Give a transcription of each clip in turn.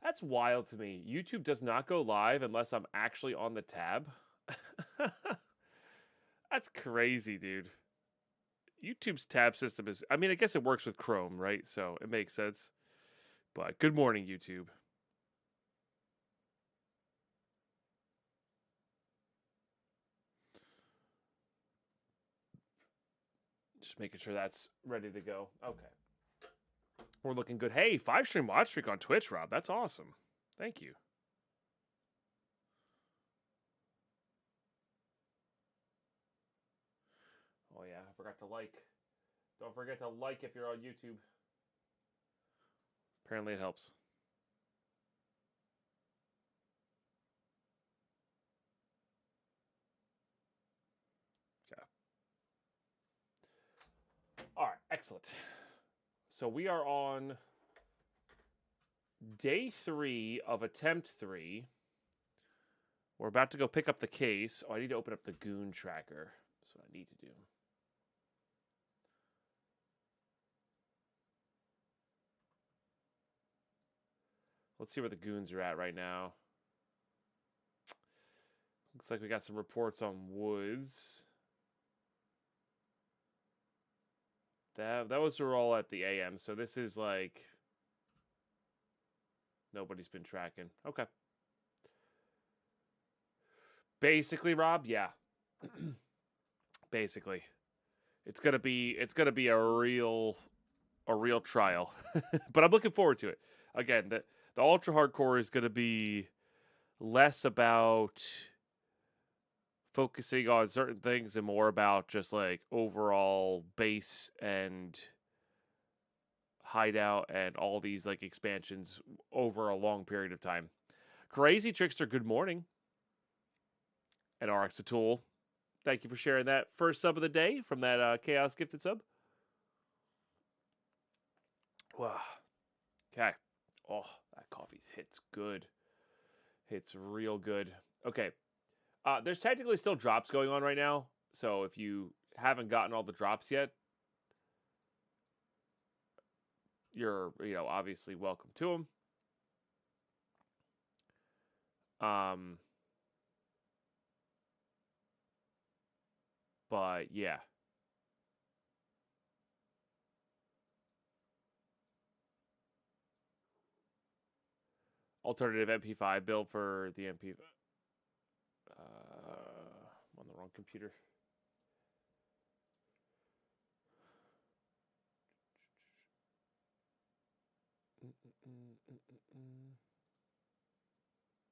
That's wild to me. YouTube does not go live unless I'm actually on the tab. That's crazy, dude. YouTube's tab system is, I mean, I guess it works with Chrome, right? So it makes sense. But good morning, YouTube. Just making sure that's ready to go. Okay. We're looking good. Hey, 5-stream watch streak on Twitch, Rob. That's awesome. Thank you. Oh, yeah. I forgot to like. Don't forget to like if you're on YouTube. Apparently it helps. Okay. All right. Excellent. So we are on day 3 of attempt 3. We're about to go pick up the case. Oh, I need to open up the goon tracker. That's what I need to do. Let's see where the goons are at right now. Looks like we got some reports on Woods. Those were all at the AM, so this is like nobody's been tracking. Okay. Basically, Rob, yeah. Basically. It's gonna be a real trial. But I'm looking forward to it. Again, the ultra hardcore is gonna be less about focusing on certain things and more about just like overall base and hideout and all these like expansions over a long period of time. Crazy Trickster, good morning. And RX Tool, thank you for sharing that first sub of the day from that Chaos gifted sub. Wow. Okay. Oh, that coffee hits good. Hits real good. Okay. There's technically still drops going on right now. So if you haven't gotten all the drops yet, you're, obviously welcome to them. But yeah. Alternative MP5 build for the MP. I'm on the wrong computer.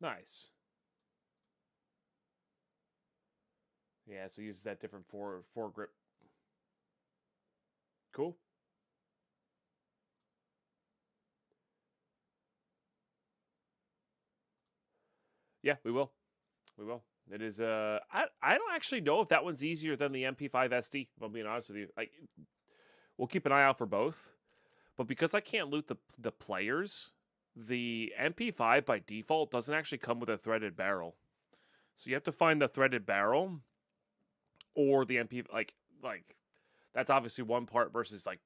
Nice. Yeah, so uses that different foregrip. Cool. Yeah, we will. We will. It is I don't actually know if that one's easier than the MP5 SD, if I'm being honest with you. We'll keep an eye out for both. But because I can't loot the players, the MP5 by default doesn't actually come with a threaded barrel. So you have to find the threaded barrel or the MP like that's obviously one part versus like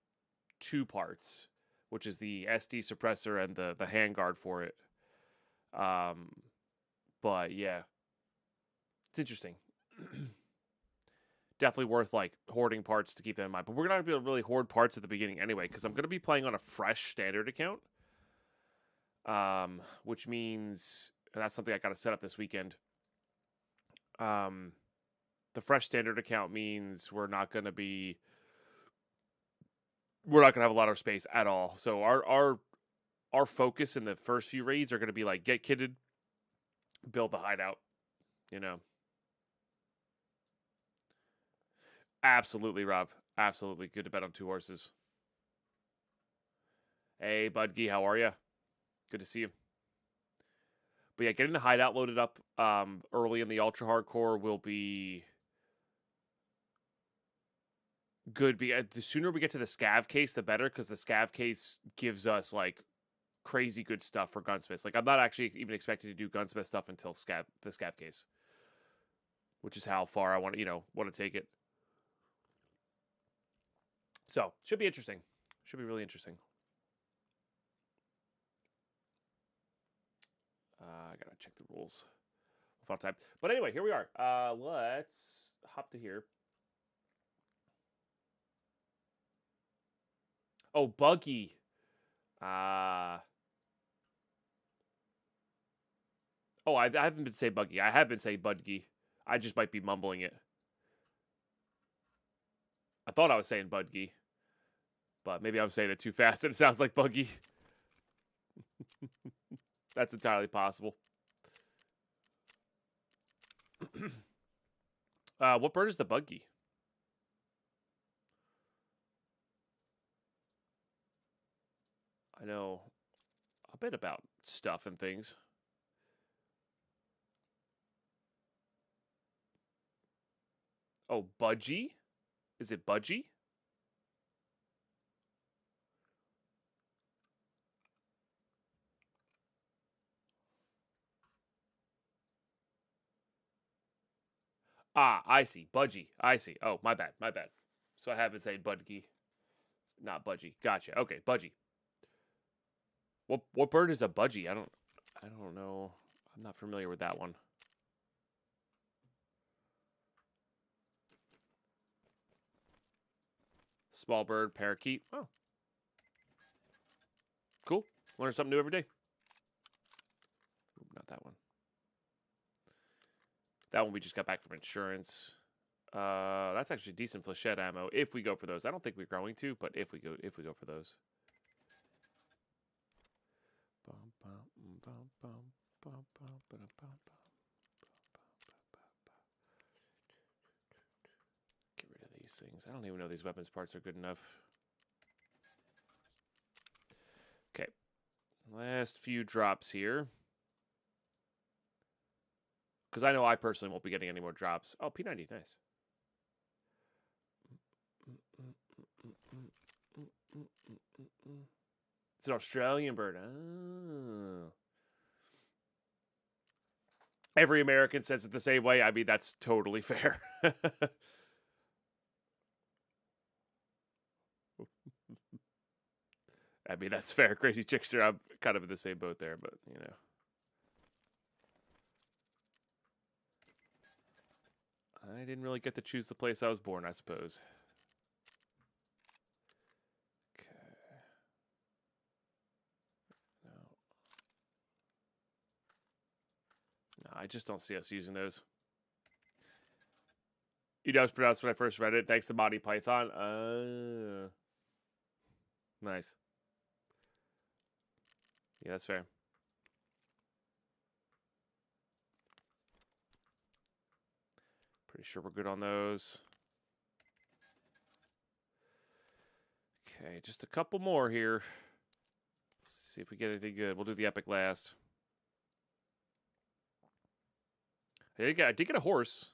2 parts, which is the SD suppressor and the handguard for it. But yeah, it's interesting. Definitely worth like hoarding parts to keep that in mind. But we're not gonna be able to really hoard parts at the beginning anyway, because I'm gonna be playing on a fresh standard account. Which means that's something I gotta set up this weekend. The fresh standard account means we're not gonna have a lot of space at all. So our focus in the first few raids are gonna be like get kitted, build the hideout, Absolutely, Rob. Absolutely. Good to bet on 2 horses. Hey, Budgie, how are you? Good to see you. But yeah, getting the hideout loaded up early in the ultra hardcore will be good. The sooner we get to the scav case, the better, because the scav case gives us like crazy good stuff for gunsmiths. Like I'm not actually even expecting to do gunsmith stuff until the scav case, which is how far I want to take it. So should be interesting. Should be really interesting. gotta check the rules. Fun time. But anyway, here we are. Let's hop to here. Oh, buggy. Oh, I haven't been saying buggy. I have been saying budgy. I just might be mumbling it. I thought I was saying budgy, but maybe I'm saying it too fast and it sounds like buggy. That's entirely possible. What bird is the buggy? I know a bit about stuff and things. Oh, budgie? Is it budgie? Ah, I see. Budgie. I see. Oh, my bad. My bad. So I have been saying budgie, not budgie. Gotcha. Okay, budgie. What bird is a budgie? I don't know. I'm not familiar with that one. Small bird, parakeet. Oh. Cool. Learn something new every day. Not that one. That one we just got back from insurance. That's actually decent flechette ammo if we go for those. I don't think we're going to, but if we go for those. Get rid of these things. I don't even know these weapons parts are good enough. Okay. Last few drops here. Because I know I personally won't be getting any more drops. Oh, P90, nice. It's an Australian bird. Oh. Every American says it the same way. I mean, that's totally fair. I mean, that's fair. Crazy Chickster, I'm kind of in the same boat there, but, you know. I didn't really get to choose the place I was born, I suppose. Okay. No, I just don't see us using those. You know, it was pronounced when I first read it. Thanks to Monty Python. Nice. Yeah, that's fair. Pretty sure we're good on those. Okay, just a couple more here. Let's see if we get anything good. We'll do the epic last. I did get a horse.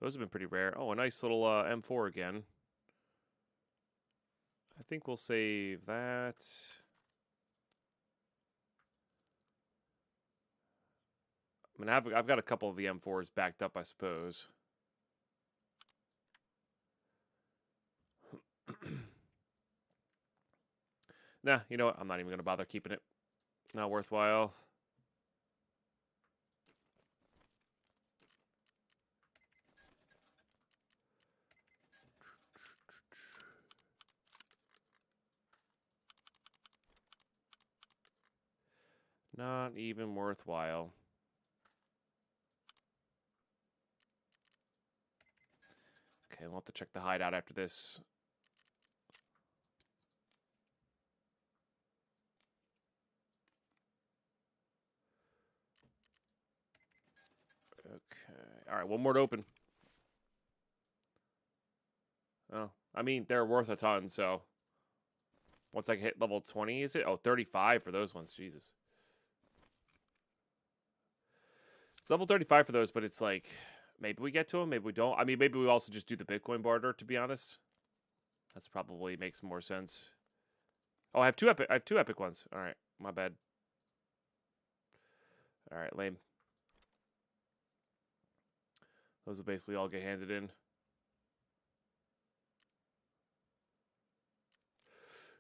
Those have been pretty rare. Oh, a nice little M4 again. I think we'll save that. I mean, I've got a couple of the M4s backed up, I suppose. Nah, you know what? I'm not even going to bother keeping it. Not worthwhile. Not even worthwhile. Okay, we'll have to check the hideout after this. Okay. All right, one more to open. Oh, I mean, they're worth a ton, so... Once I hit level 20, is it? Oh, 35 for those ones. Jesus. It's level 35 for those, but it's like... Maybe we get to them, maybe we don't. I mean, maybe we also just do the Bitcoin barter, to be honest. That's probably makes more sense. Oh, I have two epic ones. All right, my bad. All right, lame. Those will basically all get handed in.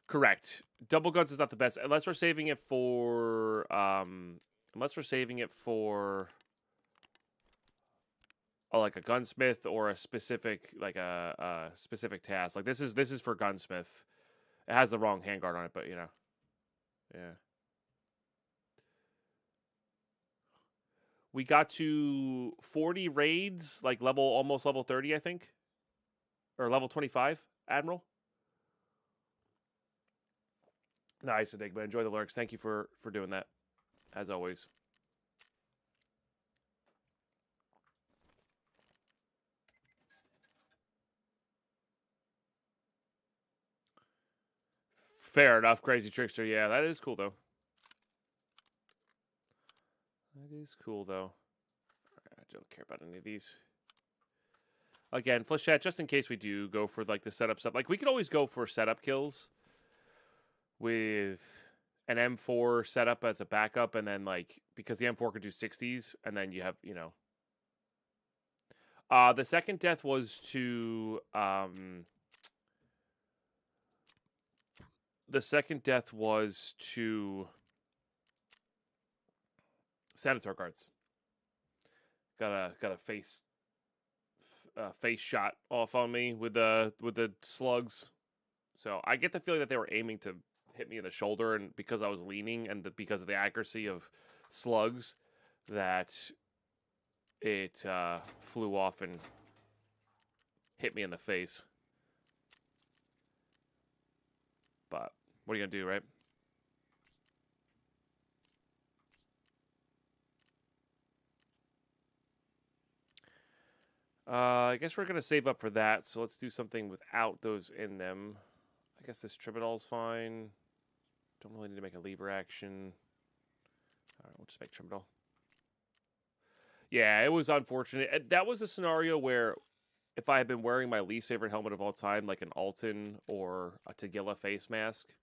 Correct. Double guns is not the best, unless we're saving it for Unless we're saving it for like a gunsmith or a specific specific task. Like this is for gunsmith. It has the wrong handguard on it, but you know. Yeah. We got to 40 raids, like almost level 30, I think. Or level 25, Admiral. Nice, Enigma. Enjoy the lurks. Thank you for doing that, as always. Fair enough, Crazy Trickster. Yeah, that is cool, though. That is cool, though. I don't care about any of these. Again, Flesh Chat, just in case we do go for, like, the setup stuff. Like, we could always go for setup kills with an M4 setup as a backup, and then, like, because the M4 could do 60s, and then you have, you know. The second death was to, the second death was to Senator guards. Got a face shot off on me with the slugs. So I get the feeling that they were aiming to hit me in the shoulder, and because I was leaning and because of the accuracy of slugs, that it flew off and hit me in the face. But what are you gonna do, right? I guess we're gonna save up for that, so let's do something without those in them. I guess this Tribidal's fine. Don't really need to make a lever action. Alright, we'll just make Tribidal. Yeah, it was unfortunate. That was a scenario where if I had been wearing my least favorite helmet of all time, like an Alton or a Tagilla face mask,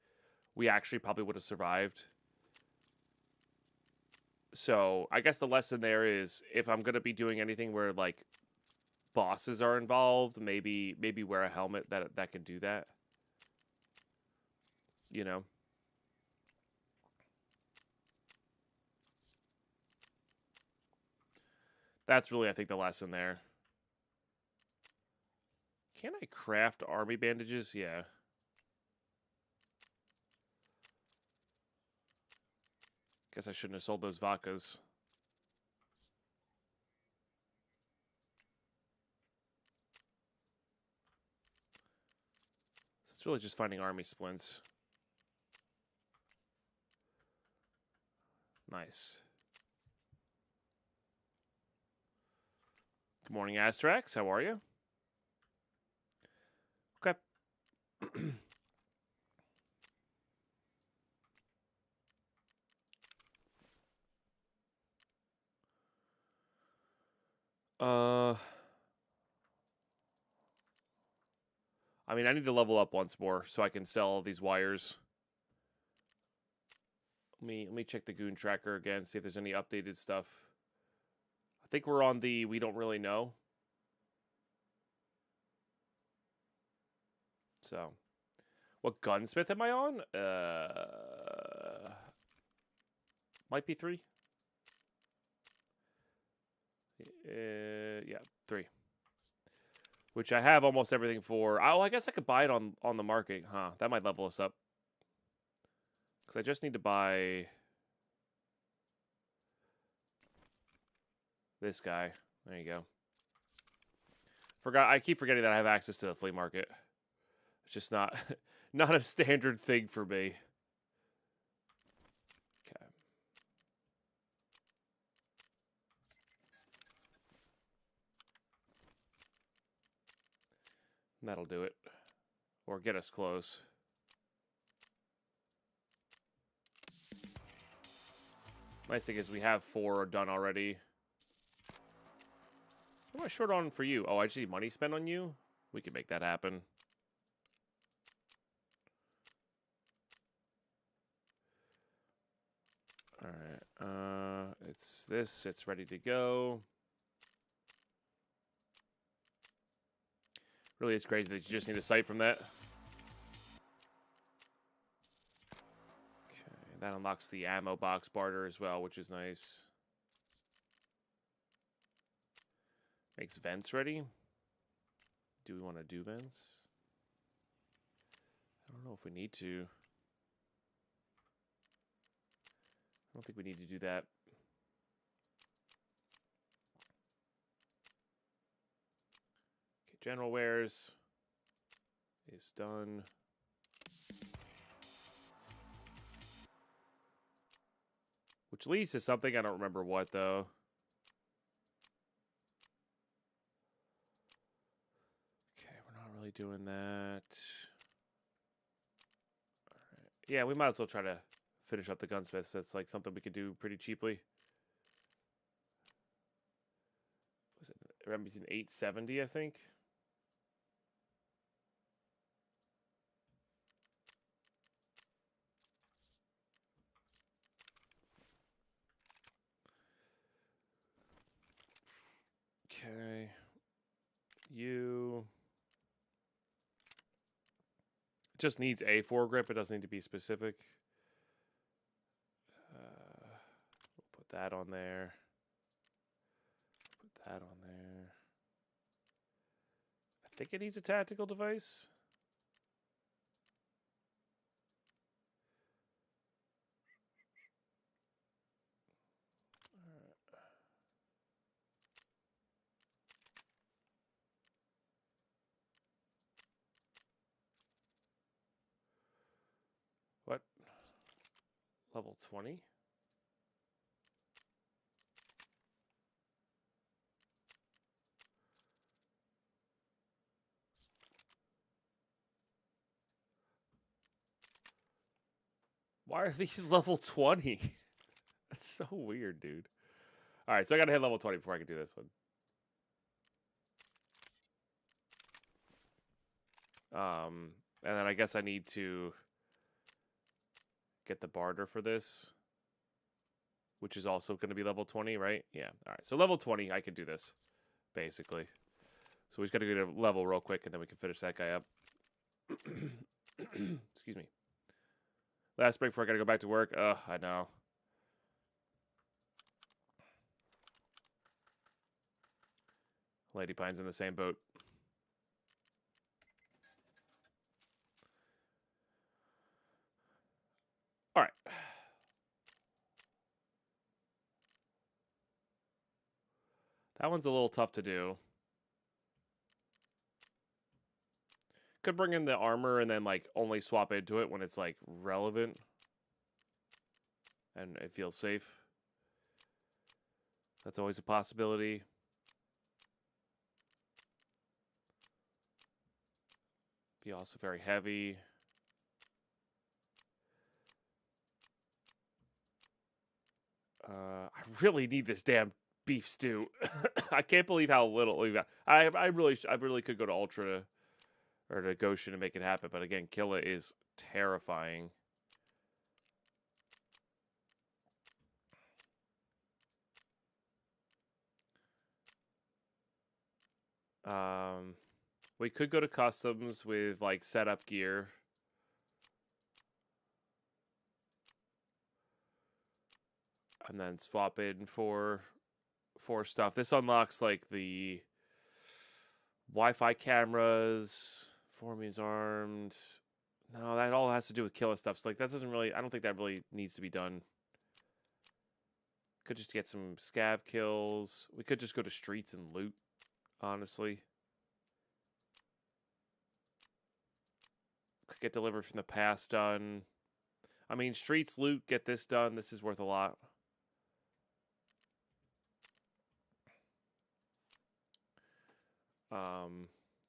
we actually probably would have survived. So I guess the lesson there is, if I'm gonna be doing anything where like bosses are involved, maybe wear a helmet that can do that. You know. That's really, I think, the lesson there. Can I craft army bandages? Yeah. Guess I shouldn't have sold those vodkas. So it's really just finding army splints. Nice. Good morning, Astrax. How are you? Okay. I mean, I need to level up once more so I can sell all these wires. Let me check the goon tracker again, see if there's any updated stuff. I think we're on the we don't really know. So, what gunsmith am I on? Might be 3. Yeah, 3. Which I have almost everything for. Oh, I guess I could buy it on the market, huh? That might level us up. Because I just need to buy this guy. There you go. I keep forgetting that I have access to the flea market. It's just not not a standard thing for me. Okay. That'll do it. Or get us close. Nice thing is we have 4 done already. What am I short on for you? Oh, I just need money spent on you? We can make that happen. Alright, it's this. It's ready to go. Really, it's crazy that you just need a sight from that. Okay, And that unlocks the ammo box barter as well, which is nice. Makes vents ready. Do we want to do vents? I don't know if we need to. I don't think we need to do that. Okay, general wares is done. Which leads to something, I don't remember what though. Okay, we're not really doing that. All right. Yeah, we might as well try to finish up the gunsmiths. That's like something we could do pretty cheaply. Was it around between 870, I think? Okay. You it just needs a foregrip. It doesn't need to be specific. We'll put that on there. Put that on there. I think it needs a tactical device. What? Level 20? Why are these level 20? That's so weird, dude. All right, so I got to hit level 20 before I can do this one. And then I guess I need to get the barter for this, which is also going to be level 20, right? Yeah. All right. So level 20, I can do this, basically. So we just got to get a level real quick, and then we can finish that guy up. Excuse me. Last break before I got to go back to work. Ugh, I know. Lady Pine's in the same boat. All right. That one's a little tough to do. Could bring in the armor and then like only swap into it when it's like relevant and it feels safe. That's always a possibility. Be also very heavy. I really need this damn beef stew. I can't believe how little we got. I really could go to Ultra or to Goshen and make it happen, but again, Killa is terrifying. We could go to customs with like setup gear. And then swap in for stuff. This unlocks like the Wi-Fi cameras, Formi's armed. No, that all has to do with killer stuff. So like that doesn't really, I don't think that really needs to be done. Could just get some scav kills. We could just go to streets and loot, honestly. Could get delivered from the past done. I mean, streets, loot, get this done. This is worth a lot.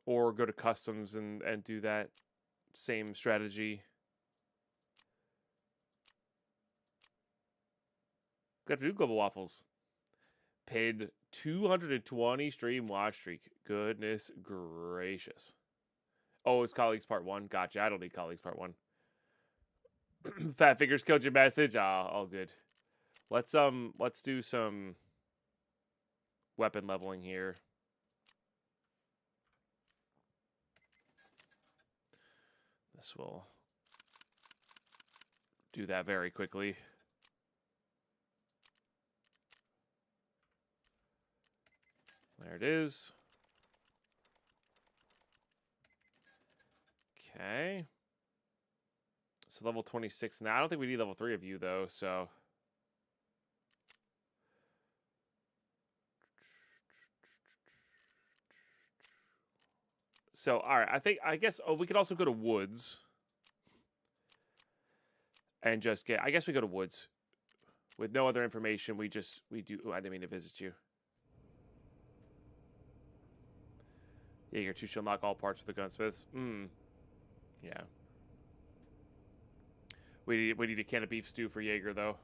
Or go to customs and do that same strategy. Good afternoon, Global Waffles. Paid 220 stream watch streak. Goodness gracious. Oh, it's colleagues part 1. Gotcha. I don't need colleagues part 1. Fat fingers killed your message. Ah, all good. Let's do some weapon leveling here. This will do that very quickly. There it is. Okay. So level 26 now. I don't think we need level 3 of you, though, so... So, alright, I guess, we could also go to Woods. And just get, I guess we go to Woods. With no other information, we do, oh, I didn't mean to visit you. Jaeger 2 shall knock all parts of the gunsmiths. Yeah. We need a can of beef stew for Jaeger, though.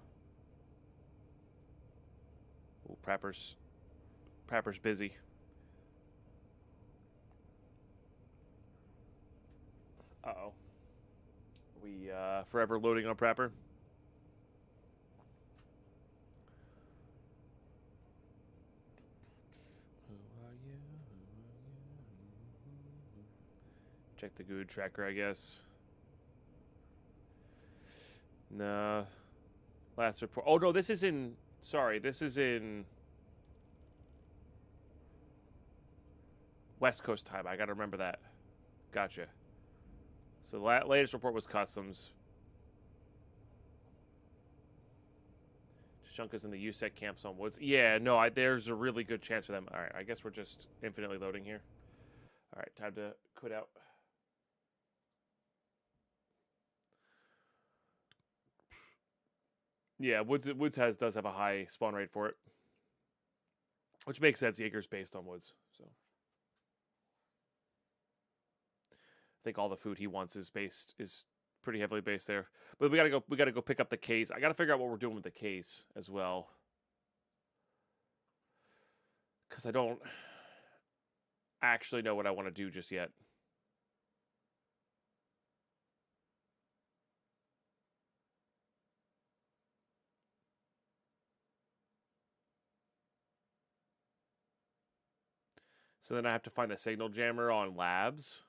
Ooh, Prapper's busy. Uh-oh. We forever loading on Prapper. Check the good tracker, I guess. No. Last report. Oh, no, this is in... Sorry, this is in... West Coast time. I gotta remember that. Gotcha. So the latest report was customs. Shunka's in the USEC camps on Woods. Yeah, no, there's a really good chance for them. All right, I guess we're just infinitely loading here. All right, time to quit out. Yeah, Woods does have a high spawn rate for it, which makes sense. Jaeger's based on Woods, so I think all the food he wants is pretty heavily based there. But we gotta go pick up the case. I gotta figure out what we're doing with the case as well, because I don't actually know what I want to do just yet. So then I have to find the signal jammer on labs.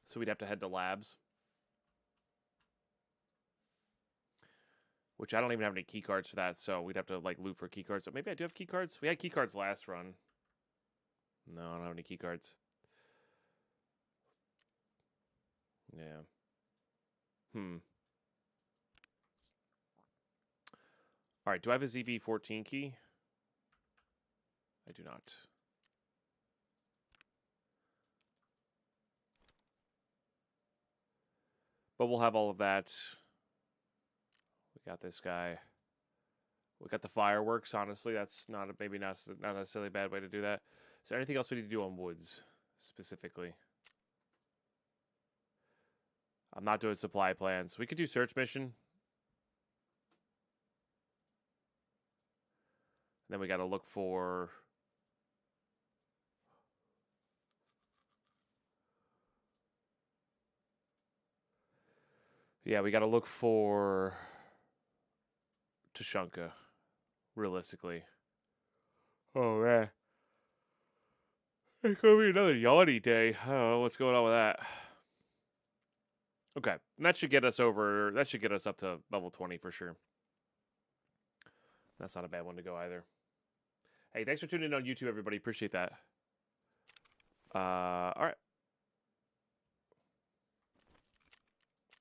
So we'd have to head to labs. Which I don't even have any key cards for that, so we'd have to like loot for key cards. So maybe I do have key cards. We had key cards last run. No, I don't have any key cards. Yeah. All right, do I have a ZV-14 key? I do not. But we'll have all of that. We got this guy. We got the fireworks. Honestly, that's maybe not necessarily a bad way to do that. Is there anything else we need to do on Woods specifically? I'm not doing supply plans. We could do search mission. Then we got to look for... Yeah, we got to look for Tushonka, realistically. Oh, man. It's going to be another yawny day. I don't know what's going on with that. Okay, and that should get us over... That should get us up to level 20 for sure. That's not a bad one to go either. Hey, thanks for tuning in on YouTube, everybody. Appreciate that. All right.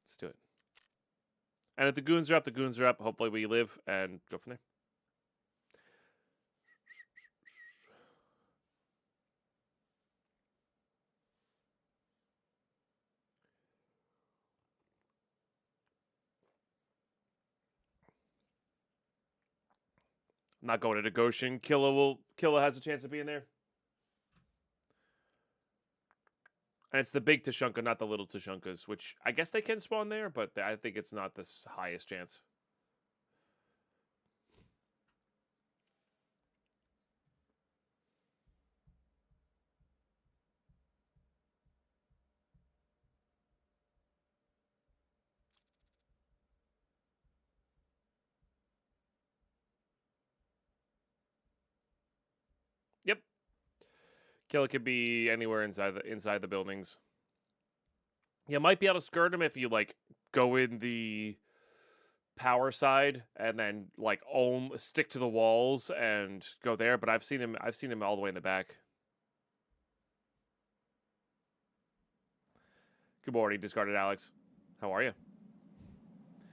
Let's do it. And if the goons are up, the goons are up. Hopefully we live and go from there. I'm not going to Goshen. Killa has a chance of being there. And it's the big Tushonka, not the little Tushonkas, which I guess they can spawn there, but I think it's not the highest chance. Yep. Kill could be anywhere inside the buildings. You might be able to skirt him if you like go in the power side and then like stick to the walls and go there. But I've seen him all the way in the back. Good morning, discarded Alex. How are you?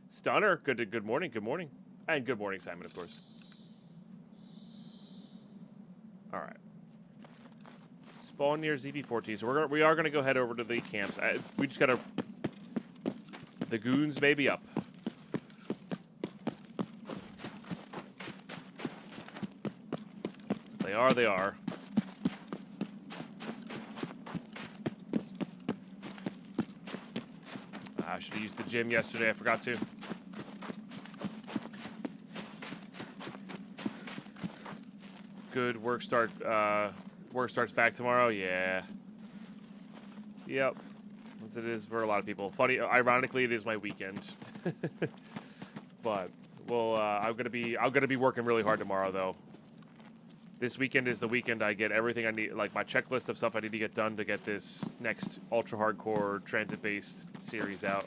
Stunner, good morning, and good morning, Simon, of course. All right. Spawn near ZB14, so we are gonna go head over to the camps. We just gotta. The goons may be up. They are. I should have used the gym yesterday. I forgot to. Good work start. Work starts back tomorrow. Yeah. Yep. As it is for a lot of people. Funny, ironically, it is my weekend. But well, I'm gonna be working really hard tomorrow, though. This weekend is the weekend I get everything I need, like my checklist of stuff I need to get done to get this next ultra hardcore transit-based series out.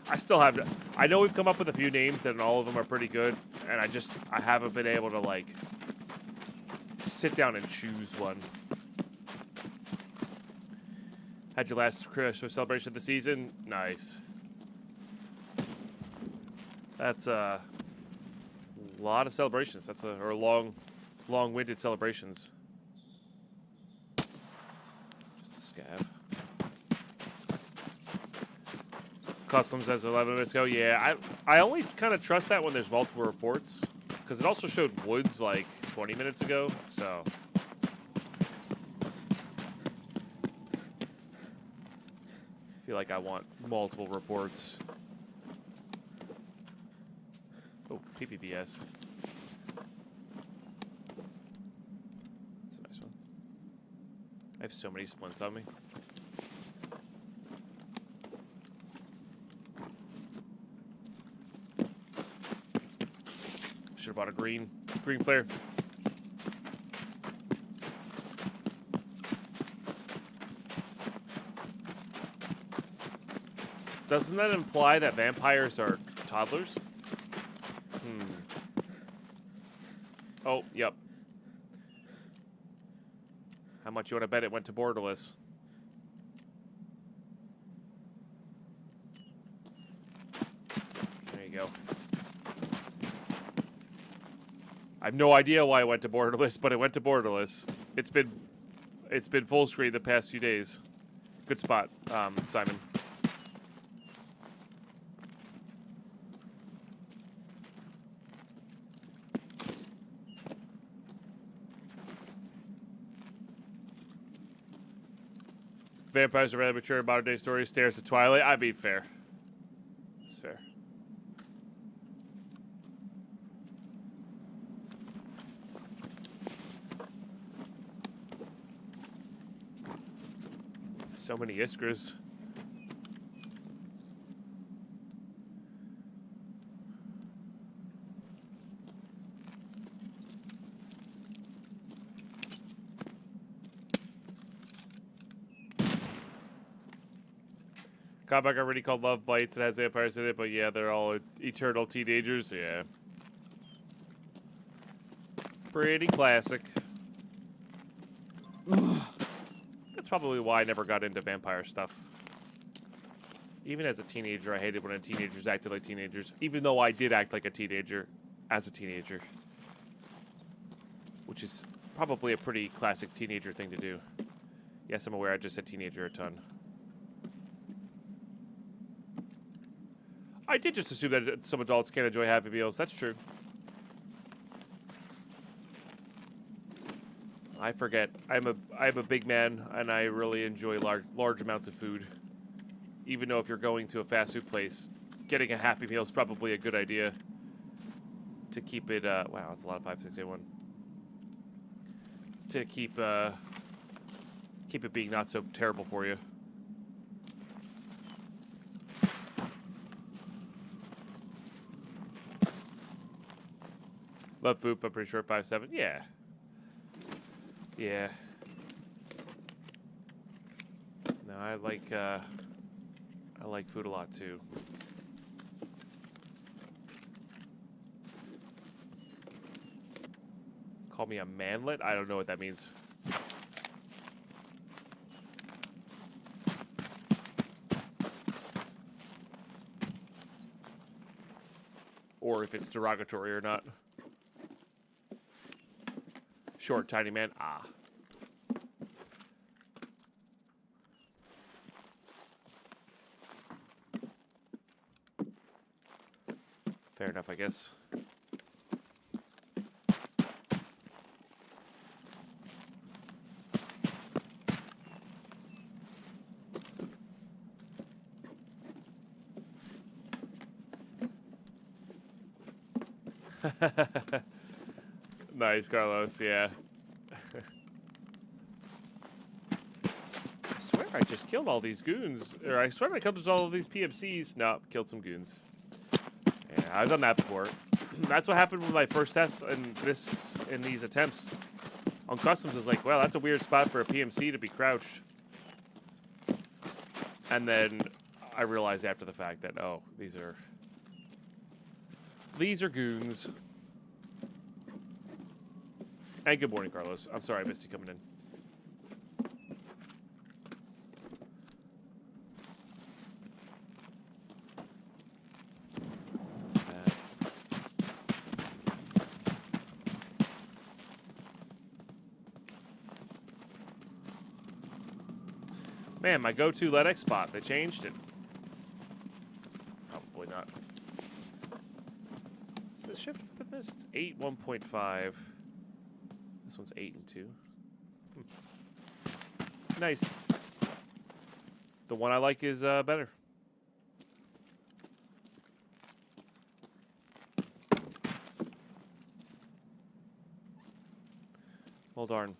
I know we've come up with a few names and all of them are pretty good, and I haven't been able to like sit down and choose one. Had your last Christmas celebration of the season? Nice. That's a lot of celebrations. Or long-winded celebrations. Just a scab. Customs as 11 minutes ago. Yeah, I only kind of trust that when there's multiple reports, because it also showed woods like 20 minutes ago, so. I feel like I want multiple reports. Oh, PPBS. That's a nice one. I have so many splints on me. Should have bought a green flare. Doesn't that imply that vampires are toddlers? Oh, yep. How much you want to bet it went to borderless? There you go. I have no idea why it went to borderless, but it went to borderless. It's been full screen the past few days. Good spot, Simon. Vampires are rather mature in modern day stories. Stares at Twilight. I mean, fair. It's fair. So many Iskras. Comic already called Love Bites. It has vampires in it, but yeah, they're all eternal teenagers. Yeah. Pretty classic. That's probably why I never got into vampire stuff. Even as a teenager, I hated when teenagers acted like teenagers. Even though I did act like a teenager as a teenager. Which is probably a pretty classic teenager thing to do. Yes, I'm aware I just said teenager a ton. I did just assume that some adults can't enjoy Happy Meals. That's true. I forget. I'm a big man, and I really enjoy large amounts of food. Even though if you're going to a fast food place, getting a Happy Meal is probably a good idea to keep it. Wow, that's a lot of 5, 6, 8, 1. To keep it being not so terrible for you. Love food, but pretty sure 5, 7. Yeah. Yeah. No, I like food a lot too. Call me a manlet? I don't know what that means. Or if it's derogatory or not. Short, tiny man. Ah. Fair enough, I guess. Nice, Carlos, yeah. I swear I just killed all these goons. Or I swear I killed all of these PMCs. No, killed some goons. Yeah, I've done that before. That's what happened with my first death in these attempts. On customs, I was like, well, that's a weird spot for a PMC to be crouched. And then I realized after the fact that, oh, these are goons. And good morning, Carlos. I'm sorry I missed you coming in. Man, my go-to LEDX spot. They changed it. Probably not. Is this shift with this? It's 8 1.5. This one's 8 and 2. Nice. The one I like is better. Well, darn.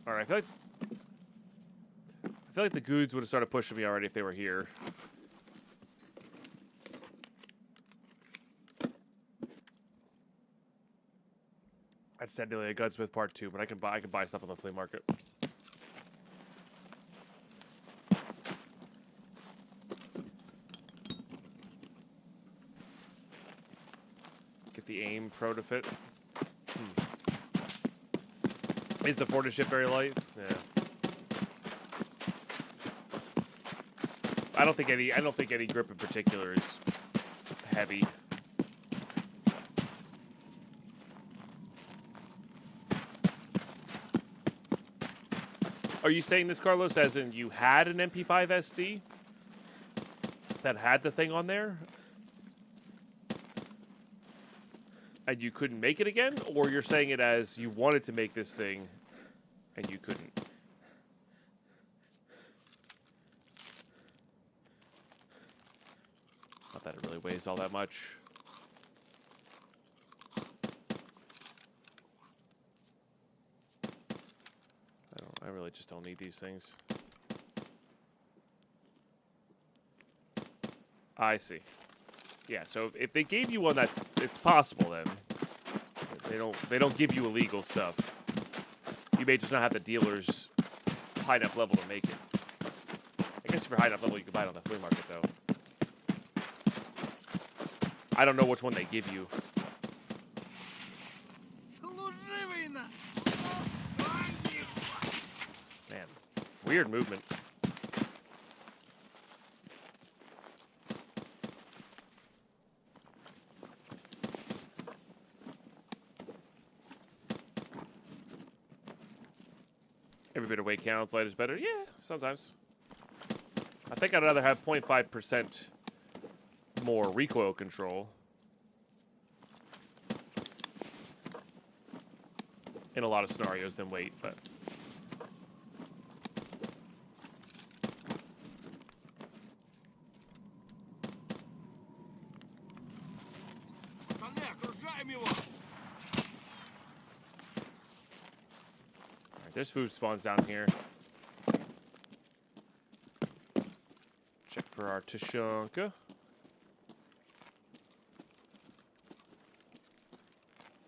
All right, I feel like the goons would have started pushing me already if they were here. That's technically a gunsmith part 2, but I can buy stuff on the flea market. Get the aim pro to fit. Is the Fortis ship very light? Yeah. I don't think any grip in particular is heavy. Are you saying this, Carlos, as in you had an MP5 SD that had the thing on there and you couldn't make it again? Or you're saying it as you wanted to make this thing and you couldn't? Not that it really weighs all that much. I really just don't need these things. I see. Yeah, so if they gave you one it's possible then. They don't give you illegal stuff. You may just not have the dealer's high enough level to make it. I guess if you're high enough level you can buy it on the flea market though. I don't know which one they give you. Man, weird movement. Every bit of weight counts, light is better. Yeah, sometimes. I think I'd rather have 0.5% more recoil control in a lot of scenarios than weight, but alright, there's food spawns down here. Check for our Tushonka.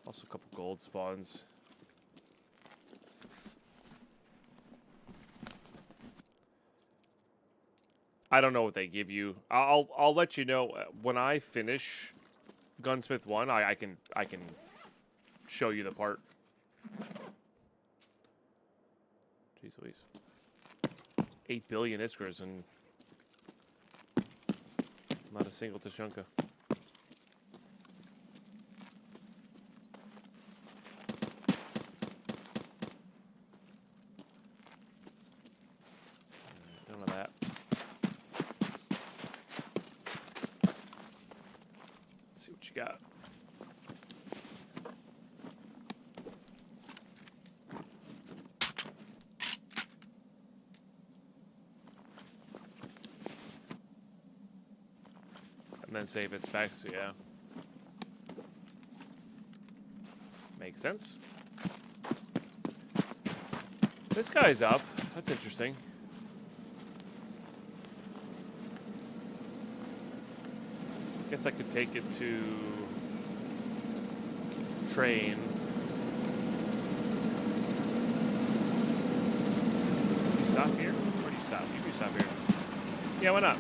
Also a couple gold spawns. I don't know what they give you. I'll let you know when I finish Gunsmith 1. I can show you the part. Jeez Louise. 8 billion Iskras and not a single Tushonka. None of that. Let's see what you got. And then save its specs, yeah. Makes sense. This guy's up. That's interesting. Guess I could take it to train. You stop here? Where do you stop? You can stop here. Yeah, why not?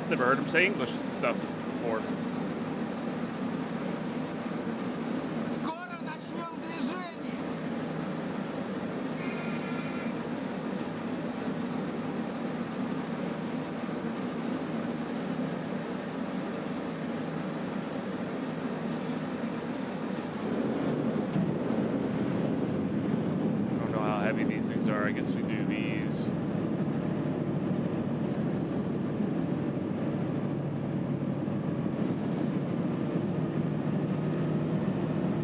Never heard him say English stuff before. I don't know how heavy these things are. I guess we do these.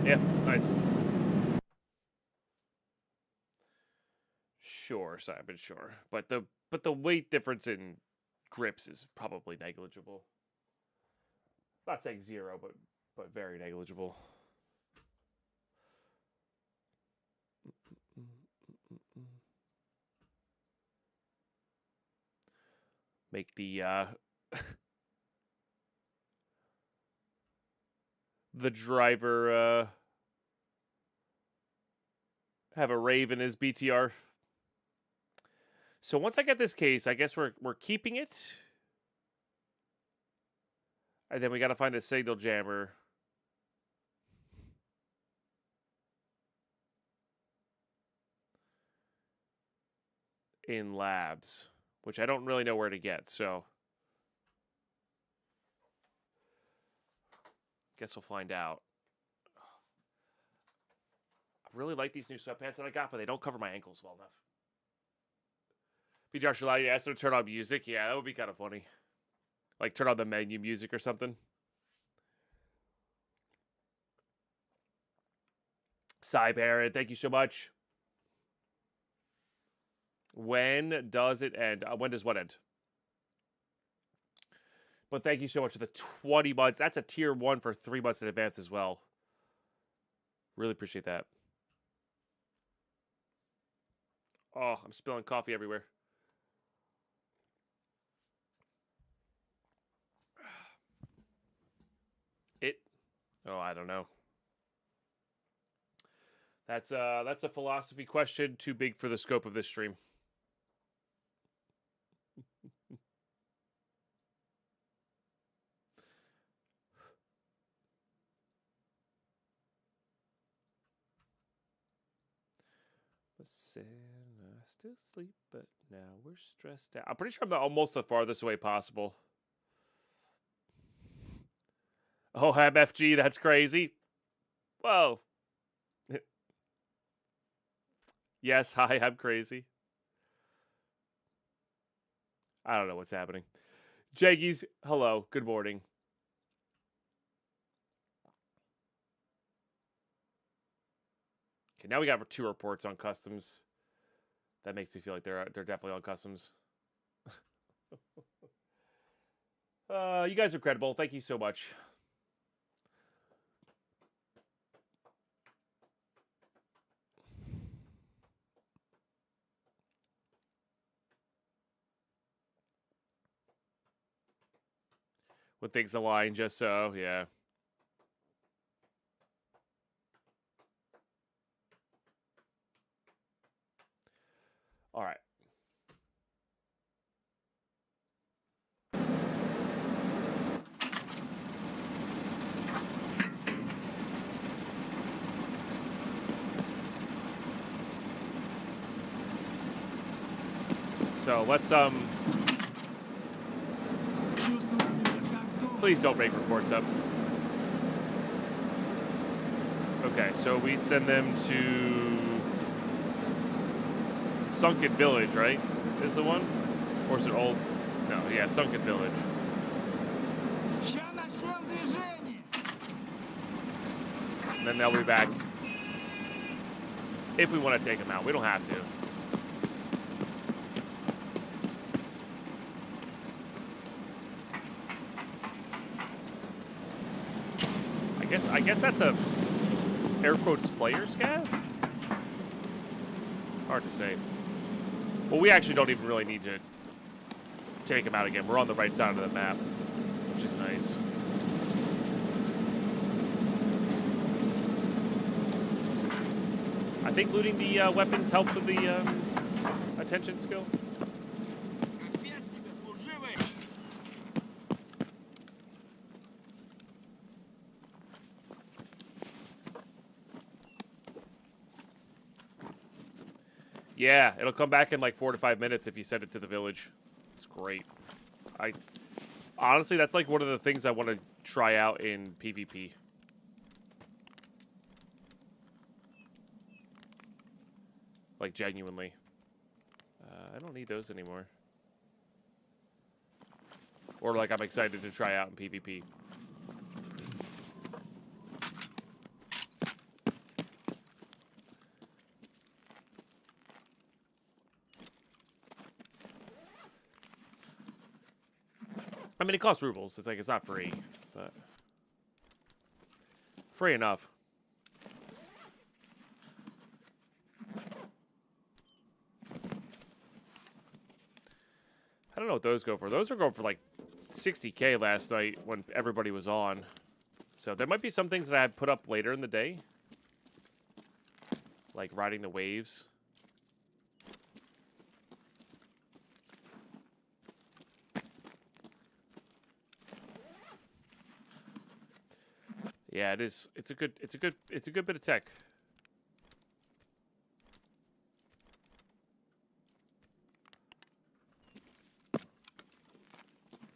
Yeah, nice. Sure, Simon, sure. But the weight difference in grips is probably negligible. Not saying zero, but very negligible. Make the the driver have a rave in his BTR. So once I get this case, I guess we're keeping it. And then we got to find the signal jammer. In labs, which I don't really know where to get, so guess we'll find out. I really like these new sweatpants that I got, but they don't cover my ankles well enough. BTR should allow you to ask them to turn on music. Yeah, that would be kind of funny. Like turn on the menu music or something. Cy Barrett, thank you so much. When does it end? When does what end? But thank you so much for the 20 months. That's a tier 1 for 3 months in advance as well. Really appreciate that. Oh, I'm spilling coffee everywhere. Oh, I don't know. That's a philosophy question too big for the scope of this stream. Still sleep, but now we're stressed out. I'm pretty sure I'm almost the farthest away possible. Oh, MFG, that's crazy. Whoa. Yes, hi, I'm crazy. I don't know what's happening. Jaggies, hello, good morning. Okay, now we got 2 reports on customs. That makes me feel like they're definitely on customs. You guys are credible. Thank you so much. When things align just so, yeah. So let's please don't make reports up. Okay, so we send them to Sunken Village, right? Is the one? Or is it old? No, yeah, Sunken Village. And then they'll be back. If we want to take them out. We don't have to. I guess that's a air quotes player scav? Hard to say. Well, we actually don't even really need to take them out again. We're on the right side of the map, which is nice. I think looting the weapons helps with the attention skill. Yeah, it'll come back in like 4 to 5 minutes if you send it to the village. It's great. Honestly, that's like one of the things I want to try out in PvP. Like, genuinely. I don't need those anymore. Or, like, I'm excited to try out in PvP. I mean, it costs rubles. It's like, it's not free, but... free enough. I don't know what those go for. Those are going for like 60K last night when everybody was on. So there might be some things that I had put up later in the day. Like riding the waves. Yeah, it is. It's a good bit of tech.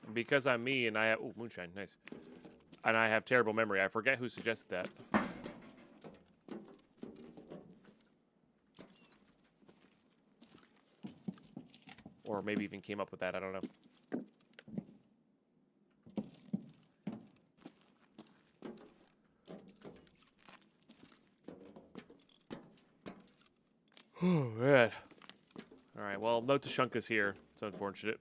And because I'm me and I have moonshine, nice. And I have terrible memory. I forget who suggested that. Or maybe even came up with that, I don't know. Oh, man. Alright, well, note to Shunka's here. It's unfortunate.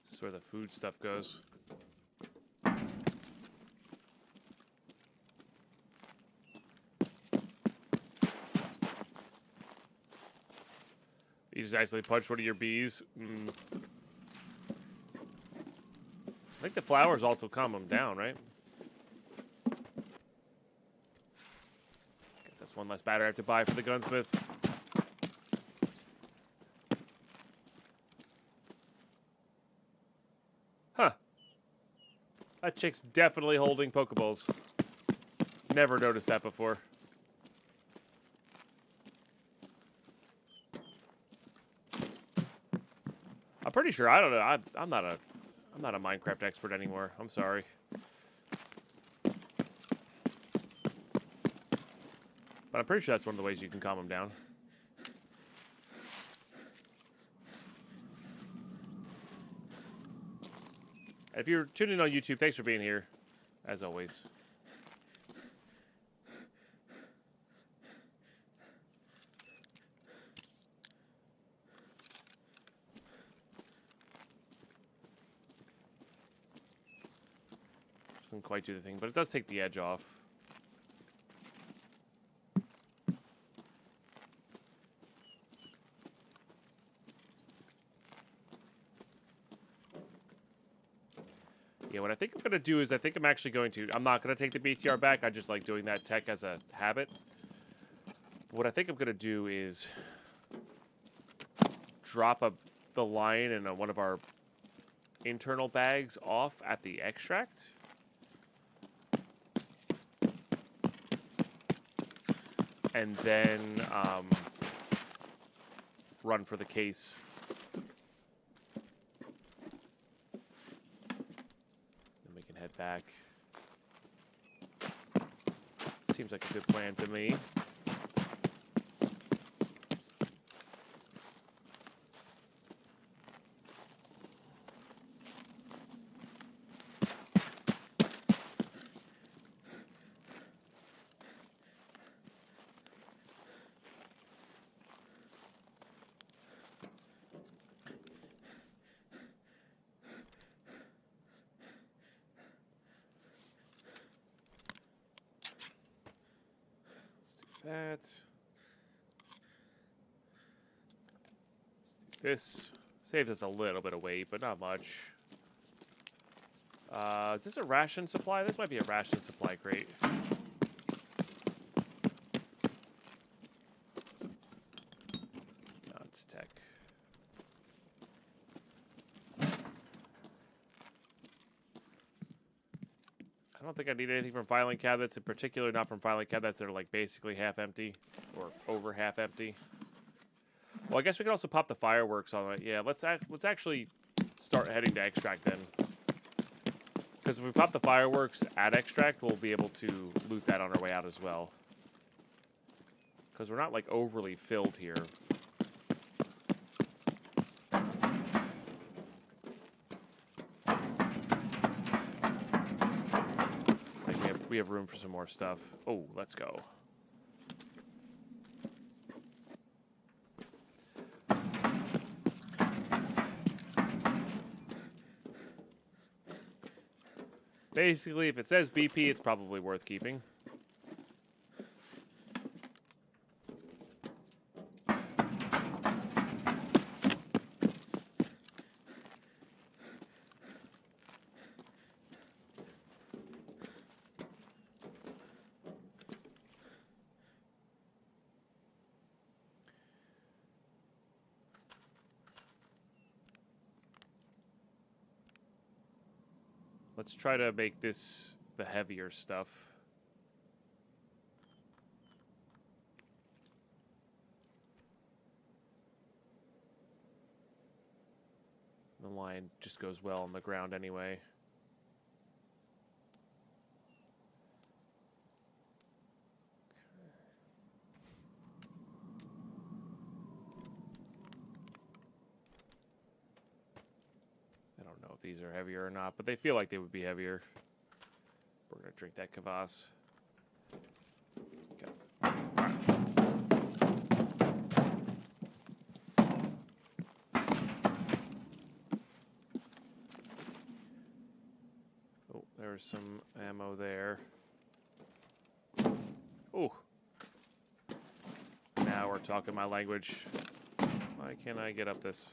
This is where the food stuff goes. You just actually punch one of your bees. I think the flowers also calm them down, right? Guess that's one less battery I have to buy for the gunsmith. Huh. That chick's definitely holding Pokeballs. Never noticed that before. I'm pretty sure. I don't know. I'm not a Minecraft expert anymore. I'm sorry. But I'm pretty sure that's one of the ways you can calm them down. If you're tuning in on YouTube, thanks for being here, as always. Doesn't quite do the thing, but it does take the edge off. Yeah, what I think I'm going to do is I think I'm actually going to... I'm not going to take the BTR back. I just like doing that tech as a habit. What I think I'm going to do is drop a the line in one of our internal bags off at the extract. And then run for the case. Then we can head back. Seems like a good plan to me. That. Let's do this. Saves us a little bit of weight, but not much. Is this a ration supply? This might be a ration supply crate. No, it's tech. I don't think I need anything from filing cabinets, in particular not from filing cabinets that are like basically half empty or over half empty. Well, I guess we can also pop the fireworks on it. Yeah, let's actually start heading to extract then. Because if we pop the fireworks at extract, we'll be able to loot that on our way out as well. Because we're not like overly filled here. We have room for some more stuff. Oh, let's go. Basically, if it says BP, it's probably worth keeping. Let's try to make this the heavier stuff. The line just goes well on the ground anyway. These are heavier or not, but they feel like they would be heavier. We're gonna drink that kvass. Okay. Oh, there's some ammo there. Oh. Now we're talking my language. Why can't I get up this?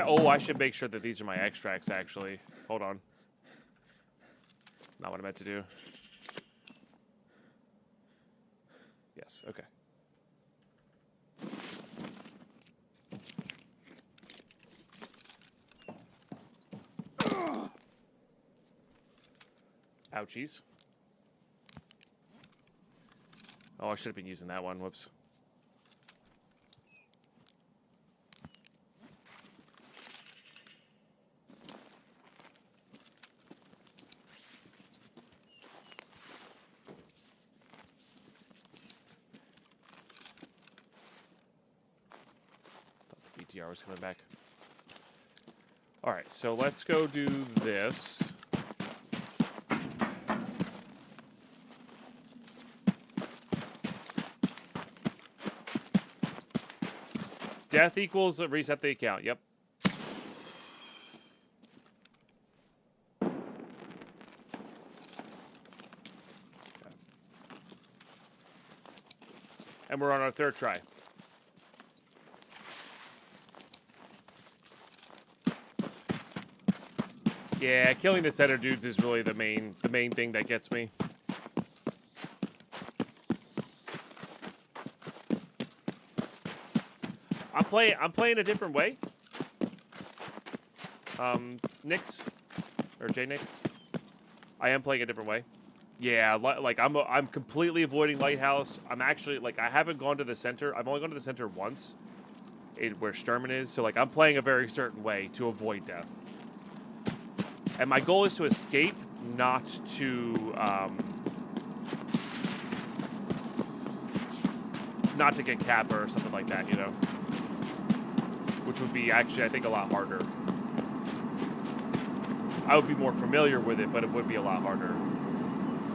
Oh, I should make sure that these are my extracts, actually. Hold on. Not what I meant to do. Yes, okay. Ouchies. Oh, I should have been using that one. Whoops. BTR was coming back. All right, so let's go do this. Death equals reset the account. Yep. Okay. And we're on our third try. Yeah, killing the center dudes is really the main thing that gets me. I'm playing a different way. Nix or J Nix. I am playing a different way. Yeah, like I'm completely avoiding Lighthouse. I'm actually like I haven't gone to the center. I've only gone to the center once, where Sturman is. So like I'm playing a very certain way to avoid death. And my goal is to escape, not to get Kappa or something like that, you know. Which would be actually, I think, a lot harder. I would be more familiar with it, but it would be a lot harder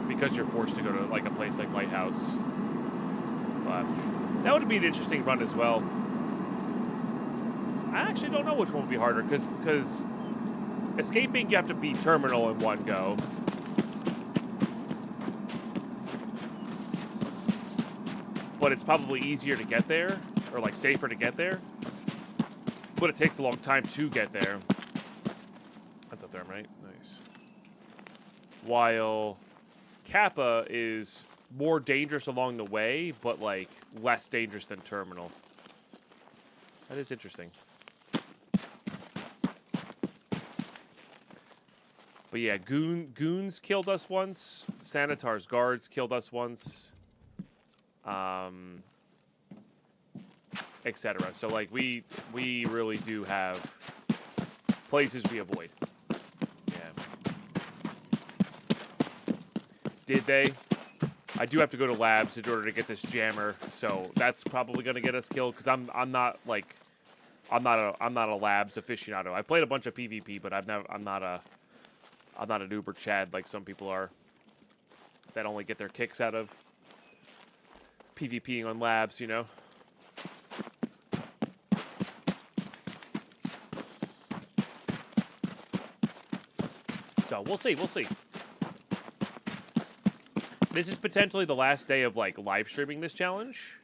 because you're forced to go to like a place like Lighthouse. But that would be an interesting run as well. I actually don't know which one would be harder because escaping you have to beat Terminal in one go. But it's probably easier to get there, or like safer to get there. But it takes a long time to get there. That's a thermite. Nice. While Kappa is more dangerous along the way, but like less dangerous than Terminal. That is interesting. But yeah, goons killed us once. Sanitar's guards killed us once. Etc. So like we really do have places we avoid. Yeah. Did they? I do have to go to labs in order to get this jammer, so that's probably gonna get us killed because I'm not a labs aficionado. I played a bunch of PvP, but I'm not an uber Chad like some people are that only get their kicks out of PvPing on labs, you know. So we'll see. This is potentially the last day of like live streaming this challenge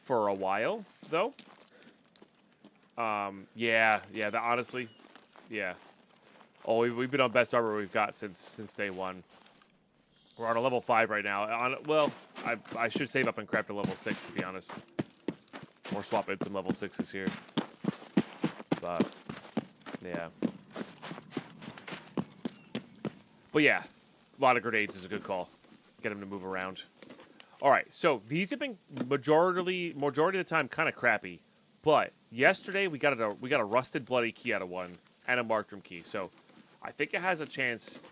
for a while, though. Yeah. Honestly, yeah. Oh, we've been on best armor we've got since day one. We're on a level 5 right now. Well, I should save up and craft a level 6 to be honest, or swap in some level 6s here. But yeah. But yeah, a lot of grenades is a good call. Get them to move around. All right, so these have been majority of the time kind of crappy, but yesterday we got a rusted bloody key out of one and a marked room key. So I think it has a chance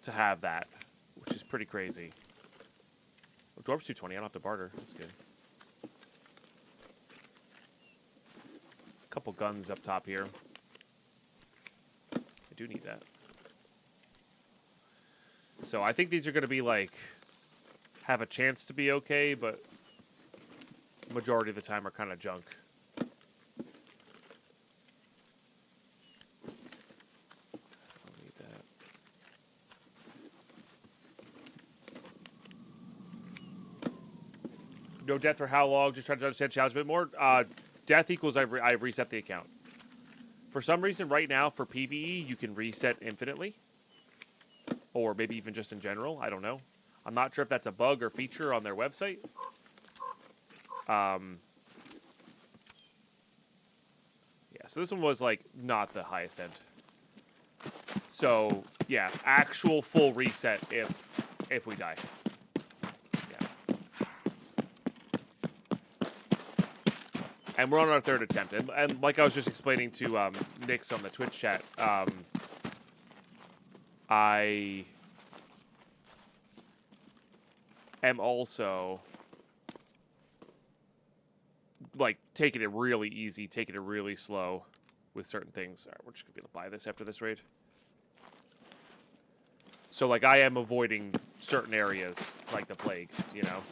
to have that, which is pretty crazy. Oh, Dwarf's 220. I don't have to barter. That's good. A couple guns up top here. I do need that. So I think these are going to be like, have a chance to be okay, but majority of the time are kind of junk. Don't need that. No death for how long? Just trying to understand challenge a bit more. Death equals I reset the account. For some reason right now for PvE, you can reset infinitely. Or maybe even just in general. I don't know. I'm not sure if that's a bug or feature on their website. Yeah, so this one was, like, not the highest end. So, yeah, actual full reset if we die. Yeah. And we're on our 3rd attempt. And like I was just explaining to Nix on the Twitch chat, I am also like taking it really easy, taking it really slow with certain things. All right, we're just gonna be able to buy this after this raid. So like I am avoiding certain areas like the plague, you know.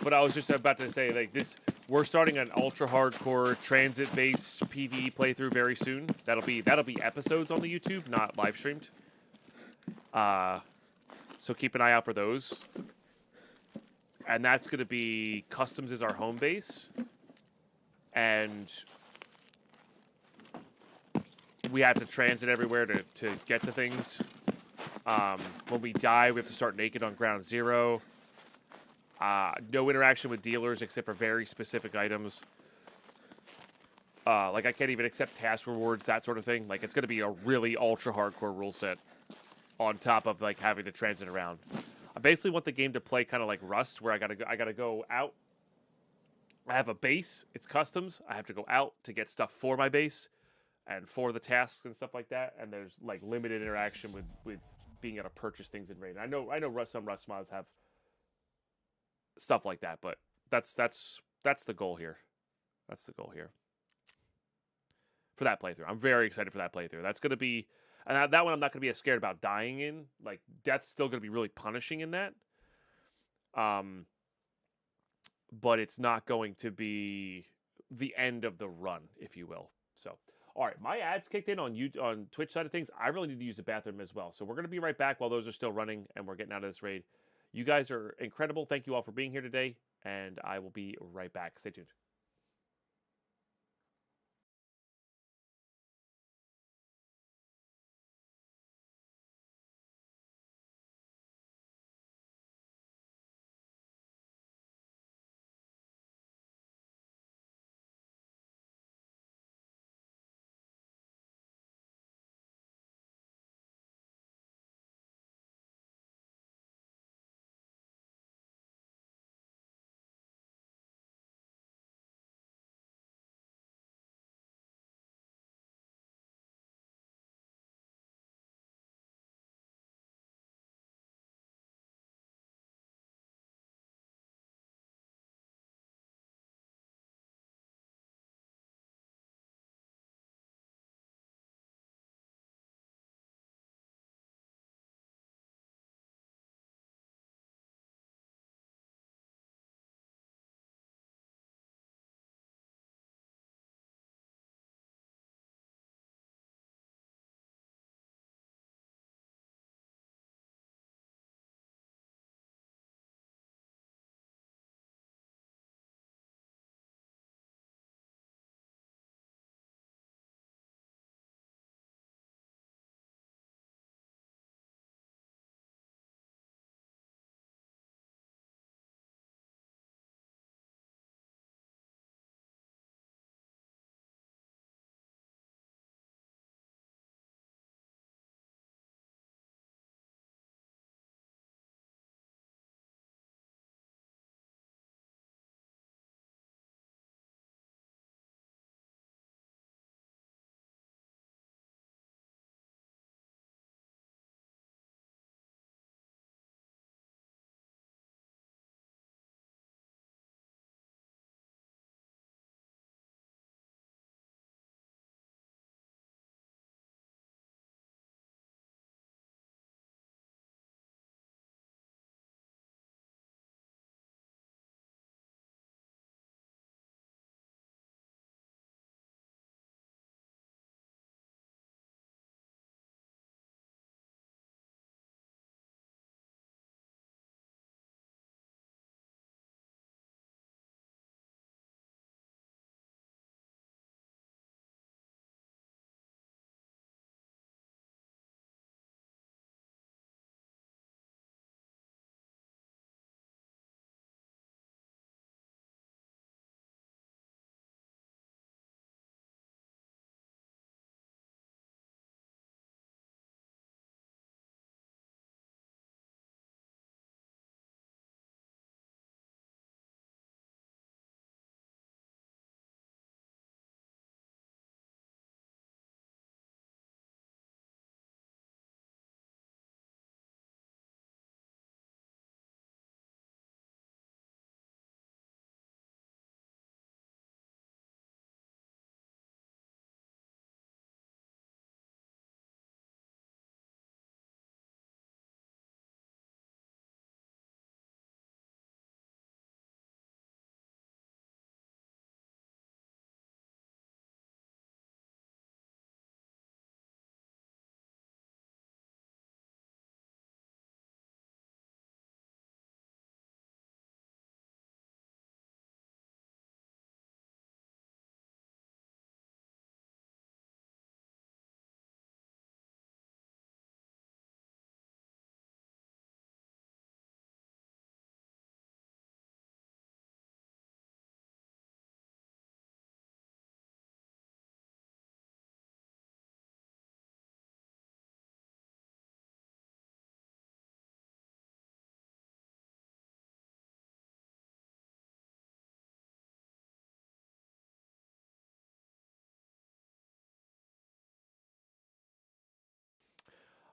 But I was just about to say like this. We're starting an ultra hardcore transit-based PvE playthrough very soon. That'll be episodes on the YouTube, not live streamed. So keep an eye out for those. And that's going to be Customs is our home base, and we have to transit everywhere to get to things. When we die, we have to start naked on ground zero. No interaction with dealers except for very specific items. Like, I can't even accept task rewards, that sort of thing. Like, it's going to be a really ultra-hardcore rule set on top of, like, having to transit around. I basically want the game to play kind of like Rust, where I gotta go out. I have a base. It's customs. I have to go out to get stuff for my base and for the tasks and stuff like that. And there's, like, limited interaction with being able to purchase things in raid. I know some Rust mods have stuff like that, but that's the goal here. That's the goal here for that playthrough. I'm very excited for that playthrough. That's going to be, and that one I'm not going to be as scared about dying in. Like, death's still going to be really punishing in that. But it's not going to be the end of the run, if you will. So, all right, my ads kicked in on Twitch side of things. I really need to use the bathroom as well. So we're going to be right back while those are still running and we're getting out of this raid. You guys are incredible. Thank you all for being here today, and I will be right back. Stay tuned.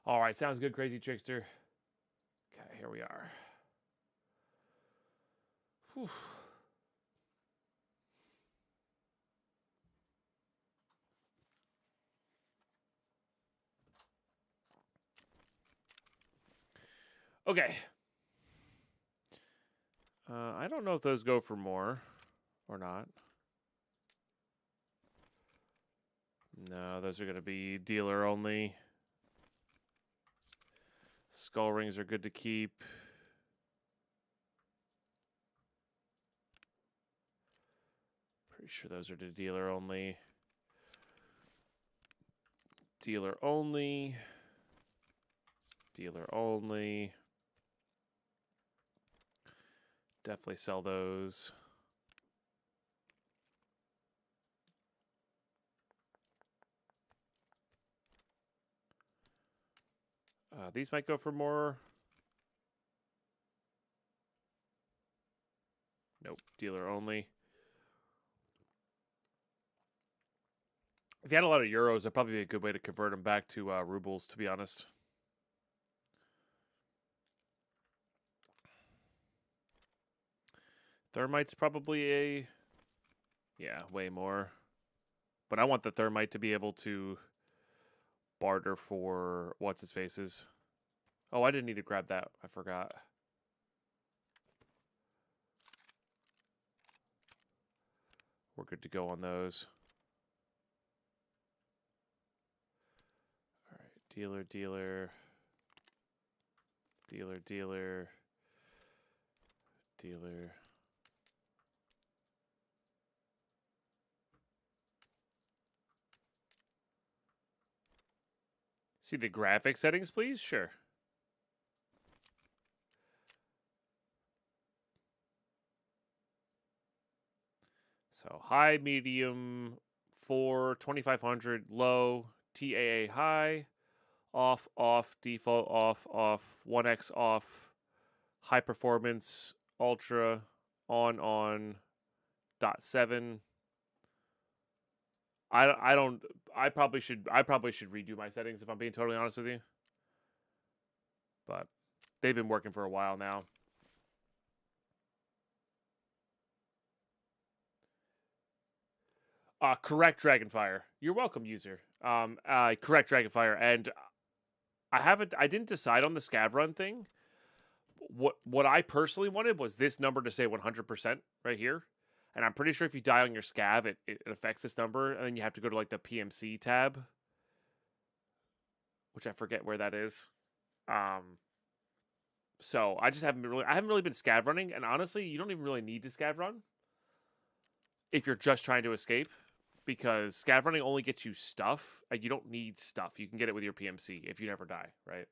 All right, sounds good, Crazy Trickster. Okay, here we are. Whew. Okay. I don't know if those go for more or not. No, those are going to be dealer only. Skull rings are good to keep. Pretty sure those are to dealer only. Dealer only. Dealer only. Definitely sell those. These might go for more. Nope, dealer only. If you had a lot of euros, that'd probably be a good way to convert them back to rubles, to be honest. Thermite's probably a... Yeah, way more. But I want the thermite to be able to barter for what's-his-faces. Oh, I didn't need to grab that. I forgot. We're good to go on those. All right, dealer, dealer. Dealer, dealer. Dealer. See the graphic settings, please? Sure. So high, medium, 4, 2500, low, TAA high, off, off, default off, off, 1x off, high performance, ultra, on, .7. I probably should redo my settings if I'm being totally honest with you. But they've been working for a while now. Correct, Dragonfire. You're welcome, user. Correct, Dragonfire, and I didn't decide on the scav run thing. What I personally wanted was this number to say 100% right here. And I'm pretty sure if you die on your scav, it affects this number, and then you have to go to like the PMC tab, which I forget where that is. So I just haven't really been scav running, and honestly, you don't even really need to scav run if you're just trying to escape, because scav running only gets you stuff, and you don't need stuff. You can get it with your PMC if you never die, right?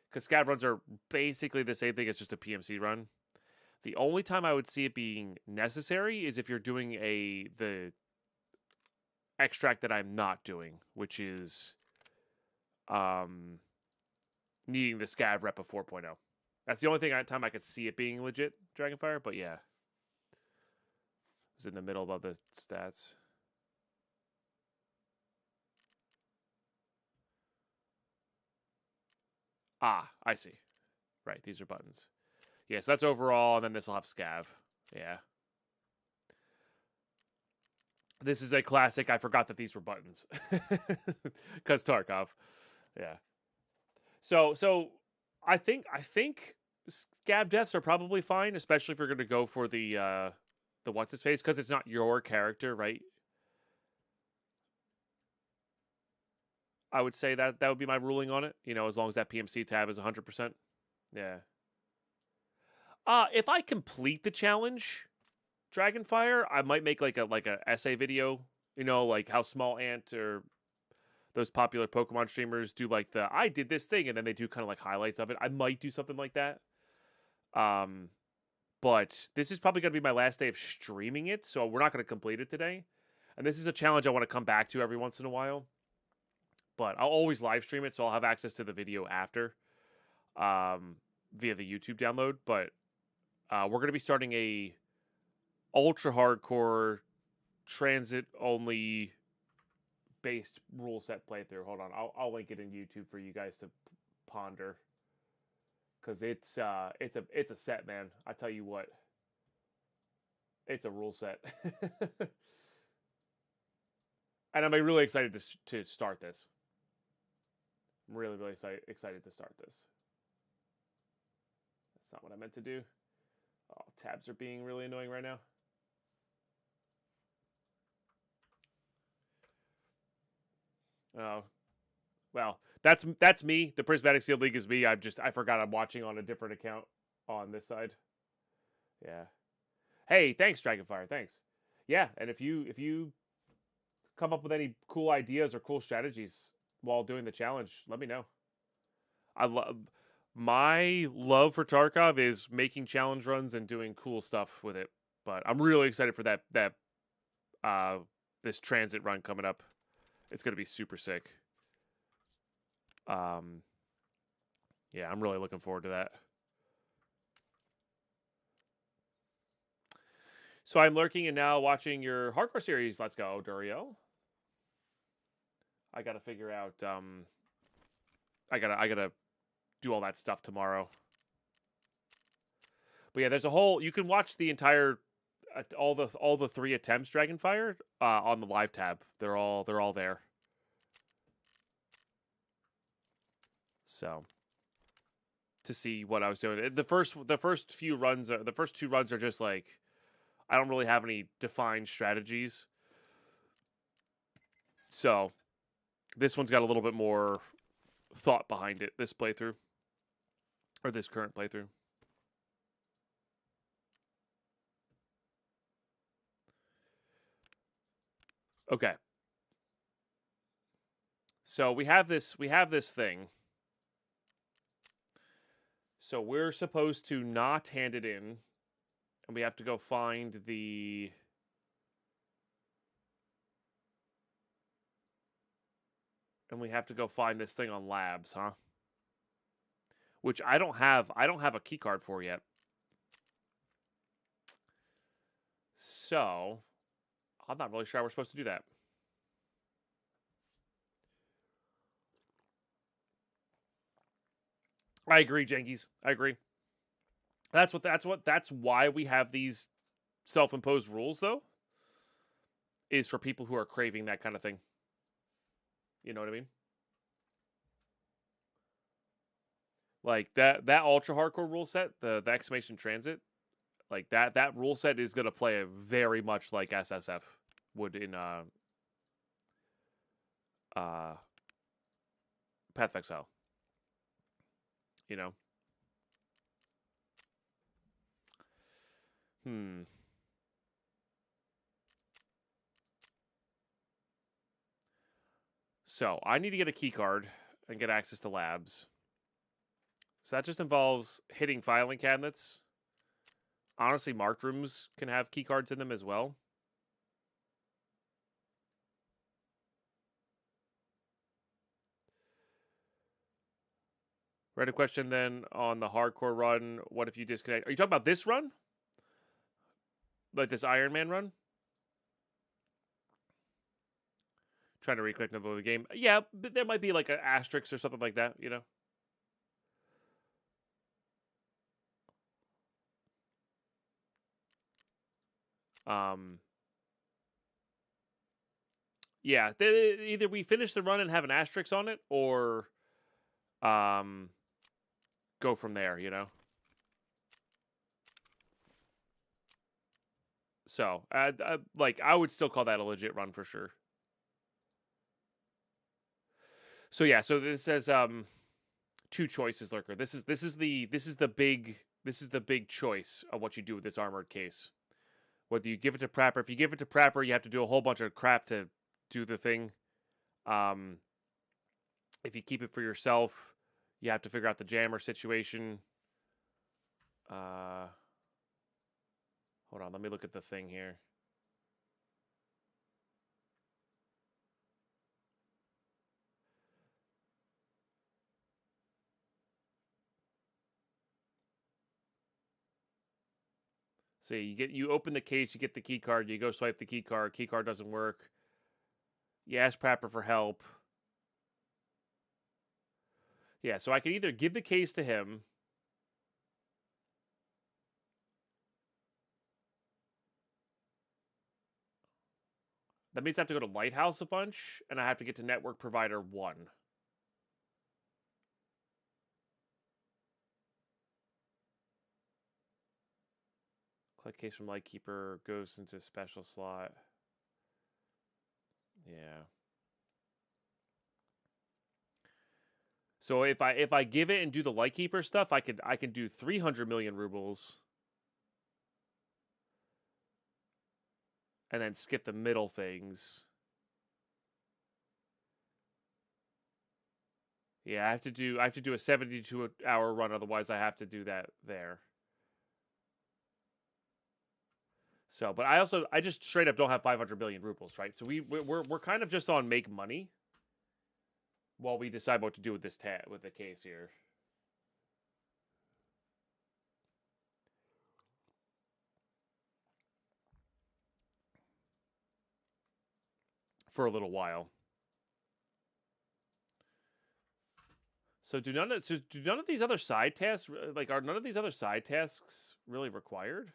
Because scav runs are basically the same thing as just a PMC run. The only time I would see it being necessary is if you're doing the extract that I'm not doing, which is needing the scav rep of 4.0. That's the only time I could see it being legit, Dragonfire, but yeah. It was in the middle of the stats. Ah, I see. Right, these are buttons. Yeah, so that's overall, and then this will have scav. Yeah. This is a classic. I forgot that these were buttons. Because Tarkov. Yeah. So I think scav deaths are probably fine, especially if you're going to go for the what's his face, because it's not your character, right? I would say that would be my ruling on it. As long as that PMC tab is 100%. Yeah. If I complete the challenge, Dragonfire, I might make like a essay video. Like how Small Ant or those popular Pokemon streamers do like I did this thing, and then they do kind of like highlights of it. I might do something like that. But this is probably going to be my last day of streaming it, so we're not going to complete it today. And this is a challenge I want to come back to every once in a while. But I'll always live stream it, so I'll have access to the video after via the YouTube download. But we're going to be starting a ultra hardcore transit only based rule set playthrough. Hold on, I'll link it in YouTube for you guys to ponder, because it's a set, man. I tell you what, it's a rule set, and I'm really excited to start this. I'm really excited to start this. That's not what I meant to do. Oh, tabs are being really annoying right now. Oh, well, that's me. The Prismatic Seal League is me. I forgot I'm watching on a different account on this side. Yeah. Hey, thanks, Dragonfire. Thanks. Yeah, and if you come up with any cool ideas or cool strategies while doing the challenge, let me know. I love my love for Tarkov is making challenge runs and doing cool stuff with it. But I'm really excited for that this transit run coming up. It's gonna be super sick. Yeah, I'm really looking forward to that. So I'm lurking and now watching your hardcore series. Let's go, Durio. I gotta figure out. I gotta do all that stuff tomorrow. But yeah, there's a whole. You can watch the entire, all the 3 attempts Dragonfire on the live tab. They're all there. So, to see what I was doing, the first 2 runs are just like, I don't really have any defined strategies. So, this one's got a little bit more thought behind it. This playthrough, or this current playthrough. Okay. So we have this thing. So we're supposed to not hand it in, and we have to go find the this thing on labs, huh? Which I don't have a key card for yet. So, I'm not really sure how we're supposed to do that. I agree, Jenkies. I agree. That's why we have these self-imposed rules, though, is for people who are craving that kind of thing. You know what I mean? Like that ultra hardcore rule set, the exclamation transit, like that rule set is gonna play very much like SSF would in Path of Exile. You know? So, I need to get a key card and get access to labs. So that just involves hitting filing cabinets. Honestly, marked rooms can have key cards in them as well. Read a question then on the hardcore run. What if you disconnect? Are you talking about this run? Like this Iron Man run? Trying to reclick to the game. Yeah, but there might be like an asterisk or something like that, you know? Yeah, either we finish the run and have an asterisk on it, or go from there, you know? So, I would still call that a legit run for sure. So yeah, so this says 2 choices, Lurker. This is the big choice of what you do with this armored case. Whether you give it to Prapper, if you give it to Prapper, you have to do a whole bunch of crap to do the thing. If you keep it for yourself, you have to figure out the jammer situation. Hold on, let me look at the thing here. So you open the case, you get the key card, you go swipe the key card doesn't work. You ask Prapper for help. Yeah, so I can either give the case to him. That means I have to go to Lighthouse a bunch, and I have to get to Network Provider 1. Collect case from Lightkeeper, goes into a special slot. Yeah. So if I give it and do the Lightkeeper stuff, I can do 300 million rubles. And then skip the middle things. Yeah, I have to do a 72-hour run, otherwise I have to do that there. So, but I just straight up don't have 500 million rubles, right? So we're kind of just on make money while we decide what to do with this with the case here. For a little while. So do none of these other side tasks, like, are none of these other side tasks really required?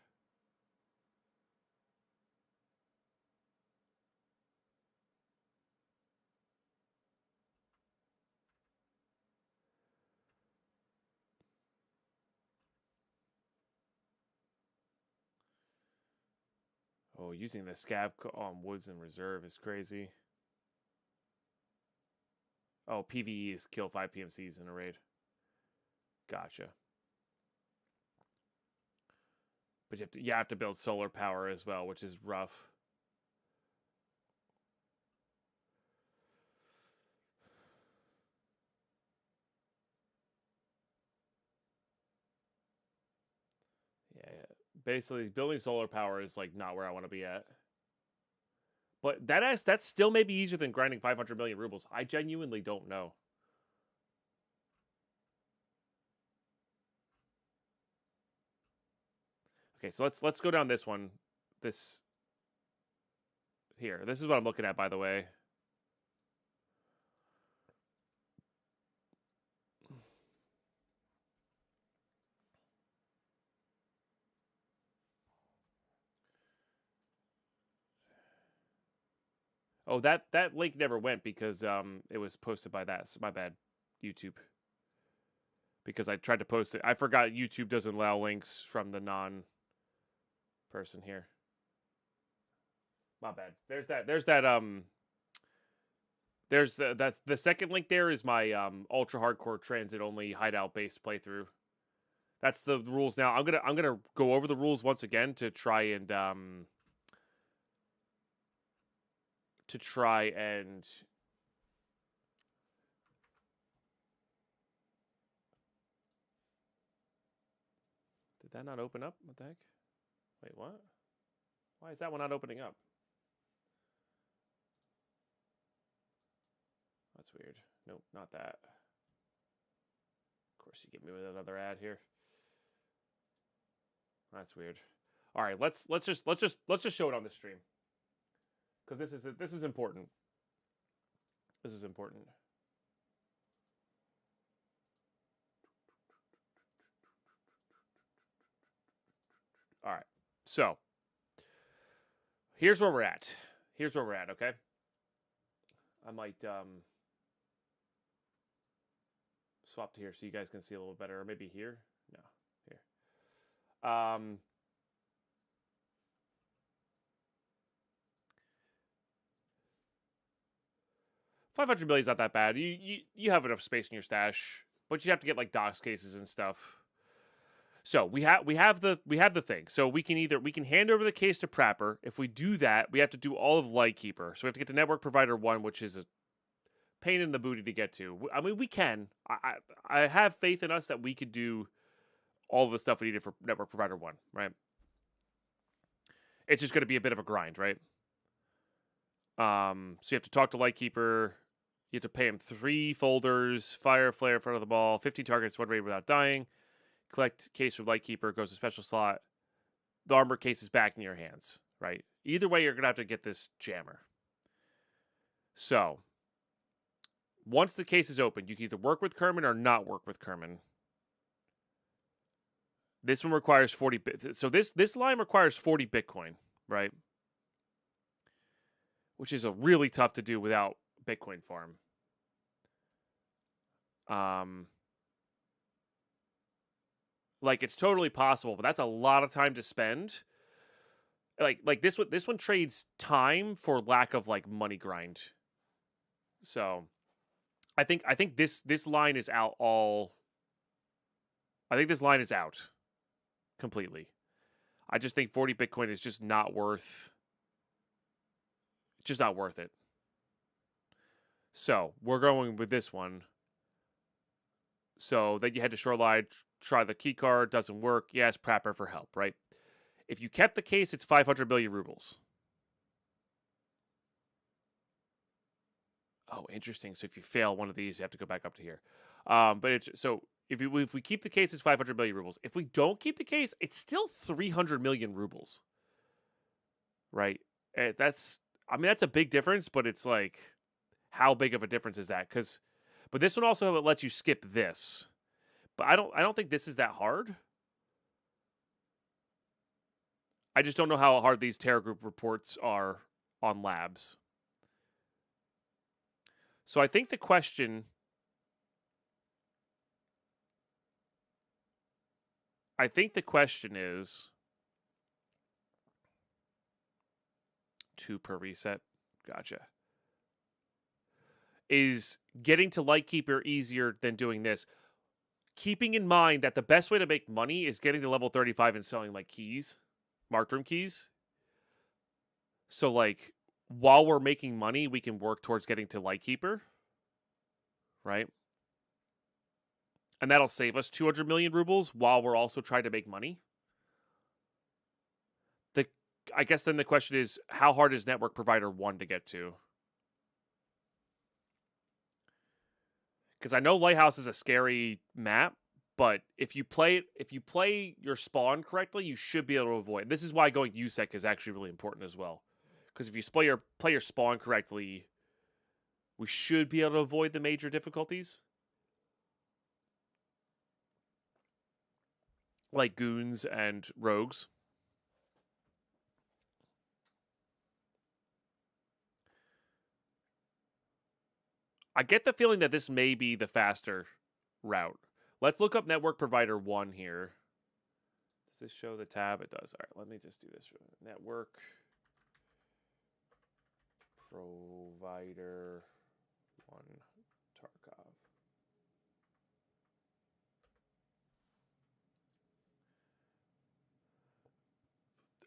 Oh, using the scav on woods in reserve is crazy. Oh, PvE is kill 5 PMCs in a raid. Gotcha. But you have to build solar power as well, which is rough. Yeah. Basically, building solar power is like not where I want to be at. But that's still maybe easier than grinding 500 million rubles. I genuinely don't know. Okay, so let's go down this one. This here. This is what I'm looking at, by the way. Oh, that link never went because it was posted by that. So my bad, YouTube. Because I tried to post it. I forgot YouTube doesn't allow links from the non-person here. My bad. There's the second link there is my ultra hardcore transit only hideout based playthrough. That's the rules now. I'm gonna go over the rules once again to try and Did that not open up? What the heck? Wait, what? Why is that one not opening up? That's weird. Nope, not that. Of course, you get me with another ad here. That's weird. All right, let's just show it on the stream because this is important. This is important. All right, so here's where we're at. Here's where we're at. Okay, I might swap to here so you guys can see a little better, or maybe here. No, here. 500 million is not that bad. You have enough space in your stash, but you have to get like docs cases and stuff. So we have the thing. So we can hand over the case to Prapper. If we do that, we have to do all of Lightkeeper. So we have to get to Network Provider 1, which is a pain in the booty to get to. I mean, we can. I have faith in us that we could do all of the stuff we needed for Network Provider 1, right? It's just going to be a bit of a grind, right? So you have to talk to Lightkeeper. You have to pay him 3 folders, fire flare in front of the ball, 15 targets, 1 raid without dying. Collect case from Lightkeeper, goes to special slot. The armor case is back in your hands, right? Either way, you're going to have to get this jammer. So, once the case is open, you can either work with Kerman or not work with Kerman. This one requires 40 bit. So this line requires 40 Bitcoin, right? Which is a really tough to do without Bitcoin farm. Like it's totally possible, but that's a lot of time to spend. Like this one trades time for lack of like money grind. So I think this line is out all. I think this line is out completely. I just think 40 Bitcoin is just not worth. Just not worth it. So we're going with this one. So then you head to Shoreline, try the key card, doesn't work. Yes, Prapper for help, right? If you kept the case, it's 500 million rubles. Oh, interesting. So if you fail one of these, you have to go back up to here. But it's so if we keep the case, it's 500 million rubles. If we don't keep the case, it's still 300 million rubles. Right? That's a big difference, but it's like how big of a difference is that? But this one also lets you skip this. But I don't think this is that hard. I just don't know how hard these Terra Group reports are on labs. So I think the question is 2 per reset. Gotcha. Is getting to Lightkeeper easier than doing this? Keeping in mind that the best way to make money is getting to level 35 and selling like keys, marked room keys. So like while we're making money, we can work towards getting to Lightkeeper, right? And that'll save us 200 million rubles while we're also trying to make money. I guess then the question is, how hard is Network Provider 1 to get to? Because I know Lighthouse is a scary map, but if you play your spawn correctly, you should be able to avoid. This is why going USEC is actually really important as well. Because if you play your spawn correctly, we should be able to avoid the major difficulties. Like goons and rogues. I get the feeling that this may be the faster route. Let's look up Network Provider 1 here. Does this show the tab? It does. All right, let me just do this. Network Provider 1 Tarkov.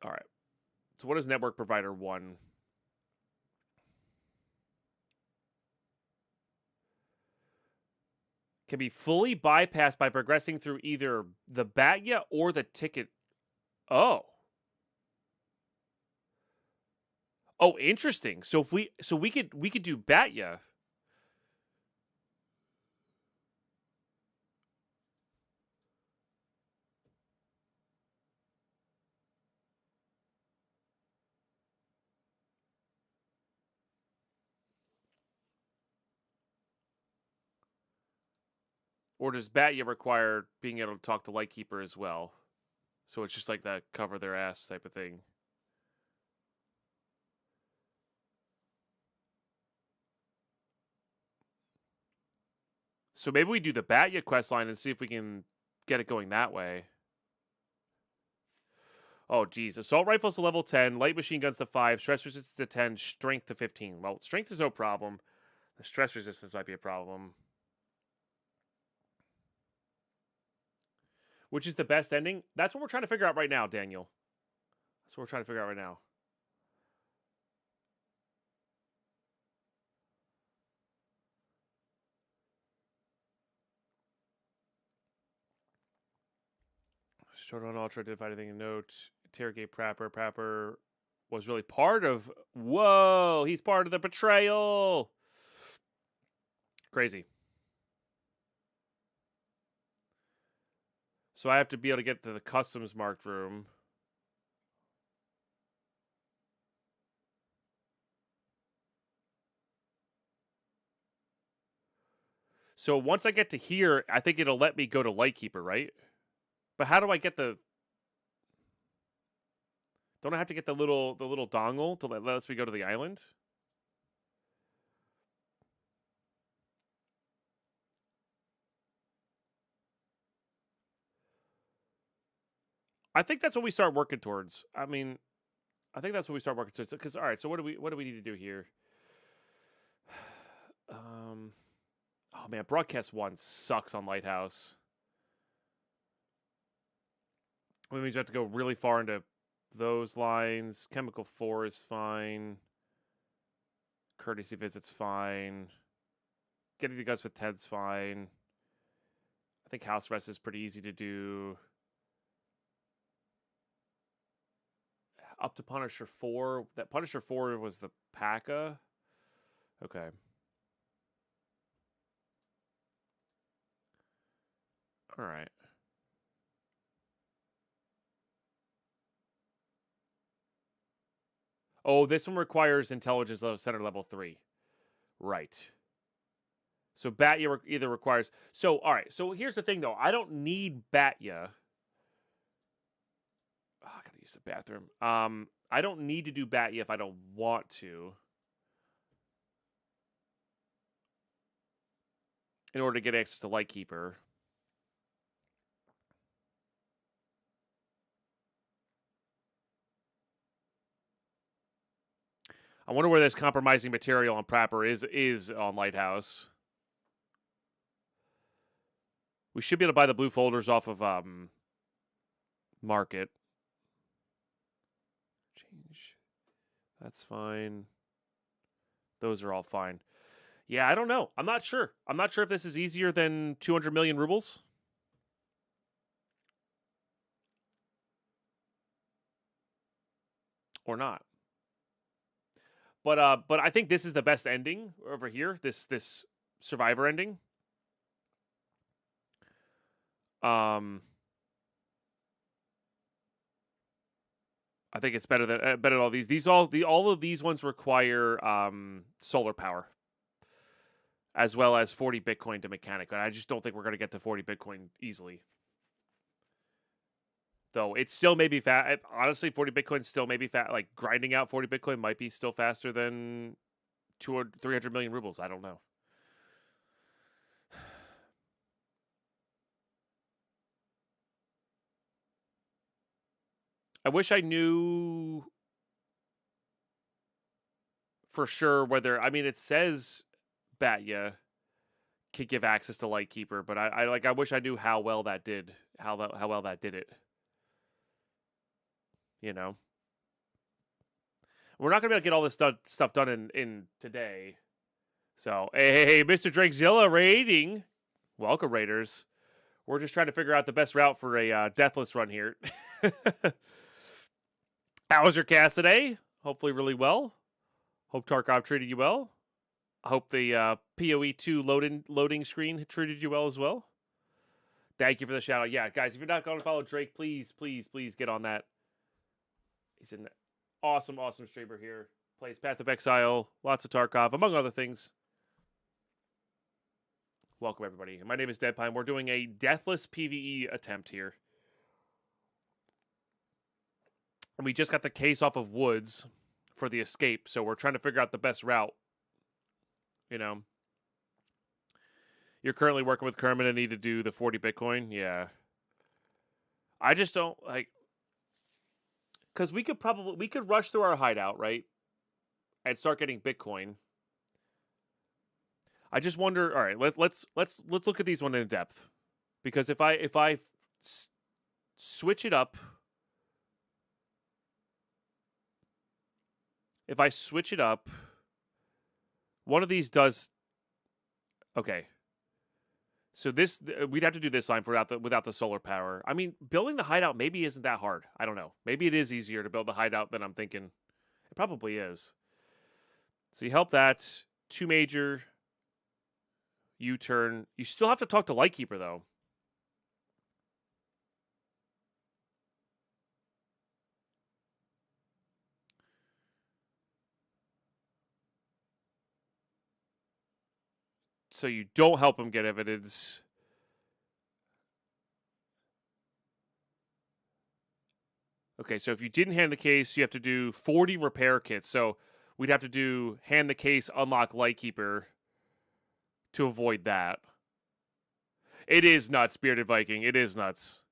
All right. So what is Network Provider 1? Can be fully bypassed by progressing through either the Batya or the ticket. Oh. Oh, interesting. So if we could do Batya. Or does Batya require being able to talk to Lightkeeper as well? So it's just like that cover their ass type of thing. So maybe we do the Batya questline and see if we can get it going that way. Oh, geez. Assault rifles to level 10, light machine guns to 5, stress resistance to 10, strength to 15. Well, strength is no problem. The stress resistance might be a problem. Which is the best ending? That's what we're trying to figure out right now, Daniel. That's what we're trying to figure out right now. Short on Ultra, didn't find anything to note. Interrogate Prapper. Prapper was really part of... Whoa! He's part of the betrayal! Crazy. So I have to be able to get to the customs marked room. So once I get to here, I think it'll let me go to Lightkeeper, right? But how do I get the... Don't I have to get the little dongle to let us me go to the island? I think that's what we start working towards. I mean, I think that's what we start working towards. Because all right, so what do we need to do here? Oh man, broadcast 1 sucks on Lighthouse. That means you have to go really far into those lines. Chemical 4 is fine. Courtesy visit's fine. Getting to guts with Ted's fine. I think house arrest is pretty easy to do. Up to Punisher 4. That Punisher 4 was the P.A.C.A. Okay. All right. Oh, this one requires intelligence level center level 3. Right. So Batya either requires... So, all right. So here's the thing, though. I don't need Batya. Oh, I gotta use the bathroom. I don't need to do Batya if I don't want to. In order to get access to Lightkeeper. I wonder where this compromising material on Prapor is on Lighthouse. We should be able to buy the blue folders off of Market. Change. That's fine. Those are all fine. Yeah, I don't know. I'm not sure. I'm not sure if this is easier than 200 million rubles. Or not. But I think this is the best ending over here. This survivor ending. I think it's better than all these. All of these ones require solar power, as well as 40 Bitcoin to mechanic. And I just don't think we're going to get to 40 Bitcoin easily. Though it still may be fast. Honestly, 40 Bitcoin still may be fast. Like grinding out 40 Bitcoin might be still faster than 300 million rubles. I don't know. I wish I knew for sure whether... I mean, it says Batya can give access to Lightkeeper, but I wish I knew how well that did. How well that did it. You know, we're not gonna be able to get all this stuff done in today. So hey, Mr. Drakezilla raiding. Welcome, Raiders. We're just trying to figure out the best route for a deathless run here. How was your cast today? Hopefully really well. Hope Tarkov treated you well. I hope the PoE 2 loading screen treated you well as well. Thank you for the shout out. Yeah, guys, if you're not going to follow Drake, please get on that. He's an awesome streamer here. Plays Path of Exile, lots of Tarkov, among other things. Welcome, everybody. My name is Deadpine. We're doing a deathless PvE attempt here. And we just got the case off of Woods for the escape, so we're trying to figure out the best route. You know. You're currently working with Kermit and need to do the 40 Bitcoin? Yeah. I just don't, like... Because we could rush through our hideout, right? And start getting Bitcoin. I just wonder. All right, let's look at these one in depth, because if I switch it up, one of these does. Okay. So this we'd have to do this line without the solar power. I mean, building the hideout maybe isn't that hard. I don't know. Maybe it is easier to build the hideout than I'm thinking. It probably is. So you help that 2 major U-turn. You still have to talk to Lightkeeper though. So you don't help him get evidence. Okay, so if you didn't hand the case, you have to do 40 repair kits. So we'd have to do hand the case, unlock Lightkeeper to avoid that. It is nuts, Bearded Viking. It is nuts.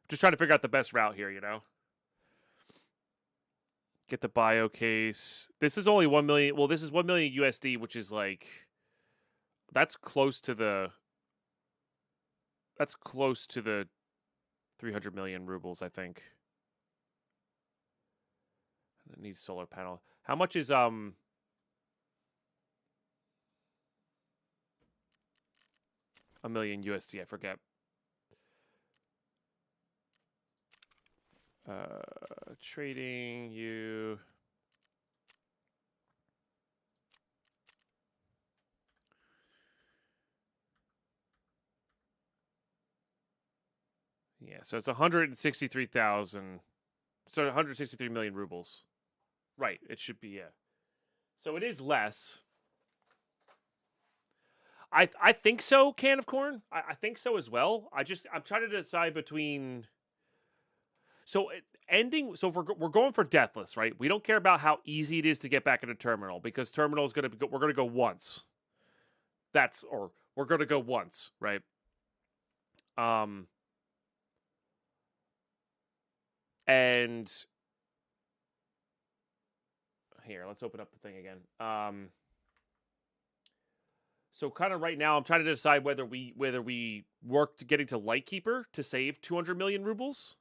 Just trying to figure out the best route here, you know? Get the bio case. This is only 1 million. Well, this is 1 million USD, which is like... That's close to the 300 million rubles, I think. It needs solar panel. How much is a million USD? I forget. Trading you. Yeah, so it's 163,000. So 163 million rubles. Right, it should be, yeah. So it is less. I think so, Can of Corn. I think so as well. I'm trying to decide between. So ending. So if we're going for Deathless, right? We don't care about how easy it is to get back into Terminal because Terminal is gonna be. We're gonna go once. We're gonna go once, right? And here, let's open up the thing again. So kind of right now, I'm trying to decide whether we work to getting to Lightkeeper to save 200 million rubles.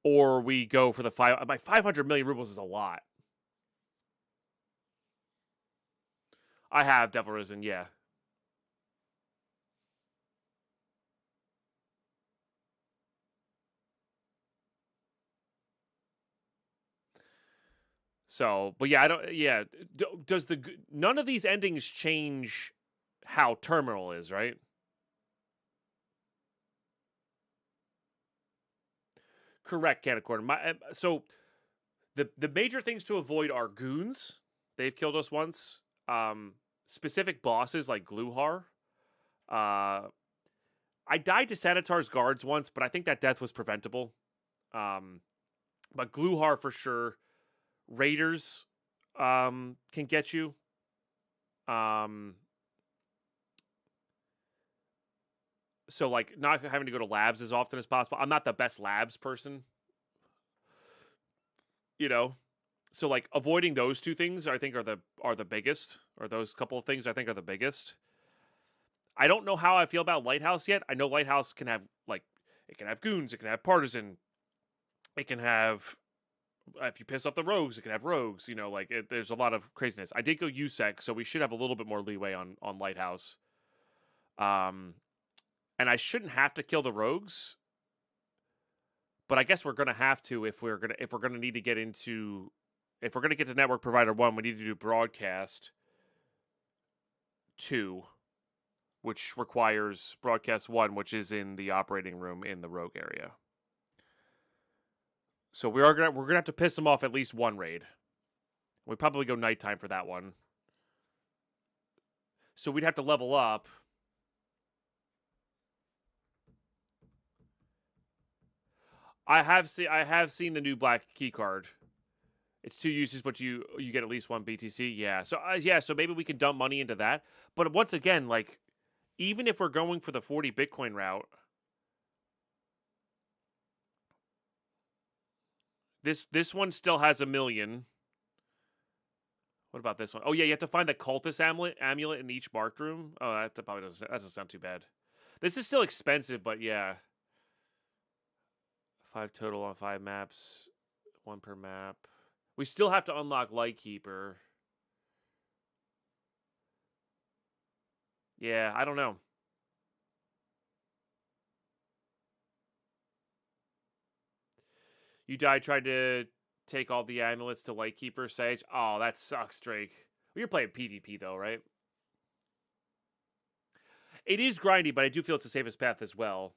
Or we go for the 500 million rubles is a lot. I have Devil Risen, yeah. So, but yeah, does none of these endings change how Terminal is, right? Correct, Canacorn. So the major things to avoid are goons. They've killed us once. Specific bosses like Gluhar. I died to Sanitar's guards once, but I think that death was preventable. But Gluhar for sure. Raiders can get you. So like not having to go to labs as often as possible. I'm not the best labs person. You know. So like avoiding those two things I think are the biggest, or those couple of things I think are the biggest. I don't know how I feel about Lighthouse yet. I know Lighthouse can have it can have goons, it can have partisan, it can have if you piss off the rogues, it can have rogues. You know, there's a lot of craziness. I did go USEC, so we should have a little bit more leeway on Lighthouse. And I shouldn't have to kill the rogues, but I guess we're gonna have to if we're gonna need to get into. If we're going to get to Network Provider 1, we need to do Broadcast 2, which requires Broadcast 1, which is in the operating room in the rogue area. So we're gonna have to piss them off at least one raid. We probably go nighttime for that one. So we'd have to level up. I have seen the new black key card. It's 2 uses, but you get at least 1 BTC. Yeah. So maybe we can dump money into that. But once again, like, even if we're going for the 40 Bitcoin route, this one still has 1 million. What about this one? Oh yeah, you have to find the cultist amulet in each marked room. Oh, that probably doesn't sound too bad. This is still expensive, but yeah. 5 total on 5 maps, 1 per map. We still have to unlock Lightkeeper. Yeah, I don't know. You tried to take all the amulets to Lightkeeper, Sage. Oh, that sucks, Drake. Well, you're playing PvP, though, right? It is grindy, but I do feel it's the safest path as well.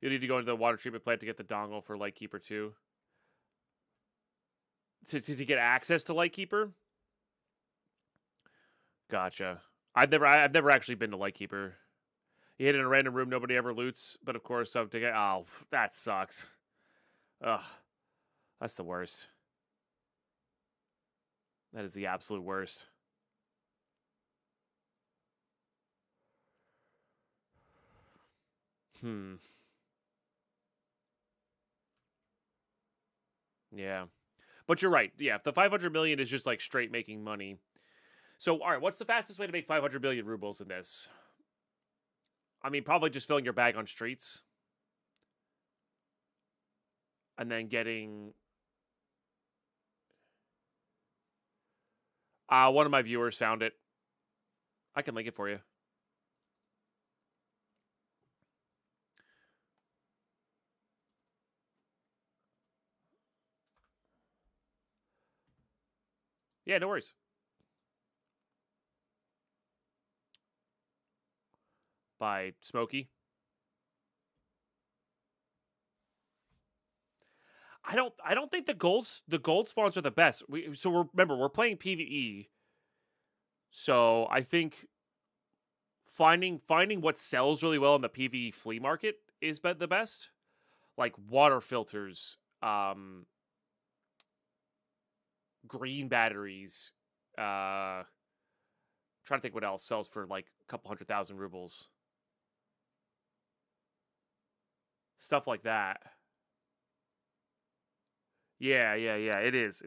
You'll need to go into the water treatment plant to get the dongle for Lightkeeper too. To get access to Lightkeeper. Gotcha. I've never actually been to Lightkeeper. You hit in a random room nobody ever loots, but of course, so to get that sucks. Ugh, that's the worst. That is the absolute worst. Yeah. But you're right. Yeah, if the 500 million is just like straight making money. So, all right, what's the fastest way to make 500 million rubles in this? I mean, probably just filling your bag on streets. And then getting... one of my viewers found it. I can link it for you. Yeah, no worries. By Smokey. I don't think the gold spawns are the best. Remember, we're playing PvE. So I think finding what sells really well in the PvE flea market is the best. Like water filters, green batteries, trying to think what else sells for like a couple 100,000 rubles. Stuff like that. Yeah. It is.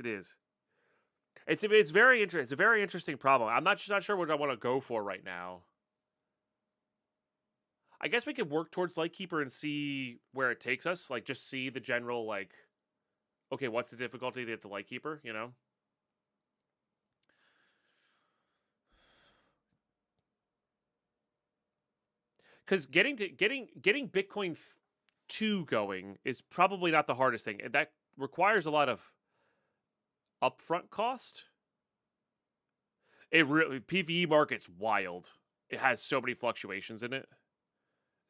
It's very interesting. It's a very interesting problem. I'm not sure what I want to go for right now. I guess we could work towards Lightkeeper and see where it takes us. Like, just see the general, like, okay, what's the difficulty to get the Lightkeeper, you know? Because getting Bitcoin 2 going is probably not the hardest thing. That requires a lot of upfront cost. It really, PvE market's wild. It has so many fluctuations in it.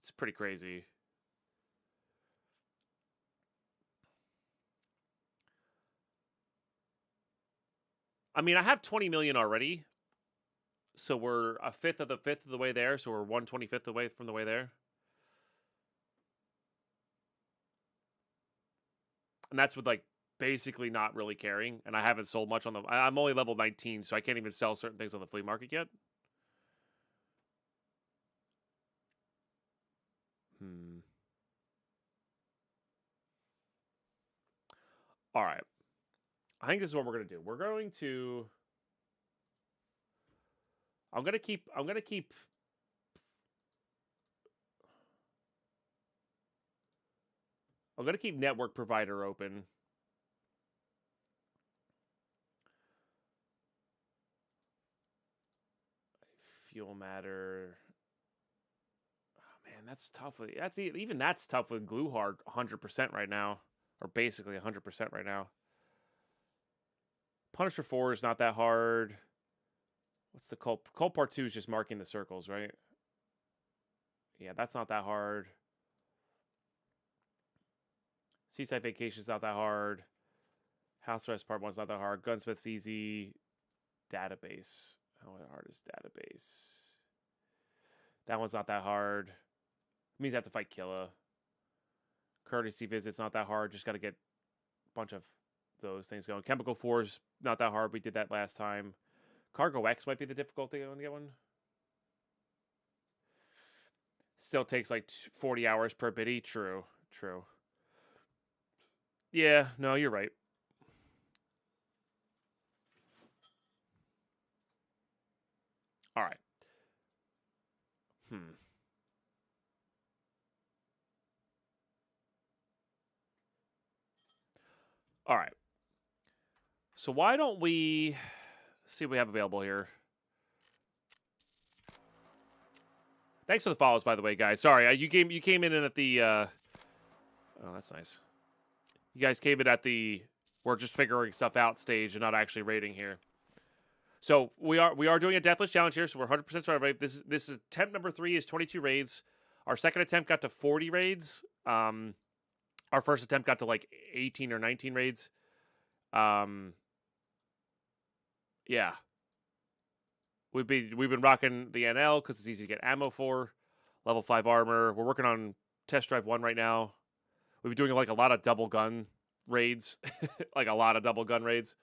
It's pretty crazy. I mean, I have 20 million already. So we're a fifth of the way there. So we're 1/25th away from the way there. And that's with like basically not really caring. And I haven't sold much on the... I'm only level 19, so I can't even sell certain things on the flea market yet. All right. I think this is what we're going to do. We're going to... I'm going to keep network provider open. Fuel matter. Oh, man, that's tough. That's tough with glue hard 100% right now, or basically 100% right now. Punisher 4 is not that hard. What's the Cult Part 2 is just marking the circles, right? Yeah, that's not that hard. Seaside Vacation's not that hard. House Arrest Part 1's not that hard. Gunsmith's easy. Database. How hard is database? That one's not that hard. It means I have to fight Killa. Courtesy Visit's not that hard. Just got to get a bunch of those things going. Chemical 4's not that hard. We did that last time. Cargo X might be the difficulty on to get one. Still takes like 40 hours per biddy. True. Yeah, no, you're right. All right. All right. So why don't we see what we have available here? Thanks for the follows, by the way, guys. Sorry, you came in at the. Oh, that's nice. You guys came in at the we're just figuring stuff out stage and not actually raiding here. So we are doing a deathless challenge here. So we're 100% survival rate. This is attempt number 3 is 22 raids. Our second attempt got to 40 raids. Our first attempt got to like 18 or 19 raids. Yeah. We've been rocking the NL because it's easy to get ammo for. Level 5 armor. We're working on Test Drive 1 right now. We've been doing like a lot of double gun raids. Like a lot of double gun raids.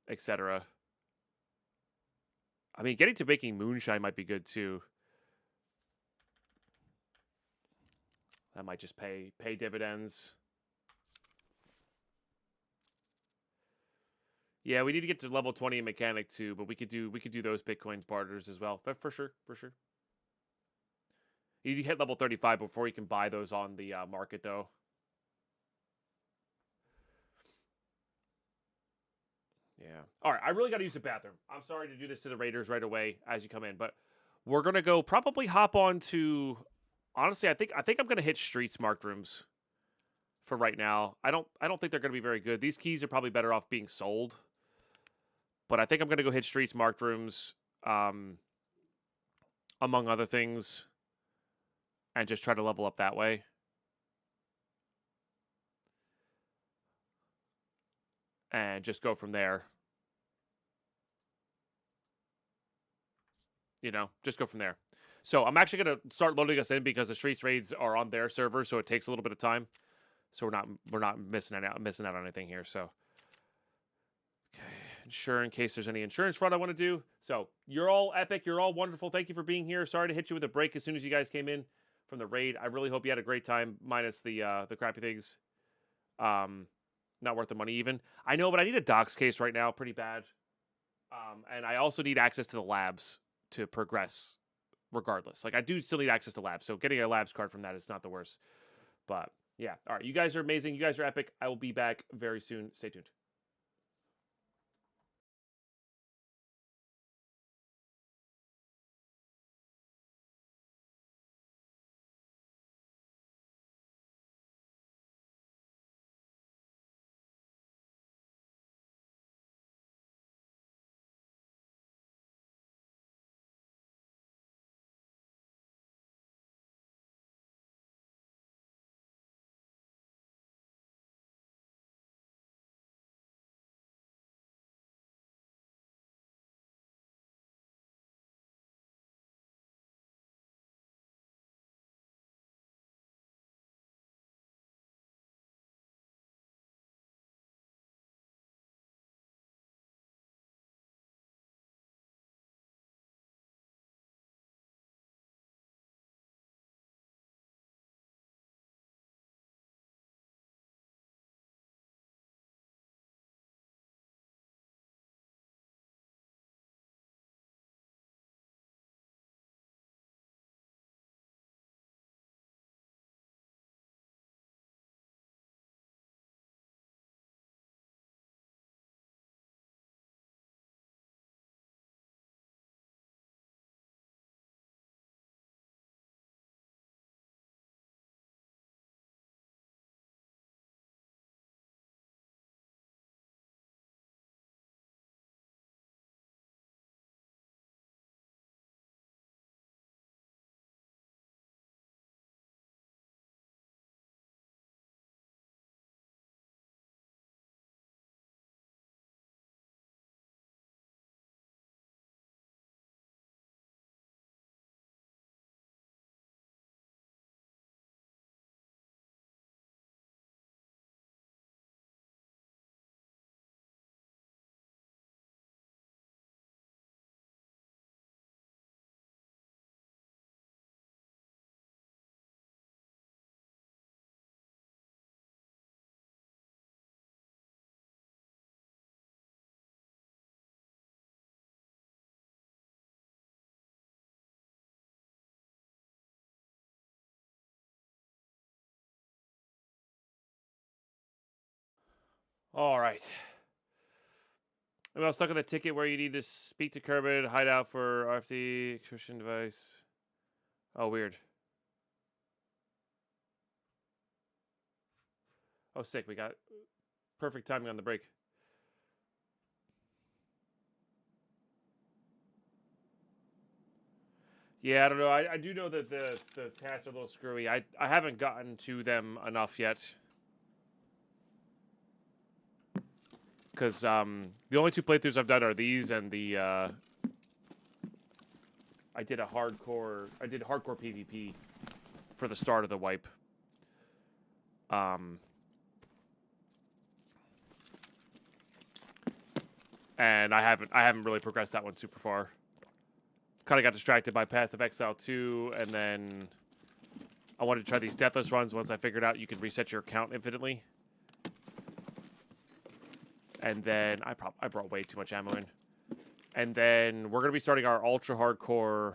Etc. I mean, getting to making moonshine might be good too. That might just pay dividends. Yeah, we need to get to level 20 in mechanic too, but we could do those Bitcoin barters as well. But for sure. You need to hit level 35 before you can buy those on the market though. Yeah. All right, I really got to use the bathroom. I'm sorry to do this to the Raiders right away as you come in, but we're going to go probably hop on to, honestly, I think I'm going to hit streets marked rooms for right now. I don't think they're going to be very good. These keys are probably better off being sold. But I think I'm going to go hit streets marked rooms, among other things, and just try to level up that way. And just go from there. Just go from there. So I'm actually going to start loading us in because the streets raids are on their server, so it takes a little bit of time. So we're not missing out on anything here. So okay, insure in case there's any insurance fraud I want to do. So you're all epic. You're all wonderful. Thank you for being here. Sorry to hit you with a break as soon as you guys came in from the raid. I really hope you had a great time, minus the crappy things. Not worth the money even. I know, but I need a docs case right now, pretty bad. And I also need access to the labs to progress regardless. Like, I do still need access to labs, so getting a labs card from that is not the worst. But, yeah. All right, you guys are amazing. You guys are epic. I will be back very soon. Stay tuned. All right. I'm all stuck on the ticket where you need to speak to Kerbin, hide out for RFD, encryption device. Oh, weird. Oh, sick. We got perfect timing on the break. Yeah, I don't know. I do know that the tasks are a little screwy. I haven't gotten to them enough yet. Because the only 2 playthroughs I've done are these and the I did hardcore PvP for the start of the wipe. And I haven't really progressed that one super far. Kind of got distracted by Path of Exile 2, and then I wanted to try these deathless runs once I figured out you can reset your account infinitely. And then I brought way too much ammo in. And then we're going to be starting our ultra hardcore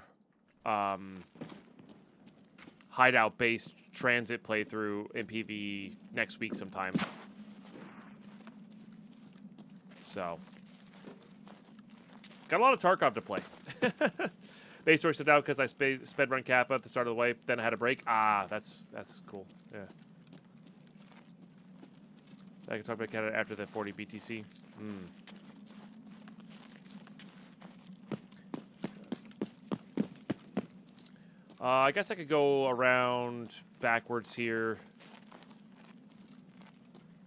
hideout-based transit playthrough in PvE next week sometime. So, got a lot of Tarkov to play. Base sourced out because I sped run Kappa at the start of the wipe, then I had a break. Ah, that's cool. Yeah. I can talk about Canada after the 40 BTC. I guess I could go around backwards here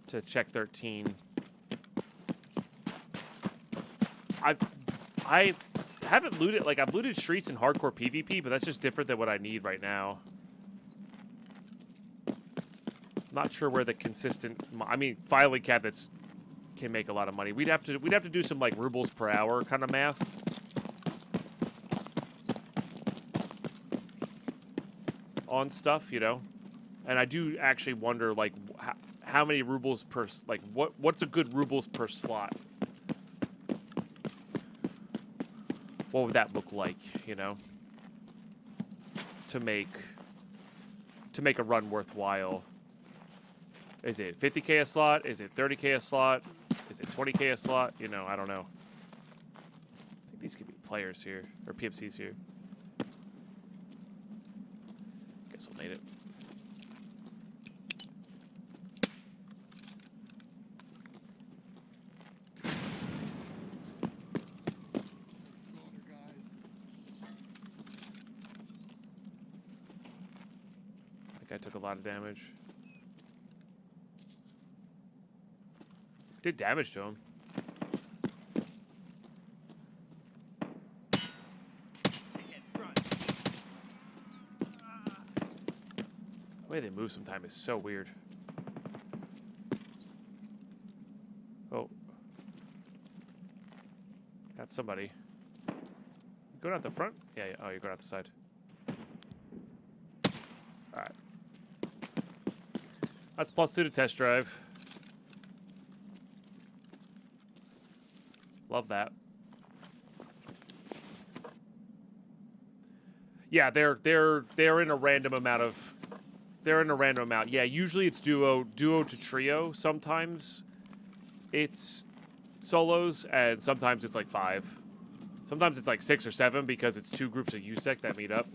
to check 13. I haven't looted, like, I've looted streets in hardcore PvP, but that's just different than what I need right now. Not sure where the consistent, I mean, filing cabinets can make a lot of money. We'd have to do some, like, rubles per hour kind of math. On stuff, you know? And I do actually wonder, like, how many rubles per, like, what's a good rubles per slot? What would that look like, you know? To make a run worthwhile. Is it 50K a slot? Is it 30K a slot? Is it 20K a slot? You know, I don't know. I think these could be players here, or PMCs here. Guess we'll need it. That guy took a lot of damage. Did damage to him. The way they move sometimes is so weird. Oh. Got somebody. Going out the front? Yeah, yeah. Oh, you're going out the side. Alright. That's +2 to test drive. Love that. Yeah, they're in a random amount of. They're in a random amount. Yeah, usually it's duo to trio. Sometimes it's solos, and sometimes it's like 5. Sometimes it's like 6 or 7 because it's 2 groups of USEC that meet up.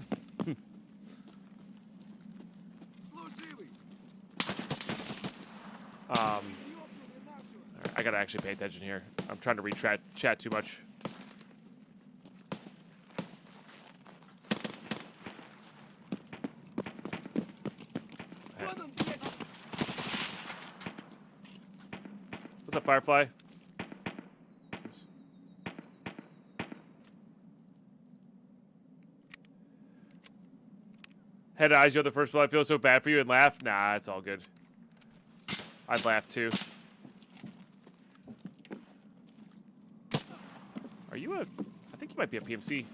I gotta actually pay attention here. I'm trying to read chat too much. What's up, Firefly? Oops. Head eyes, you're the first one. I feel so bad for you and laugh. Nah, it's all good. I'd laugh too. Are you a... I think you might be a PMC.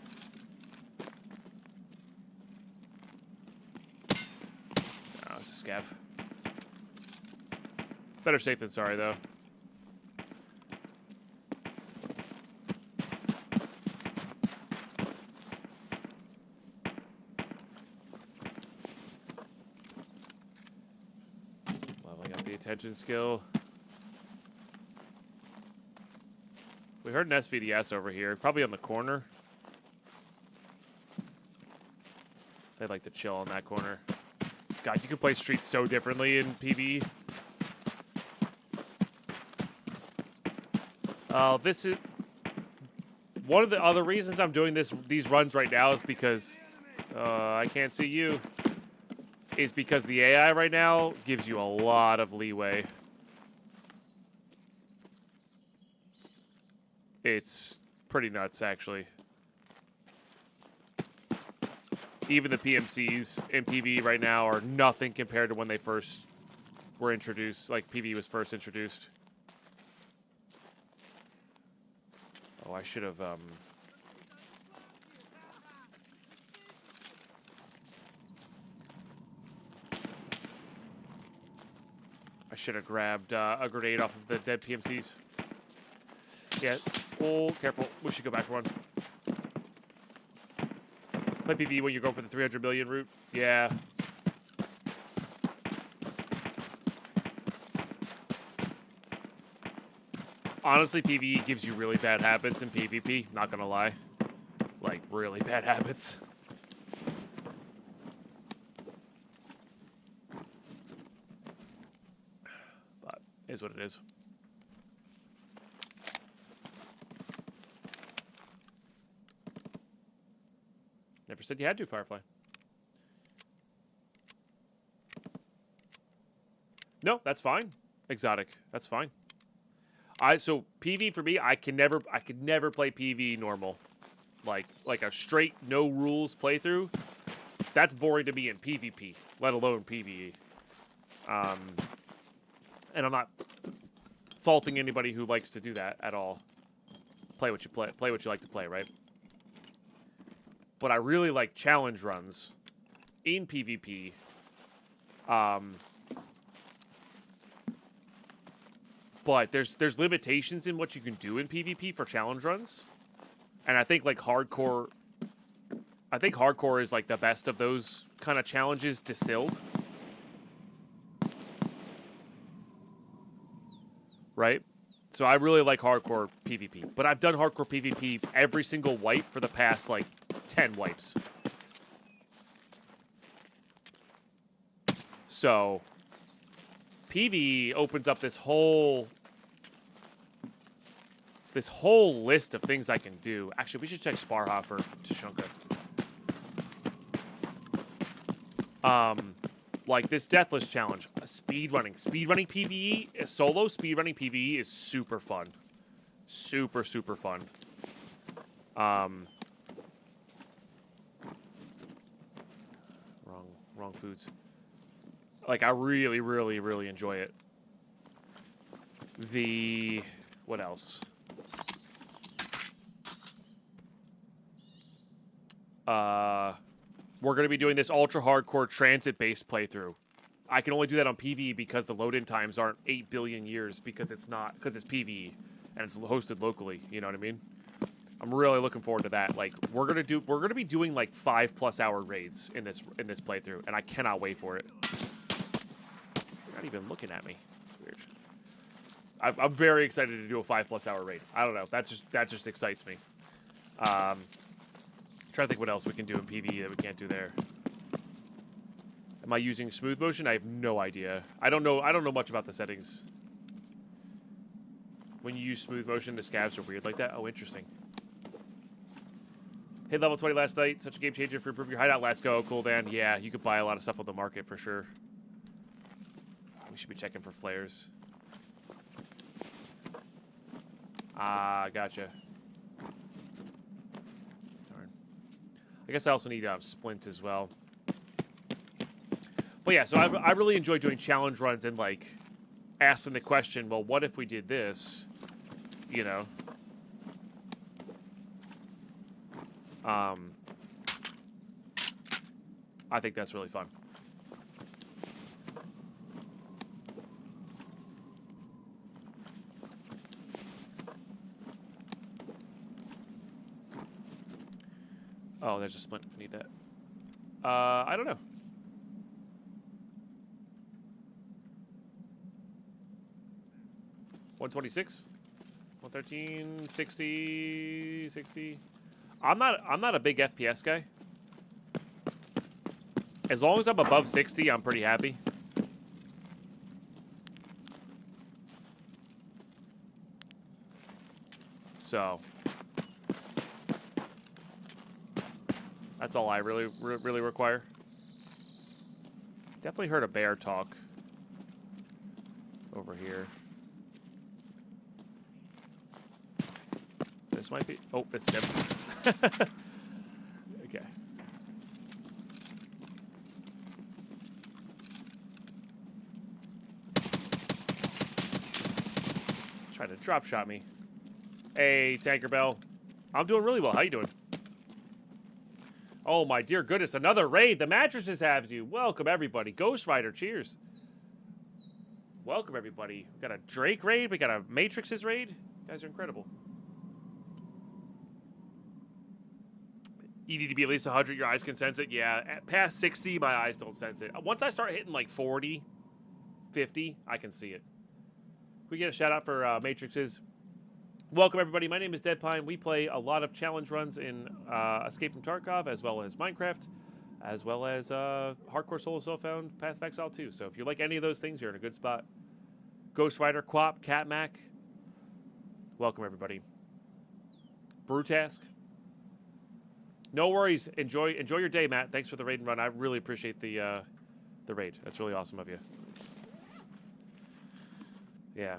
Oh, it's a scav. Better safe than sorry, though. Leveling up the attention skill. We heard an SVDS over here, probably on the corner. They like to chill on that corner. God, you can play streets so differently in PvE. This is one of the other reasons I'm doing these runs right now is because I can't see you. Is because the AI right now gives you a lot of leeway. It's pretty nuts, actually. Even the PMCs in PvE right now are nothing compared to when they first were introduced, like PvE was first introduced. Oh, I should have, I should have grabbed a grenade off of the dead PMCs. Yeah. Oh, careful. We should go back for one. Play PvE when you go for the 300 million route. Yeah. Honestly, PvE gives you really bad habits in PvP. Not gonna lie. Like, really bad habits. But, it is what it is. Never said you had to, Firefly. No, that's fine. Exotic. That's fine. So PvE for me, I could never play PvE normal. Like a straight no rules playthrough. That's boring to me in PvP, let alone PvE. And I'm not faulting anybody who likes to do that at all. Play what you like to play, right? But I really like challenge runs in PvP. But there's limitations in what you can do in PvP for challenge runs. And I think like hardcore is like the best of those kind of challenges distilled. Right? So I really like hardcore PvP. But I've done hardcore PvP every single wipe for the past like 10 wipes. So PvE opens up this whole list of things I can do. Actually, we should check Sparha for Tushonka. Like this Deathless challenge, speedrunning PvE, solo speedrunning PvE is super fun, super fun. Wrong foods. Like I really enjoy it. What else? We're going to be doing this ultra hardcore transit-based playthrough. I can only do that on PvE because the load-in times aren't 8 billion years because it's PvE and it's hosted locally. You know what I mean? I'm really looking forward to that. Like we're gonna be doing like 5+ hour raids in this playthrough, and I cannot wait for it. You're not even looking at me. It's weird. I'm very excited to do a 5+ hour raid. I don't know. That just excites me. Trying to think what else we can do in PvE that we can't do there. Am I using smooth motion? I have no idea. I don't know much about the settings. When you use smooth motion, the scavs are weird like that. Oh, interesting. Hit level 20 last night. Such a game changer for improving your hideout. Let's go. Cool, Dan. Yeah, you could buy a lot of stuff on the market for sure. We should be checking for flares. Ah, gotcha. I guess I also need splints as well. But yeah, so I really enjoy doing challenge runs and like asking the question, well, what if we did this? You know? I think that's really fun. Oh, there's a splint. I need that. I don't know. $126? 113, 60, 60. I'm not a big FPS guy. As long as I'm above 60, I'm pretty happy. So That's all I really require. Definitely heard a bear talk over here. This might be... Oh, this is him. Okay. Trying to drop shot me. Hey, Tanker Bell. I'm doing really well. How you doing? Oh, my dear goodness. Another raid. The mattresses have you. Welcome, everybody. Ghost Rider, cheers. Welcome, everybody. We got a Drake raid. We got a Matrix's raid. You guys are incredible. You need to be at least 100. Your eyes can sense it. Yeah, at past 60, my eyes don't sense it. Once I start hitting like 40, 50, I can see it. We get a shout out for Matrix's. Welcome, everybody. My name is Deadpine. We play a lot of challenge runs in Escape from Tarkov, as well as Minecraft, as well as Hardcore Solo Soulfound, Path of Exile 2. So if you like any of those things, you're in a good spot. Ghost Rider, Quap, Catmac. Welcome, everybody. Brutask. No worries. Enjoy your day, Matt. Thanks for the raid and run. I really appreciate the raid. That's really awesome of you. Yeah.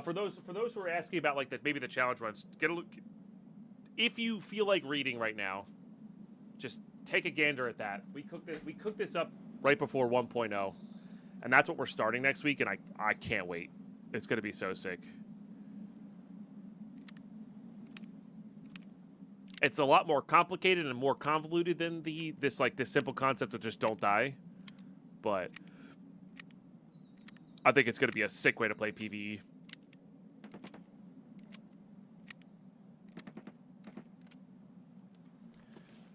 For those who are asking about like maybe the challenge runs, get a look. If you feel like reading right now, just take a gander at that. We cooked this up right before 1.0, and that's what we're starting next week. And I can't wait. It's gonna be so sick. It's a lot more complicated and more convoluted than this simple concept of just don't die, but I think it's gonna be a sick way to play PvE.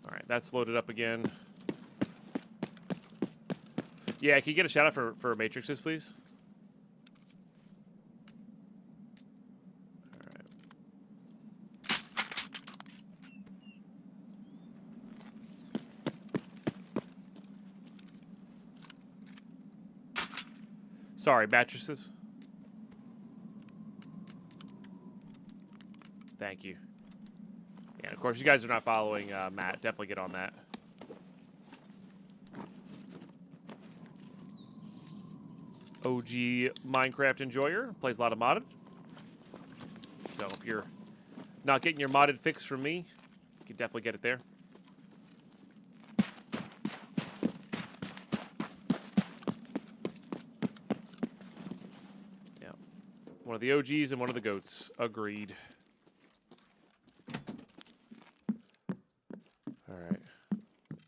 Alright, that's loaded up again. Yeah, can you get a shout out for Matrixes, please? Alright. Sorry, mattresses. Thank you. And of course, you guys are not following Matt. Definitely get on that. OG Minecraft enjoyer. Plays a lot of modded. So if you're not getting your modded fix from me, you can definitely get it there. Yeah. One of the OGs and one of the goats. Agreed.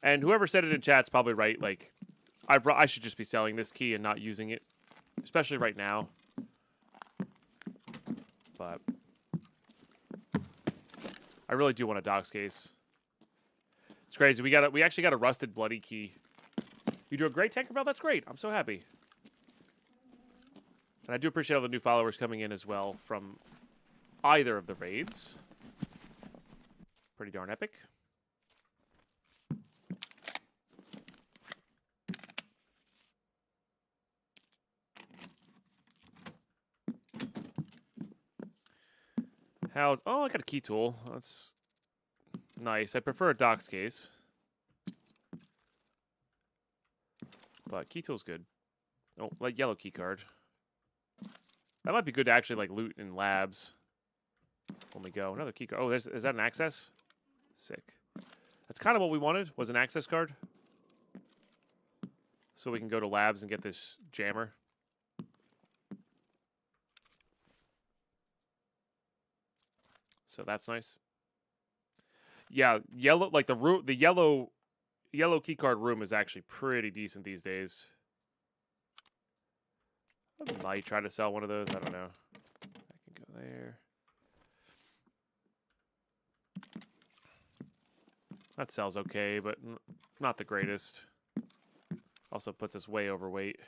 And whoever said it in chat's probably right. Like, I should just be selling this key and not using it, especially right now. But I really do want a docs case. It's crazy. We actually got a rusted bloody key. You do a great Tanker Bell. That's great. I'm so happy. And I do appreciate all the new followers coming in as well from either of the raids. Pretty darn epic. Oh, I got a key tool. That's nice. I prefer a docs case. But key tool's good. Oh, like yellow key card. That might be good to actually like loot in labs. When we go. Another key card. Oh, is that an access? Sick. That's kind of what we wanted, was an access card. So we can go to labs and get this jammer. So that's nice. Yeah, yellow, like the yellow keycard room is actually pretty decent these days. I might try to sell one of those. I don't know. I can go there. That sells okay, but not the greatest. Also puts us way overweight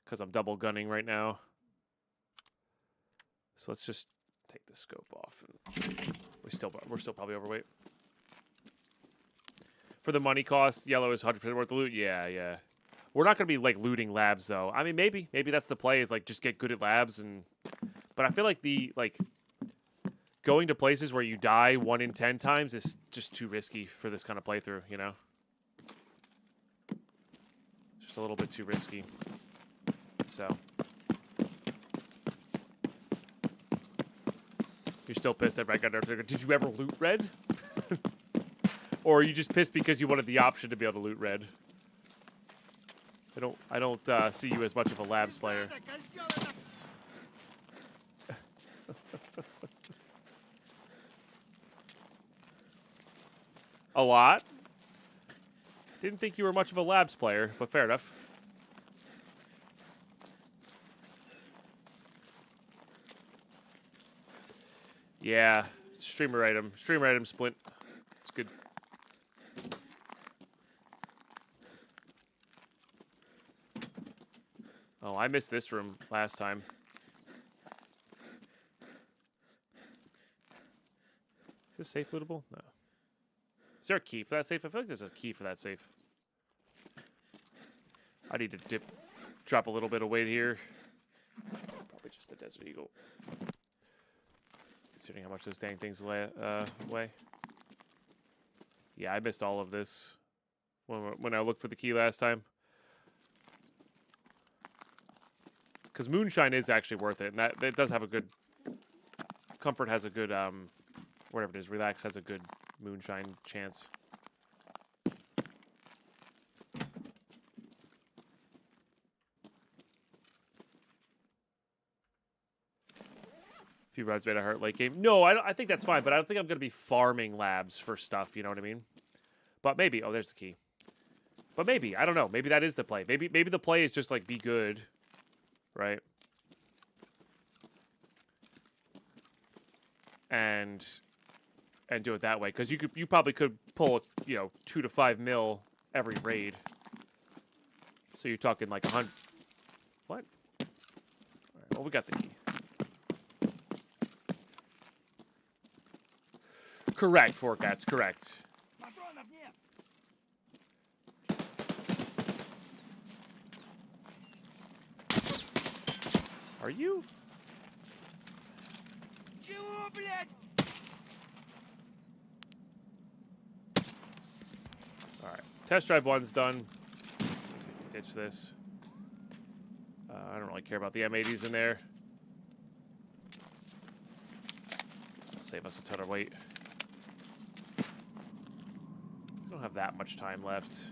because I'm double gunning right now. So let's just take the scope off. And we're still probably overweight. For the money cost, yellow is 100% worth the loot. Yeah. We're not going to be like looting labs though. I mean, maybe that's the play, is like just get good at labs. But I feel like the going to places where you die 1 in 10 times is just too risky for this kind of playthrough, you know? Just a little bit too risky. So. You're still pissed that Red got nerfed. Did you ever loot Red? Or are you just pissed because you wanted the option to be able to loot Red? I don't see you as much of a labs player. A lot? Didn't think you were much of a labs player, but fair enough. Yeah, streamer item splint. It's good. Oh, I missed this room last time. Is this safe lootable? No. Is there a key for that safe? I feel like there's a key for that safe. I need to drop a little bit of weight here. Probably just the Desert Eagle. Considering how much those dang things weigh. Yeah, I missed all of this when I looked for the key last time. Because Moonshine is actually worth it, and that does have a good... Comfort has a good, whatever it is, Relax has a good Moonshine chance. Few rounds made a heart late game. No, I think that's fine, but I don't think I'm going to be farming labs for stuff, you know what I mean? But maybe. Oh, there's the key. But maybe. I don't know. Maybe that is the play. Maybe the play is just, like, be good. Right? And do it that way. Because you probably could pull, 2 to 5 mil every raid. So you're talking, like, 100... What? All right, well, we got the key. Correct, Forkats, correct. Are you? Alright, test drive 1's done. Ditch this. I don't really care about the M80s in there. Save us a ton of weight. Don't have that much time left.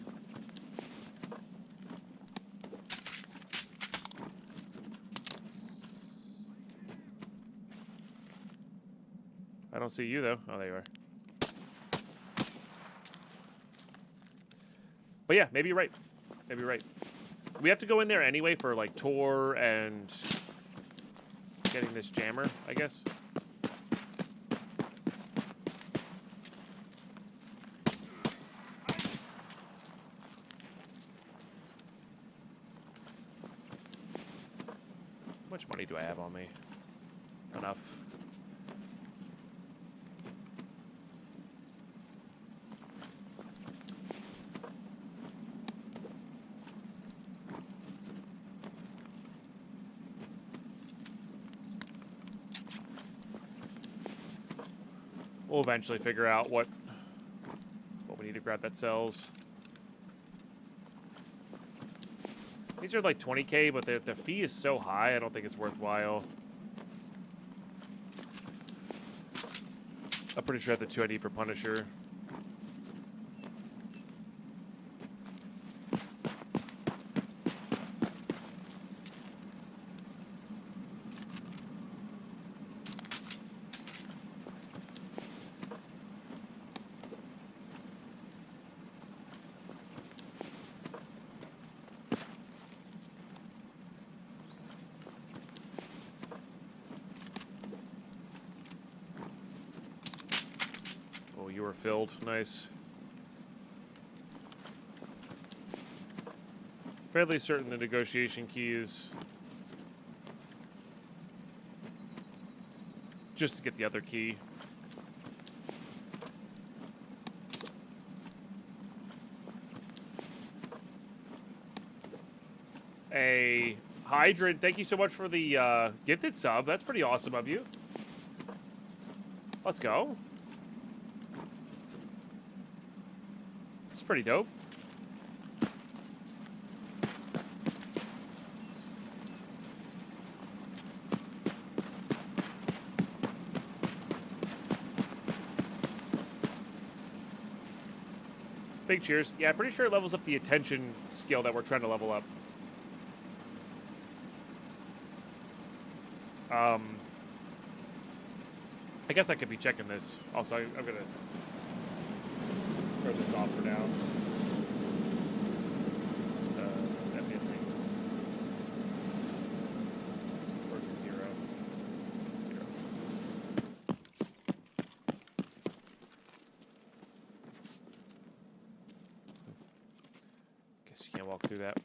I don't see you though. Oh, there you are. But yeah, maybe you're right. Maybe you're right. We have to go in there anyway for like Tor and getting this jammer, I guess. How much money do I have on me? Enough. We'll eventually figure out what we need to grab that sells. These are like 20K, but the fee is so high, I don't think it's worthwhile. I'm pretty sure I have the 2 I need for Punisher. You were filled. Nice. Fairly certain the negotiation key is just to get the other key. A Hydrant, thank you so much for the gifted sub. That's pretty awesome of you. Let's go. It's pretty dope. Big cheers. Yeah, I'm pretty sure it levels up the attention skill that we're trying to level up. I guess I could be checking this. Also, I'm going to throw this off for now. Is that the thing? Where's the 0? 0. Guess you can't walk through that.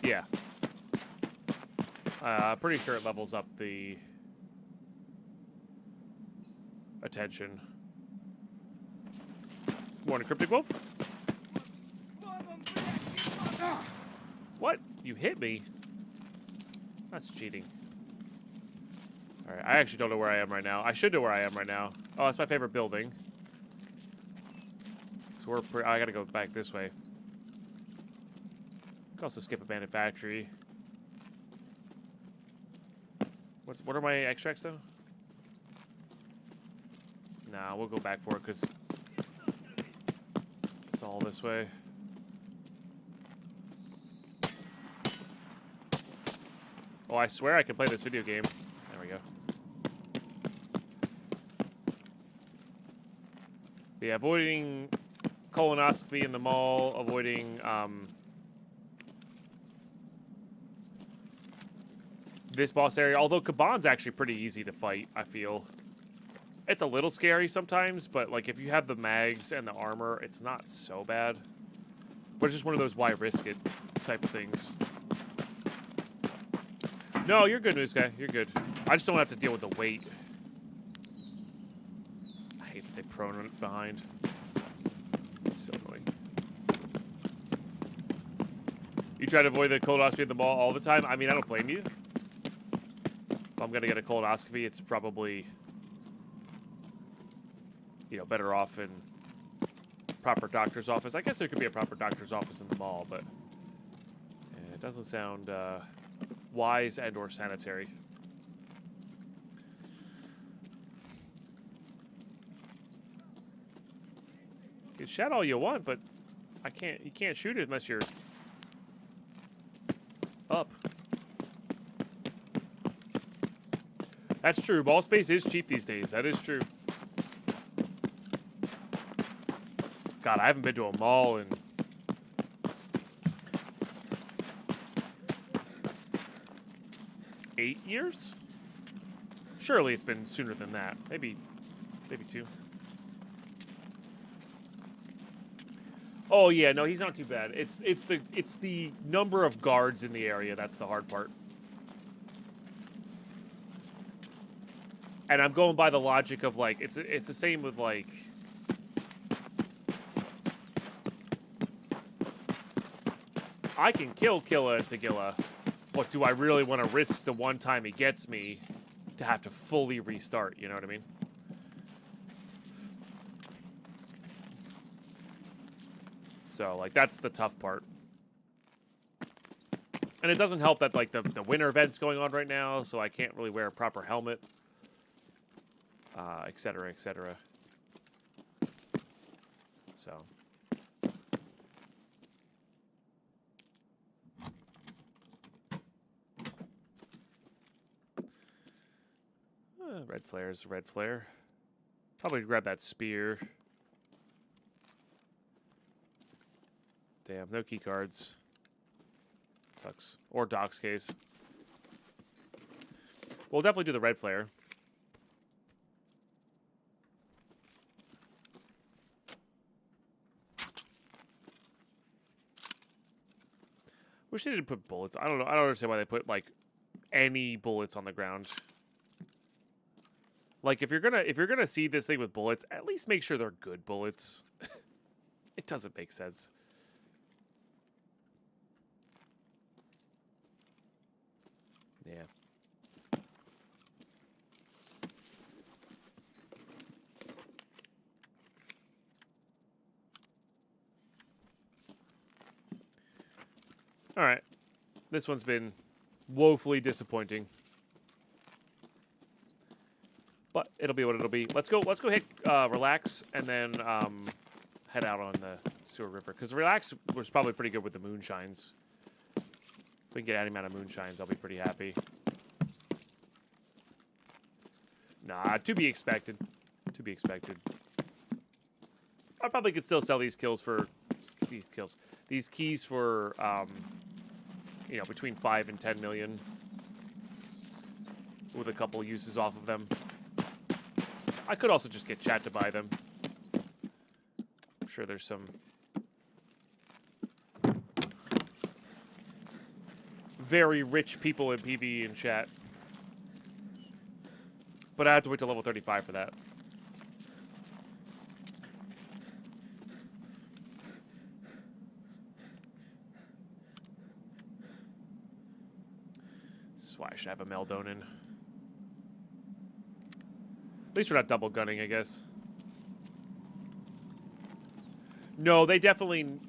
Yeah. Pretty sure it levels up the attention. Morning, Cryptic Wolf. What? You hit me? That's cheating. Alright, I actually don't know where I am right now. I should know where I am right now. Oh, that's my favorite building. So I gotta go back this way. I can also skip Abandoned Factory. What are my extracts, though? Nah, we'll go back for it, because it's all this way. Oh, I swear I can play this video game. There we go. Yeah, avoiding colonoscopy in the mall, avoiding, this boss area, although Kaban's actually pretty easy to fight, I feel. It's a little scary sometimes, but like if you have the mags and the armor, it's not so bad. But it's just one of those why risk it type of things. No, you're good, Moose Guy. You're good. I just don't have to deal with the weight. I hate that they prone it behind. It's so annoying. You try to avoid the colonoscopy at the mall all the time? I mean, I don't blame you. If I'm gonna get a colonoscopy, it's probably, you know, better off in proper doctor's office. I guess there could be a proper doctor's office in the mall, but yeah, it doesn't sound wise and or sanitary. You can shout all you want, but you can't shoot it unless you're up. That's true. Ball space is cheap these days. That is true. God, I haven't been to a mall in eight years? Surely it's been sooner than that. Maybe 2. Oh yeah, no, he's not too bad. It's the number of guards in the area that's the hard part. And I'm going by the logic of, like, it's the same with, like, I can kill Killa and Tagilla, but do I really want to risk the one time he gets me to have to fully restart, you know what I mean? So, like, that's the tough part. And it doesn't help that, like, the winter event's going on right now, so I can't really wear a proper helmet. Et cetera, et cetera. So. Red flare's red flare. Probably grab that spear. Damn, no key cards. Sucks. Or Doc's case. We'll definitely do the red flare. Wish they didn't put bullets. I don't know. I don't understand why they put, like, any bullets on the ground. Like, if you're gonna see this thing with bullets, at least make sure they're good bullets. It doesn't make sense. Yeah. All right. This one's been woefully disappointing. But it'll be what it'll be. Let's go hit relax and then head out on the sewer river. Because relax was probably pretty good with the moonshines. If we can get any amount of moonshines, I'll be pretty happy. Nah, to be expected. To be expected. I probably could still sell these keys for you know, between 5 and 10 million with a couple uses off of them. I could also just get chat to buy them. I'm sure there's some very rich people in PvE in chat. But I have to wait till level 35 for that. This is why I should have a Meldonin. At least we're not double gunning, I guess. No, they definitely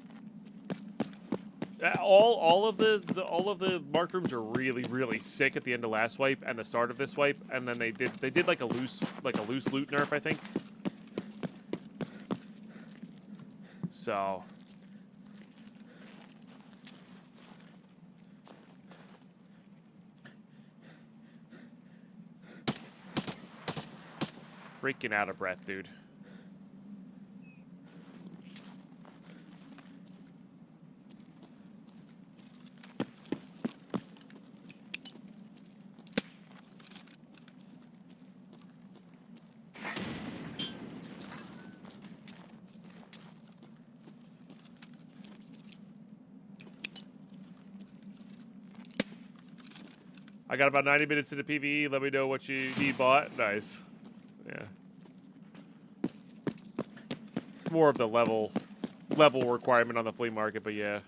all of the marked rooms are really sick at the end of last wipe and the start of this wipe, and then they did like a loose loot nerf, I think. So freaking out of breath, dude. I got about 90 minutes into PvE. Let me know what you need bought. Nice. Yeah. It's more of the level requirement on the flea market, but yeah.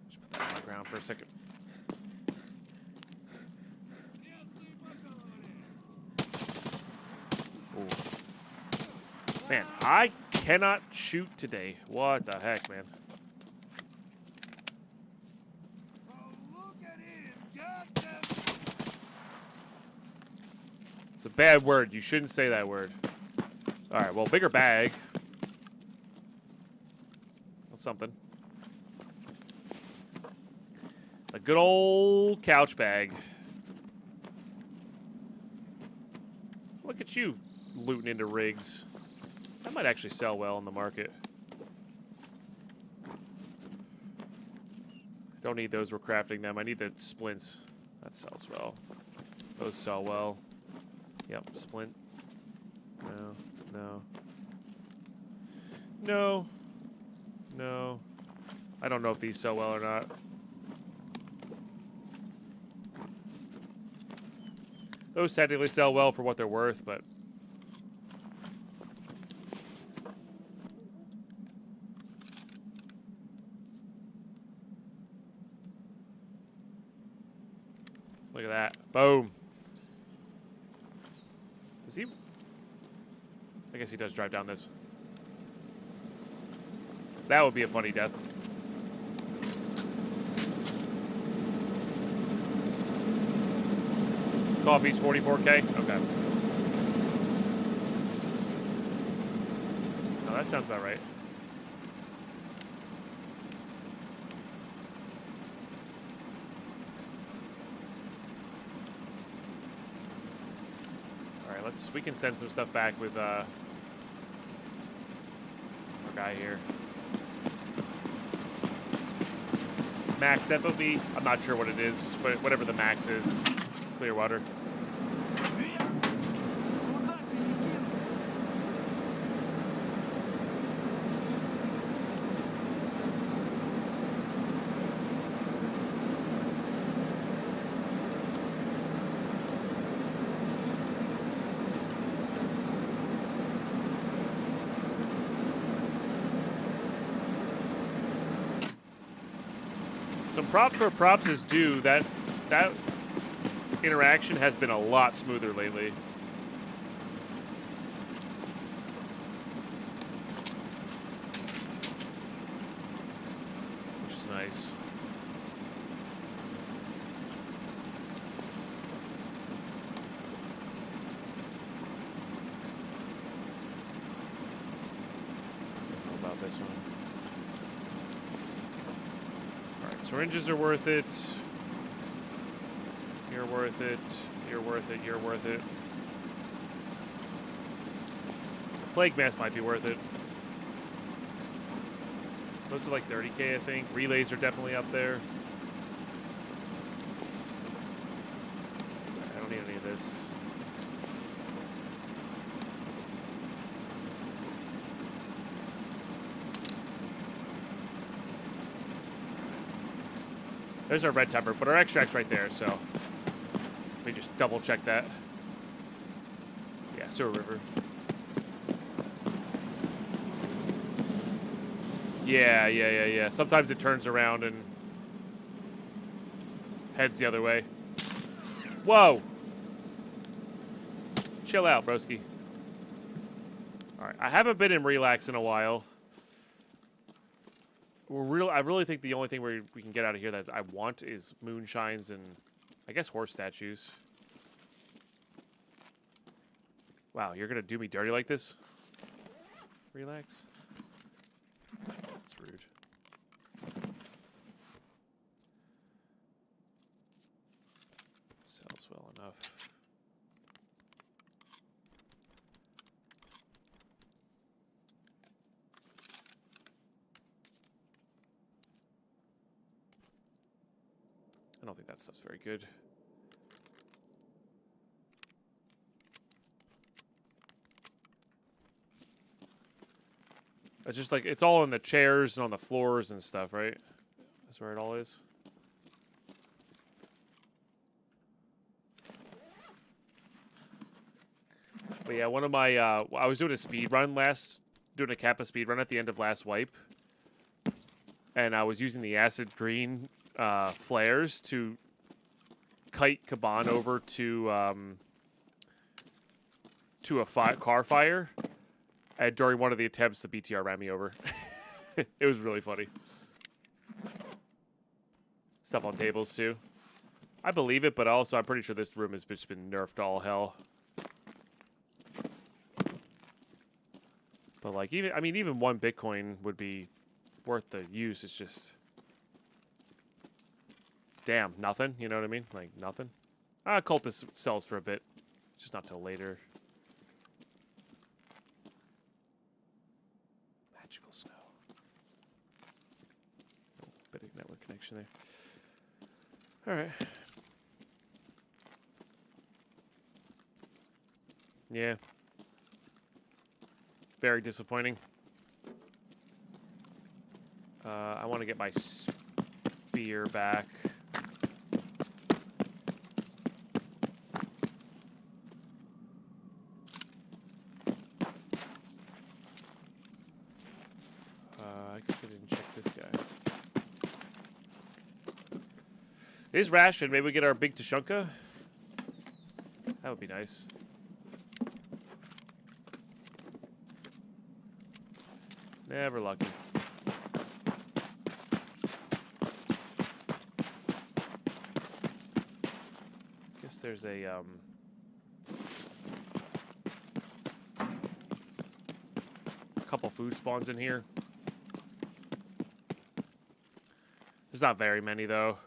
Just put that on the ground for a second. Ooh. Man, I cannot shoot today. What the heck, man? It's a bad word. You shouldn't say that word. All right, well, bigger bag. That's something. A good old couch bag. Look at you looting into rigs. That might actually sell well in the market. Don't need those. We're crafting them. I need the splints. That sells well. Those sell well. Yep, splint. No, no. No. No. I don't know if these sell well or not. Those technically sell well for what they're worth, but... Look at that. Boom. Does he? I guess he does drive down this. That would be a funny death. Coffee's 44K? Okay. No, that sounds about right. We can send some stuff back with our guy here. Max FOV, I'm not sure what it is, but whatever the max is. Clearwater. Some props where props is due. That interaction has been a lot smoother lately. this one. Alright, syringes are worth it. You're worth it. You're worth it. You're worth it. Plague Mask might be worth it. Those are like 30k, I think. Relays are definitely up there. I don't need any of this. There's our red temper, but our extract's right there, so let me just double check that. Yeah, Sewer River. Yeah. Sometimes it turns around and heads the other way. Whoa! Chill out, broski. Alright, I haven't been in Relax in a while. I really think the only thing we can get out of here that I want is moonshines and, I guess, horse statues. Wow, you're gonna do me dirty like this? Relax. That's rude. Sells well enough. I don't think that stuff's very good. It's just like, it's all in the chairs and on the floors and stuff, right? That's where it all is. But yeah, one of my, I was doing a speed run doing a Kappa speed run at the end of last wipe. And I was using the acid green flares to kite Kaban over to a car fire. And during one of the attempts, the BTR ran me over. It was really funny. Stuff on tables, too. I believe it, but also I'm pretty sure this room has just been nerfed to all hell. But, like, even 1 Bitcoin would be worth the use. It's just... Damn, nothing? You know what I mean? Like, nothing? Cultist sells for a bit. Just not till later. Magical snow. Oh, bit of network connection there. Alright. Yeah. Very disappointing. I want to get my spear back. I guess I didn't check this guy. It is ration. Maybe we get our big Tushunka. That would be nice. Never lucky. Guess there's a couple food spawns in here. There's not very many though.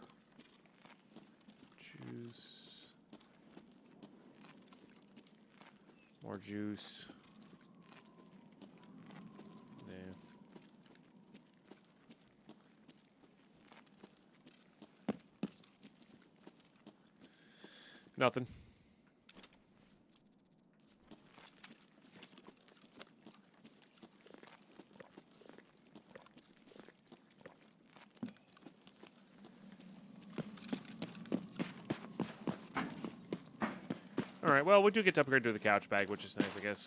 Juice. More juice. Nothing. All right, well, we do get to upgrade to the couch bag, which is nice, I guess.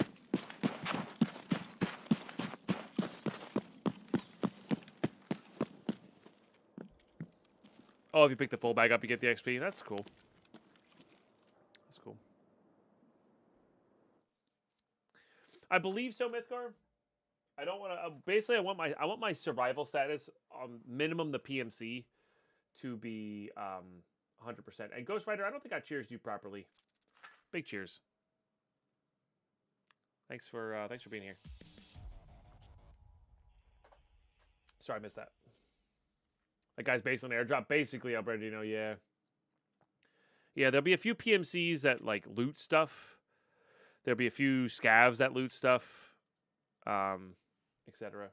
Oh, if you pick the full bag up, you get the XP. That's cool. That's cool. I believe so, Mythgar. I don't want to. Basically, I want my survival status on minimum the PMC to be 100%. And Ghost Rider, I don't think I cheersed you properly. Big cheers. Thanks for being here. Sorry, I missed that. That guy's based on airdrop. Basically, Albertino, yeah. Yeah, there'll be a few PMCs that, like, loot stuff. There'll be a few scavs that loot stuff. Etc.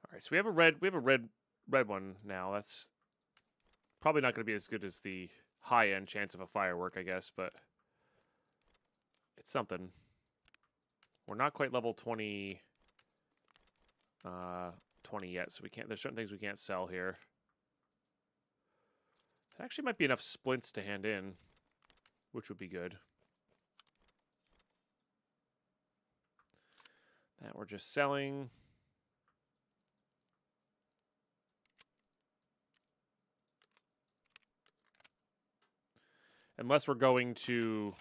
All right, so we have a red one now. That's probably not going to be as good as the high-end chance of a firework, I guess, but it's something. We're not quite level 20 yet, so we can't. There's certain things we can't sell here. It actually might be enough splints to hand in, which would be good. That we're just selling. Unless we're going to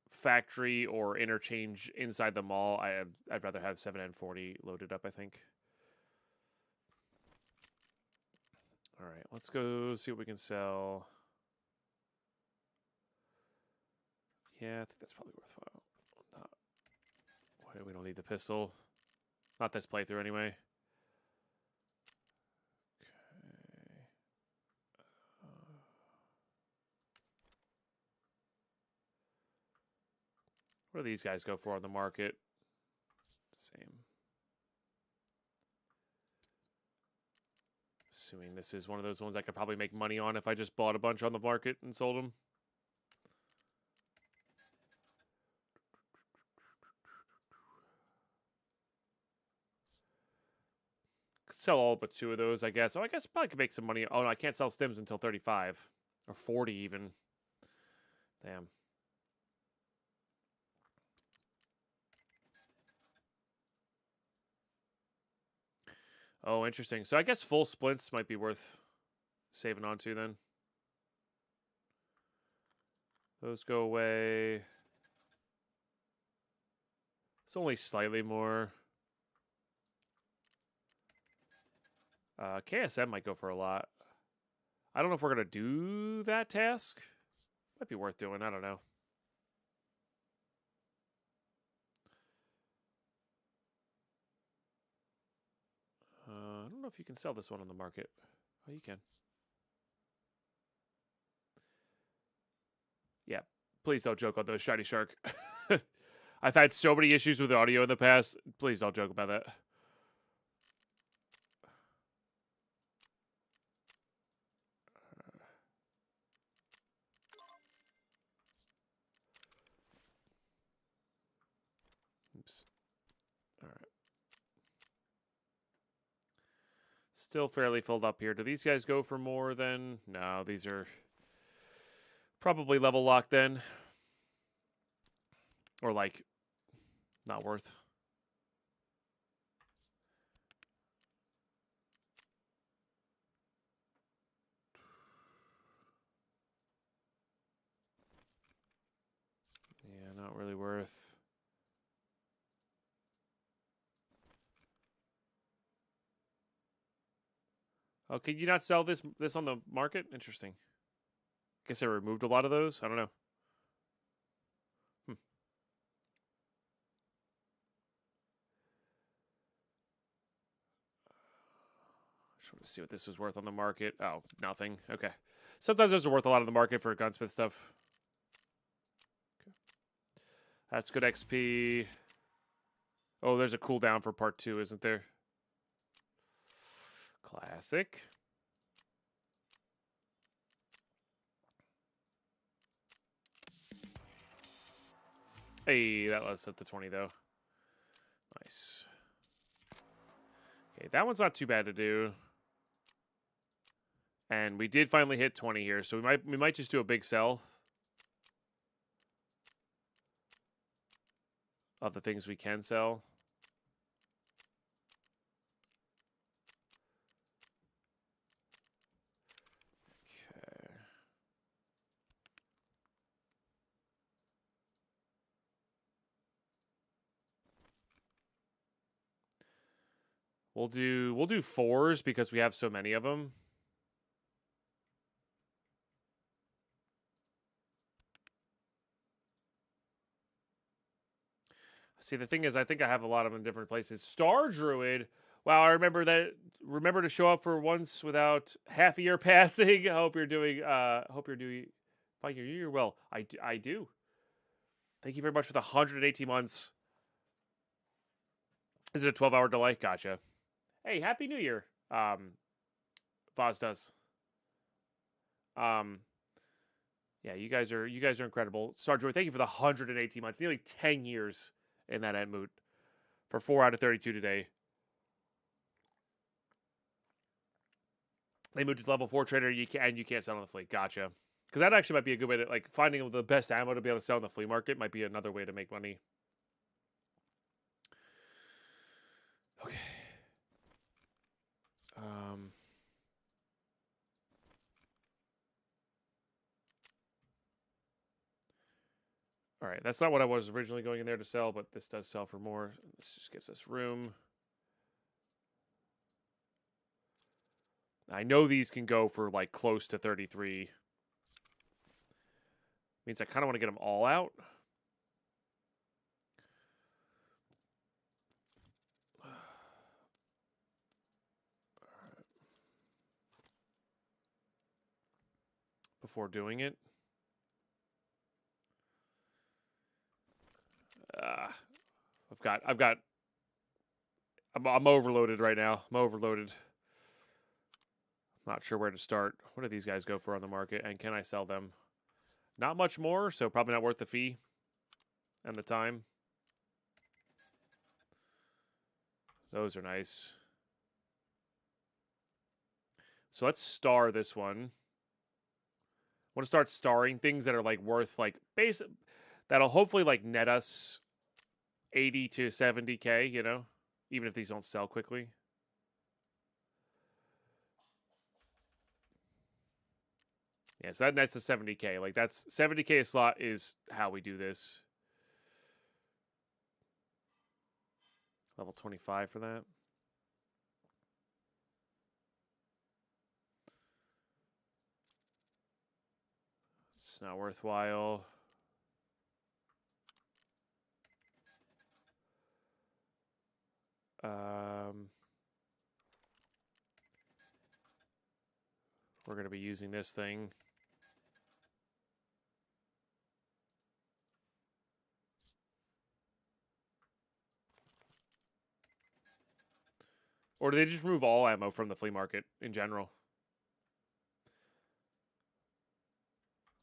factory or interchange inside the mall, I'd rather have 7N40 loaded up, I think. All right, let's go see what we can sell. Yeah, I think that's probably worthwhile. We don't need the pistol. Not this playthrough, anyway. What do these guys go for on the market? Same. Assuming this is one of those ones I could probably make money on if I just bought a bunch on the market and sold them. Could sell all but 2 of those, I guess. Oh, I guess probably could make some money. Oh, no, I can't sell stims until 35. Or 40 even. Damn. Oh, interesting. So I guess full splints might be worth saving onto then. Those go away. It's only slightly more. KSM might go for a lot. I don't know if we're going to do that task. Might be worth doing. I don't know. I don't know if you can sell this one on the market. Oh, you can. Yeah. Please don't joke on those shiny shark. I've had so many issues with audio in the past. Please don't joke about that. Oops. All right. Still fairly filled up here. Do these guys go for more than... No, these are probably level locked then. Or, like, not worth. Yeah, not really worth. Oh, can you not sell this on the market? Interesting. Guess I removed a lot of those. I don't know. Just want to see what this was worth on the market. Oh, nothing. Okay. Sometimes those are worth a lot on the market for gunsmith stuff. Okay. That's good XP. Oh, there's a cooldown for part 2, isn't there? Classic. Hey, that was at the 20, though. Nice. Okay, that one's not too bad to do. And we did finally hit 20 here, so we might just do a big sell. of the things we can sell. Okay. We'll do 4s because we have so many of them. See, the thing is, I think I have a lot of them in different places. Star Druid. Wow, I remember that. Remember to show up for once without half a year passing. I hope you're doing. Fine, you're well. I do. Thank you very much for the 118 months. Is it a 12-hour delay? Gotcha. Hey, Happy New Year. Voz does. Yeah, you guys are incredible. Star Druid, thank you for the 118 months. Nearly 10 years in that end moot. For 4 out of 32 today. They moved to level 4 trader, you can't sell on the fleet. Gotcha. Because that actually might be a good way to, like, finding the best ammo to be able to sell in the flea market might be another way to make money. Okay. All right, that's not what I was originally going in there to sell, but this does sell for more. This just gives us room. I know these can go for, like, close to 33. Means I kind of want to get them all out. Before doing it. I'm overloaded right now. I'm overloaded. Not sure where to start. What do these guys go for on the market, and can I sell them? Not much more, so probably not worth the fee and the time. Those are nice. So let's star this one. I want to start starring things that are, like, worth, like, basic. That'll hopefully, like, net us 80 to 70K, you know, even if these don't sell quickly. Yeah, so that nets to 70K. Like, that's 70K a slot is how we do this. Level 25 for that. It's not worthwhile. We're going to be using this thing. Or do they just remove all ammo from the flea market in general?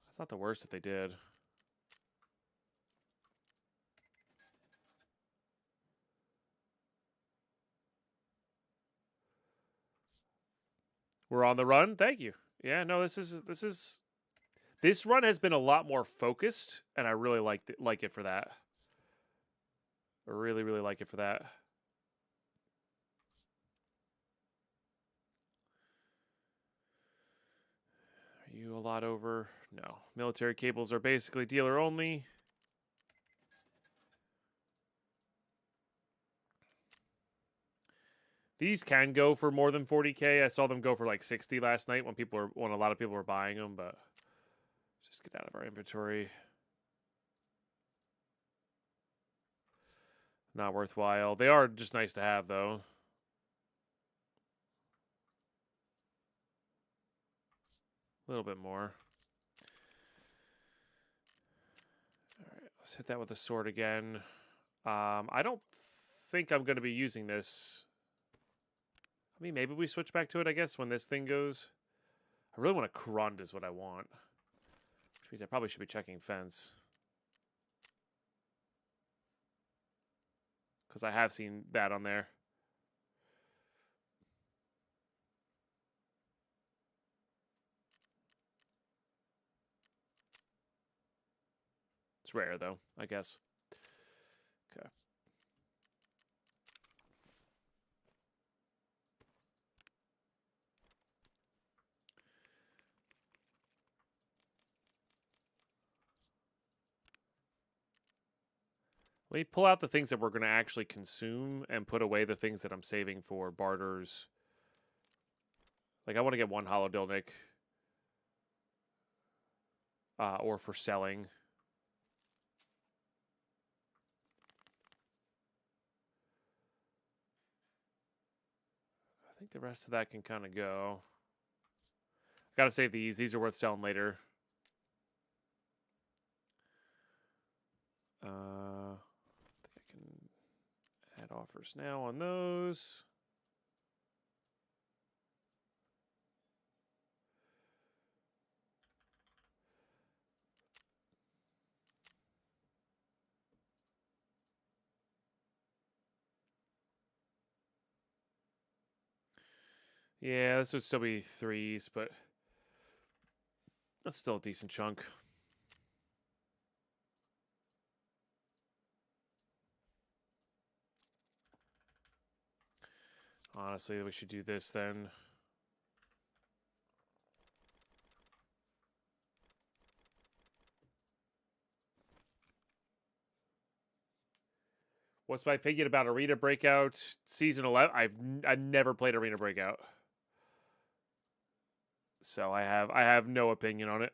That's not the worst if they did. We're on the run. Thank you. Yeah, no, this run has been a lot more focused, and I really like it for that. I really, really like it for that. Are you a lot over? No. Military cables are basically dealer only. These can go for more than 40K. I saw them go for like 60 last night when a lot of people were buying them, but let's just get out of our inventory. Not worthwhile. They are just nice to have, though. A little bit more. All right, let's hit that with a sword again. I don't think I'm going to be using this. I mean, maybe we switch back to it, I guess, when this thing goes. I really want a Krund is what I want. Which means I probably should be checking fence. Because I have seen that on there. It's rare, though, I guess. Okay. Let me pull out the things that we're going to actually consume and put away the things that I'm saving for barters. Like, I want to get one hollow Dilnik. Or for selling. I think the rest of that can kind of go. I gotta save these. These are worth selling later. I think I can add offers now on those. Yeah, this would still be 3s, but that's still a decent chunk. Honestly, we should do this then. What's my opinion about Arena Breakout Season 11? I've never played Arena Breakout. So I have no opinion on it.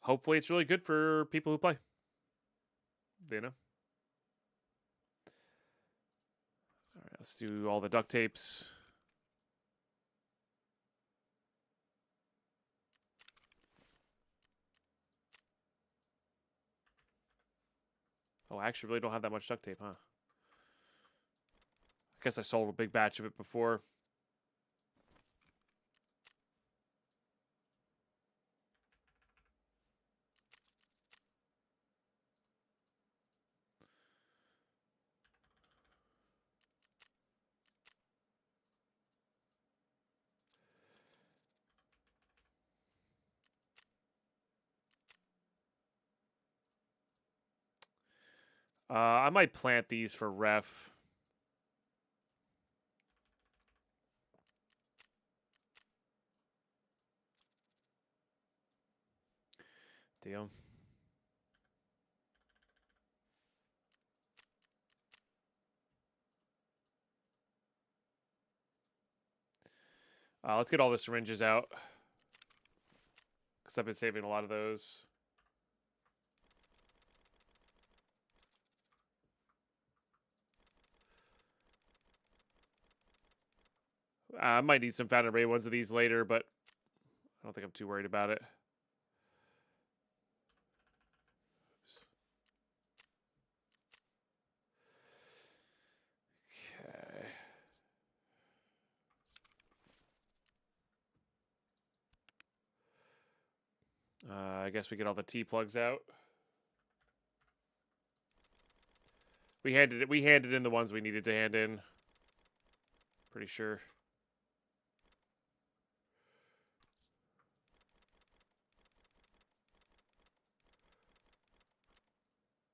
Hopefully it's really good for people who play. You know? All right, let's do all the duct tapes. Oh, I actually really don't have that much duct tape, huh? I guess I sold a big batch of it before. I might plant these for ref. Deal. Let's get all the syringes out. Because I've been saving a lot of those. I might need some Fountain Ray ones of these later, but I don't think I'm too worried about it. Okay. I guess we get all the T-plugs out. We handed in the ones we needed to hand in. Pretty sure.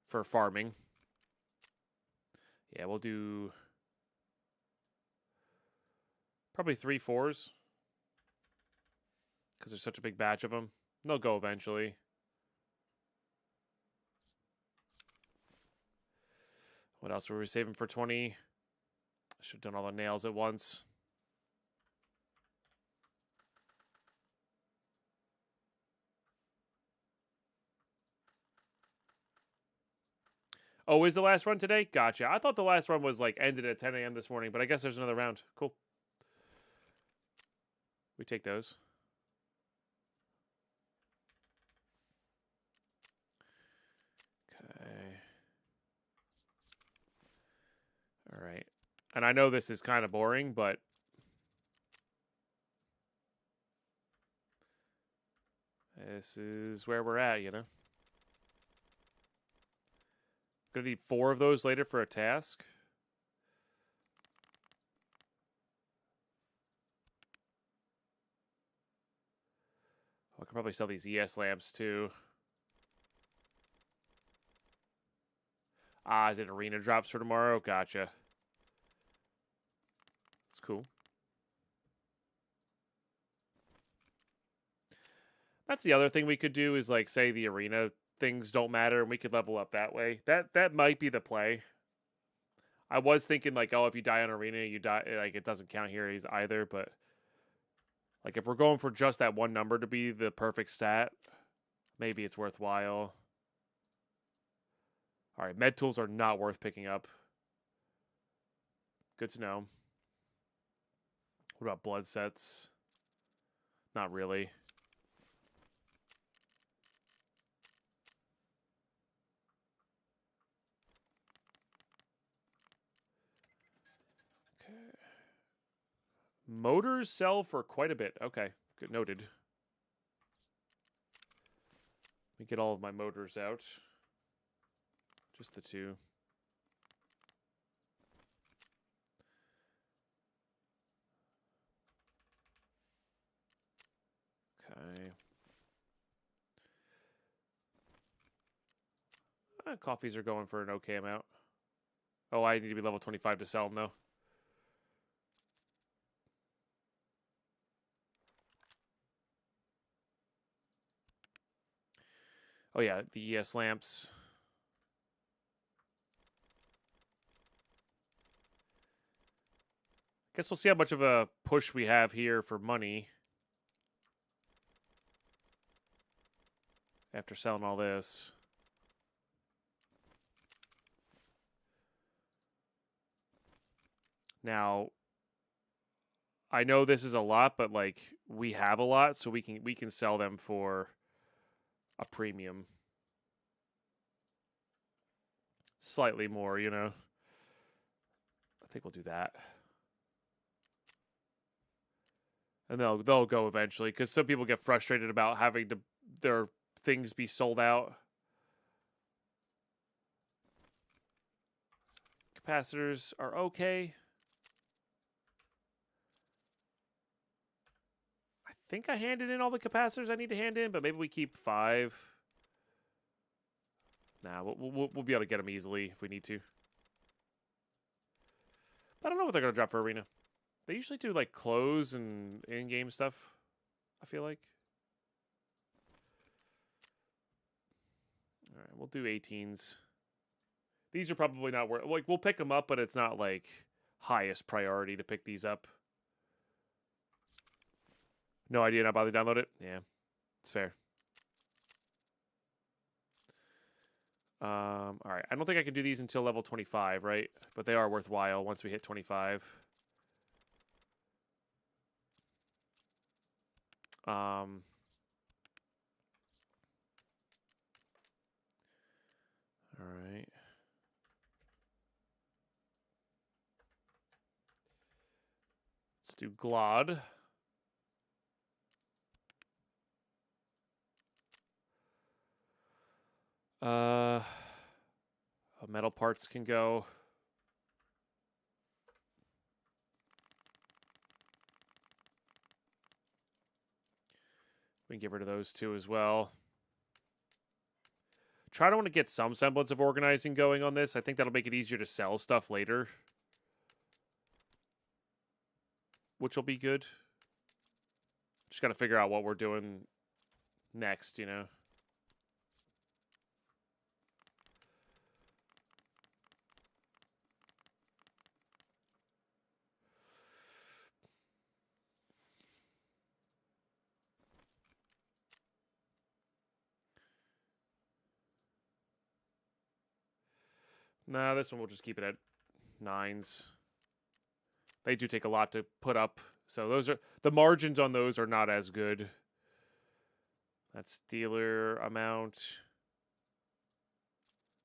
For farming. Yeah, we'll do probably 3 4s. Because there's such a big batch of them. They'll go eventually. What else were we saving for 20? I should have done all the nails at once. Oh, is the last run today? Gotcha. I thought the last run was like ended at 10 a.m. this morning, but I guess there's another round. Cool. We take those. Okay. All right. And I know this is kind of boring, but this is where we're at, you know? Gonna need 4 of those later for a task. I could probably sell these ES lamps too. Ah, is it arena drops for tomorrow? Gotcha. That's cool. That's the other thing we could do is, like, say the arena things don't matter and we could level up that way. That might be the play. I was thinking, like, oh, if you die on arena, you die, like, it doesn't count here either, but like, if we're going for just that one number to be the perfect stat, maybe it's worthwhile. All right, med tools are not worth picking up. Good to know. What about blood sets? Not really. Okay. Motors sell for quite a bit. Okay, good, noted. Let me get all of my motors out. Just the two. Okay. Coffees are going for an okay amount. Oh, I need to be level 25 to sell them, though. Oh, yeah, the ES lamps. Guess we'll see how much of a push we have here for money after selling all this. Now, I know this is a lot, but like we have a lot, so we can sell them for a premium. Slightly more, you know. I think we'll do that. And they'll go eventually, because some people get frustrated about having their things be sold out. Capacitors are okay. I think I handed in all the capacitors I need to hand in, but maybe we keep 5. Nah, we'll be able to get them easily if we need to. But I don't know what they're going to drop for arena. They usually do like clothes and in-game stuff, I feel like. All right, we'll do 18s. These are probably not worth... Like, we'll pick them up, but it's not, like, highest priority to pick these up. No idea, not bother to download it? Yeah, it's fair. All right, I don't think I can do these until level 25, right? But they are worthwhile once we hit 25. All right. Let's do Glod. Metal parts can go. We can get rid of those two as well. Try to want to get some semblance of organizing going on this. I think that'll make it easier to sell stuff later, which will be good. Just got to figure out what we're doing next, you know. Nah, this one we'll just keep it at 9s. They do take a lot to put up, so those are the margins on those are not as good. That's dealer amount.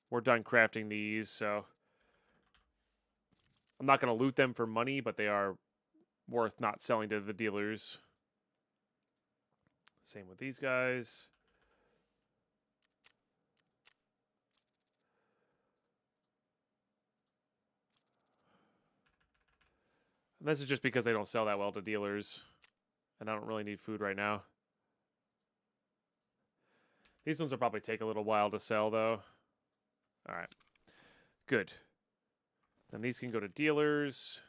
We're done crafting these, so I'm not going to loot them for money, but they are worth not selling to the dealers. Same with these guys. And this is just because they don't sell that well to dealers. And I don't really need food right now. These ones will probably take a little while to sell, though. All right. Good. Then these can go to dealers.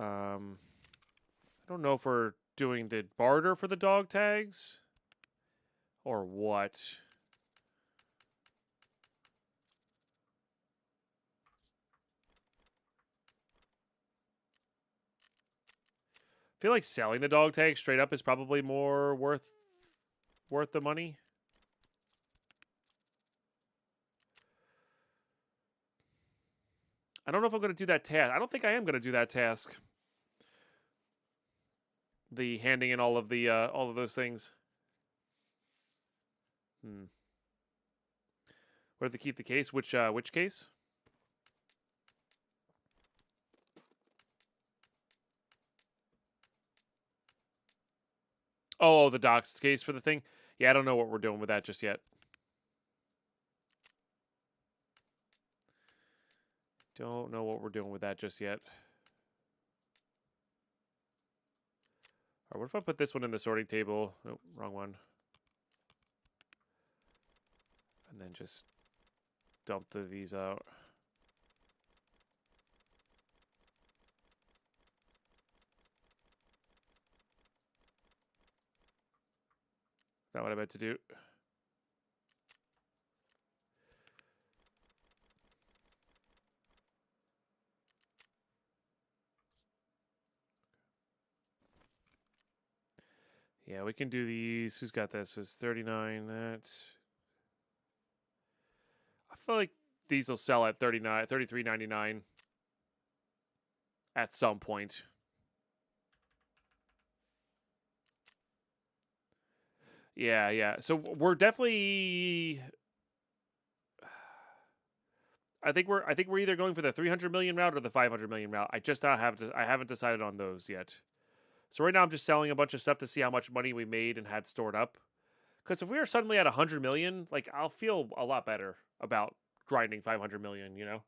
I don't know if we're doing the barter for the dog tags or what. I feel like selling the dog tag straight up is probably more worth the money. I don't know if I'm going to do that task. I don't think I am going to do that task. The handing in all of those things. Where did they keep the case? Which case? Oh, the docs case for the thing. Yeah, I don't know what we're doing with that just yet. Don't know what we're doing with that just yet. All right, what if I put this one in the sorting table? Oh, wrong one. And then just dump these out. Is that what I meant to do? Yeah, we can do these. Who's got this? It's 39. That. I feel like these will sell at $33.99 at some point. Yeah. So we're definitely. I think we're either going for the 300 million route or the 500 million route. I just I haven't decided on those yet. So right now I'm just selling a bunch of stuff to see how much money we made and had stored up. Because if we are suddenly at 100 million, like I'll feel a lot better about grinding 500 million, you know?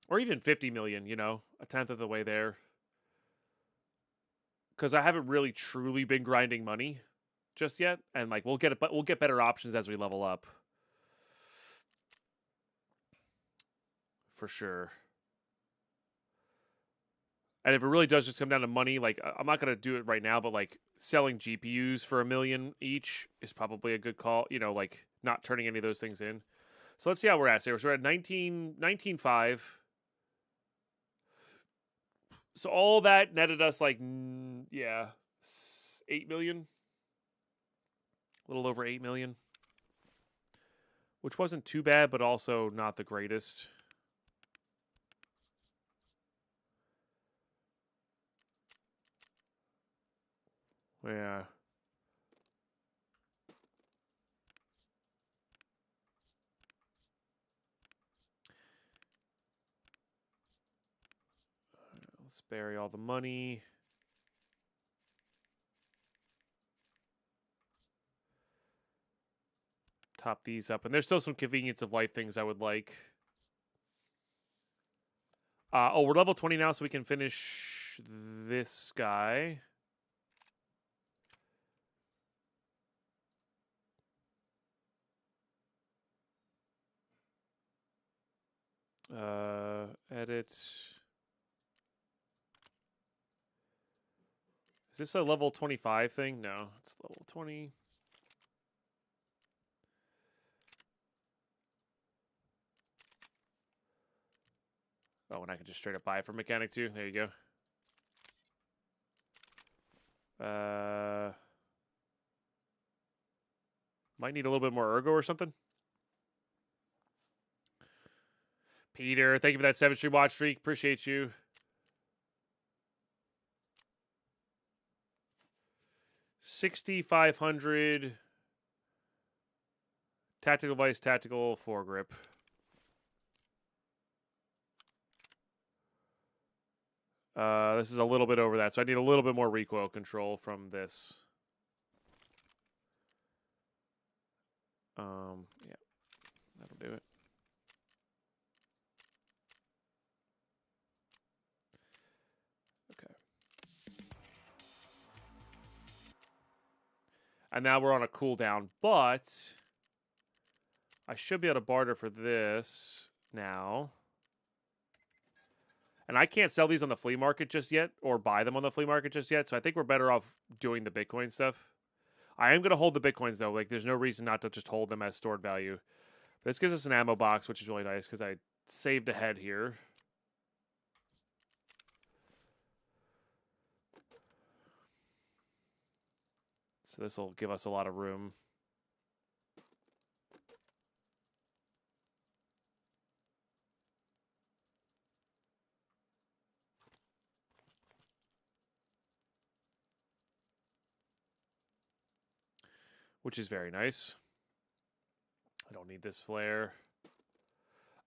Or even 50 million, you know, a tenth of the way there. Because I haven't really truly been grinding money just yet, and like we'll get better options as we level up. For sure. And if it really does just come down to money, like I'm not gonna do it right now, but like selling GPUs for $1 million each is probably a good call. You know, like not turning any of those things in. So let's see how we're at. So we're at 19.5. So all that netted us like 8 million, a little over 8 million, which wasn't too bad, but also not the greatest. Yeah. Let's bury all the money. Top these up. And there's still some convenience of life things I would like. Oh, we're level 20 now, so we can finish this guy. Edit. Is this a level 25 thing? No, it's level 20. Oh, and I can just straight up buy it from Mechanic too. There you go. Might need a little bit more ergo or something. Peter, thank you for that 7-stream watch streak. Appreciate you. $6,500 tactical vice, tactical foregrip. This is a little bit over that, so I need a little bit more recoil control from this. Yeah, that'll do it. And now we're on a cooldown, but I should be able to barter for this now. And I can't sell these on the flea market just yet, or buy them on the flea market just yet, so I think we're better off doing the Bitcoin stuff. I am going to hold the Bitcoins, though. Like, there's no reason not to just hold them as stored value. This gives us an ammo box, which is really nice, because I saved ahead here. So this will give us a lot of room. Which is very nice. I don't need this flare. I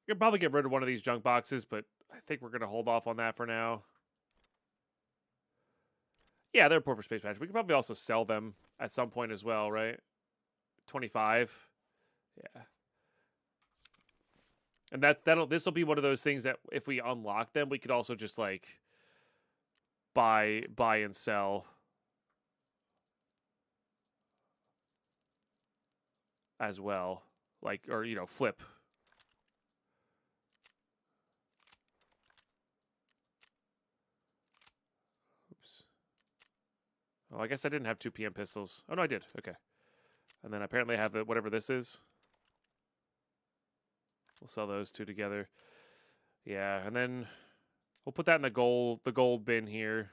could probably get rid of one of these junk boxes, but I think we're going to hold off on that for now. Yeah, they're poor for space match. We could probably also sell them at some point as well, right? 25. Yeah. And this will be one of those things that if we unlock them, we could also just like buy and sell as well. Like, or, you know, flip. Oops. Oh, I guess I didn't have 2 PM pistols. Oh, no, I did. Okay. And then apparently I have whatever this is. We'll sell those two together. Yeah, and then we'll put that in the gold bin here.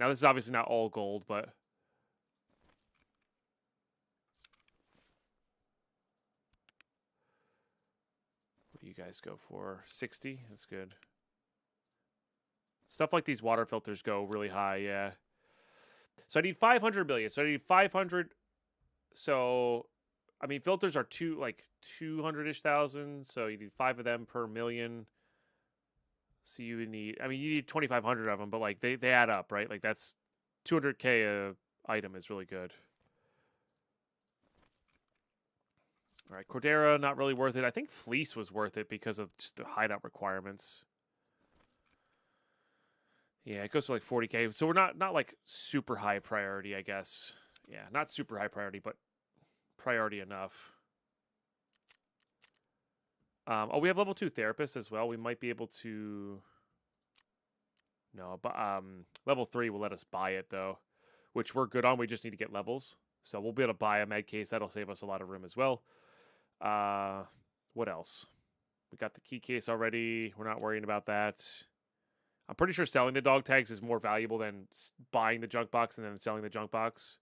Now, this is obviously not all gold, but what do you guys go for? 60? That's good. Stuff like these water filters go really high, yeah. So I need 500 million. So I need 500. So, I mean, filters are 200-ish thousand. So you need 5 of them per million. So you need, I mean, you need 2,500 of them, but like they add up, right? Like that's 200K a item is really good. All right, Cordera, not really worth it. I think Fleece was worth it because of just the hideout requirements. Yeah, it goes for like 40K. So we're not like super high priority, I guess. Yeah, not super high priority, but priority enough. Oh, we have level 2 therapist as well. We might be able to... No, but level 3 will let us buy it, though, which we're good on. We just need to get levels. So we'll be able to buy a med case. That'll save us a lot of room as well. What else? We got the key case already. We're not worrying about that. I'm pretty sure selling the dog tags is more valuable than buying the junk box and then selling the junk box.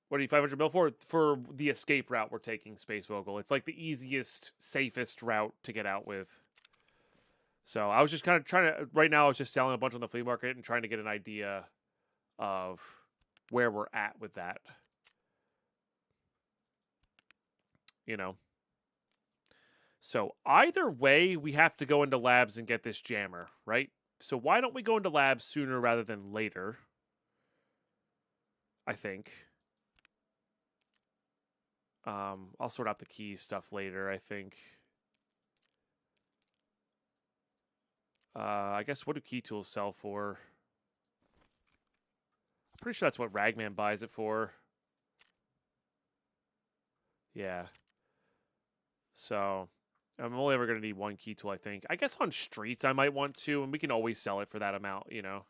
What do you 500 mil for? For the escape route we're taking, Space Vogel. It's like the easiest, safest route to get out with. So I was just kind of trying to... Right now I was just selling a bunch on the flea market and trying to get an idea of where we're at with that. You know? So either way, we have to go into labs and get this jammer, right? So why don't we go into labs sooner rather than later? I think. I'll sort out the key stuff later, I think. I guess what do key tools sell for? I'm pretty sure that's what Ragman buys it for. Yeah. So, I'm only ever going to need 1 key tool, I think. I guess on streets I might want to, and we can always sell it for that amount, you know.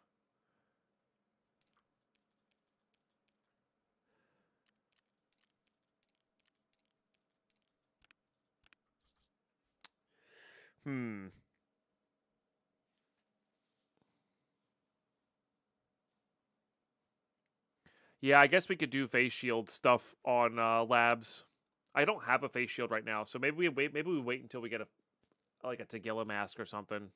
Yeah, I guess we could do face shield stuff on labs. I don't have a face shield right now, so maybe we wait. Maybe we wait until we get a Tagilla mask or something.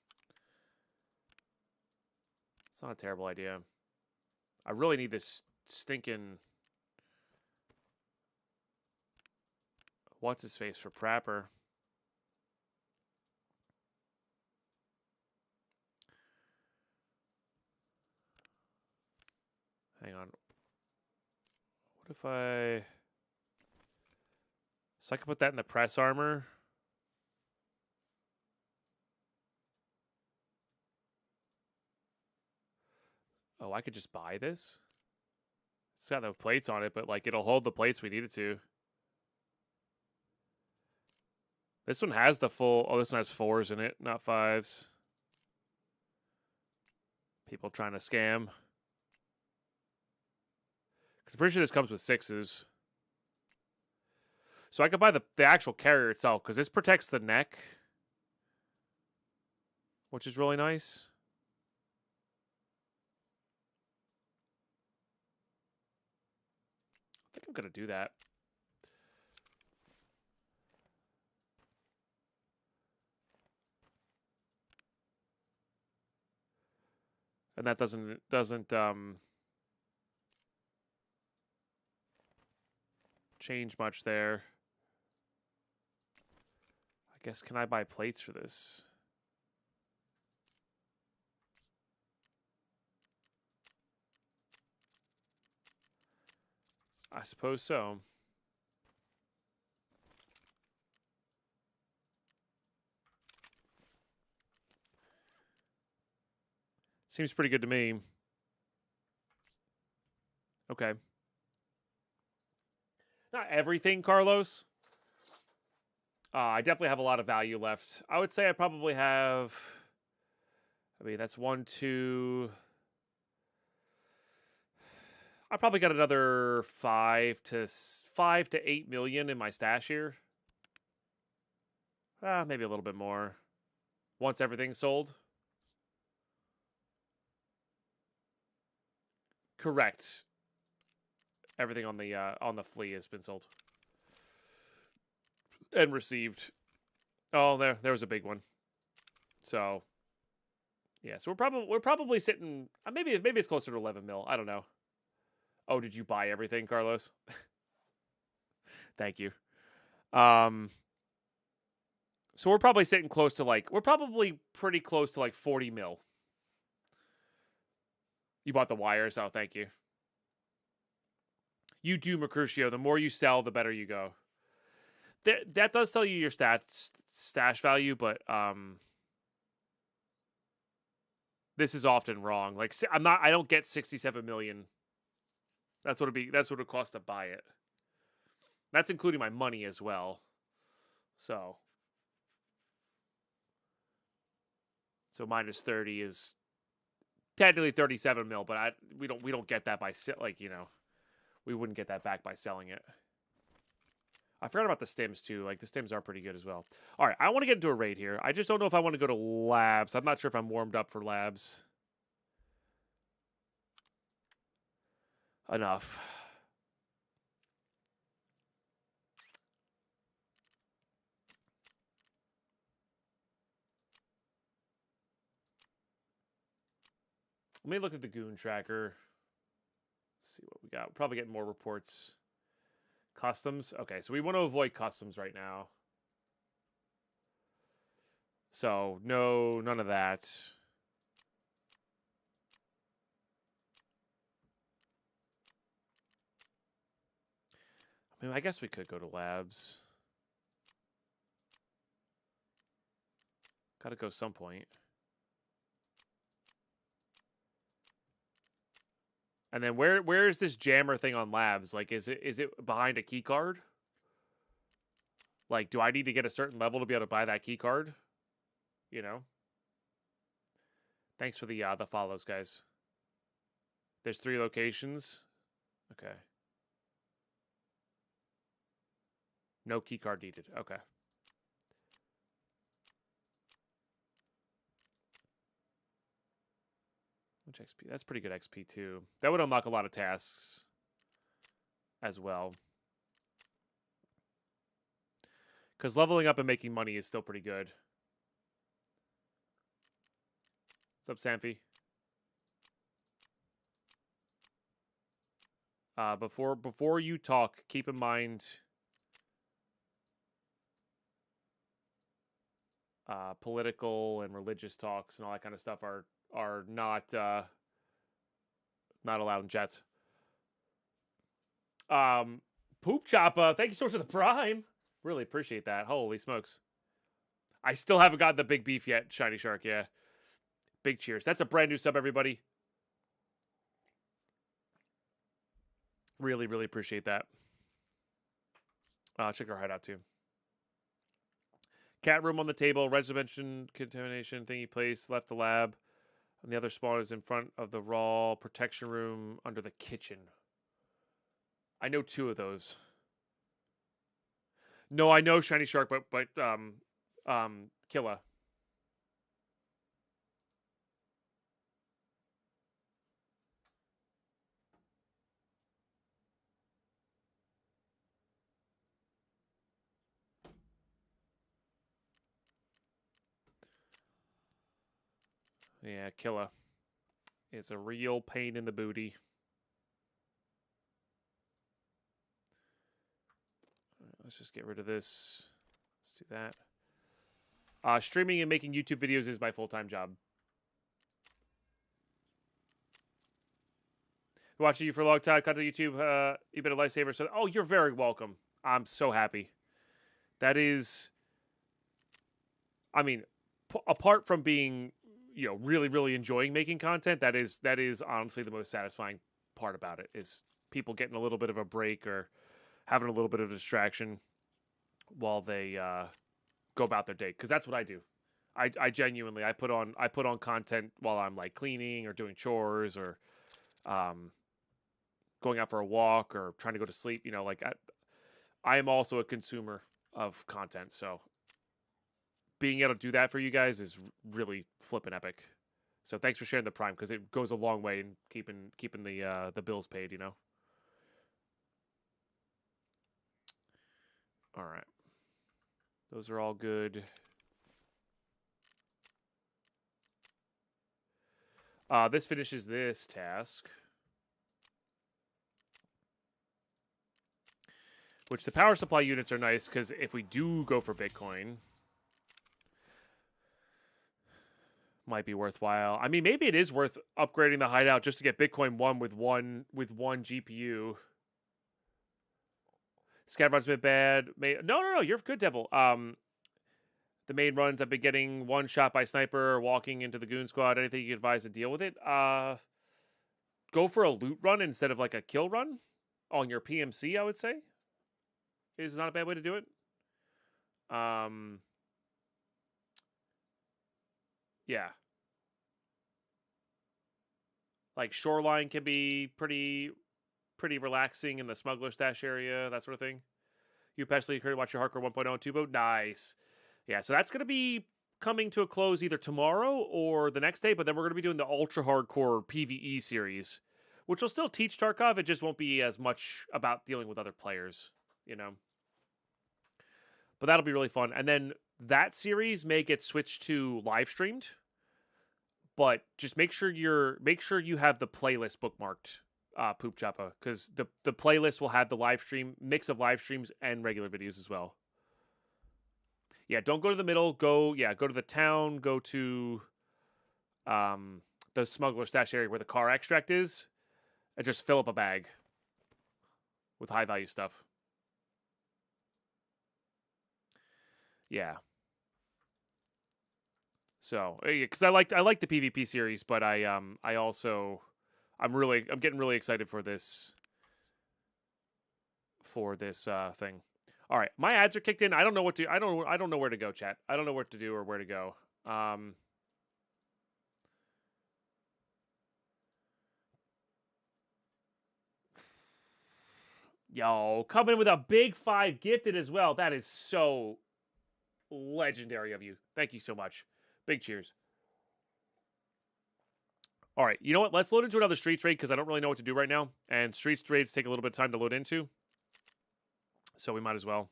It's not a terrible idea. I really need this stinking... What's his face for Prapper? Hang on. What if I... So I can put that in the press armor. Oh, I could just buy this? It's got no plates on it, but like it'll hold the plates we need it to. This one has the full... Oh, this one has 4s in it, not 5s. People trying to scam. Because I'm pretty sure this comes with 6s. So I could buy the actual carrier itself, because this protects the neck. Which is really nice. I think I'm going to do that. And that doesn't change much there. I guess, can I buy plates for this? I suppose so. Seems pretty good to me. Okay. Not everything, Carlos. I definitely have a lot of value left. I would say I probably have... I mean, that's 1, 2... I probably got another 5 to 8 million in my stash here. Maybe a little bit more. Once everything's sold. Correct. Everything on the flea has been sold and received. Oh, there was a big one. So, yeah. So we're probably sitting. Maybe it's closer to 11 mil. I don't know. Oh, did you buy everything, Carlos? Thank you. So we're probably sitting close to we're probably pretty close to 40 mil. You bought the wires. Oh, thank you. You do, Mercutio. The more you sell, the better you go. That does tell you your stash value, but this is often wrong. Like I don't get 67 million. That's what it costs to buy it. That's including my money as well. So minus 30 is technically 37 mil, but we don't get that by we wouldn't get that back by selling it. I forgot about the stims too. Like the stims are pretty good as well. All right, I want to get into a raid here. I just don't know if I want to go to labs. I'm not sure if I'm warmed up for labs enough. Let me look at the goon tracker. See what we got. We'll probably get more reports. Customs. Okay, so we want to avoid customs right now. So none of that. I mean, I guess we could go to labs. Gotta go some point. And then where is this jammer thing on labs? Like, is it behind a key card? Like, do I need to get a certain level to be able to buy that key card? You know? Thanks for the follows, guys. There's 3 locations. Okay. No key card needed. Okay. Which XP? That's pretty good XP too. That would unlock a lot of tasks as well. Because leveling up and making money is still pretty good. What's up, Sanfi? Before you talk, keep in mind political and religious talks and all that kind of stuff are not allowed in chats. Poop Choppa, thank you so much for the prime. Really appreciate that. Holy smokes. I still haven't gotten the big beef yet, Shiny Shark, yeah. Big cheers. That's a brand new sub, everybody. Really, really appreciate that. Check our hideout too. Cat room on the table, regimentation contamination thingy place, left the lab. And the other spawn is in front of the raw protection room under the kitchen. I know 2 of those. No, I know Shiny Shark, but Killa. Yeah, Killa is a real pain in the booty. Right, let's just get rid of this. Let's do that. Streaming and making YouTube videos is my full-time job. Watching you for a long time, content YouTube. You've been a lifesaver. So, oh, you're very welcome. I'm so happy. That is, I mean, apart from being, really, really enjoying making content, that is honestly the most satisfying part about it. Is people getting a little bit of a break or having a little bit of a distraction while they go about their day. Because that's what I do. I genuinely I put on content while I'm like cleaning or doing chores or going out for a walk or trying to go to sleep. Like I am also a consumer of content, so being able to do that for you guys is really flippin' epic. So thanks for sharing the Prime, because it goes a long way in keeping the bills paid. All right, those are all good. This finishes this task, which the power supply units are nice because if we do go for Bitcoin, might be worthwhile. I mean, maybe it is worth upgrading the hideout just to get Bitcoin 1 with one GPU. Scav run's been bad. No, you're good, Devil. The main runs I've been getting one shot by sniper, walking into the goon squad. Anything you can advise to deal with it? Go for a loot run instead of like a kill run on your PMC. I would say is not a bad way to do it. Yeah. Like Shoreline can be pretty relaxing in the smuggler stash area, that sort of thing. You especially could watch your Hardcore 1.0 and 2 nice. Yeah, so that's going to be coming to a close either tomorrow or the next day, but then we're going to be doing the ultra hardcore PvE series, which will still teach Tarkov. It just won't be as much about dealing with other players, But that'll be really fun. And then that series may get switched to live streamed, but just make sure you have the playlist bookmarked, Poop Choppa, because the playlist will have the live stream mix of live streams and regular videos as well. Yeah, don't go to the middle. Go to the town. Go to the smuggler stash area where the car extract is, and just fill up a bag with high value stuff. Yeah. So, because I like the PvP series, but I'm getting really excited for this thing. All right, my ads are kicked in. I don't know what to. I don't know where to go, chat. I don't know what to do or where to go. Yo, coming with a big 5 gifted as well. That is so legendary of you. Thank you so much. Big cheers. All right, you know what? Let's load into another Streets raid because I don't really know what to do right now. And Streets raids take a little bit of time to load into. So we might as well.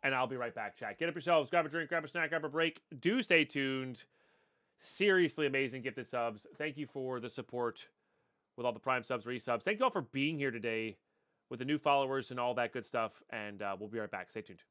And I'll be right back, chat. Get up yourselves, grab a drink, grab a snack, grab a break. Do stay tuned. Seriously amazing gifted subs. Thank you for the support with all the Prime subs, resubs. Thank you all for being here today with the new followers and all that good stuff. And we'll be right back. Stay tuned.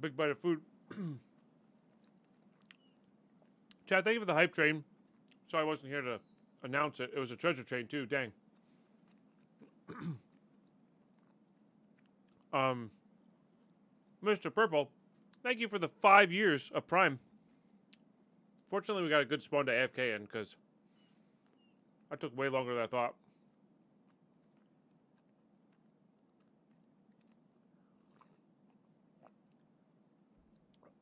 big bite of food. Chad, thank you for the hype train. Sorry I wasn't here to announce it. It was a treasure train too. Dang. Mr. Purple, thank you for the 5 years of Prime. Fortunately, we got a good spawn to AFK in because that took way longer than I thought.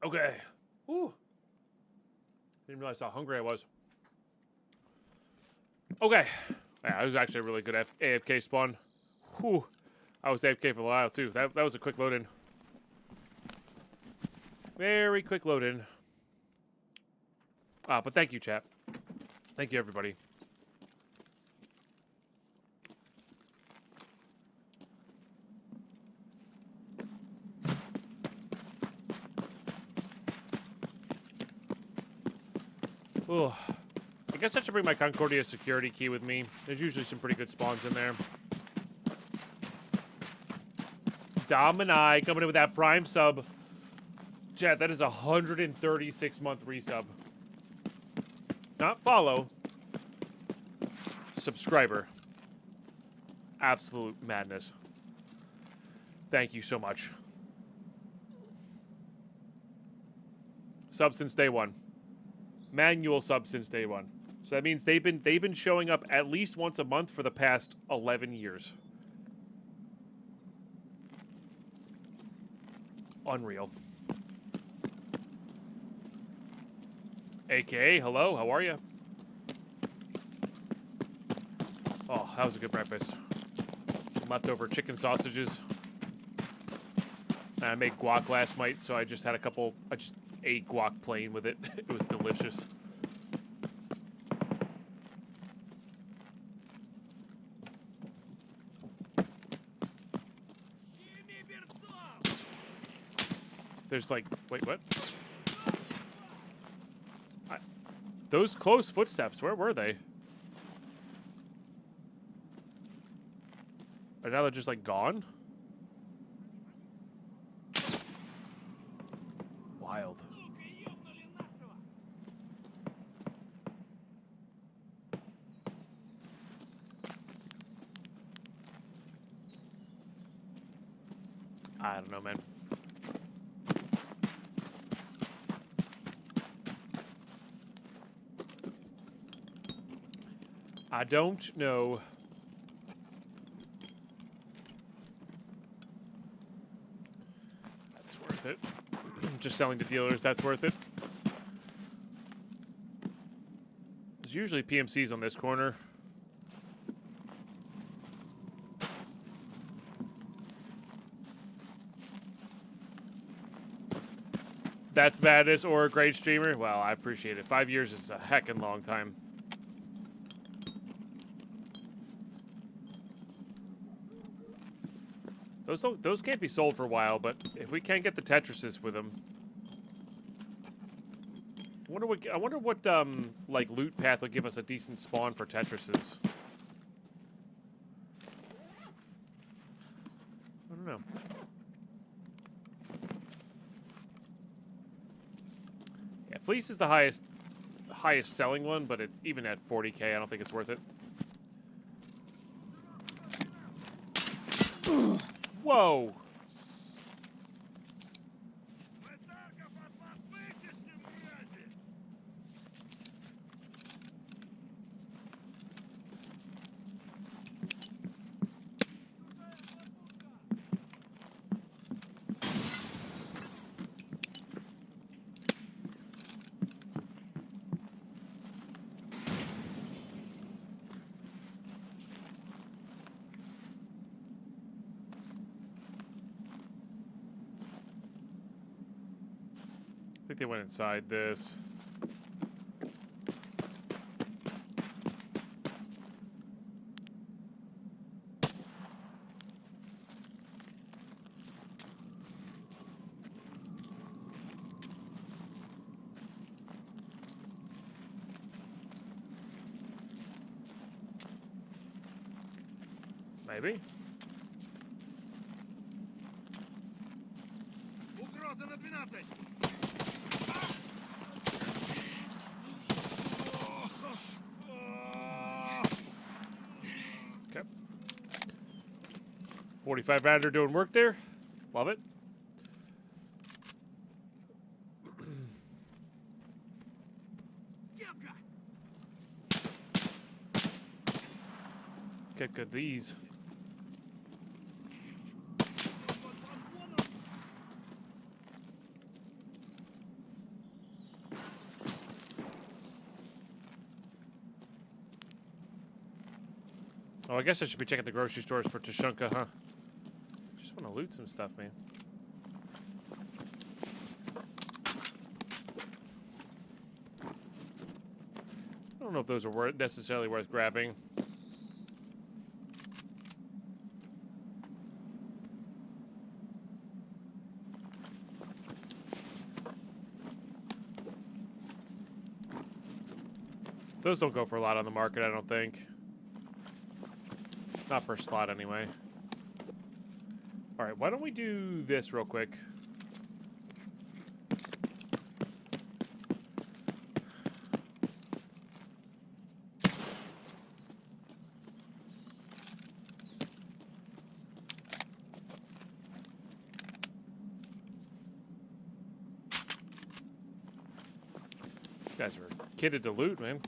Okay. Ooh. Didn't realize how hungry I was. Okay. Yeah, that was actually a really good AFK spawn. Whew. I was AFK for a while too. That was a quick load in. Very quick load in. But thank you, chat. Thank you, everybody. Oh, I guess I should bring my Concordia security key with me. There's usually some pretty good spawns in there. Dom and I coming in with that Prime sub. Chat, that is a 136-month resub. Not follow. Subscriber. Absolute madness. Thank you so much. Sub since day one. Manual sub since day one. So that means they've been showing up at least once a month for the past 11 years. Unreal. AKA, hello, how are you? Oh, that was a good breakfast. Some leftover chicken sausages. I made guac last night, so I just had a couple. I just ate guac plain with it. It was delicious. There's like, wait, what? Those close footsteps, where were they? And now they're just like gone? Wild. I don't know, man. I don't know. That's worth it. Just selling to dealers, that's worth it. There's usually PMCs on this corner. That's madness or a great streamer? Well, I appreciate it. 5 years is a heckin' long time. Those can't be sold for a while, but if we can't get the Tetrises with them, I wonder what like loot path would give us a decent spawn for Tetrises. I don't know. Yeah, Fleece is the highest selling one, but it's even at 40K. I don't think it's worth it. Whoa. I think they went inside this. Maybe. Okay. 45 rounder doing work there. Love it. Get good these. Oh, I guess I should be checking the grocery stores for Tushunka, huh? Just want to loot some stuff, man. I don't know if those are necessarily worth grabbing. Those don't go for a lot on the market, I don't think. Not per slot, anyway. Alright, why don't we do this real quick? You guys are kitted to loot, man.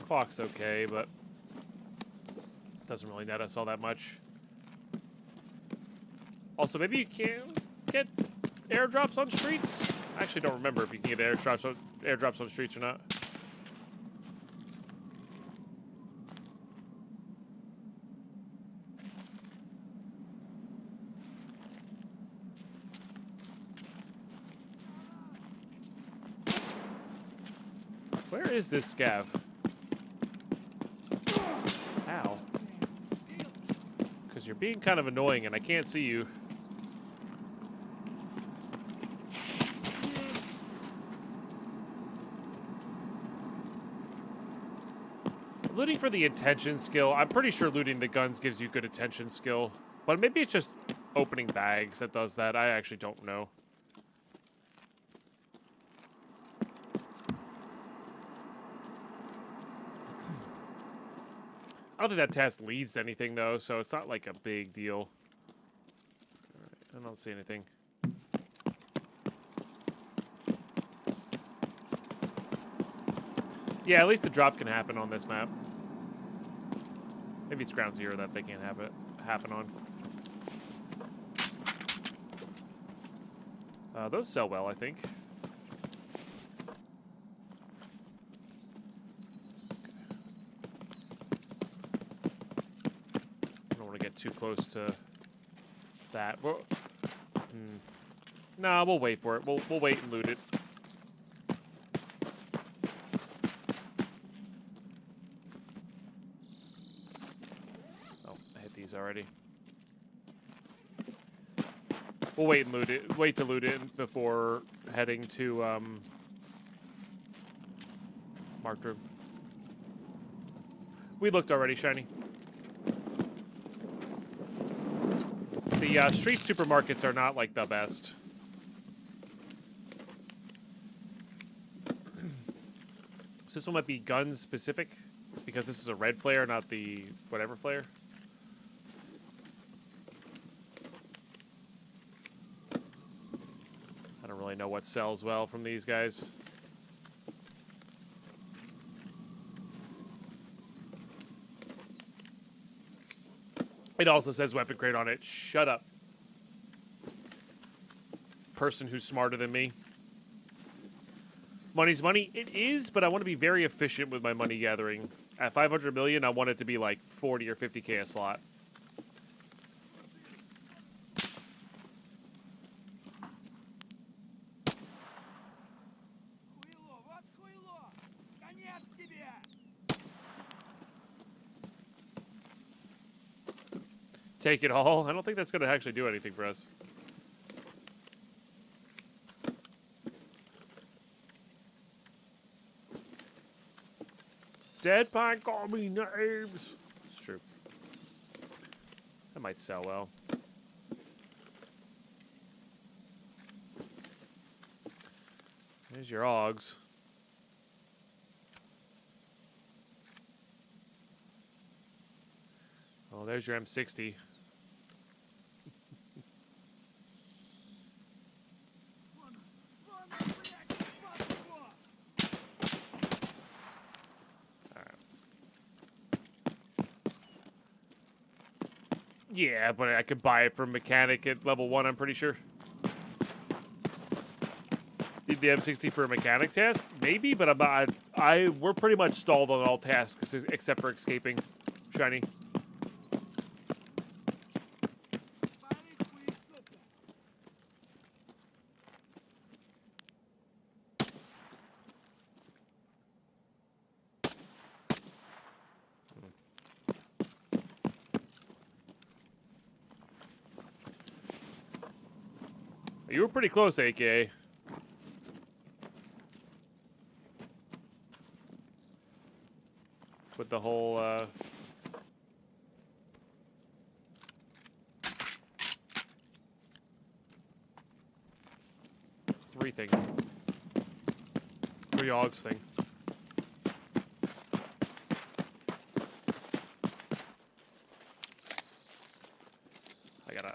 Clock's okay, but doesn't really net us all that much. Also, maybe you can get airdrops on streets? I actually don't remember if you can get airdrops on streets or not. Where is this scav? Ow. Because you're being kind of annoying and I can't see you. Looting for the attention skill. I'm pretty sure looting the guns gives you good attention skill. But maybe it's just opening bags that does that. I actually don't know. I don't think that task leads to anything, though, so it's not like a big deal. All right, I don't see anything. Yeah, at least the drop can happen on this map. Maybe it's ground zero that they can't have it happen on. Those sell well, I think. Too close to that. Nah, we'll wait for it. We'll wait and loot it. Oh, I hit these already. We'll wait and loot it. Wait to loot it before heading to marked room. We looked already, shiny. The street supermarkets are not, like, the best. So this one might be gun specific, because this is a red flare, not the whatever flare. I don't really know what sells well from these guys. It also says weapon crate on it. Shut up. Person who's smarter than me. Money's money. It is, but I want to be very efficient with my money gathering. At 500 million, I want it to be like 40 or 50k a slot. Take it all? I don't think that's going to actually do anything for us. Deadpine call me names. It's true. That might sell well. There's your Augs. Oh, there's your M60. Yeah, but I could buy it from mechanic at level 1, I'm pretty sure. Need the M60 for a mechanic task? Maybe, but we're pretty much stalled on all tasks except for escaping. Shiny. You were pretty close, AK. With the whole, 3 thing. 3 Augs thing.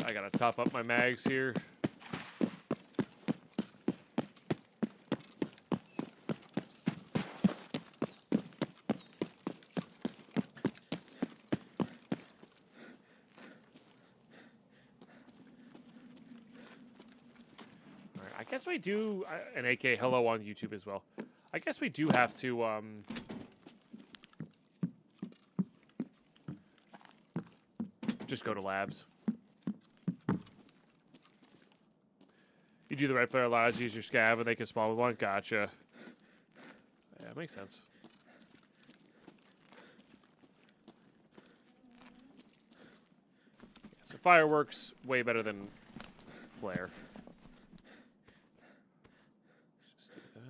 I gotta top up my mags here. I guess we do, and AK hello on YouTube as well. I guess we do have to, just go to labs. You do the red flare, allows you to use your scav, and they can spawn with one. Gotcha. Yeah, that makes sense. Yeah, so fireworks, way better than flare. Let's just do that.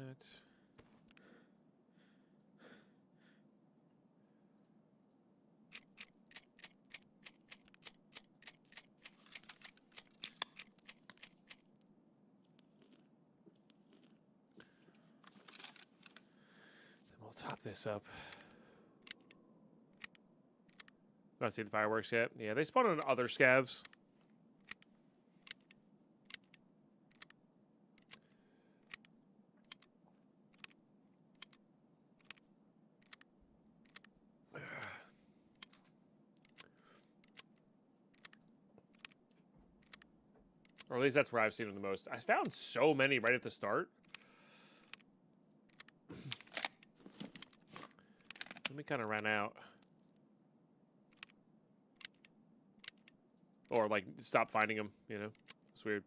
Top this up. Not see the fireworks yet. Yeah, they spawn on other scavs. Or at least that's where I've seen them the most. I found so many right at the start. We kind of ran out. Or, like, stop finding them, you know? It's weird.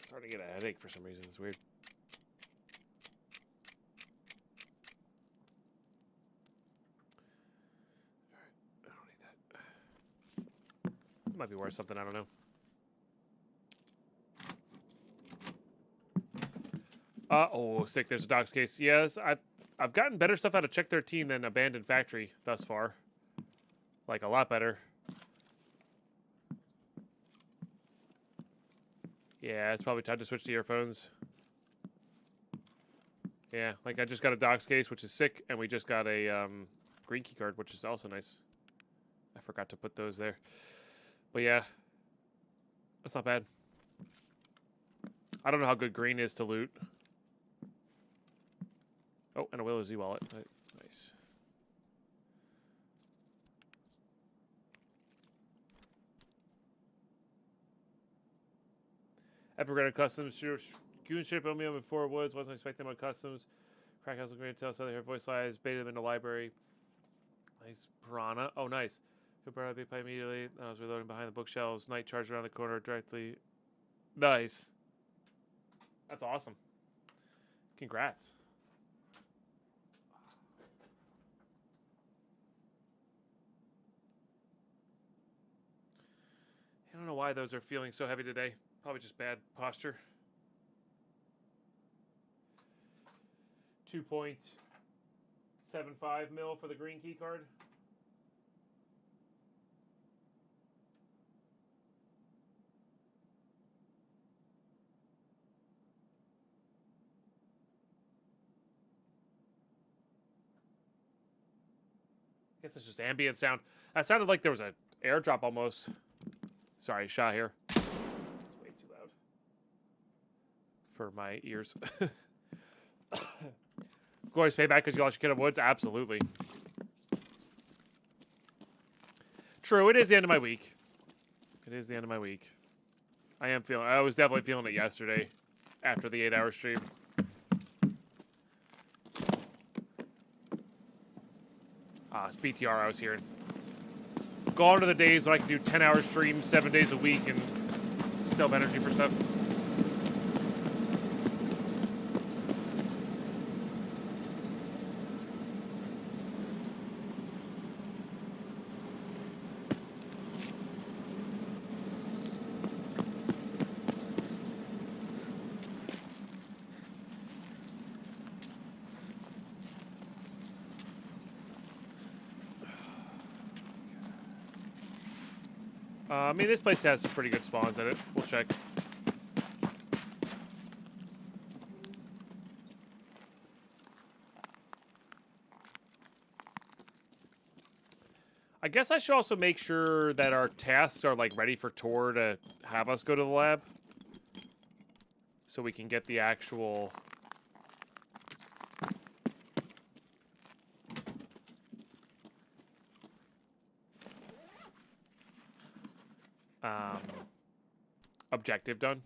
Starting to get a headache for some reason. It's weird. Alright, I don't need that. Might be worth something, I don't know. Oh, sick. There's a docs case. Yes, I've gotten better stuff out of Check 13 than Abandoned Factory thus far. Like, a lot better. Yeah, it's probably time to switch to earphones. Yeah, like I just got a docs case, which is sick, and we just got a green key card, which is also nice. I forgot to put those there. But yeah, that's not bad. I don't know how good green is to loot. Oh, and a Willow Z wallet. Nice. Epic Customs. Goon ship on me before it wasn't expecting my customs. Crack House of Great Tell, so they heard voice lines. Baited them in the library. Nice. Piranha. Oh, nice. Who brought up BP immediately. I was reloading behind the bookshelves. Night charged around the corner directly. Nice. That's awesome. Congrats. I don't know why those are feeling so heavy today. Probably just bad posture. 2.75 mil for the green key card. I guess it's just ambient sound. That sounded like there was an airdrop almost. Sorry, shot here. It's way too loud for my ears. Glorious payback because you lost your kid of woods? Absolutely. True, it is the end of my week. It is the end of my week. I was definitely feeling it yesterday after the 8-hour stream. It's BTR I was hearing. Gone to the days when I could do 10-hour streams 7 days a week and still have energy for stuff. I mean, this place has some pretty good spawns in it. We'll check. I guess I should also make sure that our tasks are, like, ready for Tor to have us go to the lab. So we can get the actual... objective done.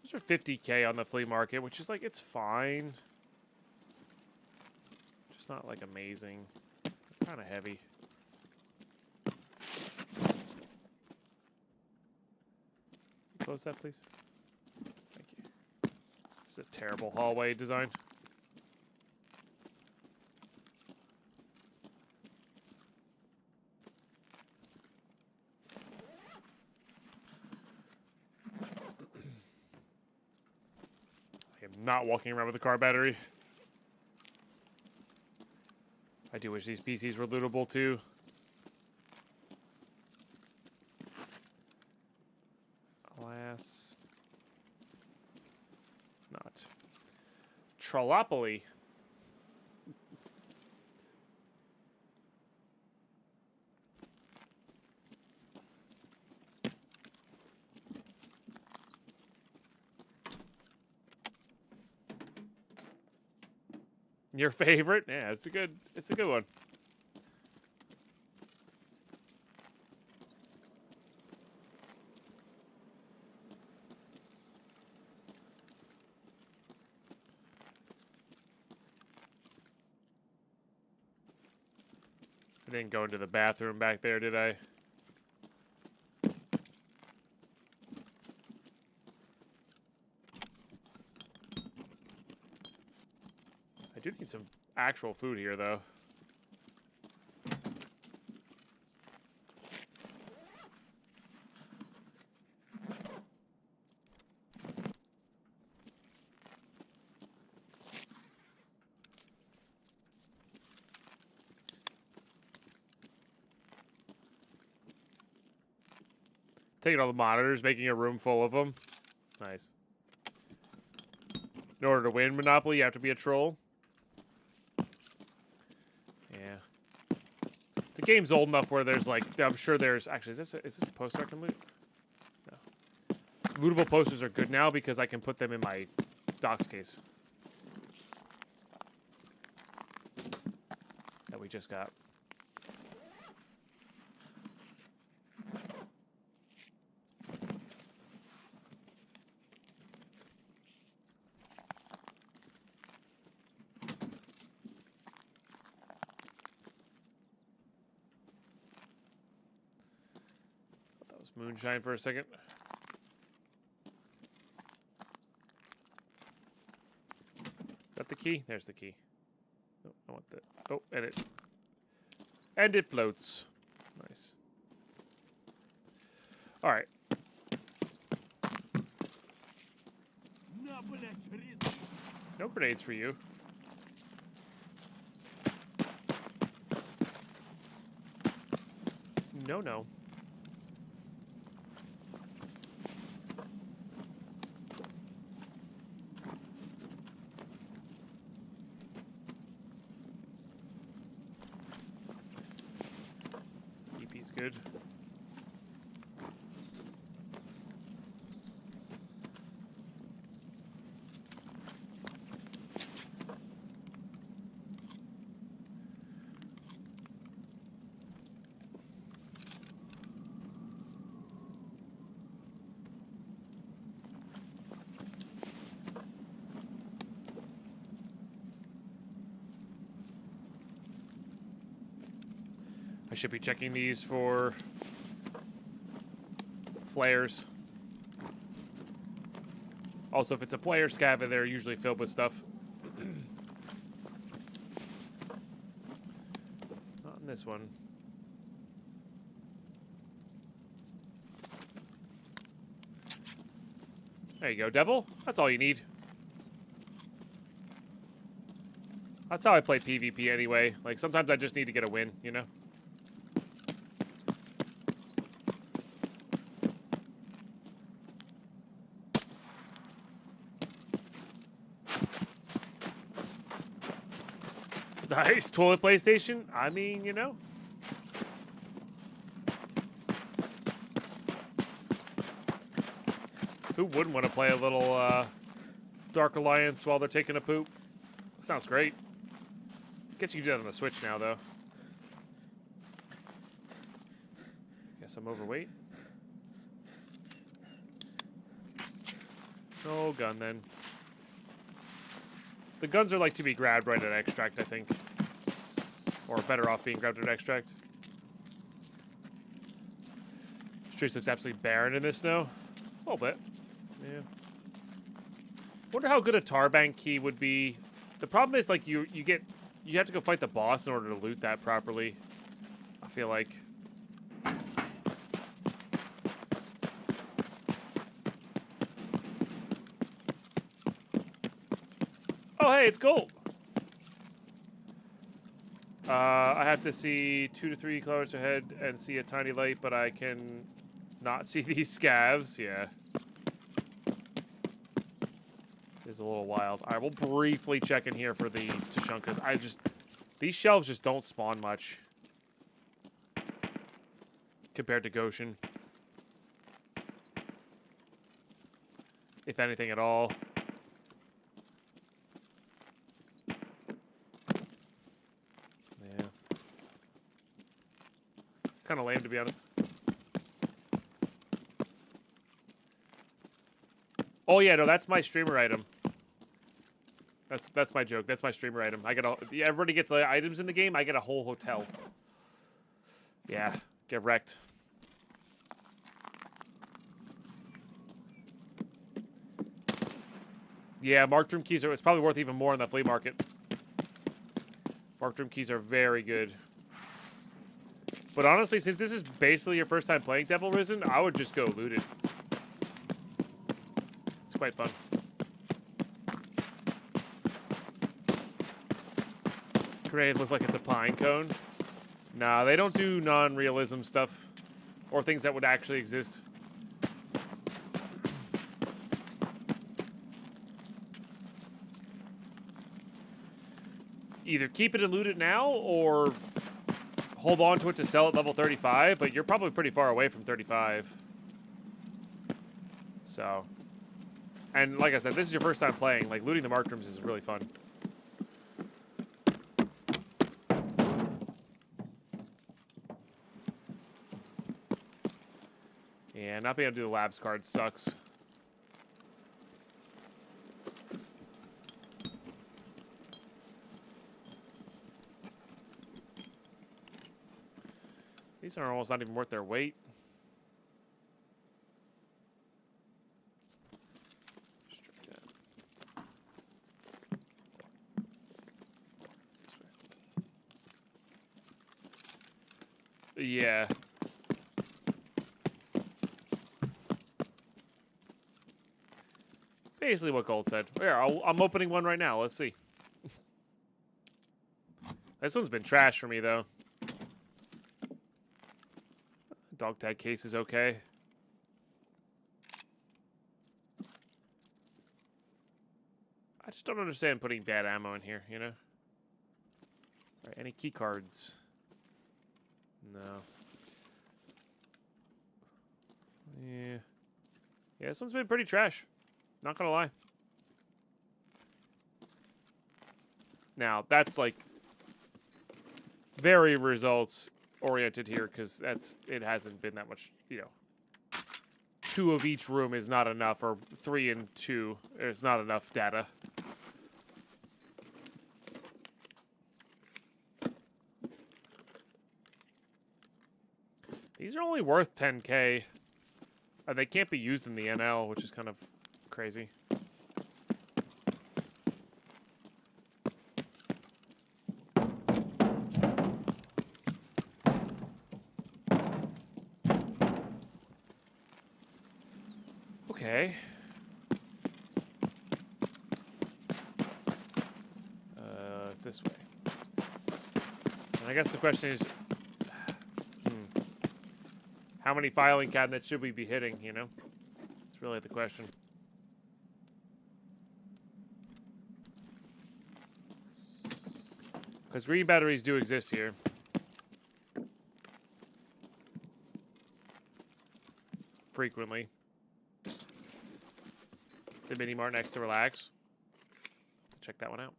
Those are 50K on the flea market, which is like, it's fine. Just not like amazing. Kind of heavy. Close that, please. Thank you. This is a terrible hallway design. Not walking around with a car battery. I do wish these PCs were lootable too. Alas. Not. Trollopoly. Your favorite? Yeah, it's a good one. I didn't go into the bathroom back there, did I? I do need some actual food here, though. Taking all the monitors, making a room full of them. Nice. In order to win Monopoly, you have to be a troll. Yeah. The game's old enough where there's like, I'm sure there's, actually, is this a poster I can loot? No. Lootable posters are good now because I can put them in my docs case. That we just got. Moonshine for a second. Is that the key? There's the key. Oh, I want that. Oh, and it floats. Nice. All right. No grenades for you. No, no. EP's good. I should be checking these for flares. Also, if it's a player scav, they're usually filled with stuff. Not in this one. There you go, Devil. That's all you need. That's how I play PvP anyway. Like, sometimes I just need to get a win, you know? Nice. Toilet PlayStation? I mean, you know. Who wouldn't want to play a little Dark Alliance while they're taking a poop? Sounds great. Guess you can do that on the Switch now, though. Guess I'm overweight. No gun, then. The guns are like to be grabbed right at extract, I think. Or better off being grabbed at extract. Streets looks absolutely barren in this snow. A little bit. Yeah. Wonder how good a tar bank key would be. The problem is, like, you have to go fight the boss in order to loot that properly. I feel like. Oh, hey, it's gold. I have to see 2 to 3 kilometers ahead and see a tiny light, but I can not see these scavs. Yeah. It's a little wild. I will briefly check in here for the Tushunkas. These shelves just don't spawn much compared to Goshen. If anything at all. Yeah. Kind of lame, to be honest. Oh yeah, no, that's my streamer item. That's my joke. That's my streamer item. I get everybody gets items in the game. I get a whole hotel. Yeah, get wrecked. Yeah, marked room keys it's probably worth even more in the flea market. Marked room keys are very good. But honestly, since this is basically your first time playing Devil Risen, I would just go loot it. It's quite fun. Grenade look like it's a pine cone. Nah, they don't do non-realism stuff. Or things that would actually exist. Either keep it and loot it now, or hold on to it to sell at level 35, but you're probably pretty far away from 35. So. And like I said, this is your first time playing. Like, looting the marked rooms is really fun. Yeah, not being able to do the labs card sucks. These are almost not even worth their weight. Strip that. Yeah. Basically what Gold said. Here, I'm opening one right now. Let's see. This one's been trash for me, though. Dog tag case is okay. I just don't understand putting bad ammo in here, you know? All right, any key cards? No. Yeah. Yeah, this one's been pretty trash. Not gonna lie. Now, that's like very results oriented here because it hasn't been that much, you know. 2 of each room is not enough, or 3 and 2 is not enough data. These are only worth 10K. They can't be used in the NL, which is kind of crazy. Okay. It's this way. And I guess the question is, how many filing cabinets should we be hitting, you know? It's really the question. Because green batteries do exist here. Frequently. The mini mart next to Relax. Check that one out.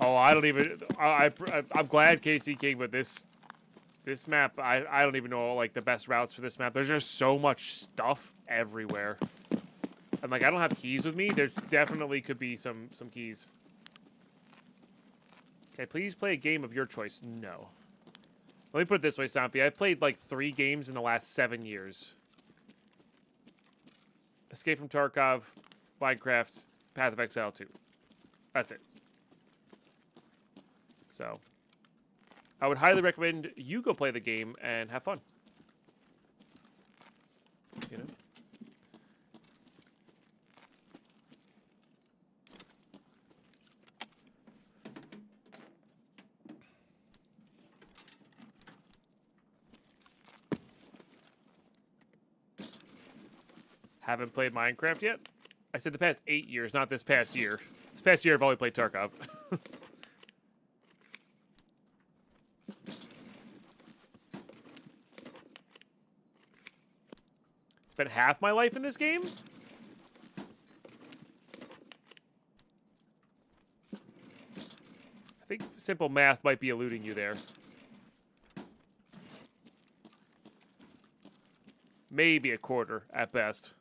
Oh, I don't even. I'm glad KC King, but this map, I don't even know like the best routes for this map. There's just so much stuff everywhere, and like I don't have keys with me. There definitely could be some keys. Okay, please play a game of your choice. No. Let me put it this way, Sampi. I've played like 3 games in the last 7 years. Escape from Tarkov, Minecraft, Path of Exile 2. That's it. So, I would highly recommend you go play the game and have fun. You know? Haven't played Minecraft yet? I said the past 8 years, not this past year. This past year I've only played Tarkov. Spent half my life in this game? I think simple math might be eluding you there. Maybe a quarter at best.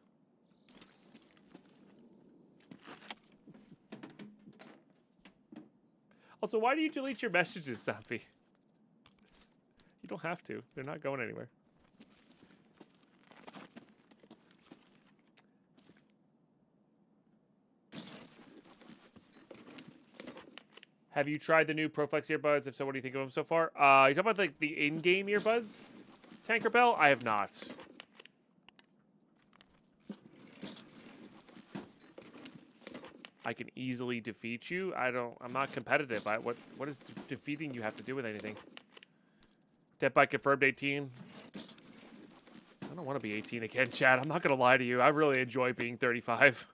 Also, why do you delete your messages, Safi? You don't have to. They're not going anywhere. Have you tried the new ProFlex earbuds? If so, what do you think of them so far? You talking about like the in-game earbuds? Tankerbell? I have not. I can easily defeat you. I'm not competitive. What does defeating you have to do with anything? Deadpine confirmed 18. I don't want to be 18 again, Chad. I'm not gonna lie to you. I really enjoy being 35.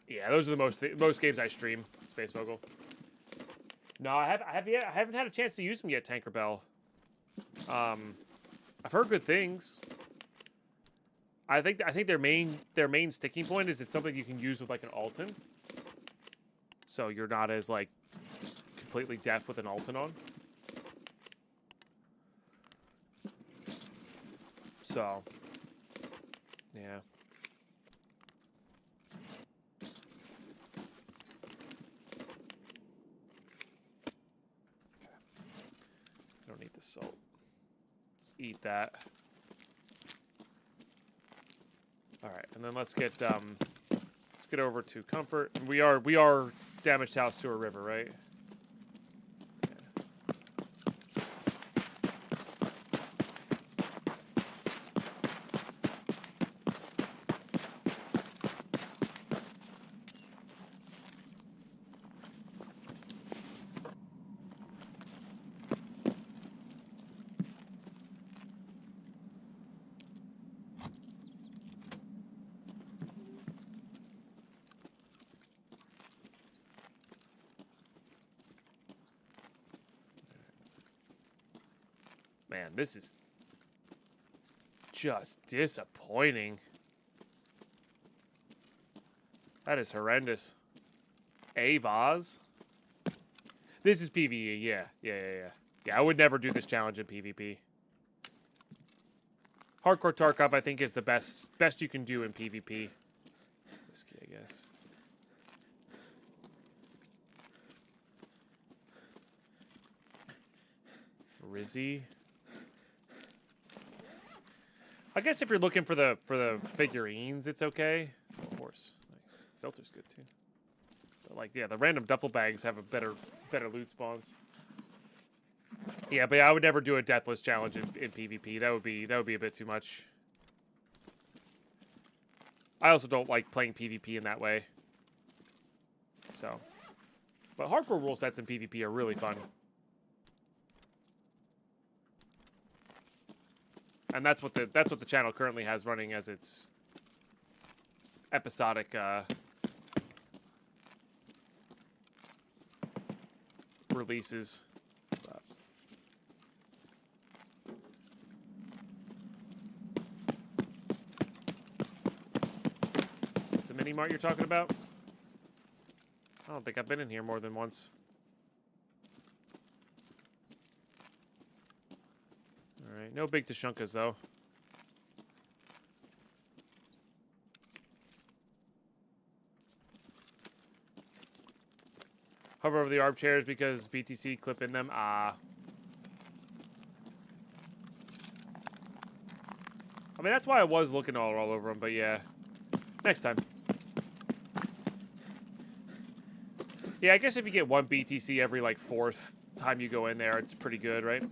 Yeah, those are the most games I stream. Space Mogul. No, I haven't had a chance to use them yet, Tankerbell. I've heard good things. I think their main sticking point is it's something you can use with like an Alton. So you're not as like completely deaf with an Alton on. So yeah. the salt. Let's eat that. All right, and then let's get over to comfort. We are damaged house to a river, right? Man, this is just disappointing. That is horrendous. A vase? This is PvE, yeah. Yeah, I would never do this challenge in PvP. Hardcore Tarkov, I think, is the best you can do in PvP. Whiskey, I guess. Rizzy. I guess if you're looking for the figurines, it's okay. Oh, horse, nice. Filter's good too. But like, yeah, the random duffel bags have a better loot spawns. Yeah, but I would never do a deathless challenge in PvP. That would be a bit too much. I also don't like playing PvP in that way. So, but hardcore rule sets in PvP are really fun. And that's what the channel currently has running as its episodic releases. Is the mini mart you're talking about? I don't think I've been in here more than once. Alright, no big Tashunkas, though. Hover over the armchairs because BTC clip in them. I mean, that's why I was looking all over them, but yeah. Next time. Yeah, I guess if you get one BTC every, like, 4th time you go in there, it's pretty good, right?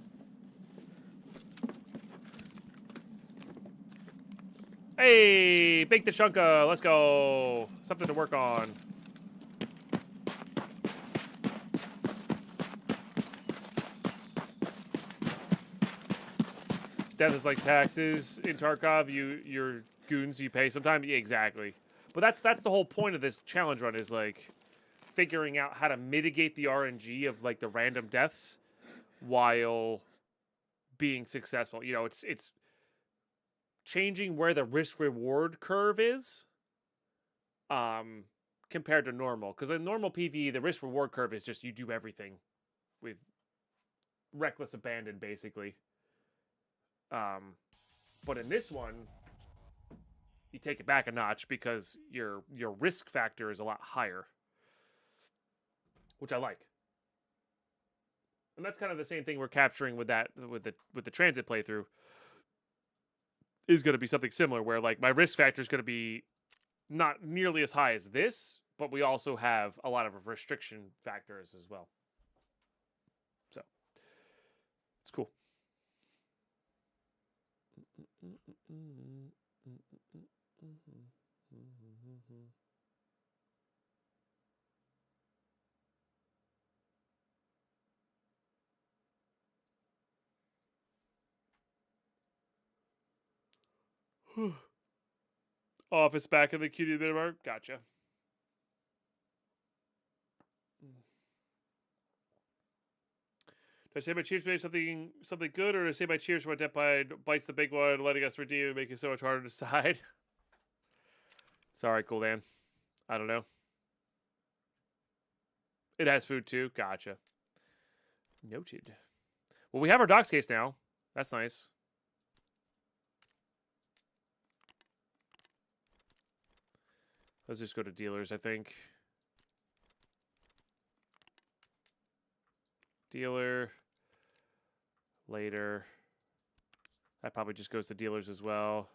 Hey, Big Tashunka, let's go. Something to work on. Death is like taxes in Tarkov. Your goons you pay sometime. Yeah, exactly. But that's the whole point of this challenge run is like figuring out how to mitigate the RNG of like the random deaths while being successful. You know, it's changing where the risk reward curve is compared to normal. Because in normal PvE, the risk reward curve is just you do everything with reckless abandon, basically. But in this one, you take it back a notch because your risk factor is a lot higher, which I like. And that's kind of the same thing we're capturing with the transit playthrough. Is going to be something similar where like my risk factor is going to be not nearly as high as this, but we also have a lot of restriction factors as well. So it's cool. Office back in the cutie bit mark. Gotcha. Do I say my cheers made something good, or do I say my cheers for what Deadpine bites the big one, letting us redeem and making it so much harder to decide? Sorry, Cool Dan. I don't know. It has food too. Gotcha. Noted. Well, we have our docs case now. That's nice. Let's just go to dealers, I think. Dealer. later. That probably just goes to dealers as well.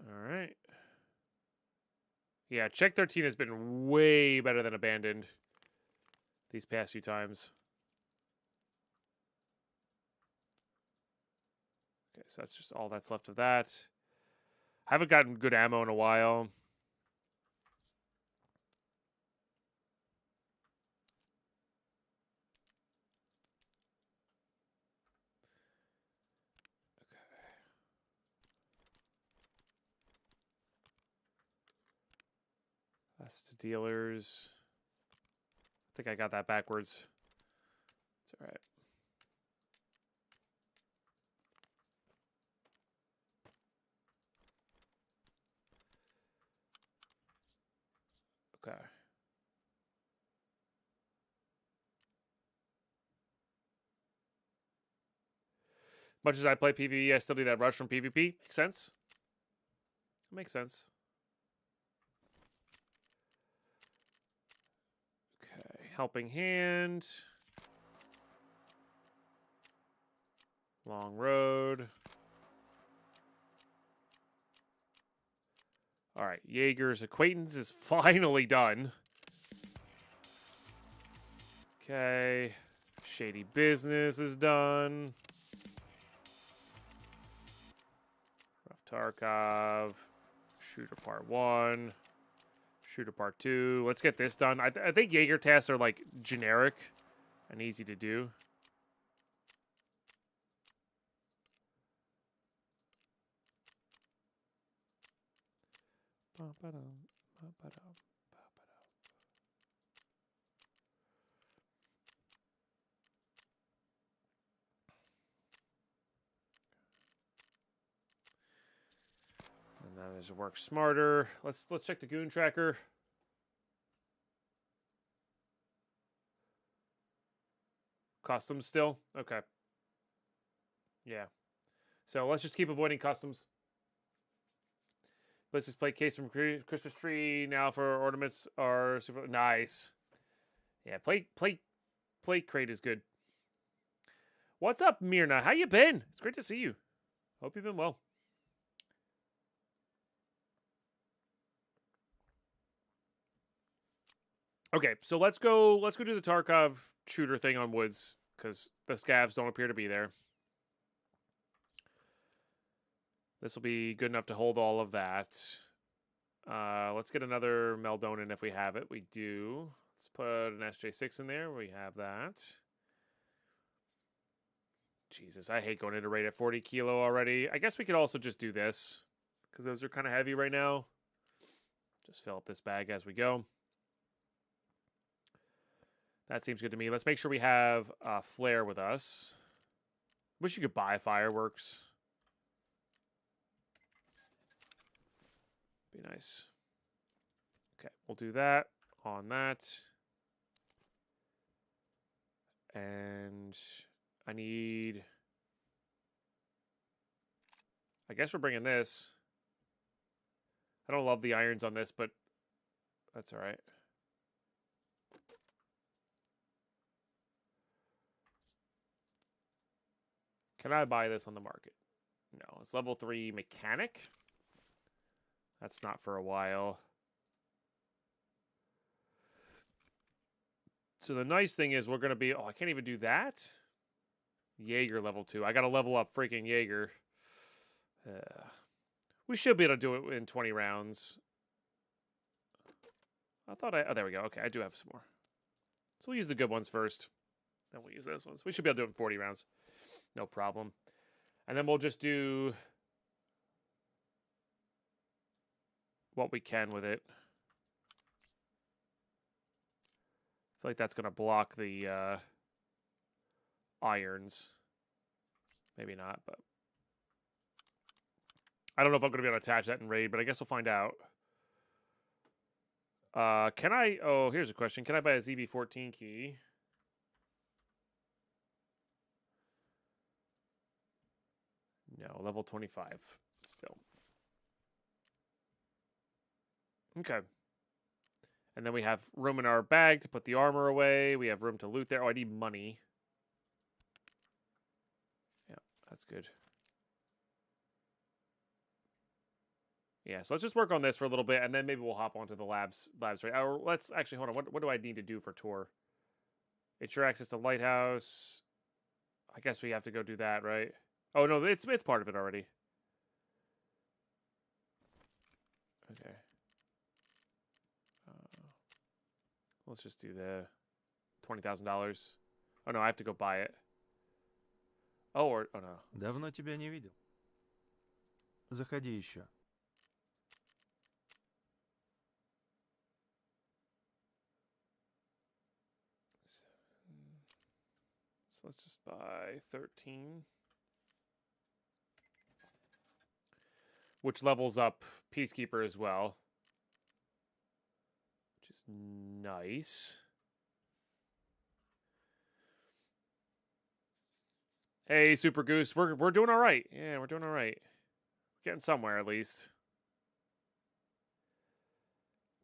All right. Yeah, Check 13 has been way better than Abandoned these past few times. Okay, so that's just all that's left of that. I haven't gotten good ammo in a while. That's to dealers. I think I got that backwards. It's all right. Okay. Much as I play PvE, I still do that rush from PvP. Makes sense. Makes sense. Okay. Helping Hand. Long Road. All right. Jaeger's Acquaintance is finally done. Okay. Shady Business is done. Rough Tarkov. Shooter Part 1. Shooter Part 2. Let's get this done. I think Jaeger tasks are like generic and easy to do. And that is work smarter. Let's check the goon tracker. Customs still? Okay. Yeah. So let's just keep avoiding customs. Let's just play Case from Christmas Tree now for ornaments are super nice. Yeah, play crate is good. What's up, Mirna? How you been? It's great to see you. Hope you've been well. Okay, so let's go do the Tarkov shooter thing on woods because the scavs don't appear to be there. This will be good enough to hold all of that. Let's get another Meldonin if we have it. We do. Let's put an SJ6 in there. We have that. Jesus, I hate going into raid at 40 kilo already. I guess we could also just do this because those are kind of heavy right now. Just fill up this bag as we go. That seems good to me. Let's make sure we have flare with us. Wish you could buy fireworks. Be nice. Okay, we'll do that on that. And I need... I guess we're bringing this. I don't love the irons on this, but that's all right. Can I buy this on the market? No, it's level 3 mechanic. That's not for a while. So the nice thing is we're going to be... Oh, I can't even do that? Jaeger level 2. I got to level up freaking Jaeger. We should be able to do it in 20 rounds. I thought I... Oh, there we go. Okay, I do have some more. So we'll use the good ones first. Then we'll use those ones. We should be able to do it in 40 rounds. No problem. And then we'll just do what we can with it. I feel like that's going to block the irons. Maybe not, but... I don't know if I'm going to be able to attach that in raid, but I guess we'll find out. Can I... Oh, here's a question. Can I buy a ZV14 key? No, level 25 still. Okay. And then we have room in our bag to put the armor away. We have room to loot there. Oh, I need money. Yeah, that's good. Yeah, so let's just work on this for a little bit, and then maybe we'll hop onto the labs, right? Or let's actually, hold on. What do I need to do for tour? Ensure access to lighthouse. I guess we have to go do that, right? Oh, no, it's part of it already. Okay. Let's just do the $20,000. Oh, no, I have to go buy it. Oh, no. Давно тебя не видел. Заходи еще. So let's just buy 13. Which levels up Peacekeeper as well. Which is nice. Hey, Super Goose. We're doing all right. Yeah, we're doing all right. Getting somewhere at least.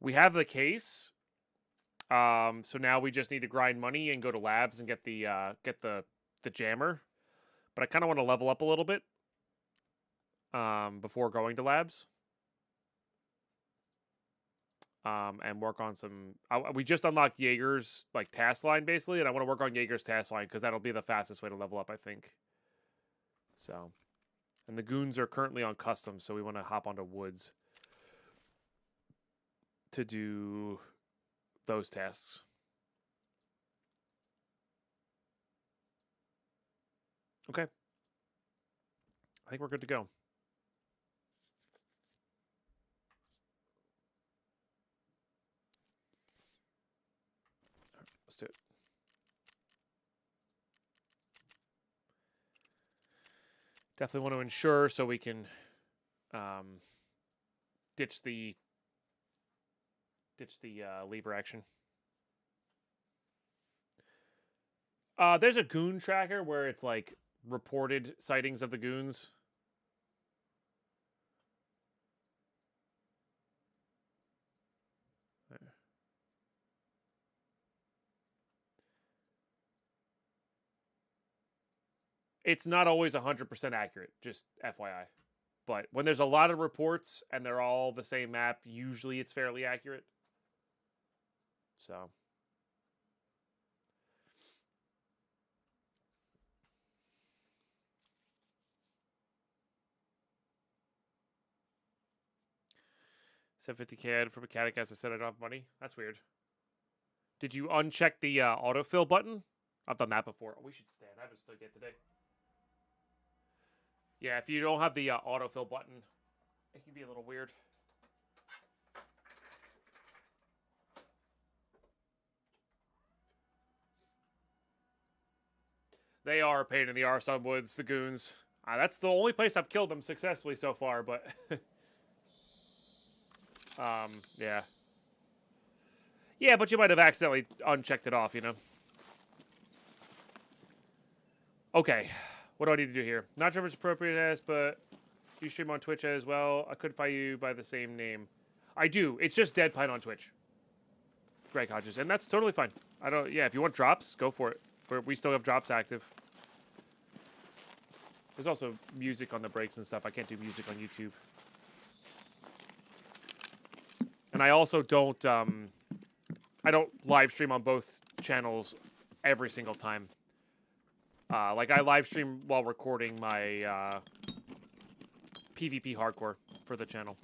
We have the case. So now we just need to grind money and go to labs and get the jammer. But I kind of want to level up a little bit before going to labs. And work on some. We just unlocked Jaeger's like task line basically, and I want to work on Jaeger's task line because that'll be the fastest way to level up, I think. So, and the goons are currently on custom, so we want to hop onto woods to do those tasks. Okay, I think we're good to go. Let's do it. Definitely want to ensure so we can ditch the lever action. There's a goon tracker where it's like reported sightings of the goons. It's not always 100% accurate, just FYI. But when there's a lot of reports and they're all the same map, usually it's fairly accurate. So. $750K from a catechist. I said I don't have money. That's weird. Did you uncheck the autofill button? I've done that before. Oh, we should stand. I haven't stood yet today. Yeah, if you don't have the autofill button, it can be a little weird. They are a pain in the arse on woods, the goons. That's the only place I've killed them successfully so far, but... yeah. Yeah, but you might have accidentally unchecked it off, you know? Okay. What do I need to do here? Not sure if it's appropriate as, but you stream on Twitch as well. I could find you by the same name. I do. It's just Deadpine on Twitch. Greg Hodges. And that's totally fine. Yeah, if you want drops, go for it. We still have drops active. There's also music on the breaks and stuff. I can't do music on YouTube. And I also don't, I don't live stream on both channels every single time. Like, I live stream while recording my PvP hardcore for the channel.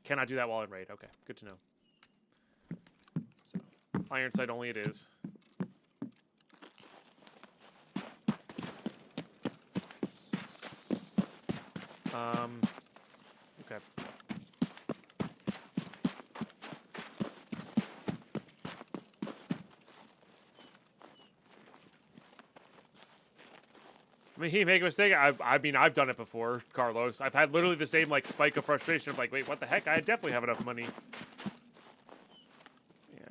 Cannot do that while in raid. Okay, good to know. So, iron sight only it is. Okay. I mean, he make a mistake. I mean, I've done it before, Carlos. I've had literally the same like spike of frustration of like, wait, what the heck? I definitely have enough money. Yeah.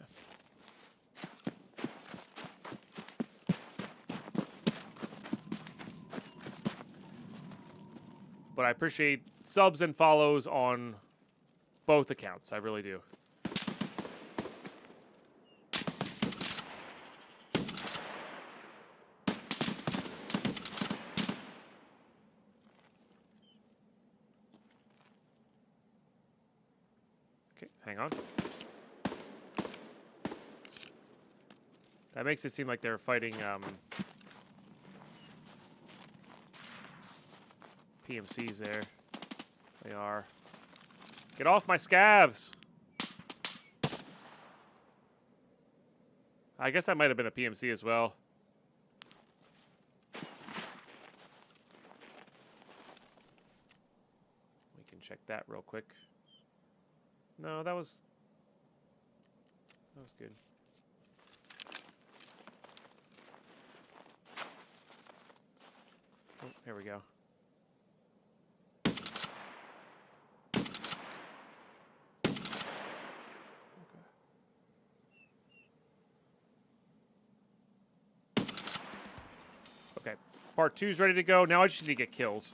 but I appreciate subs and follows on both accounts. I really do. Okay, hang on. That makes it seem like they're fighting PMCs there. They are. Get off my scavs! I guess that might have been a PMC as well. We can check that real quick. No, that was good. Oh, here we go. Okay, part 2's ready to go. Now I just need to get kills.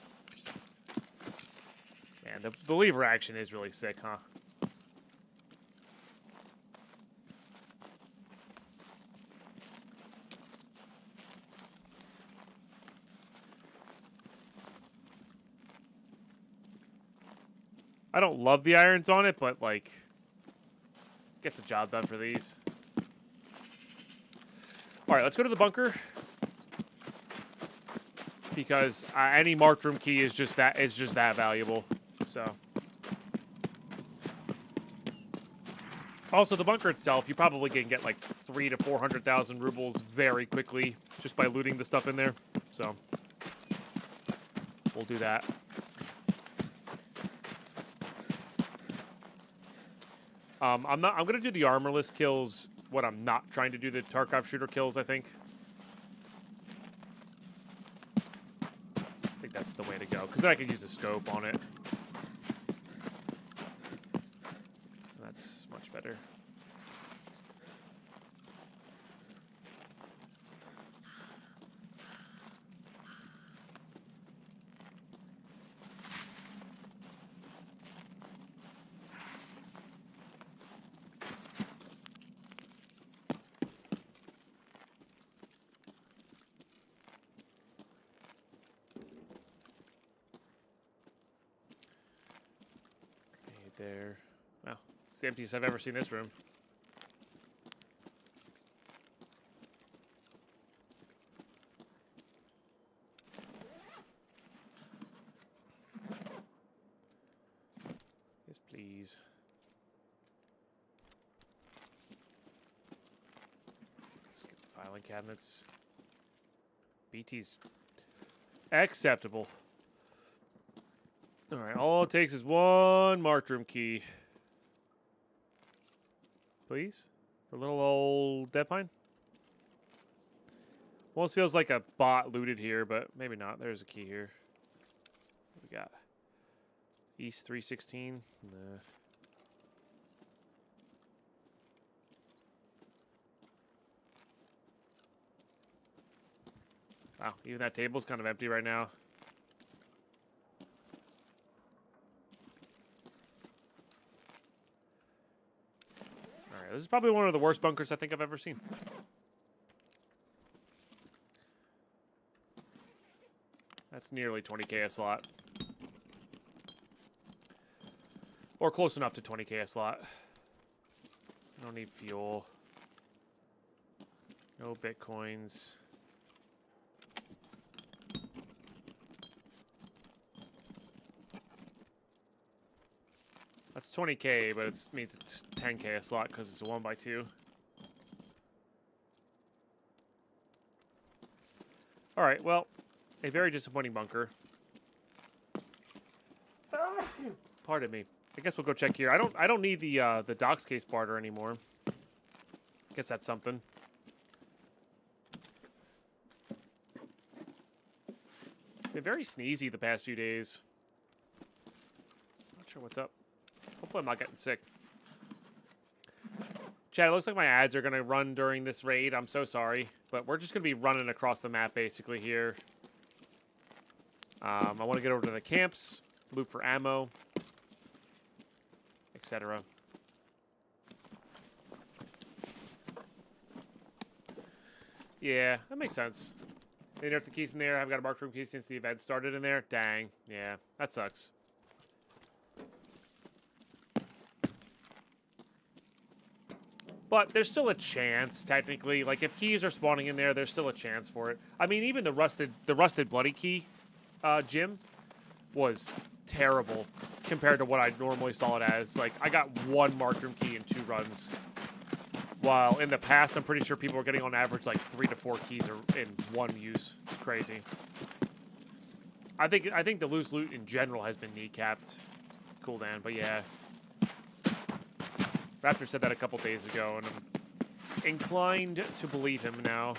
Man, the lever action is really sick, huh? I don't love the irons on it, but, like, gets the job done for these. All right, let's go to the bunker. Because any marked room key is just that valuable. So. Also, the bunker itself, you probably can get, like, 300,000 to 400,000 rubles very quickly just by looting the stuff in there. So, we'll do that. I'm gonna do the armorless kills when I'm not trying to do the Tarkov shooter kills, I think. I think that's the way to go, because then I can use the scope on it. That's much better. There. Wow. It's the emptiest I've ever seen this room. Yes, please. Skip the filing cabinets. BT's acceptable. All right, all it takes is one marked room key. Please? For little old Deadpine? Almost feels like a bot looted here, but maybe not. There's a key here. What we got? East 316. Nah. Wow, even that table's kind of empty right now. This is probably one of the worst bunkers I think I've ever seen. That's nearly 20k a slot. Or close enough to 20k a slot. No need fuel. No bitcoins. That's 20k, but it means it's 10k a slot because it's a 1x2. All right, well, a very disappointing bunker. Pardon me. I guess we'll go check here. I don't need the docks case barter anymore. Guess that's something. Been very sneezy the past few days. Not sure what's up. Hopefully I'm not getting sick. Chad, it looks like my ads are going to run during this raid. I'm so sorry. But we're just going to be running across the map basically here. I want to get over to the camps, loot for ammo, etc. Yeah, that makes sense. They nerfed the keys in there. I've got a marked room key since the event started in there. Dang. Yeah, that sucks. But there's still a chance, technically. Like, if keys are spawning in there, there's still a chance for it. I mean, even the rusted bloody key gym was terrible compared to what I normally saw it as. Like, I got 1 marked room key in 2 runs. While in the past, I'm pretty sure people were getting on average like 3 to 4 keys in 1 use. It's crazy. I think the loose loot in general has been kneecapped. Cooldown, but yeah. Raptor said that a couple days ago, and I'm inclined to believe him now.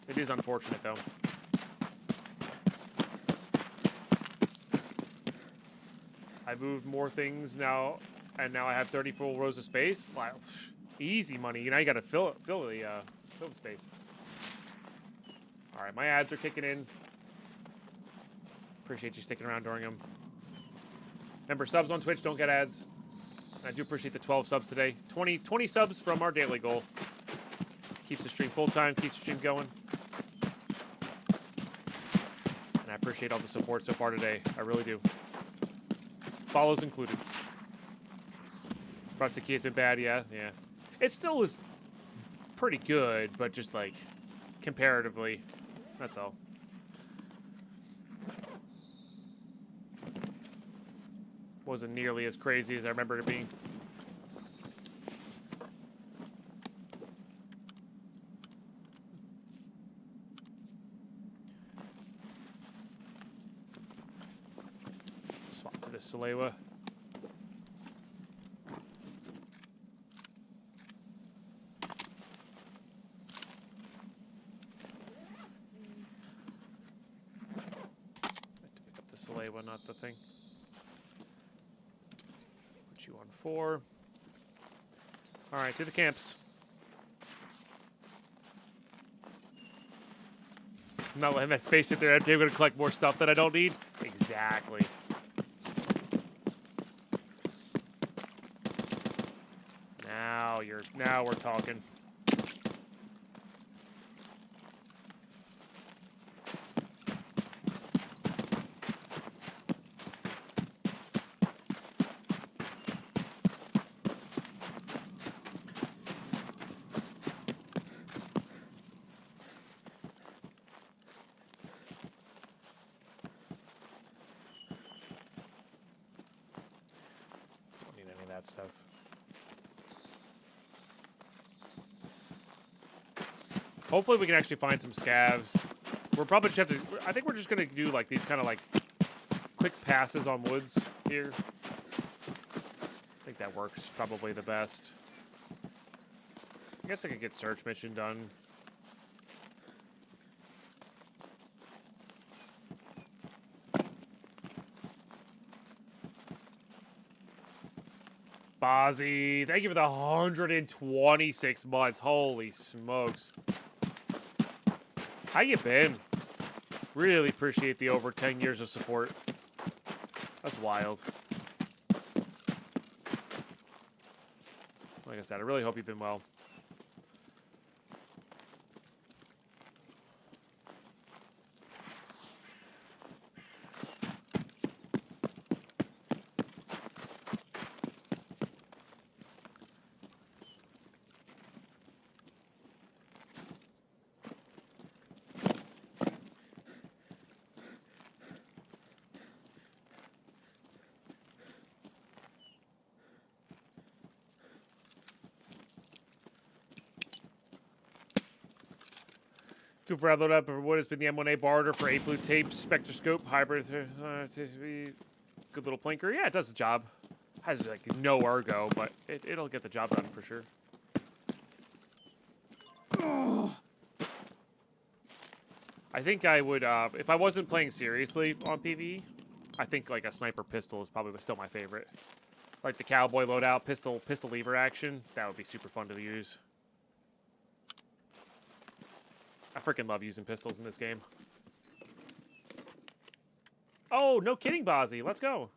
It is unfortunate, though. I moved more things now, and now I have 30 full rows of space. Wow, easy money. You know, you got to fill the space. All right, my ads are kicking in. Appreciate you sticking around during them. Remember, subs on Twitch don't get ads. I do appreciate the 12 subs today. 20 subs from our daily goal. Keeps the stream full-time, keeps the stream going. And I appreciate all the support so far today. I really do. Follows included. Rusted key has been bad, yes, yeah. It still was pretty good, but just like comparatively. That's all. Wasn't nearly as crazy as I remember it being. Swap to this Salewa. I have to pick up the Salewa, not the thing. You on 4. All right, to the camps. I'm not letting that space sit there empty. I'm going to collect more stuff that I don't need. Exactly. Now we're talking. Stuff. Hopefully we can actually find some scavs. We're probably just have to... I think we're just going to do like these kind of like quick passes on woods here. I think that works probably the best. I guess I could get search mission done. Bozzy, thank you for the 126 months. Holy smokes. How you been? Really appreciate the over 10 years of support. That's wild. Like I said, I really hope you've been well. Good for load up what has been the M1A barter for 8 blue tape, spectroscope, hybrid. Good little plinker. Yeah, it does the job. Has like no ergo, but it'll get the job done for sure. I think I would, if I wasn't playing seriously on PvE, I think like a sniper pistol is probably still my favorite. Like the cowboy loadout, pistol lever action. That would be super fun to use. I freaking love using pistols in this game. Oh, no kidding, Bozzy. Let's go.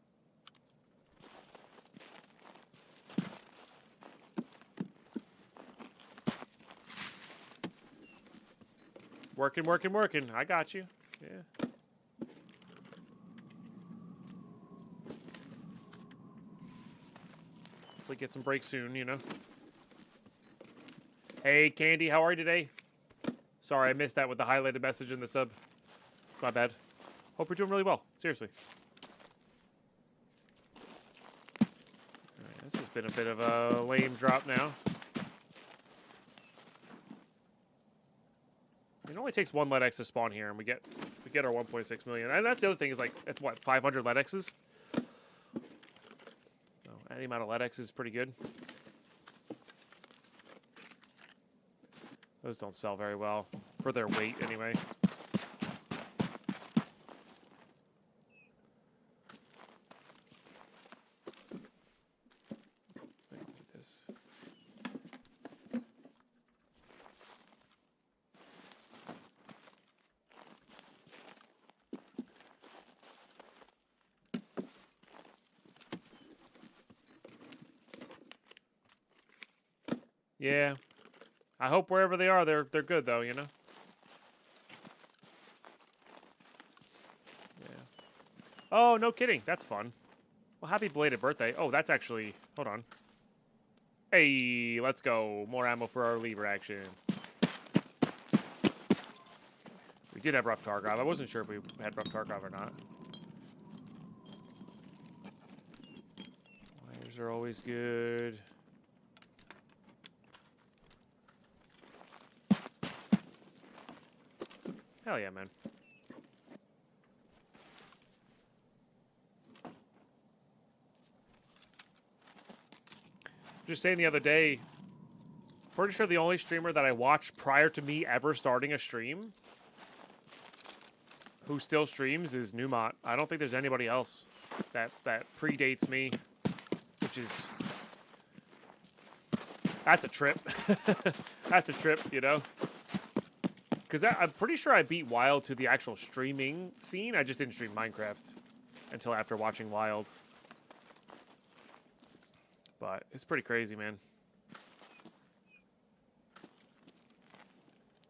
Working, working, working. I got you. Yeah. Hopefully get some breaks soon, you know. Hey, Candy, how are you today? Sorry, I missed that with the highlighted message in the sub. It's my bad. Hope you're doing really well. Seriously. Alright, this has been a bit of a lame drop now. It only takes one LEDX to spawn here, and we get our 1.6 million. And that's the other thing is like it's what 500 LEDXs. So any amount of LEDX is pretty good. Those don't sell very well for their weight, anyway. This. Yeah. I hope wherever they are, they're good though, you know. Yeah. Oh, no kidding. That's fun. Well, happy belated birthday. Oh, that's actually. Hold on. Hey, let's go. More ammo for our lever action. We did have rough Tarkov. I wasn't sure if we had rough Tarkov or not. Wires are always good. Hell yeah, man. Just saying the other day, pretty sure the only streamer that I watched prior to me ever starting a stream who still streams is Newmont. I don't think there's anybody else that predates me, which is... That's a trip. That's a trip, you know? Because I'm pretty sure I beat Wild to the actual streaming scene. I just didn't stream Minecraft until after watching Wild. But it's pretty crazy, man.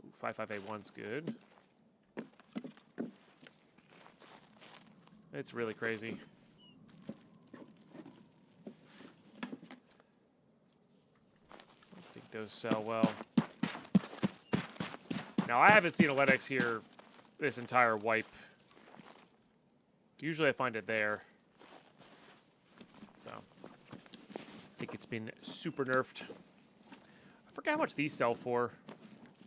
Ooh, 5581's good. It's really crazy. I don't think those sell well. Now, I haven't seen a LEDX here this entire wipe. Usually I find it there. So, I think it's been super nerfed. I forgot how much these sell for.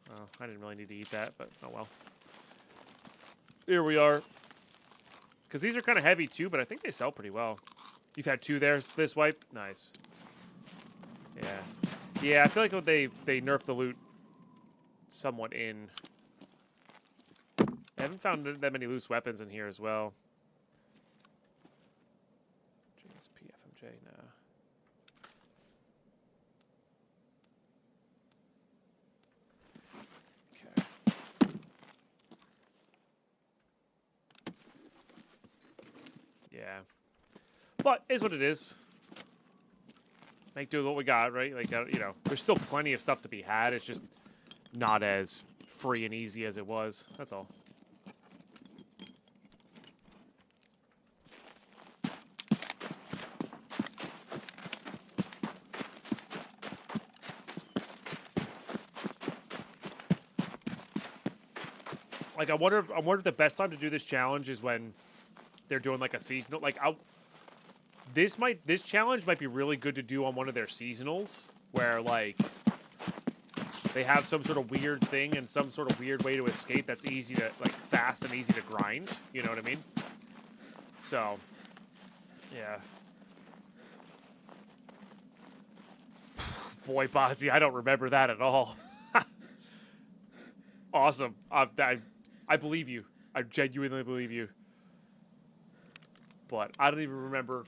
Oh, I didn't really need to eat that, but oh well. Here we are. Because these are kind of heavy too, but I think they sell pretty well. You've had two there this wipe? Nice. Yeah. Yeah, I feel like they nerfed the loot somewhat in. I haven't found that many loose weapons in here as well. GSP, FMJ, no. Okay. Yeah. But, is what it is. Make do with what we got, right? Like, you know, there's still plenty of stuff to be had. It's just not as free and easy as it was. That's all. Like, I wonder if the best time to do this challenge is when they're doing like a seasonal. Like, this challenge might be really good to do on one of their seasonals, where like they have some sort of weird thing and some sort of weird way to escape that's easy to, like, fast and easy to grind. You know what I mean? So, yeah. Boy, Bozzy, I don't remember that at all. Awesome. I believe you. I genuinely believe you. But I don't even remember.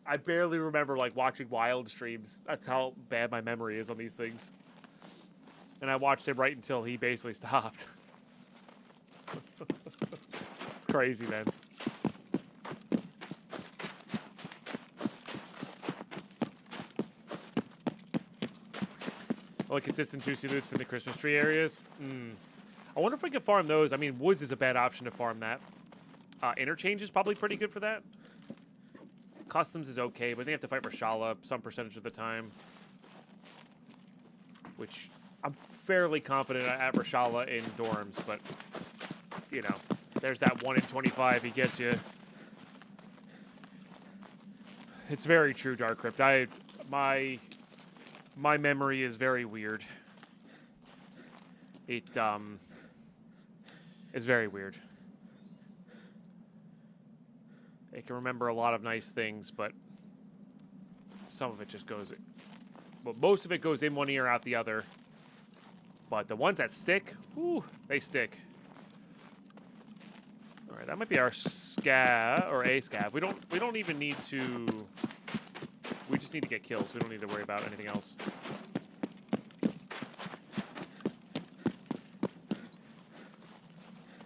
I barely remember, like, watching Wild streams. That's how bad my memory is on these things. And I watched him right until he basically stopped. It's crazy, man. Only consistent juicy loot's been the Christmas tree areas. I wonder if we can farm those. I mean, woods is a bad option to farm that. Interchange is probably pretty good for that. Customs is okay, but they have to fight Rashala some percentage of the time. Which I'm fairly confident at Rashala in dorms, but, you know, there's that 1 in 25 he gets you. It's very true, Dark Crypt. My memory is very weird. It's very weird. I can remember a lot of nice things, but some of it just goes... Well, most of it goes in one ear, out the other. But the ones that stick, whew, they stick. All right, that might be our scav, or a scav. We don't even need to... We just need to get kills. We don't need to worry about anything else.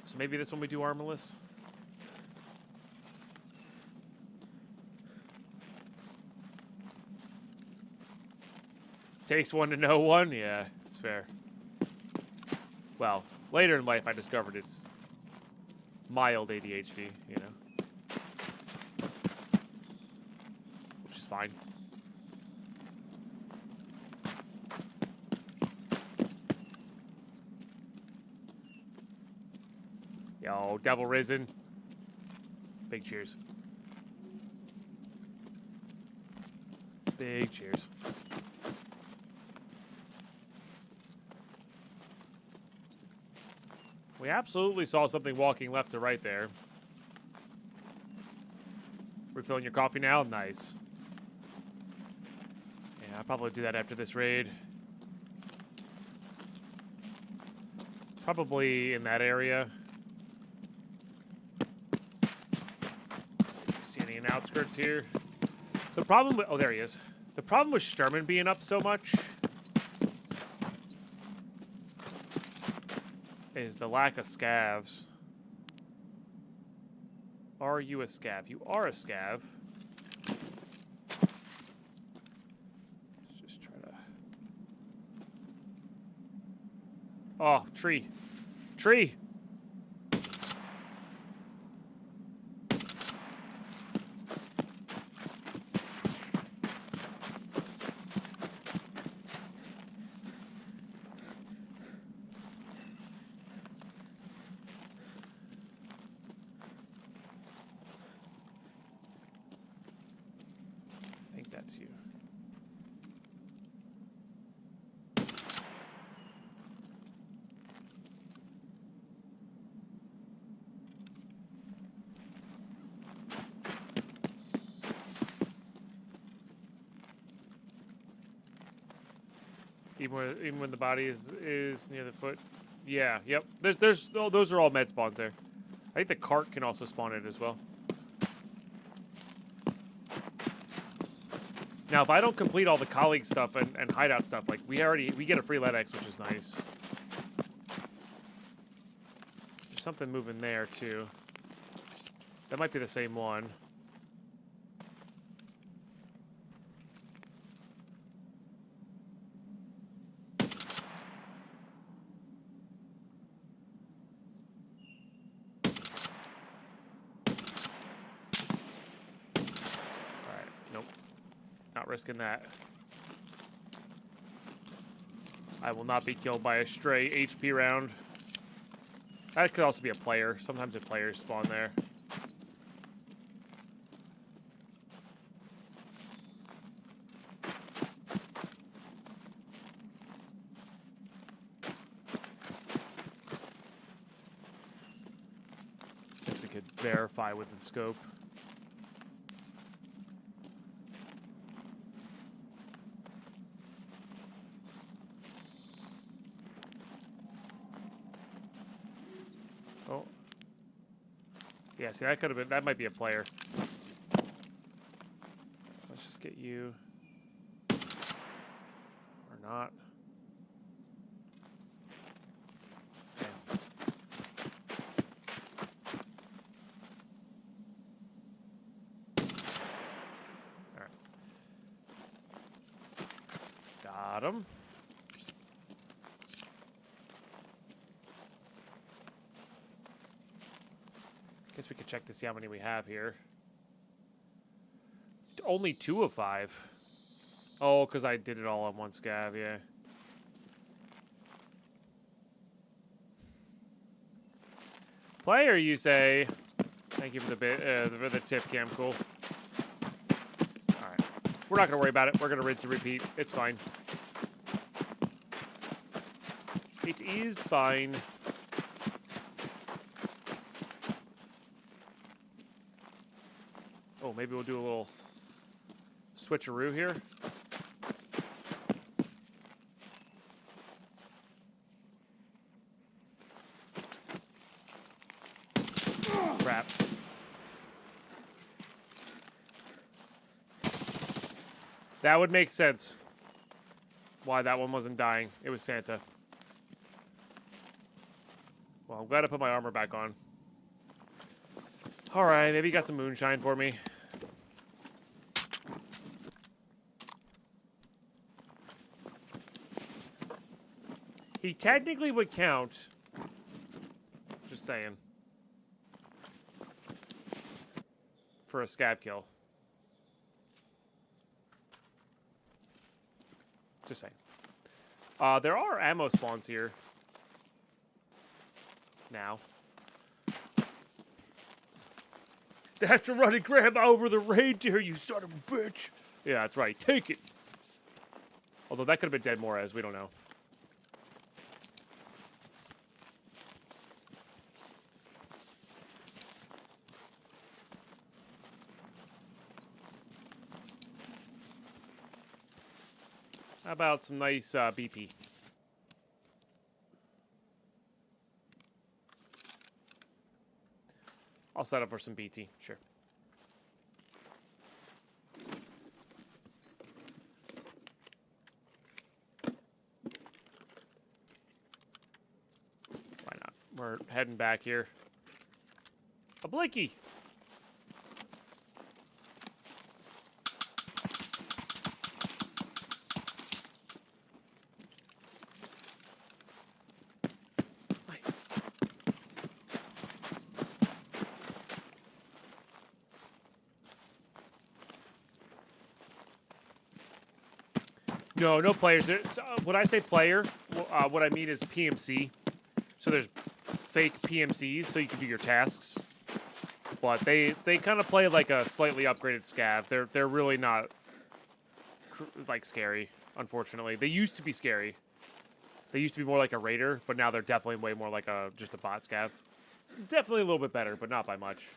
So maybe this one we do armorless? Takes one to know one? Yeah, it's fair. Well, later in life I discovered it's mild ADHD, you know? Which is fine. Yo, Devil Risen. Big cheers. Big cheers. We absolutely saw something walking left to right there. Refilling your coffee now? Nice. Yeah, I'll probably do that after this raid. Probably in that area. See any in the outskirts here? The problem with... Oh, there he is. The problem with Sturman being up so much is the lack of scavs. Are you a scav? You are a scav. Let's just try to... Oh, tree. Tree! You. Even when the body is near the foot. Yeah, yep. Those are all med spawns there. I think the cart can also spawn it as well. Now, if I don't complete all the colleague stuff and hideout stuff, like we get a free LEDX, which is nice. There's something moving there too. That might be the same one. Not risking that. I will not be killed by a stray HP round. That could also be a player. Sometimes a player spawn there. Guess we could verify with the scope. Oh. Yeah, see, that could have been... That might be a player. Let's just get you. Or not. Okay. Alright. Got him. Guess we could check to see how many we have here. Only 2 of 5. Oh, because I did it all on one scav, yeah. Player, you say? Thank you for the tip, Cam. Cool. All right, we're not gonna worry about it. We're gonna rinse and repeat. It's fine. It is fine. Oh, maybe we'll do a little switcheroo here. Crap. That would make sense. Why that one wasn't dying. It was Santa. Well, I'm glad I put my armor back on. Alright, maybe you got some moonshine for me. He technically would count. Just saying. For a scav kill. Just saying. There are ammo spawns here. Now. That's a running grab over the reindeer, you son of a bitch. Yeah, that's right. Take it. Although that could have been dead Morez. We don't know. How about some nice BP? I'll set up for some BT, sure. Why not? We're heading back here. A blinky! No players. When I say player, what I mean is PMC. So there's fake PMCs, so you can do your tasks. But they kind of play like a slightly upgraded scav. They're really not like scary, unfortunately. They used to be scary. They used to be more like a raider, but now they're definitely way more like just a bot scav. It's definitely a little bit better, but not by much.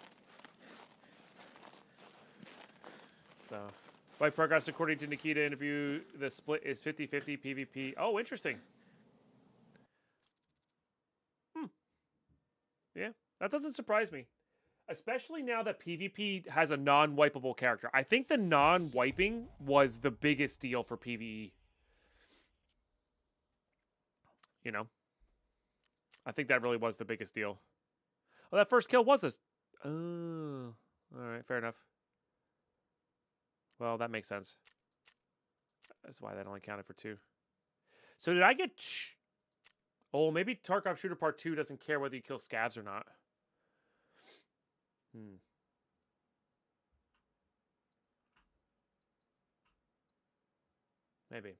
So. By progress, according to Nikita interview, the split is 50-50 PvP. Oh, interesting. Yeah, that doesn't surprise me. Especially now that PvP has a non-wipeable character. I think the non-wiping was the biggest deal for PvE. You know? I think that really was the biggest deal. Oh, that first kill was a... Oh, alright, fair enough. Well, that makes sense. That's why that only counted for 2. So did I get... Oh, maybe Tarkov Shooter Part 2 doesn't care whether you kill scavs or not. Maybe.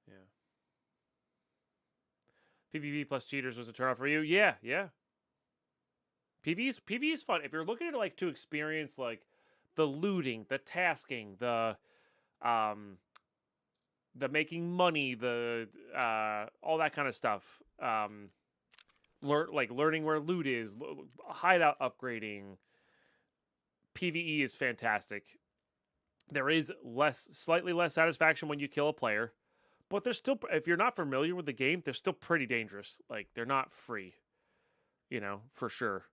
Yeah. PvP plus cheaters was a turnoff for you? Yeah, yeah. PvE is fun. If you're looking at like to experience like the looting, the tasking, the making money, the all that kind of stuff. Learning where loot is, hideout upgrading. PvE is fantastic. There is slightly less satisfaction when you kill a player, but they're still, if you're not familiar with the game, they're still pretty dangerous. Like, they're not free, you know, for sure.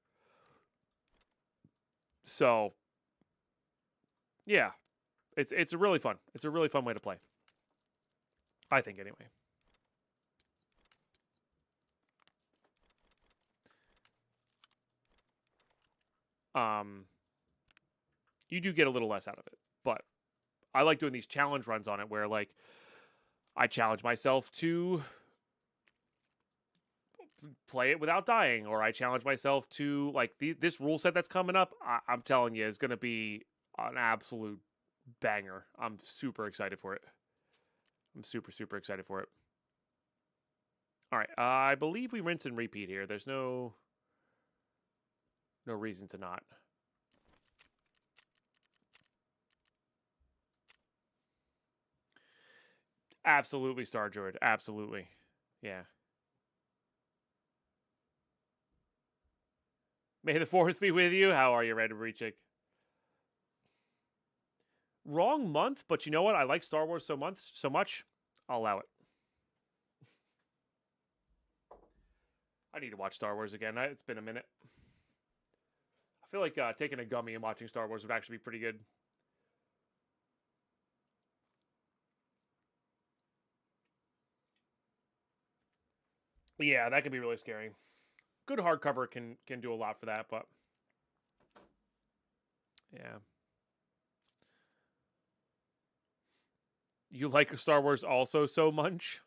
So, yeah, it's a really fun. It's a really fun way to play. I think, anyway. You do get a little less out of it, but I like doing these challenge runs on it where like I challenge myself to play it without dying, or I challenge myself to like this rule set that's coming up. I'm telling you, is going to be an absolute banger. I'm super excited for it. I'm super excited for it. All right, I believe we rinse and repeat here. There's no reason to not. Absolutely, Star Druid. Absolutely. Yeah. May the 4th be with you. How are you, Red Reachik? Wrong month, but you know what? I like Star Wars so much. I'll allow it. I need to watch Star Wars again. It's been a minute. I feel like taking a gummy and watching Star Wars would actually be pretty good. Yeah, that could be really scary. Good hardcover can do a lot for that, but yeah. You like Star Wars also so much?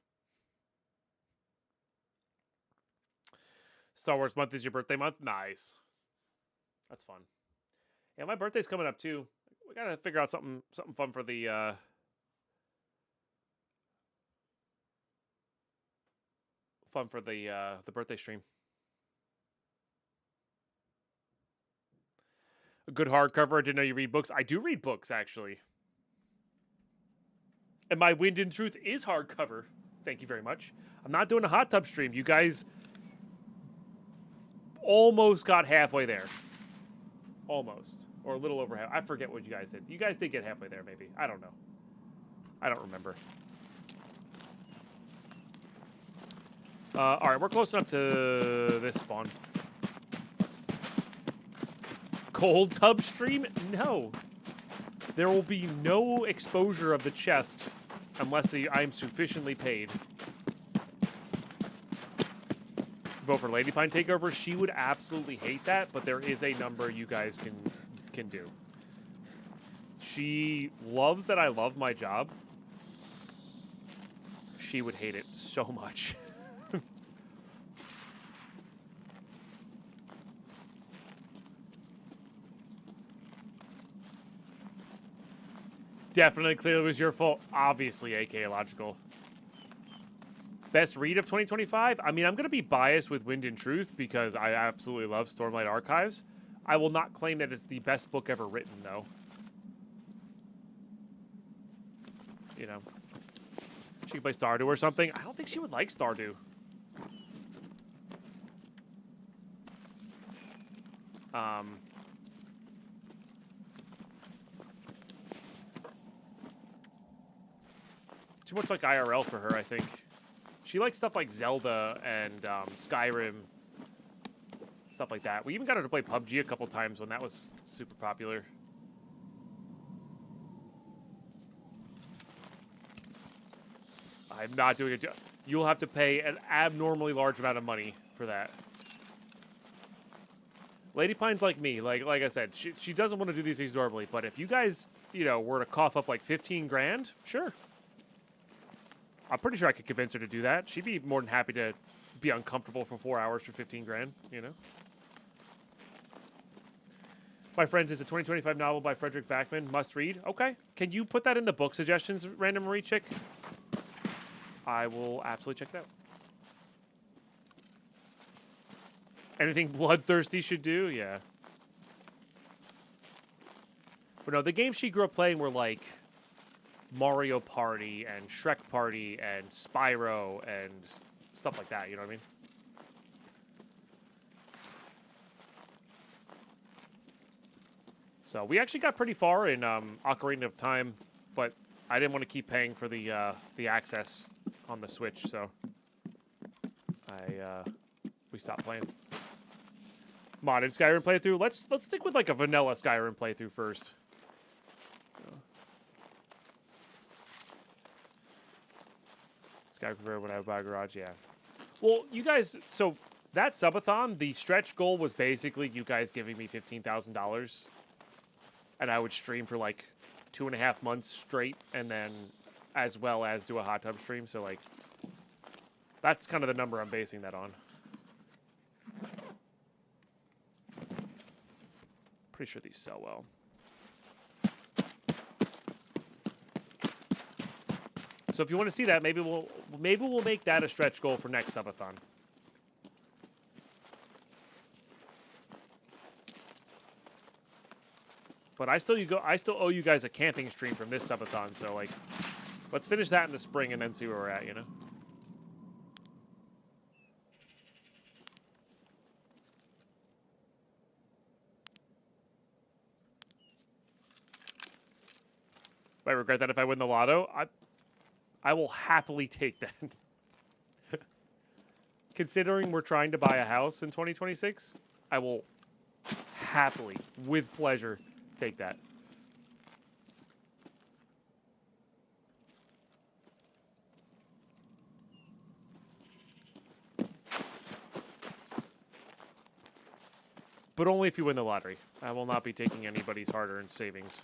Star Wars month is your birthday month? Nice. That's fun. Yeah, my birthday's coming up too. We gotta figure out something fun for the birthday stream. A good hardcover. I didn't know you read books. I do read books, actually. And my Wind in Truth is hardcover. Thank you very much. I'm not doing a hot tub stream. You guys almost got halfway there. Almost. Or a little over half. I forget what you guys said. You guys did get halfway there, maybe. I don't know. I don't remember. All right, we're close enough to this spawn. Cold tub stream? No. There will be no exposure of the chest unless I'm sufficiently paid. Vote for Ladypine Takeover. She would absolutely hate that, but there is a number you guys can do. She loves that I love my job. She would hate it so much. Definitely, clearly was your fault. Obviously, AK Logical. Best read of 2025? I mean, I'm going to be biased with Wind in Truth because I absolutely love Stormlight Archives. I will not claim that it's the best book ever written, though. You know. She could play Stardew or something. I don't think she would like Stardew. Too much like IRL for her, I think. She likes stuff like Zelda and Skyrim. Stuff like that. We even got her to play PUBG a couple times when that was super popular. I'm not doing it. You'll have to pay an abnormally large amount of money for that. Ladypine's like me. Like I said, she doesn't want to do these things normally. But if you guys, you know, were to cough up like 15 grand, sure. I'm pretty sure I could convince her to do that. She'd be more than happy to be uncomfortable for 4 hours for 15 grand, you know? My Friends is a 2025 novel by Frederick Backman. Must read. Okay. Can you put that in the book suggestions, Random Marie Chick? I will absolutely check that out. Anything Bloodthirsty should do? Yeah. But no, the games she grew up playing were like Mario Party and Shrek Party and Spyro and stuff like that, you know what I mean? So we actually got pretty far in Ocarina of Time, but I didn't want to keep paying for the access on the Switch, so we stopped playing. Modded Skyrim playthrough. Let's stick with like a vanilla Skyrim playthrough first. Skyrim when I buy a garage, yeah. Well, you guys, so that subathon, the stretch goal was basically you guys giving me $15,000, and I would stream for like 2.5 months straight, and then as well as do a hot tub stream. So like, that's kind of the number I'm basing that on. Pretty sure these sell well. So if you want to see that, maybe we'll make that a stretch goal for next subathon. But I still owe you guys a camping stream from this subathon, so like, let's finish that in the spring and then see where we're at, you know? I regret that if I win the lotto. I will happily take that. Considering we're trying to buy a house in 2026, I will happily, with pleasure, take that. But only if you win the lottery. I will not be taking anybody's hard-earned savings.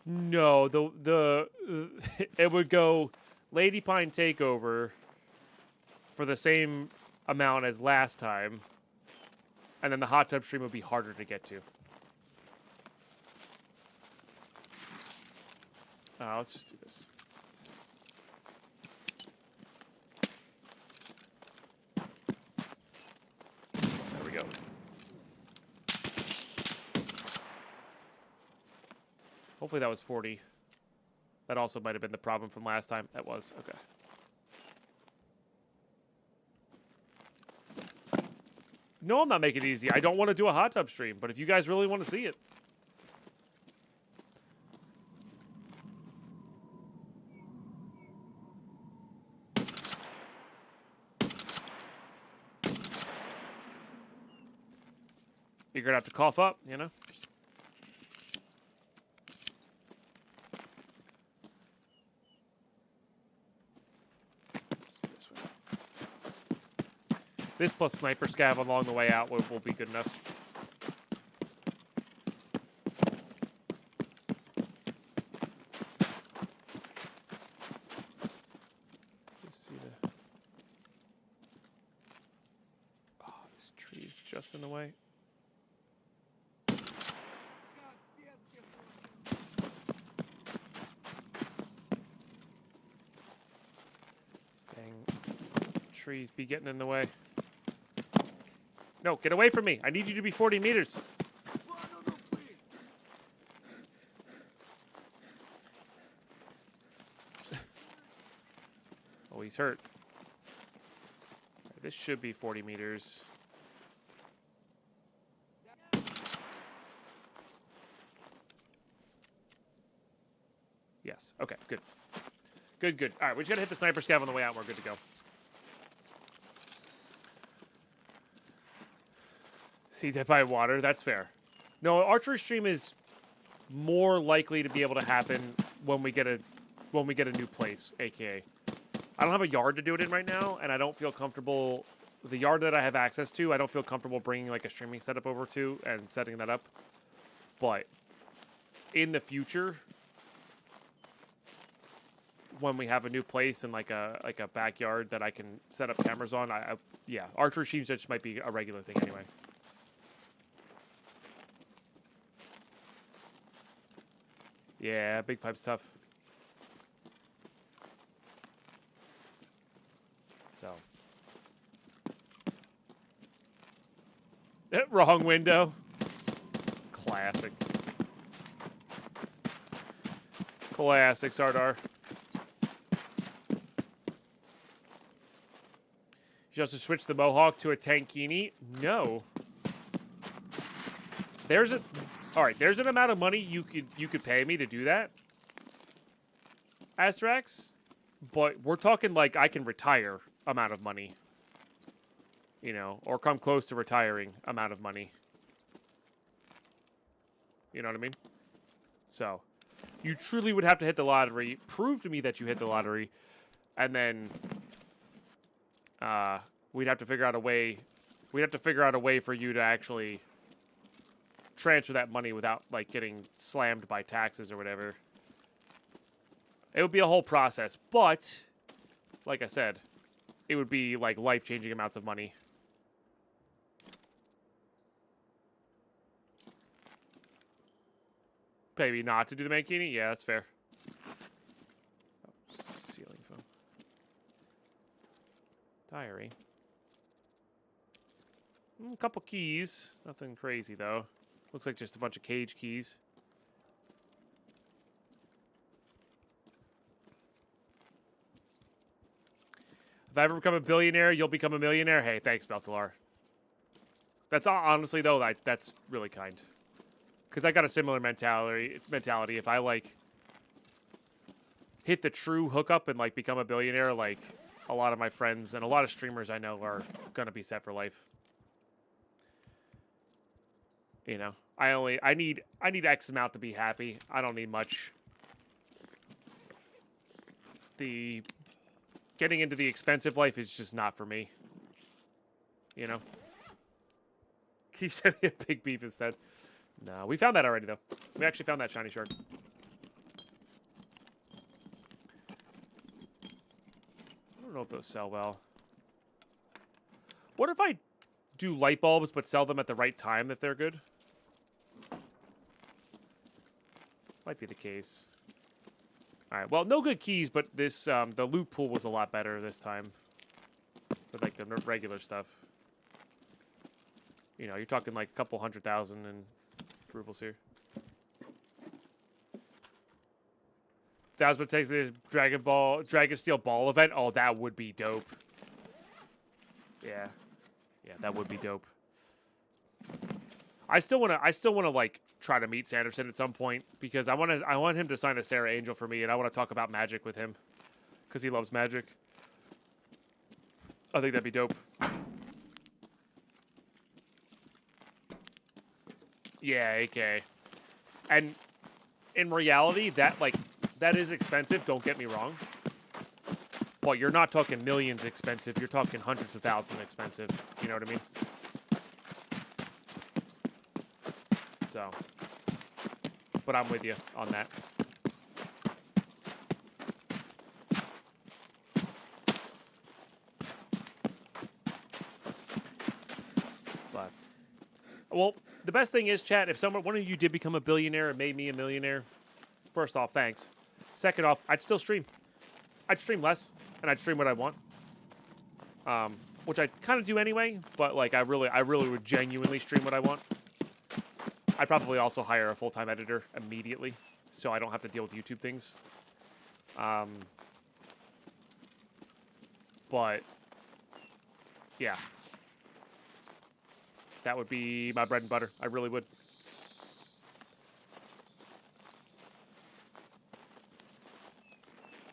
No, it would go Deadpine takeover for the same amount as last time, and then the hot tub stream would be harder to get to. Let's just do this. There we go. Hopefully that was 40. That also might have been the problem from last time. That was. Okay. No, I'm not making it easy. I don't want to do a hot tub stream, but if you guys really want to see it. You're going to have to cough up, you know? This plus sniper scav along the way out will be good enough. Let's see the... Oh, this tree is just in the way. Trees be getting in the way. No, get away from me. I need you to be 40 meters. Oh, he's hurt. This should be 40 meters. Yes. Okay, good. Good, good. All right, we just got to hit the sniper scav on the way out and we're good to go. See, dead by water. That's fair. No, archery stream is more likely to be able to happen when we get a new place, aka. I don't have a yard to do it in right now, and I don't feel comfortable. The yard that I have access to, I don't feel comfortable bringing like a streaming setup over to and setting that up. But in the future, when we have a new place and like a backyard that I can set up cameras on, yeah, archery streams just might be a regular thing anyway. Yeah, big pipe's tough. So. Wrong window. Classic. Classic, Sardar. You also switch the Mohawk to a Tankini? No. There's a... Alright, there's an amount of money you could pay me to do that. Astrax. But we're talking like I can retire amount of money. You know, or come close to retiring amount of money. You know what I mean? So, you truly would have to hit the lottery. Prove to me that you hit the lottery and then we'd have to figure out a way. We'd have to figure out a way for you to actually transfer that money without like getting slammed by taxes or whatever. It would be a whole process, but like I said, it would be like life-changing amounts of money. Maybe not to do the mankini? Yeah, that's fair. Oh, ceiling foam. Diary. A couple keys. Nothing crazy, though. Looks like just a bunch of cage keys. If I ever become a billionaire, you'll become a millionaire. Hey, thanks, Beltalar. That's honestly, though, that's really kind. Because I got a similar mentality. If I, like, hit the true hookup and, like, become a billionaire, like, a lot of my friends and a lot of streamers I know are going to be set for life. You know, I need X amount to be happy. I don't need much. Getting into the expensive life is just not for me. You know? He said he had big beef instead. No, we found that already, though. We actually found that shiny shark. I don't know if those sell well. What if I do light bulbs but sell them at the right time if they're good? Might be the case. Alright, well, no good keys, but this, the loot pool was a lot better this time. For, like, the regular stuff. You know, you're talking, like, a couple 100,000 in rubles here. That was going to take the Dragon Steel Ball event. Oh, that would be dope. Yeah. Yeah, that would be dope. I still want to like try to meet Sanderson at some point because I want him to sign a Sarah Angel for me, and I want to talk about Magic with him because he loves Magic. I think that'd be dope. Yeah, AK. And in reality, that is expensive, don't get me wrong. Well, you're not talking millions expensive, you're talking hundreds of thousands expensive. You know what I mean? So, but I'm with you on that. But, well, the best thing is, chat, if one of you did become a billionaire and made me a millionaire, first off, thanks. Second off, I'd still stream. I'd stream less, and I'd stream what I want. Which I kind of do anyway, but like I really would genuinely stream what I want. I'd probably also hire a full-time editor immediately, so I don't have to deal with YouTube things. But yeah, that would be my bread and butter. I really would.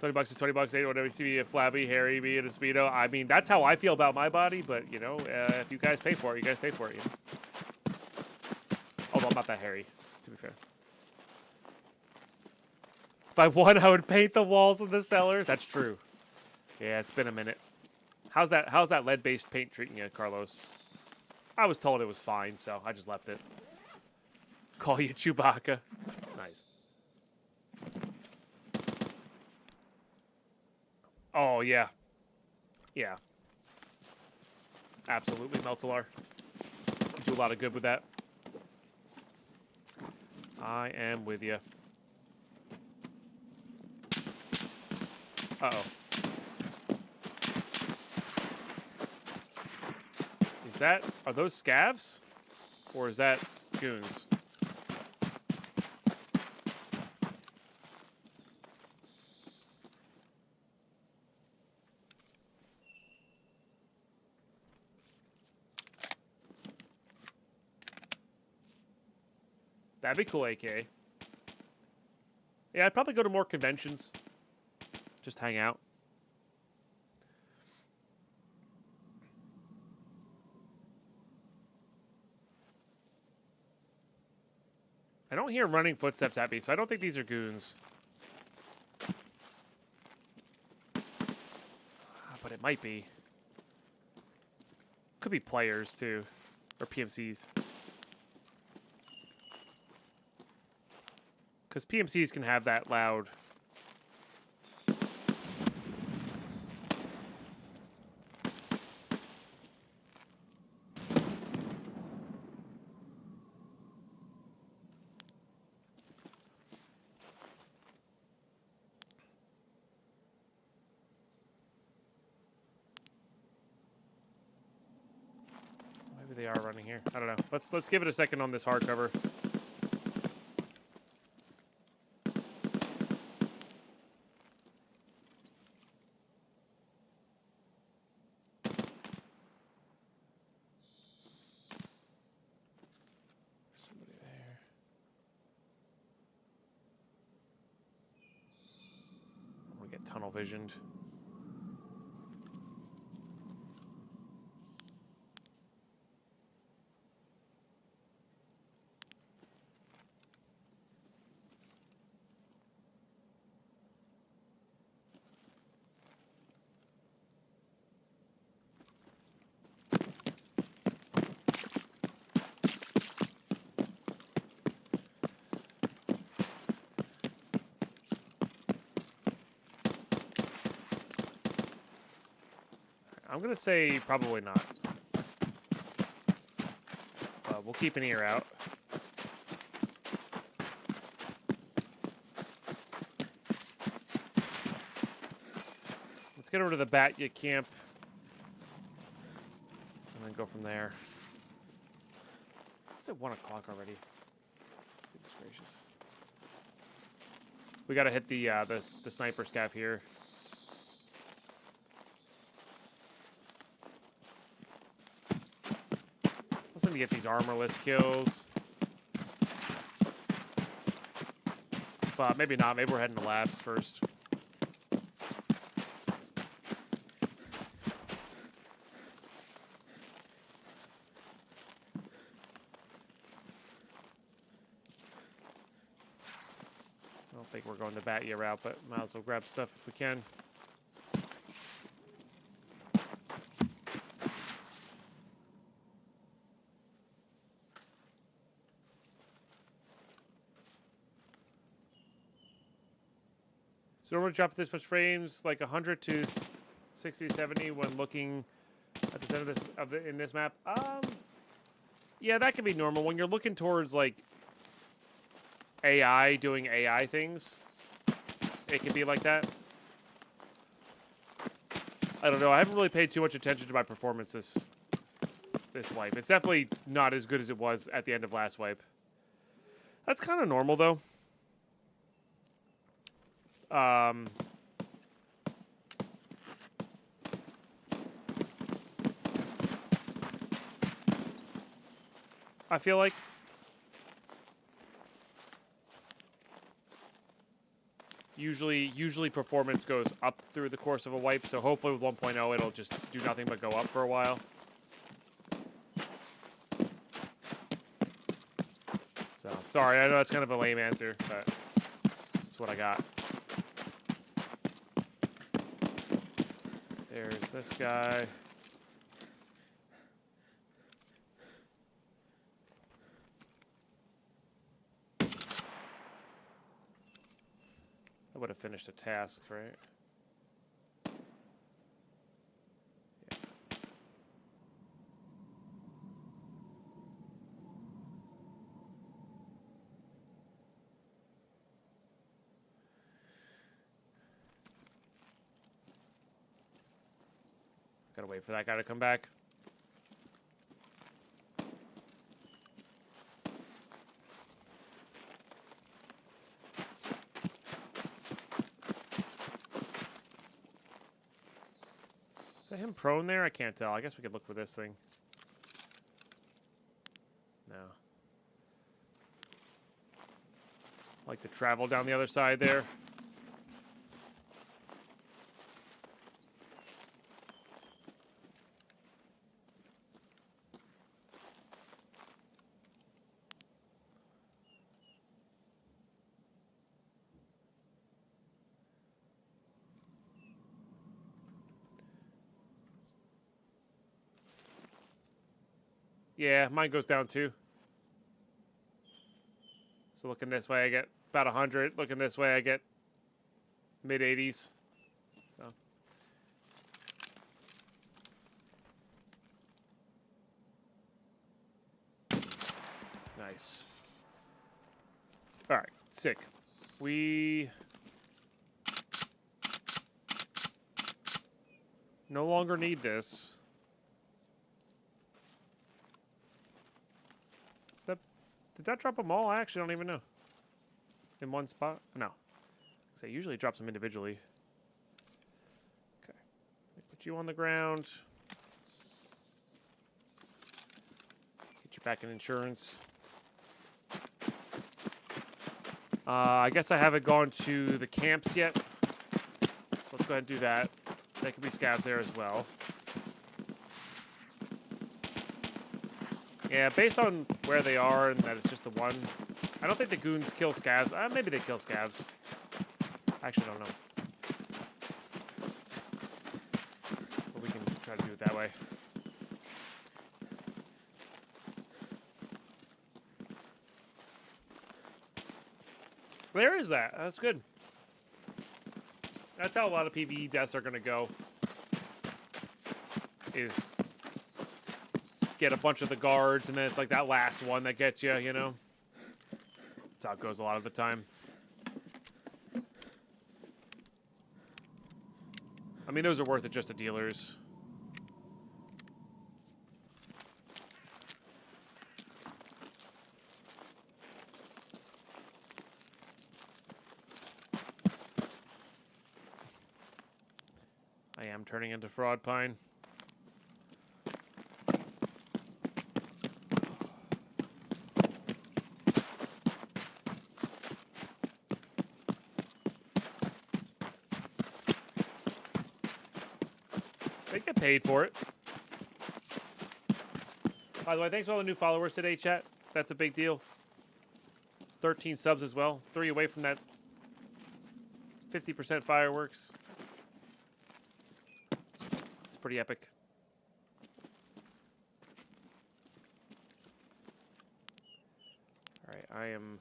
$20 is $20. Ain't whatever. See me a flabby, hairy, be in a speedo. I mean, that's how I feel about my body. But you know, if you guys pay for it, you guys pay for it. You know? Although I'm not that hairy, to be fair. If I won, I would paint the walls of the cellar. That's true. Yeah, it's been a minute. How's that lead-based paint treating you, Carlos? I was told it was fine, so I just left it. Call you Chewbacca. Nice. Oh, yeah. Yeah. Absolutely, Meltalar. You do a lot of good with that. I am with you. Uh-oh. Are those scavs? Or is that goons? That'd be cool, AK. Yeah, I'd probably go to more conventions. Just hang out. I don't hear running footsteps at me, so I don't think these are goons. it might be. Could be players too, or PMCs. Because PMCs can have that loud. Maybe they are running here. I don't know. Let's give it a second on this hardcover. Somebody there. I'm gonna get tunnel visioned. I'm gonna say probably not. We'll keep an ear out. Let's get over to the Batya camp. And then go from there. It's at 1 o'clock already. Goodness gracious. We gotta hit the sniper scav here. Let's let me get these armorless kills. But maybe not. Maybe we're heading to labs first. I don't think we're going the Batya route, but might as well grab stuff if we can. So normally drop this much frames, like 100 to 60 to 70 when looking at the center in this map. Yeah, that can be normal when you're looking towards like AI doing AI things. It can be like that. I don't know. I haven't really paid too much attention to my performance this wipe. It's definitely not as good as it was at the end of last wipe. That's kind of normal though. I feel like usually performance goes up through the course of a wipe, so hopefully with 1.0 it'll just do nothing but go up for a while. So, sorry, I know that's kind of a lame answer, but that's what I got. There's this guy. I would have finished a task, right? Yeah. Gotta wait for that guy to come back. Is that him prone there? I can't tell. I guess we could look for this thing. No. I like to travel down the other side there. Yeah, mine goes down too. So looking this way, I get about 100. Looking this way, I get mid-80s. So. Nice. All right, sick. We no longer need this. Did that drop them all? I actually don't even know. In one spot? No. So it usually drops them individually. Okay. Put you on the ground. Get you back in insurance. I guess I haven't gone to the camps yet. So let's go ahead and do that. There could be scavs there as well. Yeah, based on where they are and that it's just the one, I don't think the goons kill scavs. Maybe they kill scavs. I actually don't know. But we can try to do it that way. There is that. That's good. That's how a lot of PvE deaths are going to go. Is get a bunch of the guards, and then it's like that last one that gets you, you know? That's how it goes a lot of the time. I mean, those are worth it just to dealers. I am turning into Fraud Pine. They get paid for it. By the way, thanks for all the new followers today, chat. That's a big deal. 13 subs as well. 3 away from that 50% fireworks. It's pretty epic. All right, I am...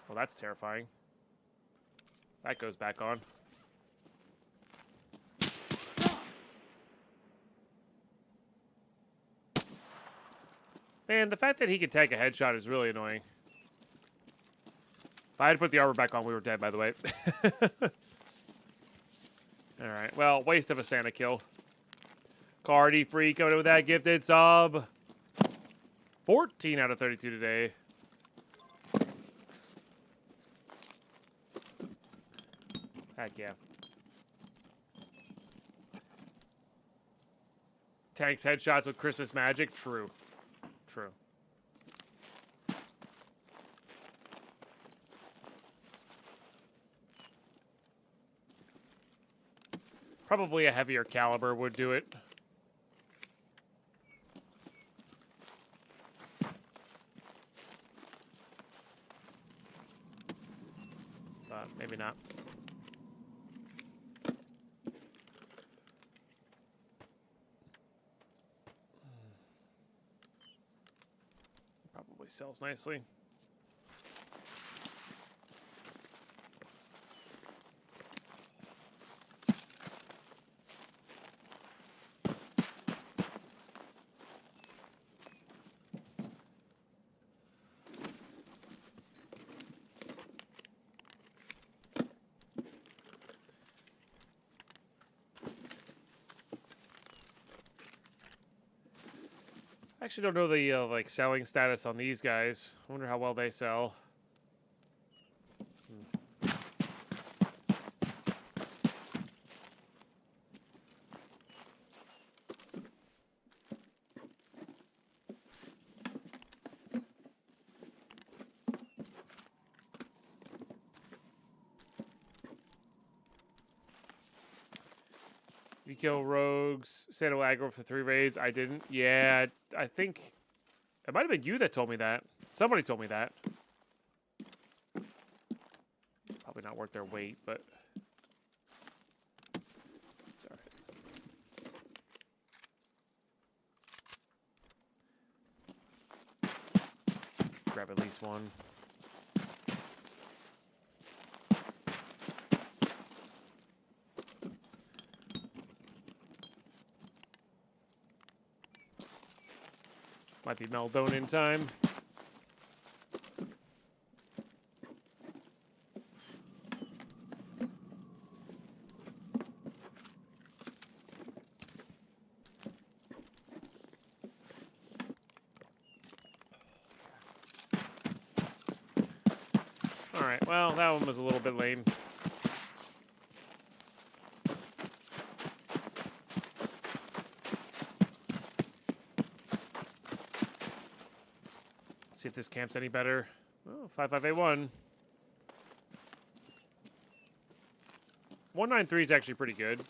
Well, that's terrifying. That goes back on. Man, the fact that he can take a headshot is really annoying. If I had to put the armor back on, we were dead, by the way. Alright, well, waste of a Santa kill. Cardi Free coming in with that gifted sub. 14 out of 32 today. Heck yeah. Tanks headshots with Christmas magic? True. True. Probably a heavier caliber would do it. But maybe not. Probably sells nicely. I actually don't know the like selling status on these guys. I wonder how well they sell. You kill rogues, Santa aggro for 3 raids. I didn't. Yeah, I think it might have been you that told me that. Somebody told me that. It's probably not worth their weight, but grab at least one. Might be Meldonin time. Alright, well, that one was a little bit lame. See if this camp's any better. Oh, 5581. 193 is actually pretty good.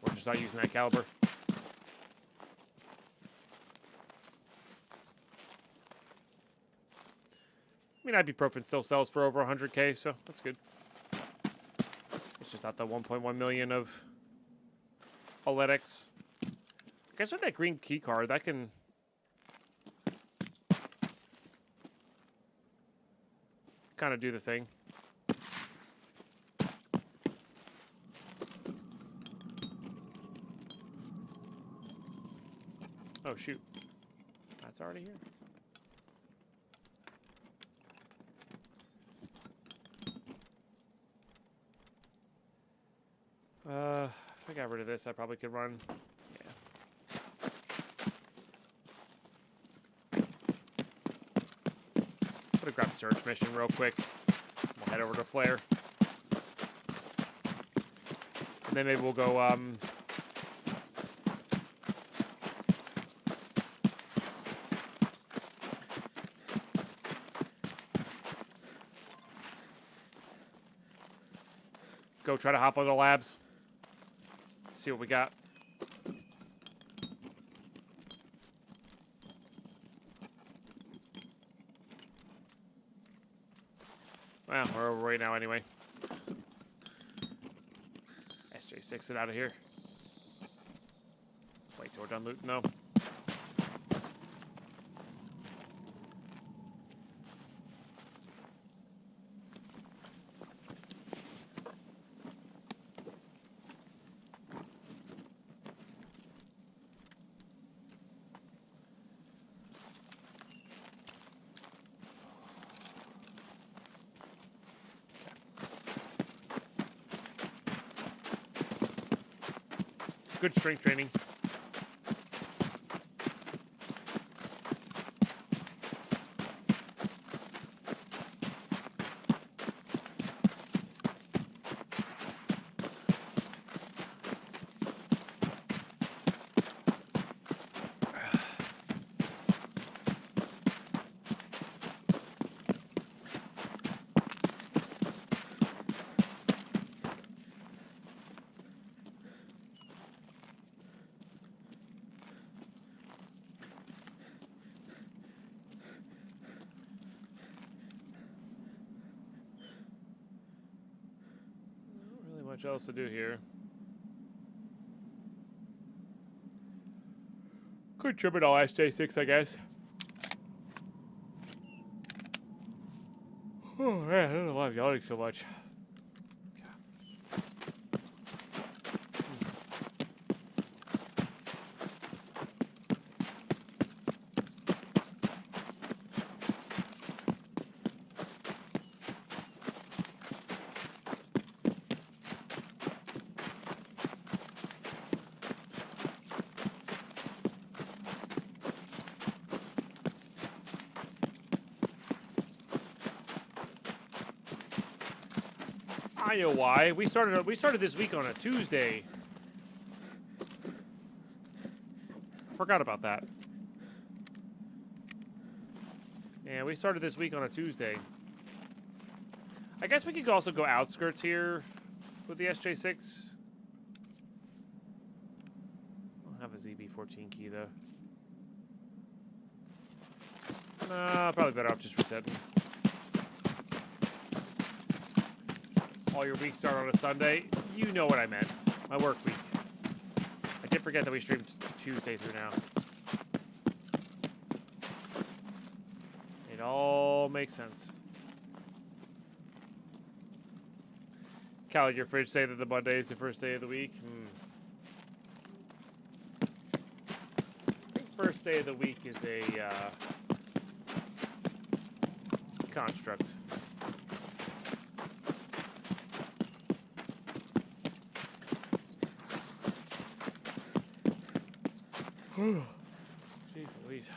We're just not using that caliber. I mean, ibuprofen still sells for over 100K, so that's good. It's just not the 1.1 million of Oletics. I guess with that green key card, that can... kind of do the thing. Oh, shoot. That's already here. If I got rid of this, I probably could run. Yeah. I'm gonna grab search mission real quick. We'll head over to Flare. And then maybe we'll go, go try to hop on the labs. See what we got. Well, we're over right now anyway. SJ6 it out of here. Wait till we're done looting though. Good strength training. Much else to do here. Could trim it all SJ6, I guess. Oh man, I don't know why I'm yawning so much. I know why. We started this week on a Tuesday. Forgot about that. Yeah, we started this week on a Tuesday. I guess we could also go outskirts here with the SJ6. I'll have a ZB14 key though. Nah, probably better off just resetting. while your week start on a Sunday. You know what I meant. My work week. I did forget that we streamed Tuesday through now. It all makes sense. Cal, did your fridge say that the Monday is the first day of the week? I think first day of the week is a construct. Jeez Louise.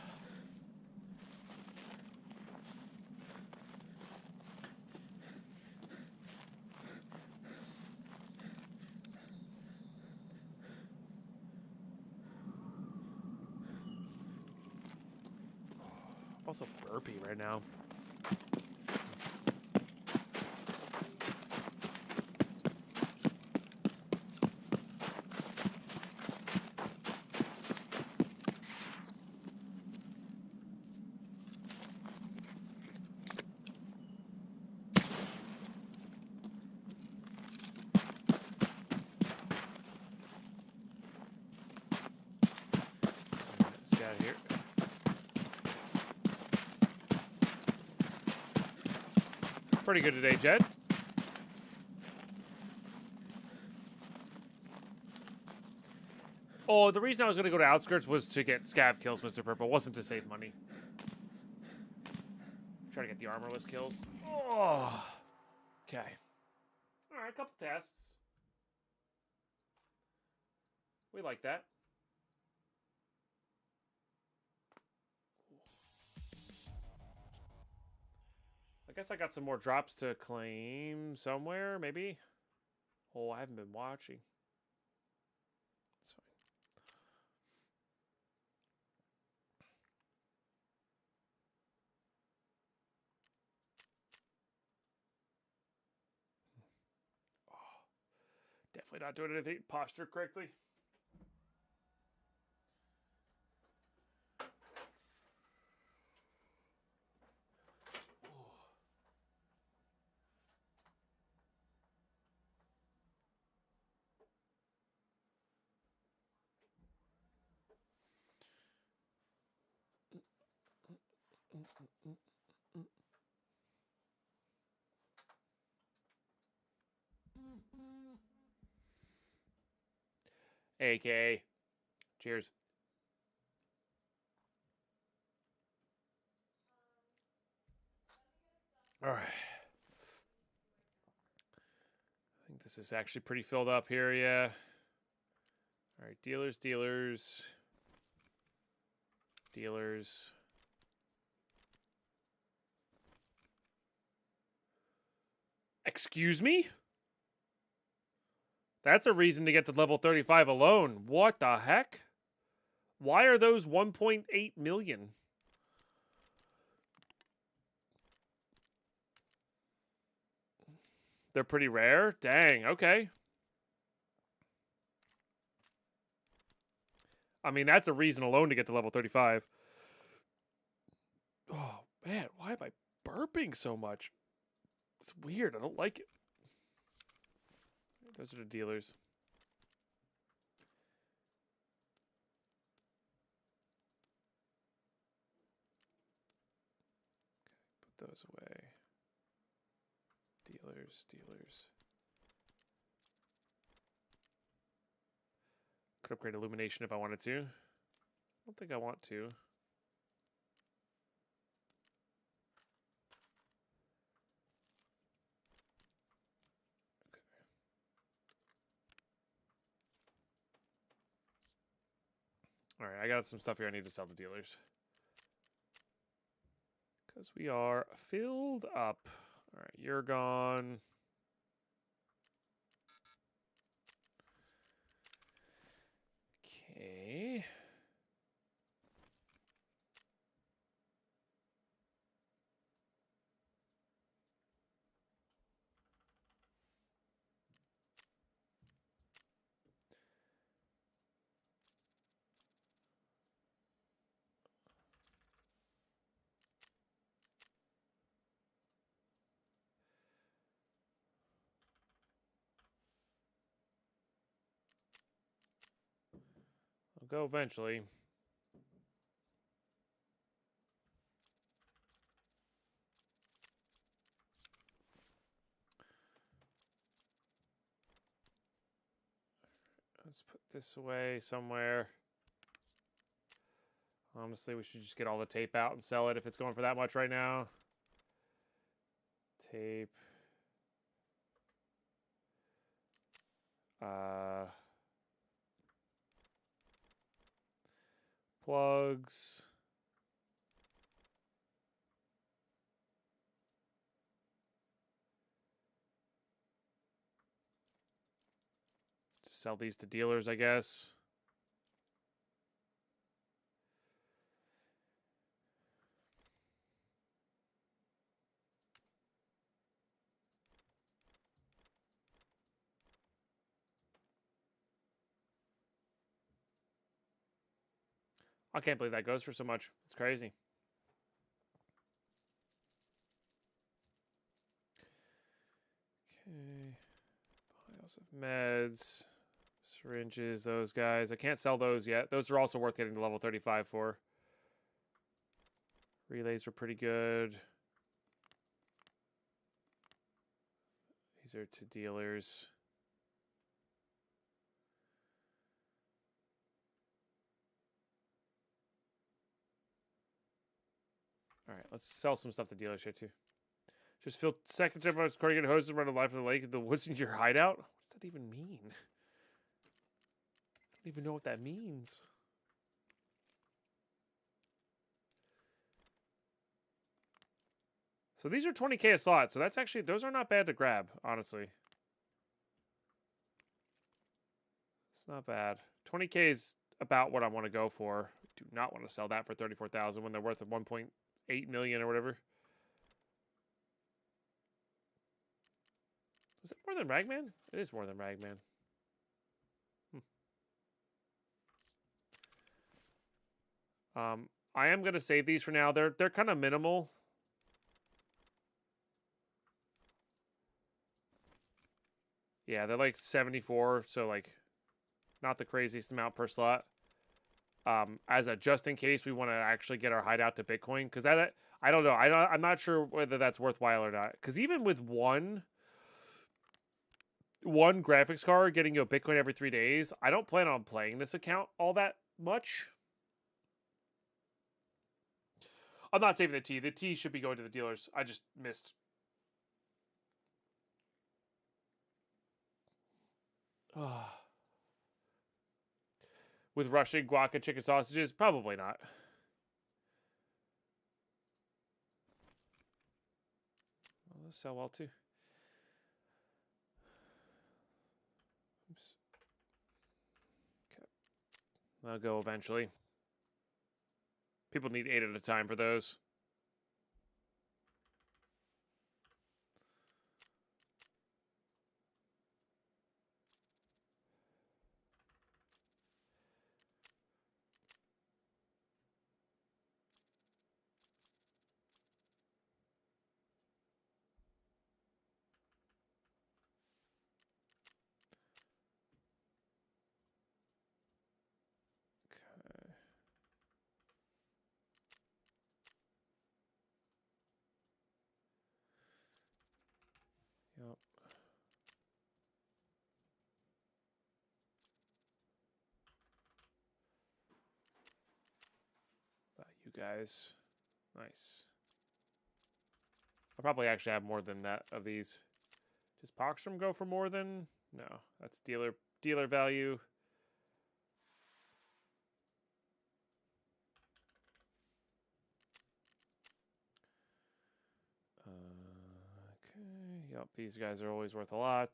I'm also burpy right now. Let's get out of here. Pretty good today, Jed. Oh, the reason I was going to go to Outskirts was to get scav kills, Mr. Purple. It wasn't to save money. Try to get the armorless kills. Oh. Okay. All right, a couple tests. We like that. I guess I got some more drops to claim somewhere, maybe. Oh, I haven't been watching. That's fine. Oh, definitely not doing anything posture correctly. AK. Cheers. All right. I think this is actually pretty filled up here, yeah. All right, dealers. Excuse me? That's a reason to get to level 35 alone. What the heck? Why are those 1.8 million? They're pretty rare? Dang, okay. I mean, that's a reason alone to get to level 35. Oh, man, why am I burping so much? It's weird. I don't like it. Those are the dealers. Put those away. Dealers. Could upgrade illumination if I wanted to. I don't think I want to. All right, I got some stuff here I need to sell to dealers. Because we are filled up. All right, you're gone. Okay. go eventually. Let's put this away somewhere. Honestly, we should just get all the tape out and sell it if it's going for that much right now. Tape. Plugs. Just sell these to dealers, I guess. I can't believe that goes for so much. It's crazy. Okay. Piles of meds. Syringes, those guys. I can't sell those yet. Those are also worth getting to level 35 for. Relays are pretty good. These are to dealers. All right, let's sell some stuff to dealers here too. Just fill seconds of us carrying hoses and run a life in the lake in the woods in your hideout. What does that even mean? I don't even know what that means. So these are 20k a slot. So that's actually, those are not bad to grab, honestly. It's not bad. 20k is about what I want to go for. I do not want to sell that for 34,000 when they're worth 1.8 million or whatever. Was it more than Ragman? It is more than Ragman. I am gonna save these for now. They're kind of minimal. Yeah, they're like 74, so like not the craziest amount per slot. As a just in case we want to actually get our hideout to Bitcoin, because that I don't know. I'm not sure whether that's worthwhile or not. Because even with one graphics card getting you a Bitcoin every 3 days, I don't plan on playing this account all that much. I'm not saving the T. The T should be going to the dealers. I just missed. With Russian guac and chicken sausages? Probably not. Well, those sell well too. Oops. Okay. I'll go eventually. People need 8 at a time for those. Yep. You guys. Nice. I'll probably actually have more than that of these. Does Poxstrom go for more than? No, that's dealer value. Okay. Yep, these guys are always worth a lot.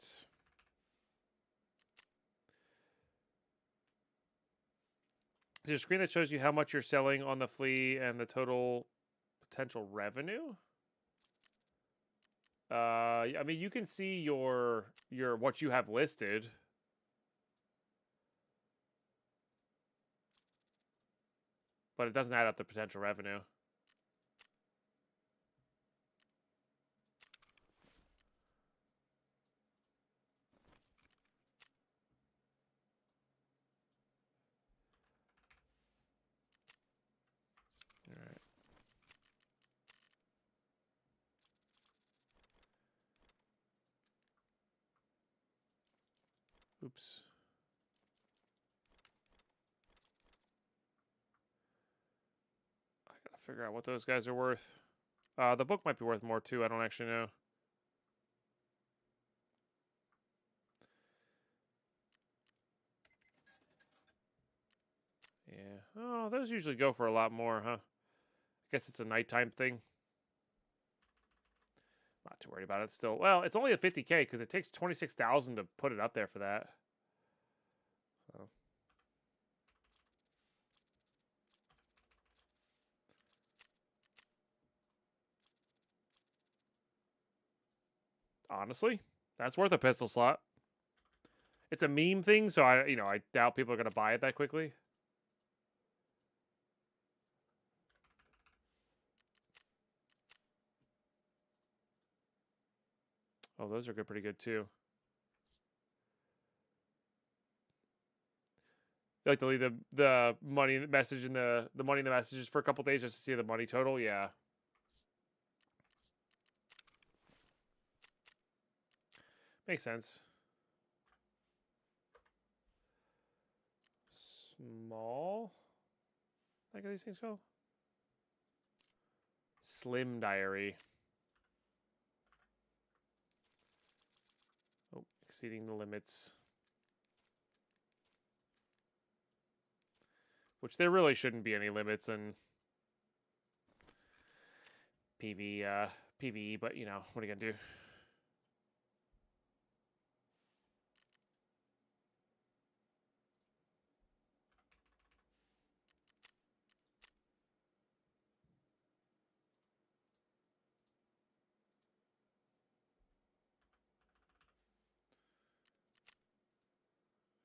Is there a screen that shows you how much you're selling on the flea and the total potential revenue? I mean, you can see your what you have listed. But it doesn't add up the potential revenue. Oops. I gotta figure out what those guys are worth. The book might be worth more too. I don't actually know. Yeah. Oh, those usually go for a lot more, huh? I guess it's a nighttime thing. Not too worried about it still. Well, it's only a 50K because it takes 26,000 to put it up there for that. So. Honestly, that's worth a pistol slot. It's a meme thing, so I doubt people are going to buy it that quickly. Oh, those are pretty good too. You like to leave the money message in the money in the messages for a couple days just to see the money total? Yeah. Makes sense. Small? Like how these things go? Slim diary. Oh, exceeding the limits. Which there really shouldn't be any limits in PvE, but what are you gonna do?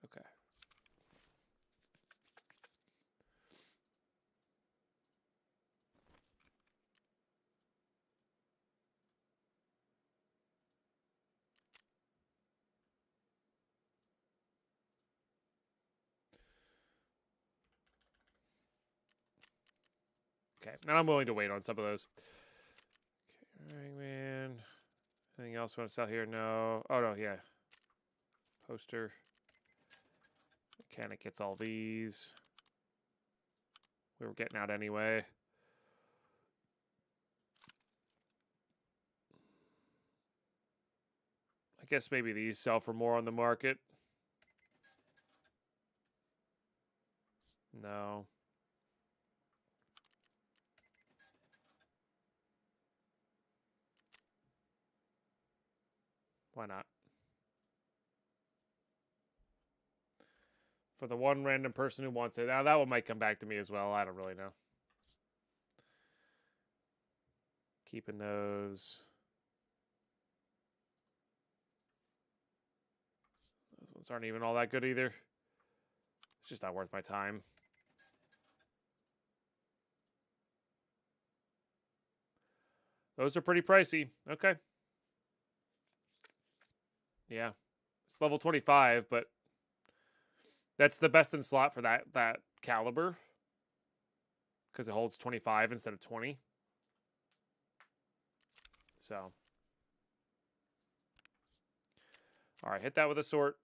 Okay. Okay, and I'm willing to wait on some of those. Okay, Rangman. Anything else want to sell here? No. Oh, no, yeah. Poster. Mechanic gets all these. We were getting out anyway. I guess maybe these sell for more on the market. No. Why not? For the one random person who wants it. Now, that one might come back to me as well. I don't really know. Keeping those. Those ones aren't even all that good either. It's just not worth my time. Those are pretty pricey. Okay. Yeah. It's level 25, but that's the best in slot for that caliber. Because it holds 25 instead of 20. So. Alright, hit that with a sword.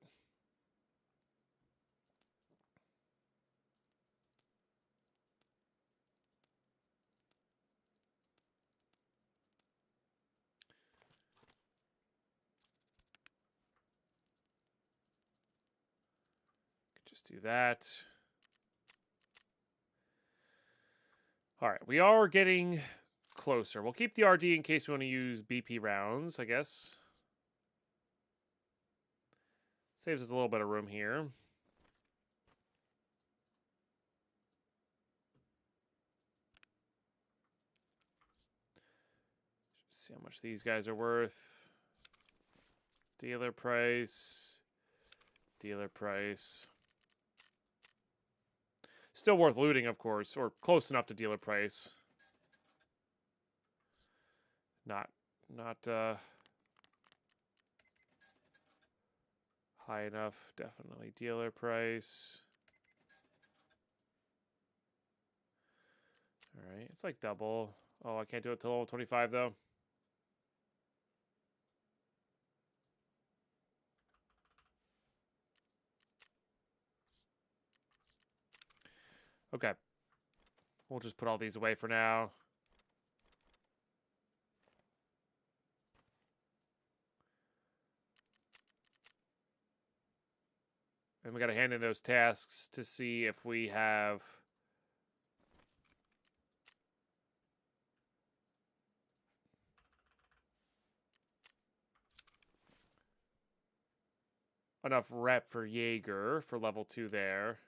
Just do that. Alright, we are getting closer. We'll keep the RD in case we want to use BP rounds, I guess. Saves us a little bit of room here. See how much these guys are worth. Dealer price. Dealer price. Still worth looting, of course, or close enough to dealer price. Not high enough. Definitely dealer price. All right, it's like double. Oh, I can't do it till level 25 though. Okay. We'll just put all these away for now. And we got to hand in those tasks to see if we have enough rep for Jaeger for level 2 there.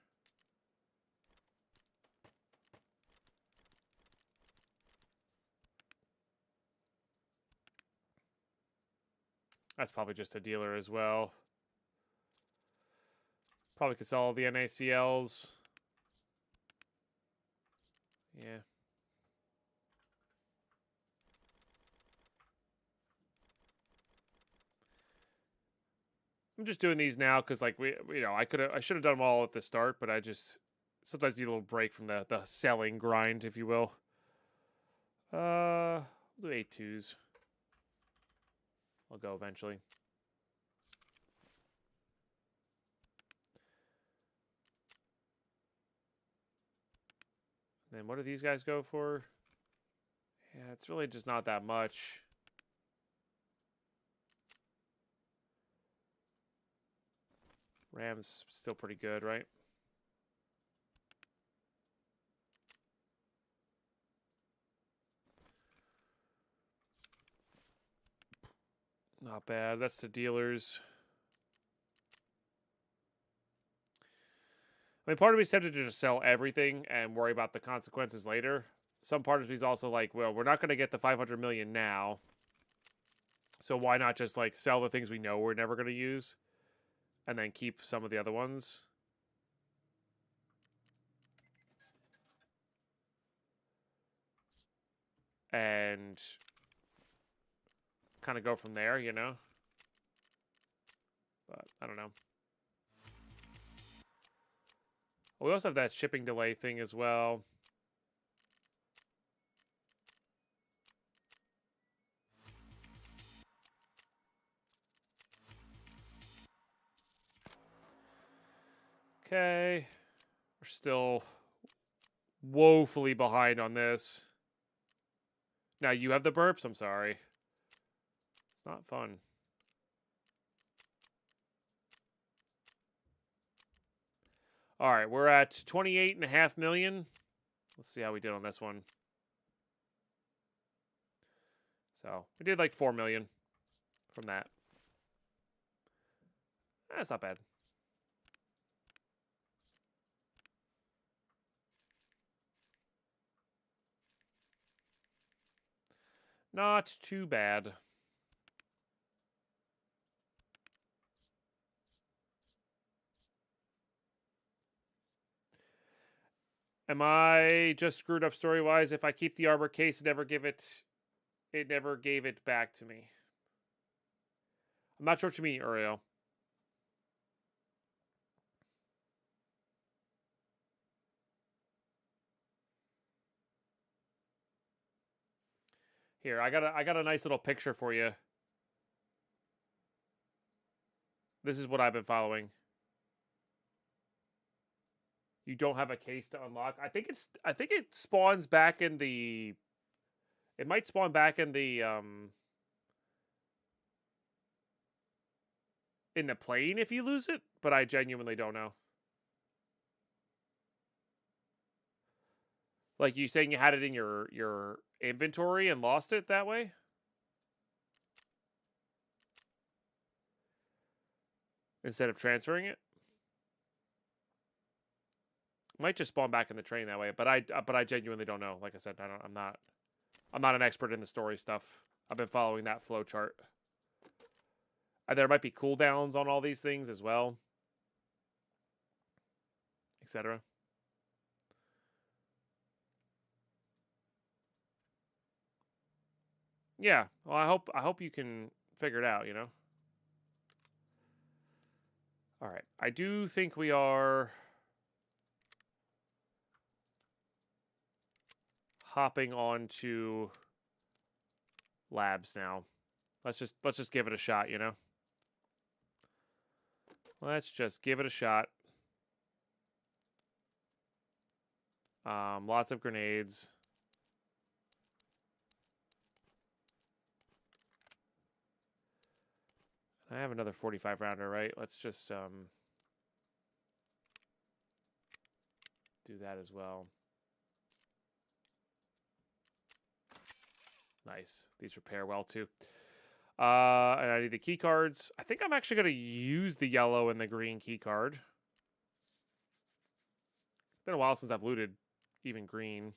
That's probably just a dealer as well. Probably could sell all the NACLs. Yeah. I'm just doing these now because, like, I should have done them all at the start, but I just sometimes need a little break from the selling grind, if you will. We'll do 8-2s. I'll go eventually. Then what do these guys go for? Yeah, it's really just not that much. Ram's still pretty good, right? Not bad. That's the dealers. I mean, part of me is tempted to just sell everything and worry about the consequences later. Some part of me is also like, well, we're not going to get the 500 million now. So why not just, like, sell the things we know we're never going to use and then keep some of the other ones? And kind of go from there, you know? But I don't know. We also have that shipping delay thing as well. Okay. We're still woefully behind on this. Now you have the burps? I'm sorry. It's not fun. All right, we're at 28.5 million. Let's see how we did on this one. So we did like 4 million from that. That's not bad. Not too bad. Am I just screwed up story-wise? If I keep the arbor case, it never gave it back to me. I'm not sure what you mean, Uriel. Here, I got a nice little picture for you. This is what I've been following. You don't have a case to unlock. I think it spawns back in the. It might spawn back in the plane if you lose it, but I genuinely don't know. Like, you saying you had it in your inventory and lost it that way? Instead of transferring it? Might just spawn back in the train that way, but I genuinely don't know. Like I said, I'm not an expert in the story stuff. I've been following that flow chart. There might be cooldowns on all these things as well, etc. Yeah, well, I hope you can figure it out, you know. All right, I do think we are hopping on to labs now. Let's just give it a shot, you know. Let's just give it a shot. Lots of grenades. I have another 45 rounder, right? Let's just do that as well. Nice. These repair well too. And I need the key cards. I think I'm actually going to use the yellow and the green key card. It's been a while since I've looted even green.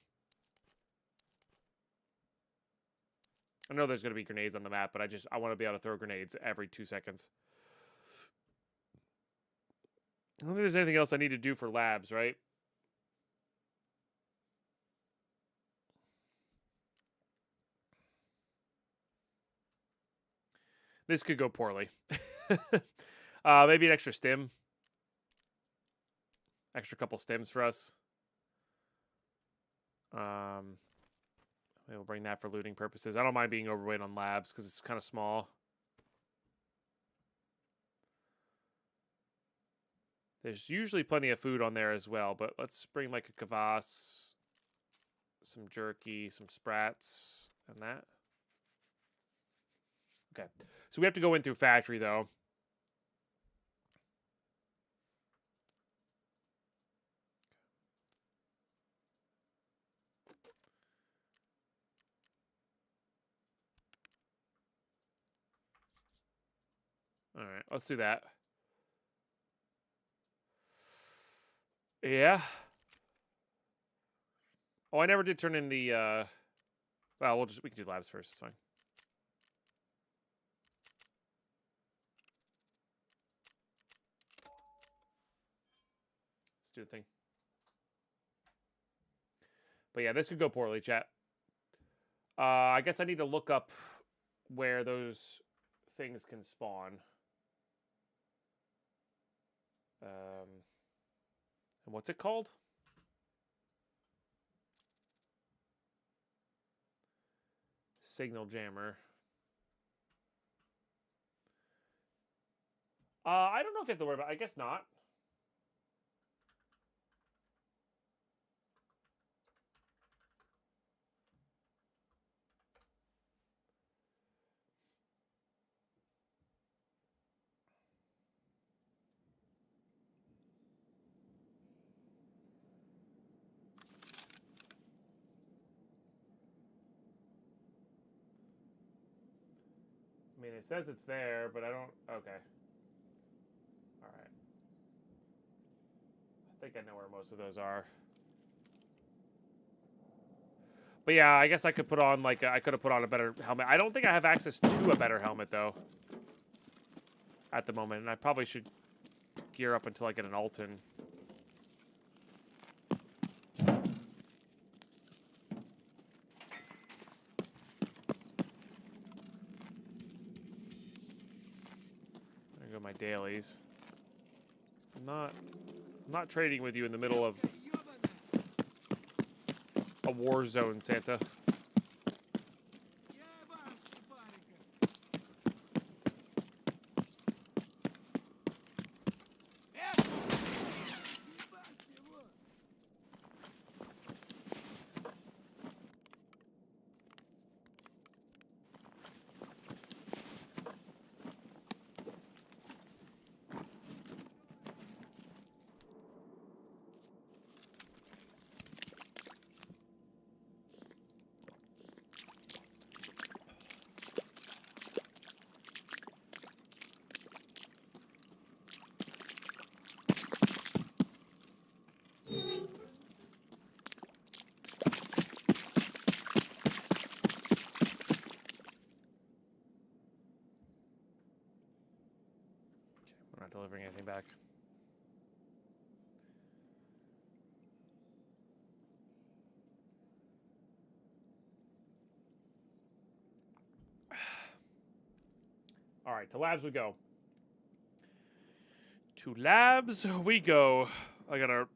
I know there's going to be grenades on the map, but I want to be able to throw grenades every 2 seconds. I don't think there's anything else I need to do for labs, right? This could go poorly. Maybe an extra stim. Extra couple stims for us. We'll bring that for looting purposes. I don't mind being overweight on labs because it's kind of small. There's usually plenty of food on there as well, but let's bring like a kvass, some jerky, some sprats, and that. Okay. So we have to go in through factory, though. All right, let's do that. Yeah. Oh, I never did turn in the, well, we can do labs first. It's fine. Let's do the thing. But yeah, this could go poorly, chat. I guess I need to look up where those things can spawn. And what's it called? Signal jammer. I don't know if you have to worry about it. I guess not. I mean, it says it's there, but I don't... Okay. All right. I think I know where most of those are. But yeah, I guess I could put on, like, I could have put on a better helmet. I don't think I have access to a better helmet, though, at the moment. And I probably should gear up until I get an Alton. There go my dailies. I'm not trading with you in the middle of a war zone, Santa. Not delivering anything back. All right, to labs we go. To labs we go. I gotta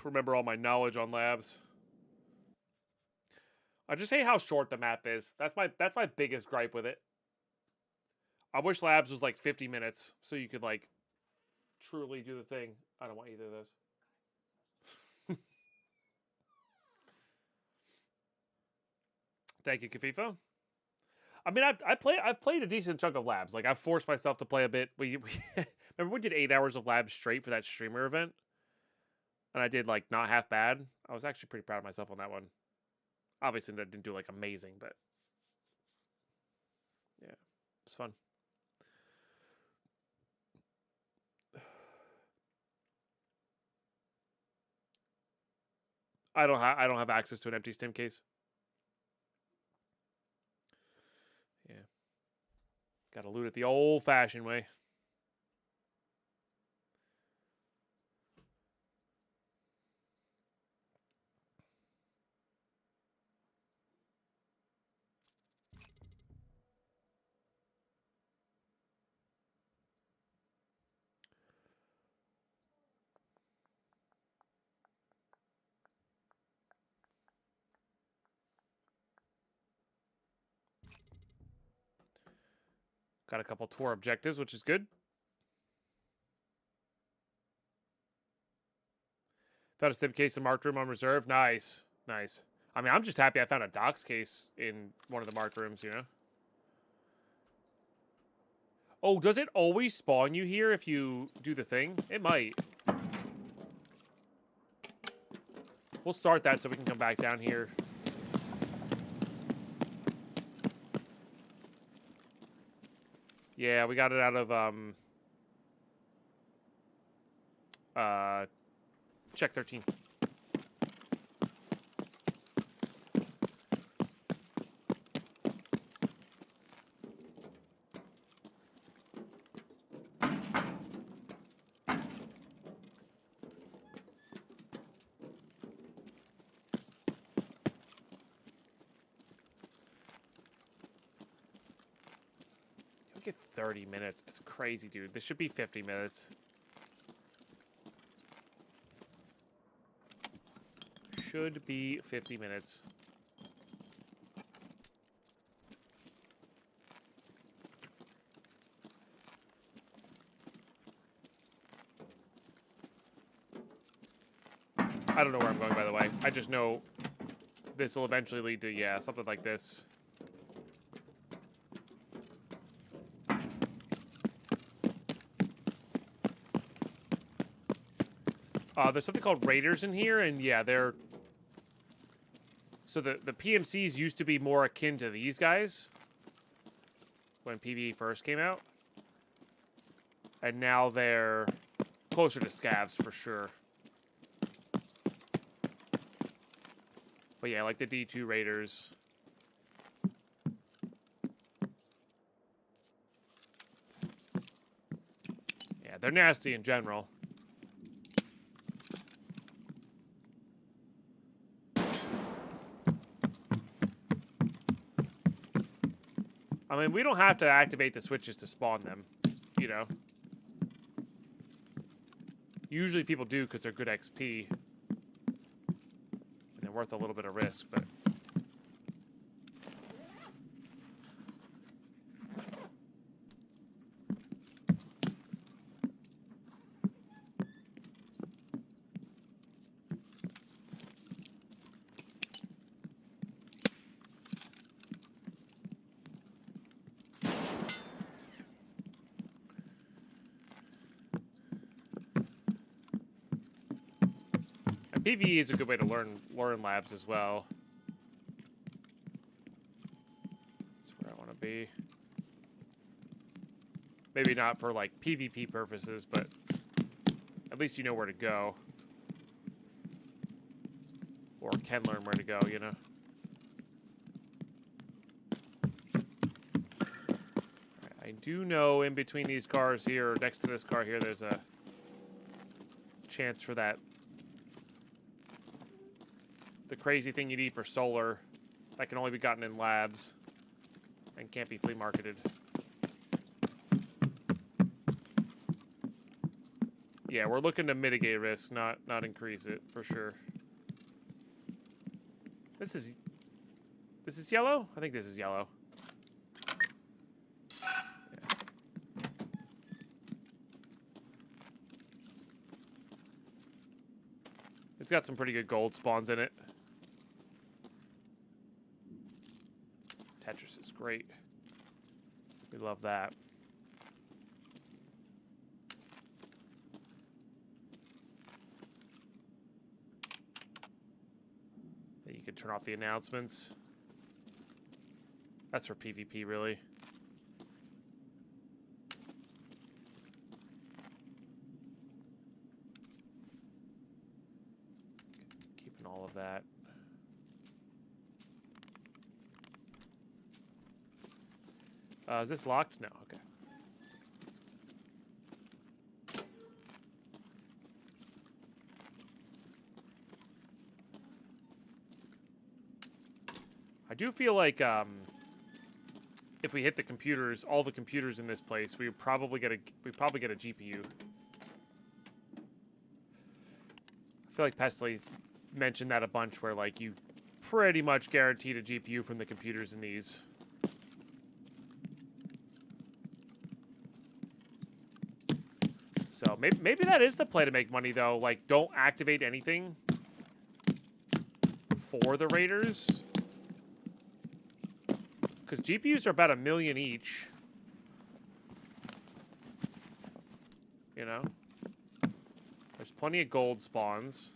remember all my knowledge on labs. I just hate how short the map is. That's my biggest gripe with it. I wish labs was like 50 minutes so you could like truly do the thing. I don't want either of those. Thank you, Kafifa. I mean, I've played a decent chunk of labs. Like, I've forced myself to play a bit. Remember we did 8 hours of labs straight for that streamer event, and I did like not half bad. I was actually pretty proud of myself on that one. Obviously, that didn't do like amazing, but yeah, it's fun. I don't have access to an empty stim case. Yeah, gotta loot it the old-fashioned way. Got a couple tour objectives, which is good. Found a stim case in marked room on reserve. Nice. Nice. I mean, I'm just happy I found a docs case in one of the marked rooms, you know? Oh, does it always spawn you here if you do the thing? It might. We'll start that so we can come back down here. Yeah, we got it out of, check 13. We get 30 minutes. It's crazy, dude. This should be 50 minutes. Should be 50 minutes. I don't know where I'm going, by the way. I just know this will eventually lead to, yeah, something like this. There's something called raiders in here, and yeah, they're... So the PMCs used to be more akin to these guys when PvE first came out. And now they're closer to scavs for sure. But yeah, like the D2 raiders. Yeah, they're nasty in general. I mean, we don't have to activate the switches to spawn them, you know. Usually people do because they're good XP. And they're worth a little bit of risk, but... PvE is a good way to learn labs as well. That's where I want to be. Maybe not for like PvP purposes, but at least you know where to go. Or can learn where to go, you know. Right, I do know in between these cars here, or next to this car here, there's a chance for that. The crazy thing you need for solar that can only be gotten in labs and can't be flea marketed. Yeah, we're looking to mitigate risk, not increase it for sure. This is yellow? I think this is yellow. Yeah. It's got some pretty good gold spawns in it. Tetris is great. We love that. You can turn off the announcements. That's for PvP, really. Keeping all of that. Is this locked? No, okay. I do feel like if we hit the computers, all the computers in this place, we probably get a GPU. I feel like Pestley mentioned that a bunch, where like you pretty much guaranteed a GPU from the computers in these. So maybe that is the play to make money, though. Like, don't activate anything for the raiders, because GPUs are about $1 million each. You know, there's plenty of gold spawns,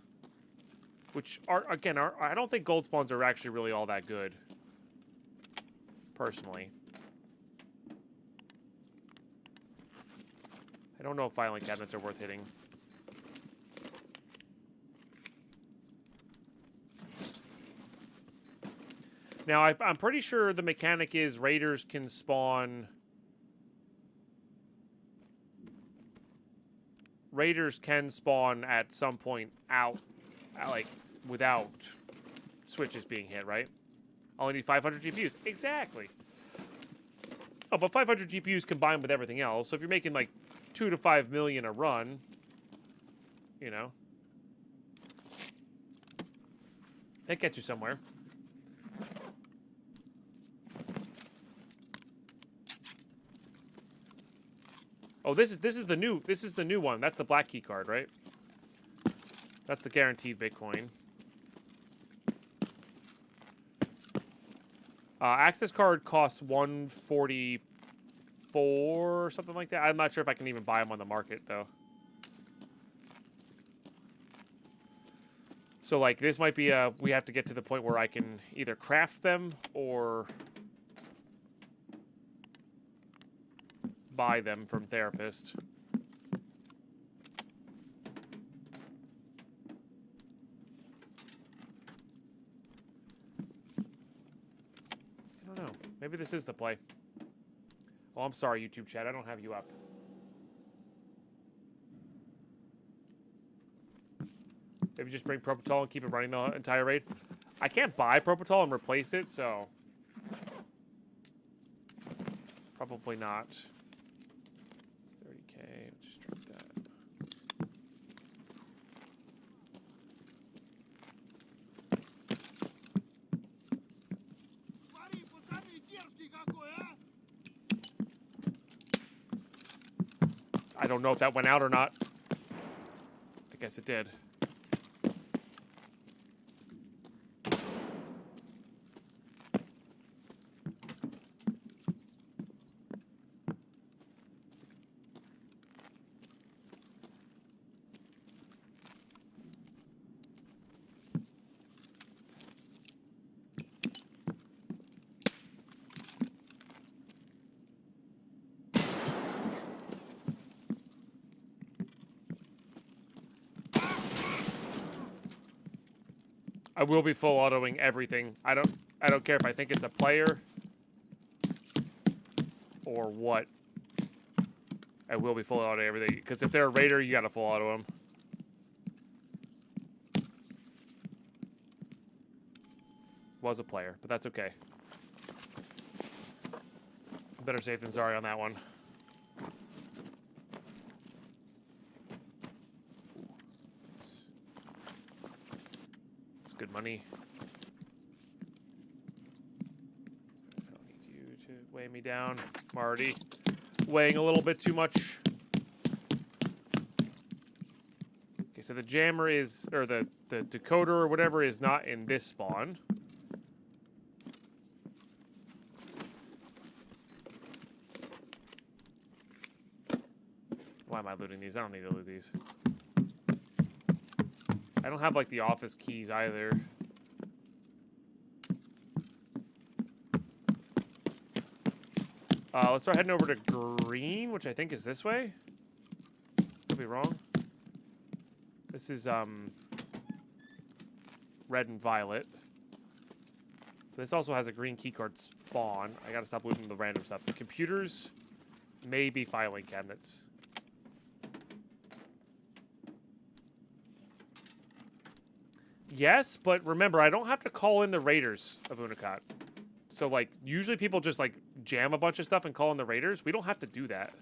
which are I don't think gold spawns are actually really all that good, personally. I don't know if filing cabinets are worth hitting. Now, I'm pretty sure the mechanic is raiders can spawn... Raiders can spawn at some point out, like, without switches being hit, right? Only need 500 GPUs. Exactly. Oh, but 500 GPUs combined with everything else. So if you're making, like, 2 to 5 million a run, you know, that gets you somewhere. Oh, this is the new one. That's the black key card, right? That's the guaranteed Bitcoin. Access card costs 144 or something like that. I'm not sure if I can even buy them on the market, though. So, like, this might be we have to get to the point where I can either craft them or buy them from Therapist. I don't know. Maybe this is the play. Oh, I'm sorry, YouTube chat. I don't have you up. Maybe just bring Propotol and keep it running the entire raid. I can't buy Propotol and replace it, so... Probably not. It's 30K. Just drop that. I don't know if that went out or not. I guess it did. I will be full autoing everything. I don't care if I think it's a player or what. I will be full autoing everything, because if they're a raider, you gotta full auto them. Was a player, but that's okay. Better safe than sorry on that one. Good money. I don't need you to weigh me down. I'm already weighing a little bit too much. Okay, so the jammer is, or the decoder or whatever is not in this spawn. Why am I looting these? I don't need to loot these. I don't have, like, the office keys either. Let's start heading over to green, which I think is this way. Could be wrong. This is, red and violet. This also has a green keycard spawn. I gotta stop looting the random stuff. The computers may be filing cabinets. Yes, but remember, I don't have to call in the raiders of Unicot. So, like, usually people just, like, jam a bunch of stuff and call in the raiders. We don't have to do that.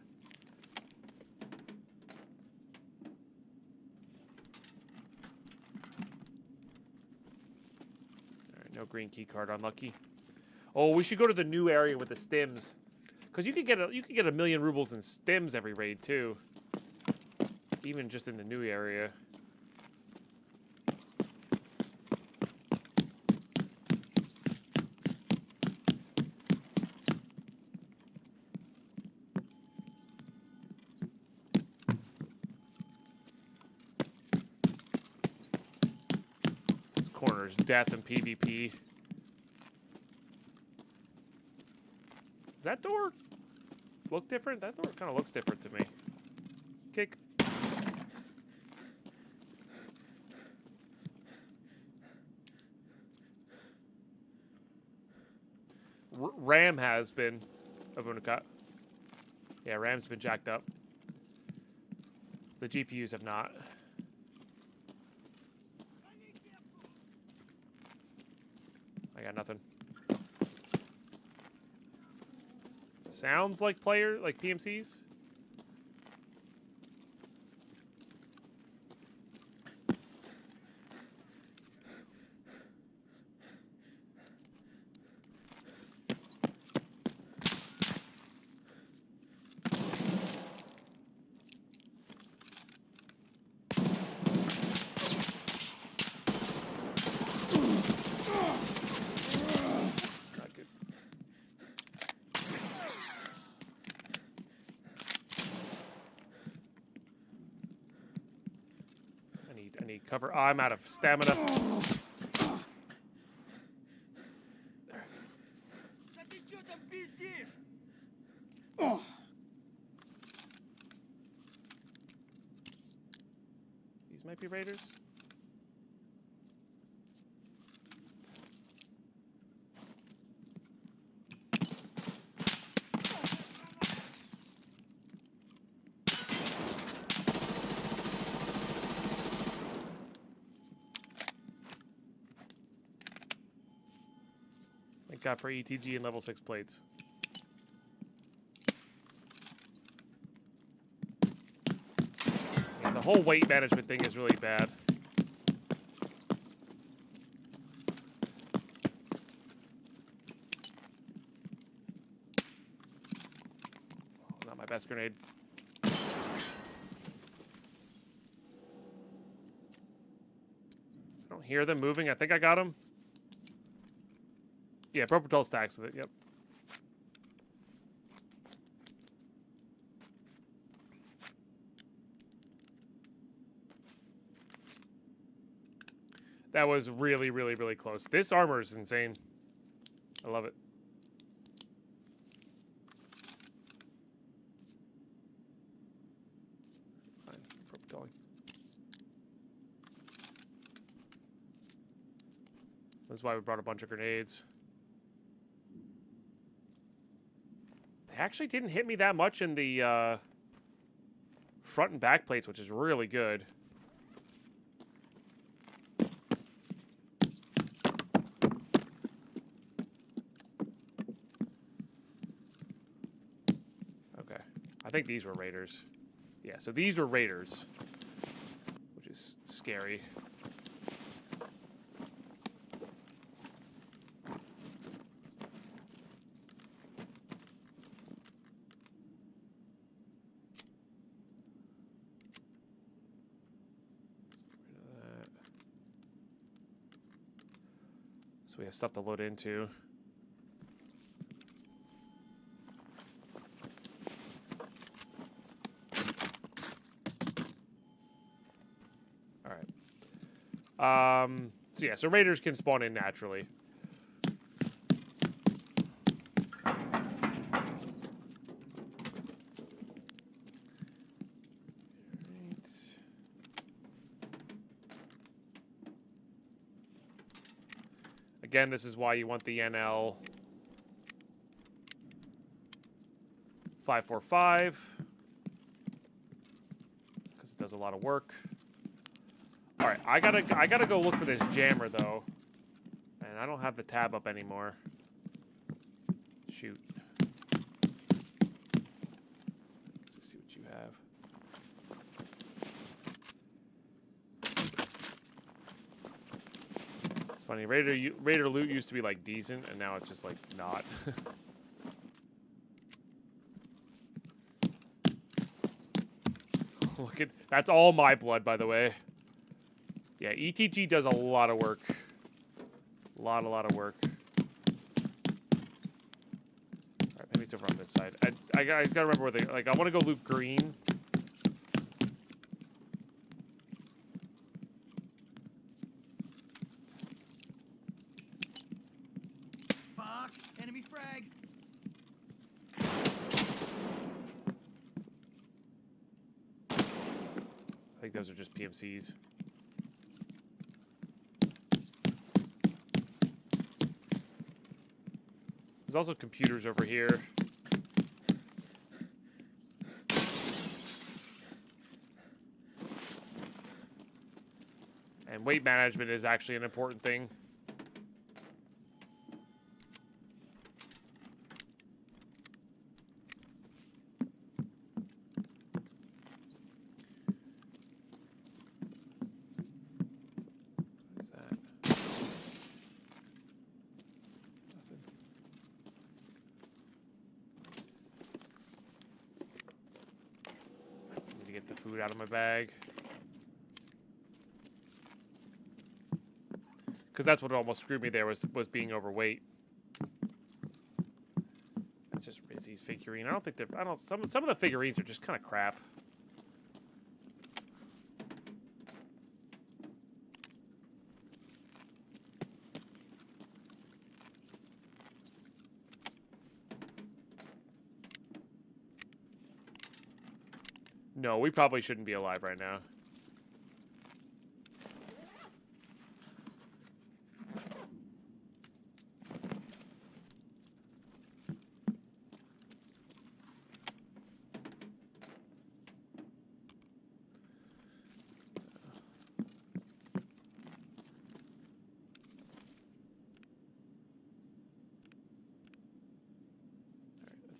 Alright, no green key card, unlucky. Oh, we should go to the new area with the stims. Because you could get a 1,000,000 rubles in stims every raid, too. Even just in the new area. Corners, death and PvP. Does that door look different? That door kind of looks different to me. Kick. RAM has been of Unicot. Yeah, RAM's been jacked up. The GPUs have not. I got nothing. Sounds like PMCs. I need cover. Oh, I'm out of stamina. These might be raiders. Thank God for ETG and level 6 plates. Yeah, the whole weight management thing is really bad. Oh, not my best grenade. I don't hear them moving. I think I got them. Yeah, Propotol stacks with it, yep. That was really, really, really close. This armor is insane. I love it. Fine, Propotol. That's why we brought a bunch of grenades. They actually didn't hit me that much in the front and back plates, which is really good. Okay. I think these were raiders. Yeah, so these were raiders, which is scary. So we have stuff to load into. So yeah, so raiders can spawn in naturally. Again, this is why you want the NL 545 because it does a lot of work. All right, I gotta go look for this jammer though, and I don't have the tab up anymore. Shoot. Let's see what you have. It's funny. Raider loot used to be like decent, and now it's just like not. Look at that's all my blood, by the way. Yeah, ETG does a lot of work. A lot of work. Alright, maybe it's over on this side. I gotta remember where they like. I want to go loot green. Fuck! Enemy frag! I think those are just PMCs. There's also computers over here. And weight management is actually an important thing. What is that? Nothing. Need to get the food out of my bag. Because that's what almost screwed me there was being overweight. That's just Rizzy's figurine. I don't think they're. I don't. Some of the figurines are just kind of crap. No, we probably shouldn't be alive right now.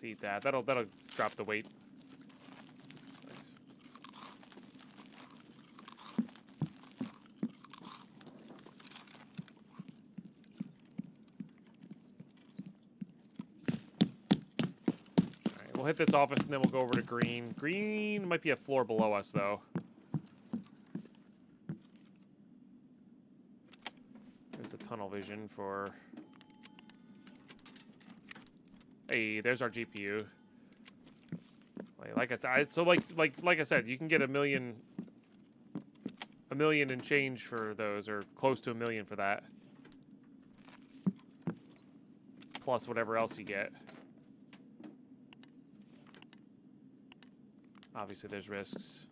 Let's eat that. That'll drop the weight. Nice. All right, we'll hit this office and then we'll go over to green. Green might be a floor below us though. There's the tunnel vision for. Hey, there's our GPU. Like I said, like I said, you can get a million and change for those, or close to $1 million for that. Plus whatever else you get. Obviously, there's risks,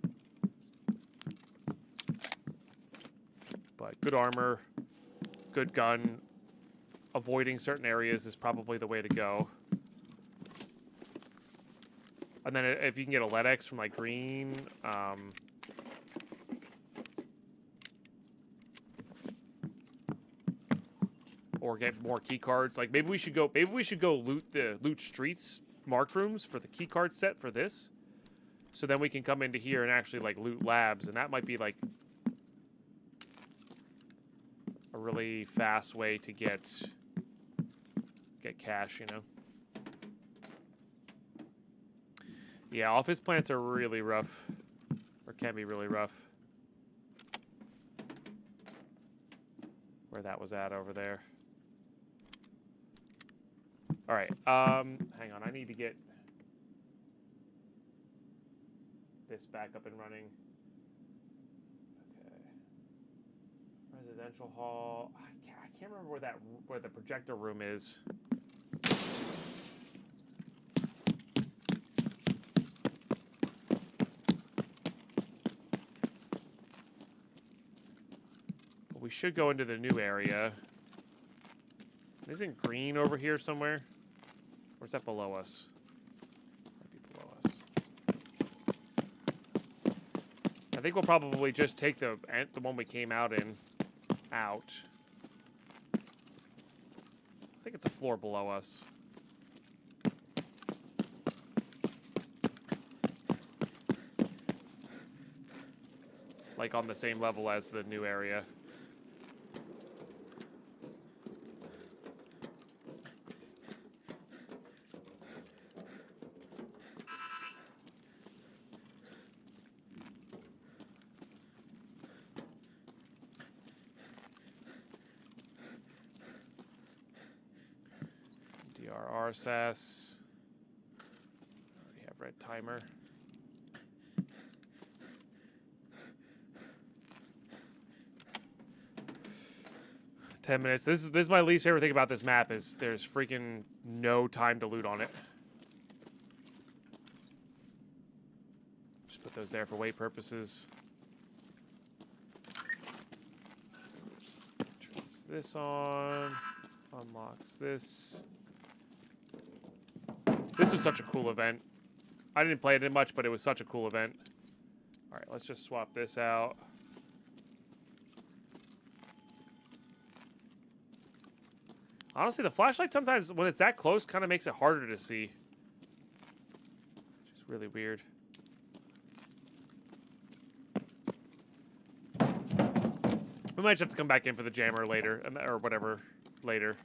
but good armor, good gun. Avoiding certain areas is probably the way to go. And then if you can get a LEDX from like green, or get more key cards. Like maybe we should go loot streets marked rooms for the key card set for this. So then we can come into here and actually like loot labs, and that might be like a really fast way to get cash, you know. Yeah, office plants are really rough, or can be really rough. Where that was at over there. All right, hang on. I need to get this back up and running. Okay. Residential hall. I can't remember where the projector room is. But we should go into the new area. Isn't green over here somewhere? Or is that below us? Might be below us. I think we'll probably just take the one we came out in out. I think it's a floor below us. Like on the same level as the new area. RSS. We have red timer. $10 minutes. This is my least favorite thing about this map is there's freaking no time to loot on it. Just put those there for weight purposes. Turns this on. Unlocks this. This was such a cool event. I didn't play it in much, but it was such a cool event. All right, let's just swap this out. Honestly, the flashlight sometimes, when it's that close, kind of makes it harder to see. Which is really weird. We might just have to come back in for the jammer later, or whatever, later.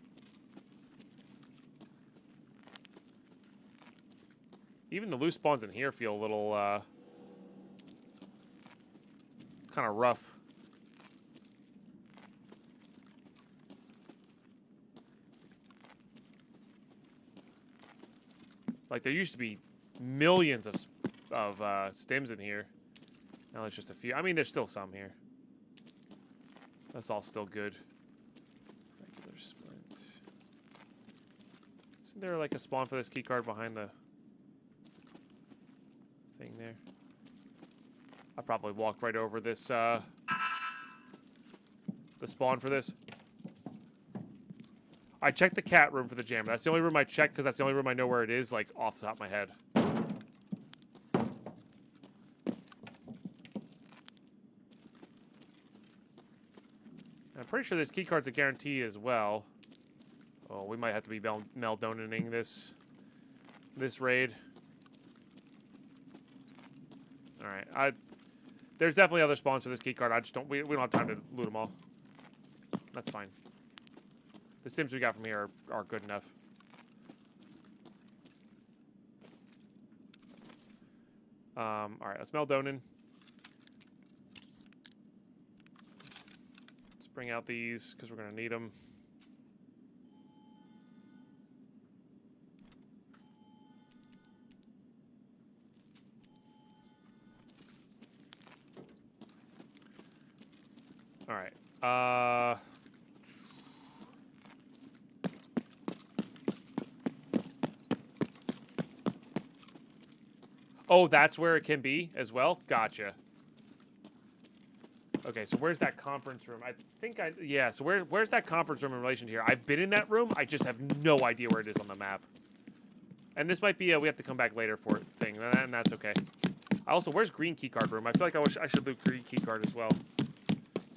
Even the loose spawns in here feel a little, kind of rough. Like, there used to be millions of stims in here. Now there's just a few. I mean, there's still some here. That's all still good. Regular splint. Isn't there, like, a spawn for this keycard behind the thing there? I probably walked right over this, the spawn for this. I checked the cat room for the jammer. That's the only room I checked because that's the only room I know where it is, like, off the top of my head. I'm pretty sure this keycard's a guarantee as well. Oh, we might have to be Meldoning this raid. All right, there's definitely other spawns for this keycard. I just don't. We don't have time to loot them all. That's fine. The stims we got from here are good enough. All right, let's Meldonin. Let's bring out these because we're gonna need them. All right. Oh, that's where it can be as well? Gotcha. Okay, so where's that conference room? I think yeah, so where's that conference room in relation to here? I've been in that room. I just have no idea where it is on the map. And this might be a we have to come back later for it thing, and that's okay. Also, where's green keycard room? I feel like I should loot green keycard as well.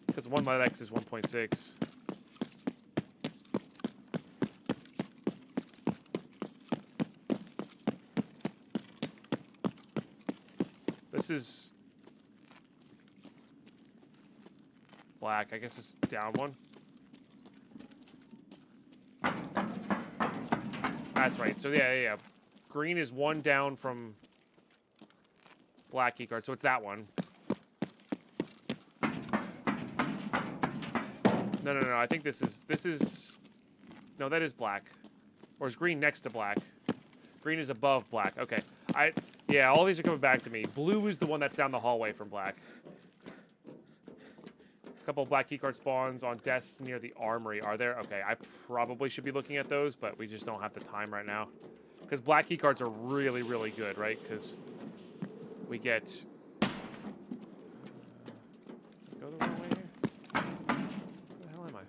Because 1 light X is 1.6. This is black. I guess it's down one. That's right. So yeah. Green is 1 down from black keycard. So it's that one. No. I think this is. No, that is black. Or is green next to black? Green is above black. Okay. Yeah, all these are coming back to me. Blue is the one that's down the hallway from black. couple of black keycard spawns on desks near the armory. Are there? Okay, I probably should be looking at those, but we just don't have the time right now. Because black keycards are really, really good, right? Because we get... go the wrong way here? Where the hell am I?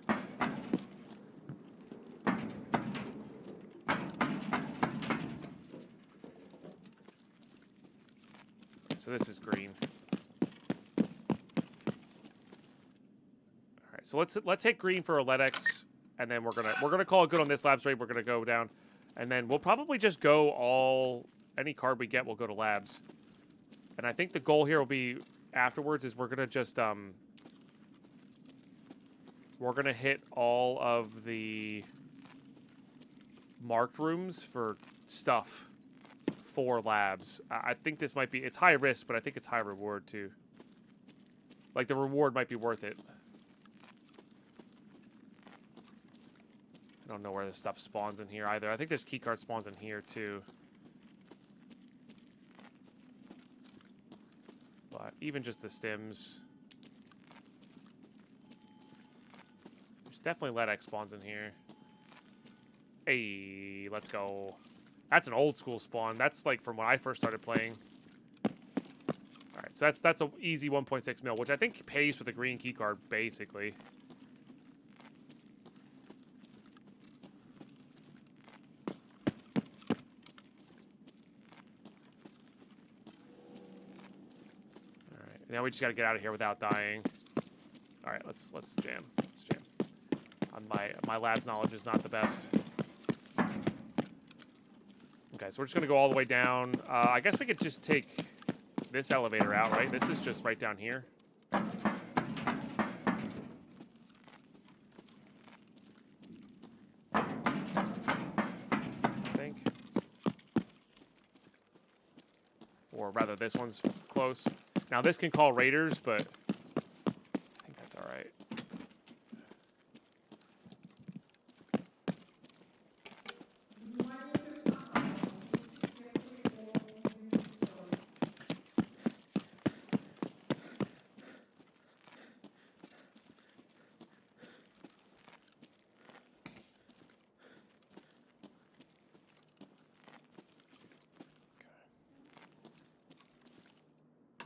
So this is green. All right, so let's hit green for a LEDX, and then we're gonna call it good on this labs raid. We're gonna go down, and then we'll probably just go all any card we get. We'll go to labs, and I think the goal here will be afterwards is we're gonna just we're gonna hit all of the marked rooms for stuff for labs. I think this might be, it's high risk, but I think it's high reward too. Like the reward might be worth it. I don't know where this stuff spawns in here either. I think there's keycard spawns in here too. But even just the stims. There's definitely LEDX spawns in here. Hey, let's go. That's an old school spawn. That's like from when I first started playing. Alright, so that's an easy 1.6 mil, which I think pays for the green keycard, basically. Alright, now we just gotta get out of here without dying. Alright, let's jam. Let's jam. My labs knowledge is not the best. Okay, so we're just gonna go all the way down. I guess we could just take this elevator out, right? This is just right down here. I think. Or rather, this one's close. Now, this can call raiders, but I think that's all right.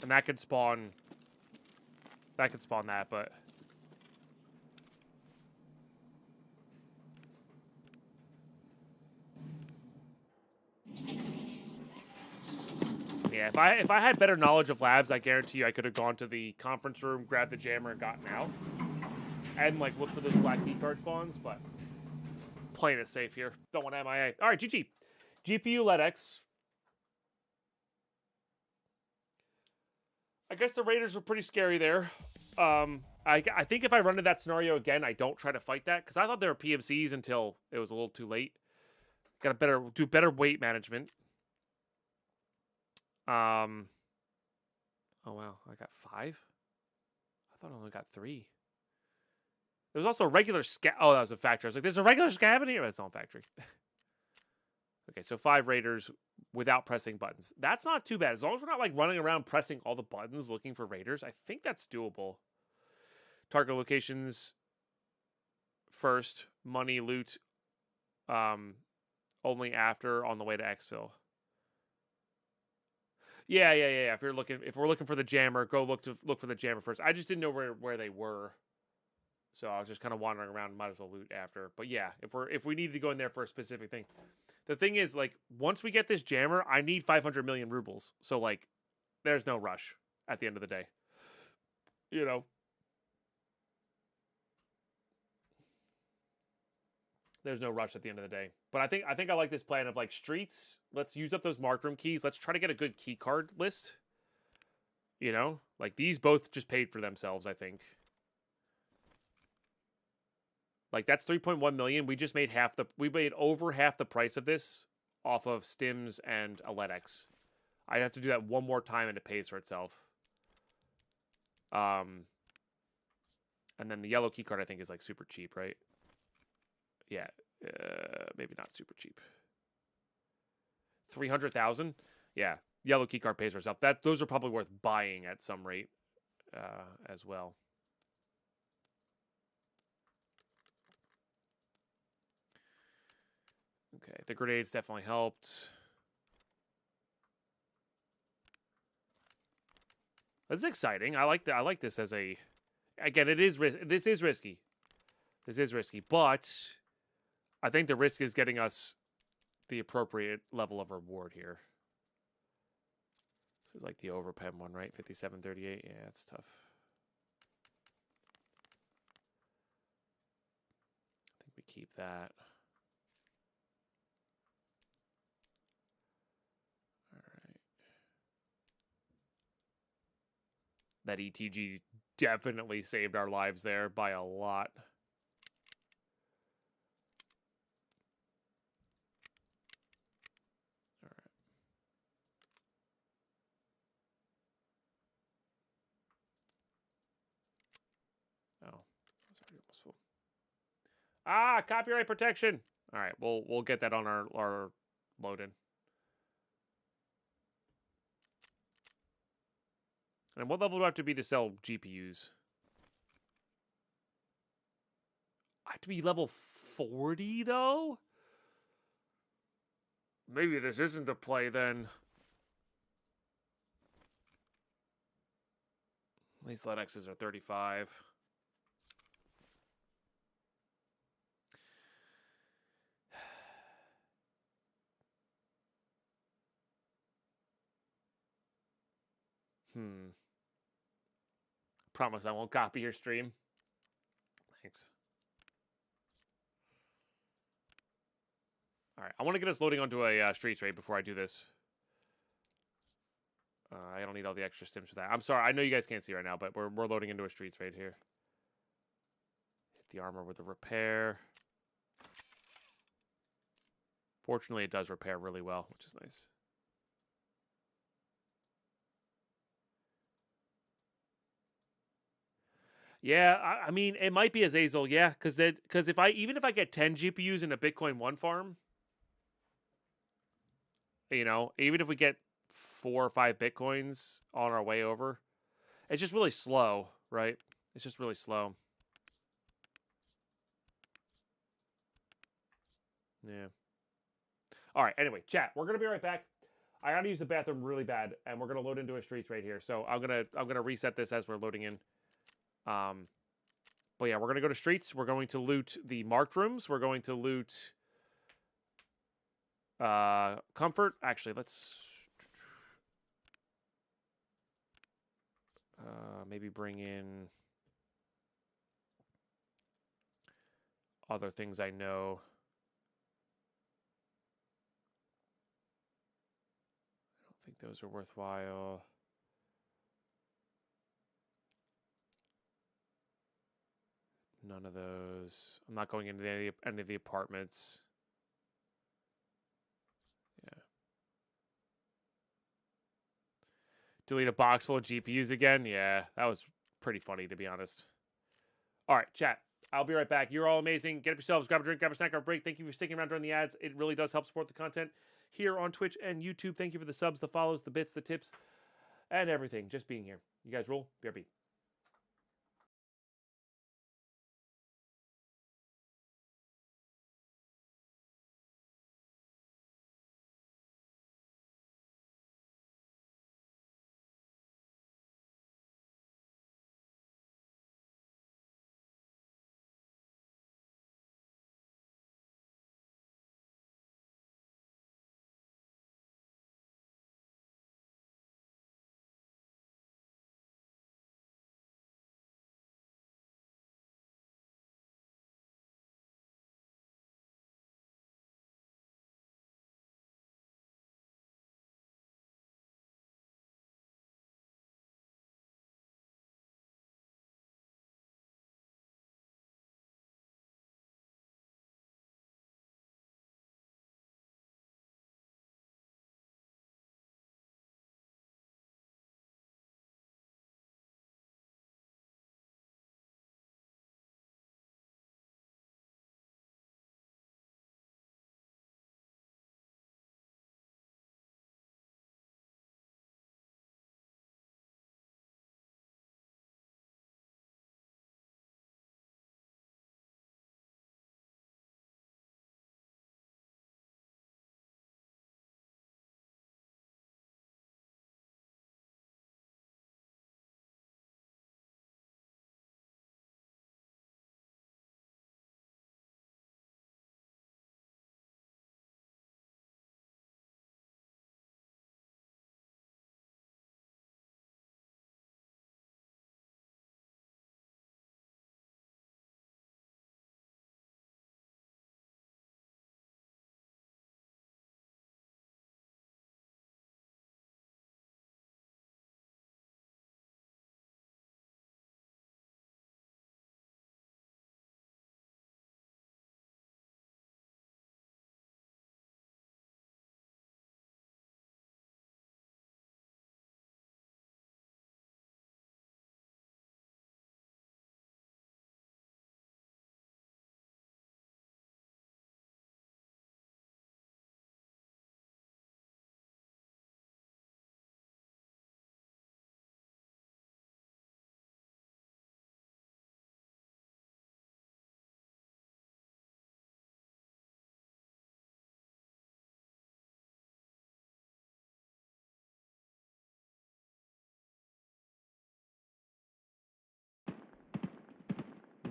And that could spawn that, but yeah, if I had better knowledge of labs, I guarantee you I could have gone to the conference room, grabbed the jammer, and gotten out, and like looked for those black keycard spawns. But playing it safe here, don't want MIA. All right, GG, GPU LEDX. I guess the Raiders were pretty scary there. I think if I run into that scenario again, I don't try to fight that because I thought they were PMCs until it was a little too late. Got to do better weight management. Oh wow, I got 5. I thought I only got 3. There was also a regular scav. Oh, that was a factory. I was like, "There's a regular scav in here." That's not factory. Okay, so 5 raiders without pressing buttons. That's not too bad. As long as we're not like running around pressing all the buttons looking for raiders, I think that's doable. Target locations first, money, loot, only after on the way to exfil. Yeah. If we're looking for the jammer, go look for the jammer first. I just didn't know where they were. So I was just kind of wandering around, might as well loot after. But yeah, if we needed to go in there for a specific thing. The thing is, like, once we get this jammer, I need 500 million rubles. So, like, there's no rush at the end of the day. You know? There's no rush at the end of the day. But I think I like this plan of, like, streets. Let's use up those marked room keys. Let's try to get a good key card list. You know? Like, these both just paid for themselves, I think. Like, that's 3.1 million. We just made we made over half the price of this off of stims and a LEDX. I'd have to do that one more time and it pays for itself. And then the yellow key card I think is like super cheap, right? Yeah, maybe not super cheap. 300,000? Yeah, yellow key card pays for itself. Those are probably worth buying at some rate as well. Okay, the grenades definitely helped. This is exciting. I like that. I like this as a. Again, this is risky. This is risky, but I think the risk is getting us the appropriate level of reward here. This is like the overpen one, right? 57.38. Yeah, it's tough. I think we keep that. All right. That ETG definitely saved our lives there by a lot. All right. Oh, I was already almost full. Ah, copyright protection. All right, we'll get that on our load-in. And what level do I have to be to sell GPUs? I have to be level 40 though? Maybe this isn't the play then. These Linuxes are 35. Promise I won't copy your stream. Thanks. All right, I want to get us loading onto a street trade before I do this. I don't need all the extra stims for that. I'm sorry, I know you guys can't see right now, but we're loading into a street trade here. Hit the armor with a repair. Fortunately, it does repair really well, which is nice. Yeah, I mean, it might be Azazel, yeah, because if I get 10 GPUs in a Bitcoin 1 farm, you know, even if we get 4 or 5 Bitcoins on our way over, it's just really slow, right? It's just really slow. Yeah. All right, anyway, chat, we're going to be right back. I got to use the bathroom really bad, and we're going to load into a streets right here. So I'm going to reset this as we're loading in. But yeah, we're going to go to streets. We're going to loot the marked rooms. We're going to loot comfort. Actually, let's maybe bring in other things I know. I don't think those are worthwhile. None of those. I'm not going into any of the apartments. Yeah. Delete a box full of GPUs again? Yeah, that was pretty funny, to be honest. All right, chat. I'll be right back. You're all amazing. Get up yourselves, grab a drink, grab a snack, grab a break. Thank you for sticking around during the ads. It really does help support the content here on Twitch and YouTube. Thank you for the subs, the follows, the bits, the tips, and everything. Just being here. You guys rule. BRB.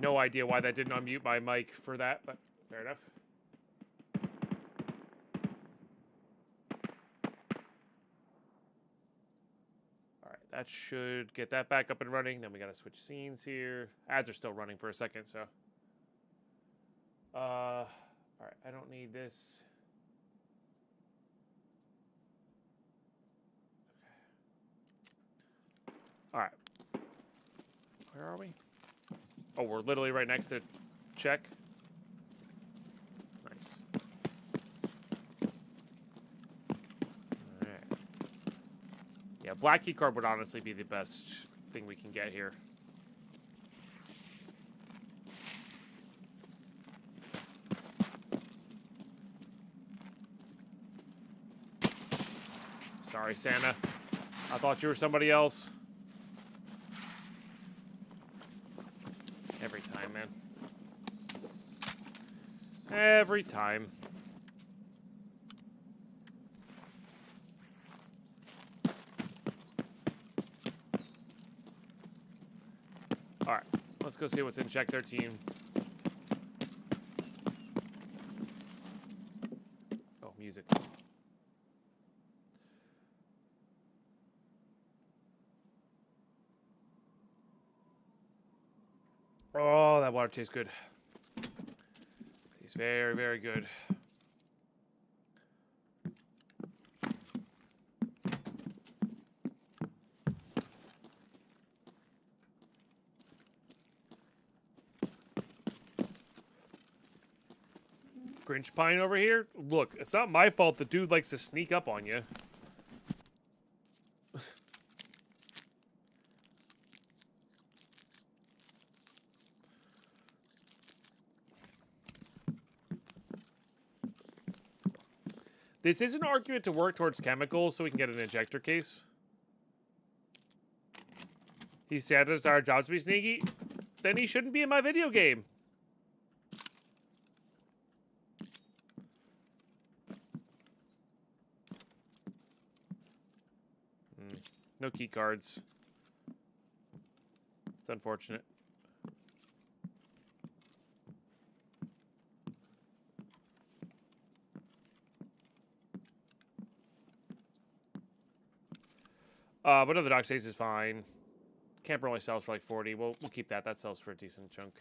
no idea why that didn't unmute my mic for that, but fair enough. All right, that should get that back up and running. Then we got to switch scenes here. Ads are still running for a second, so. All right, I don't need this. All right. Where are we? Oh, we're literally right next to check. Nice. All right. Yeah, black key card would honestly be the best thing we can get here. Sorry, Santa. I thought you were somebody else. Every time, man. Every time. All right, let's go see what's in Check 13. Oh, music. Oh, that water tastes good. Tastes very, very good. Grinch Pine over here? Look, it's not my fault the dude likes to sneak up on you. This is an argument to work towards chemicals so we can get an ejector case. He said it's our job to be sneaky. Then he shouldn't be in my video game. No key cards. It's unfortunate. But another dock stays is fine. Camper only sells for like 40. We'll keep that. That sells for a decent chunk.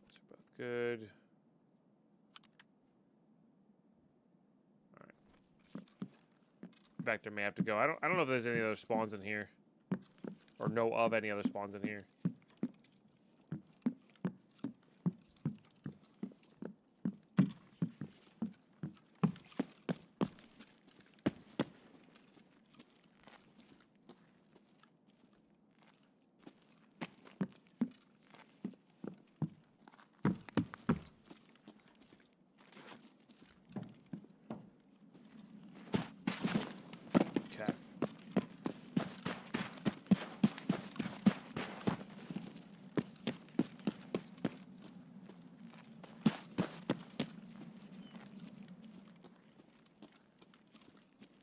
Those are both good. All right. Vector may have to go. I don't know if there's any other spawns in here, or know of any other spawns in here.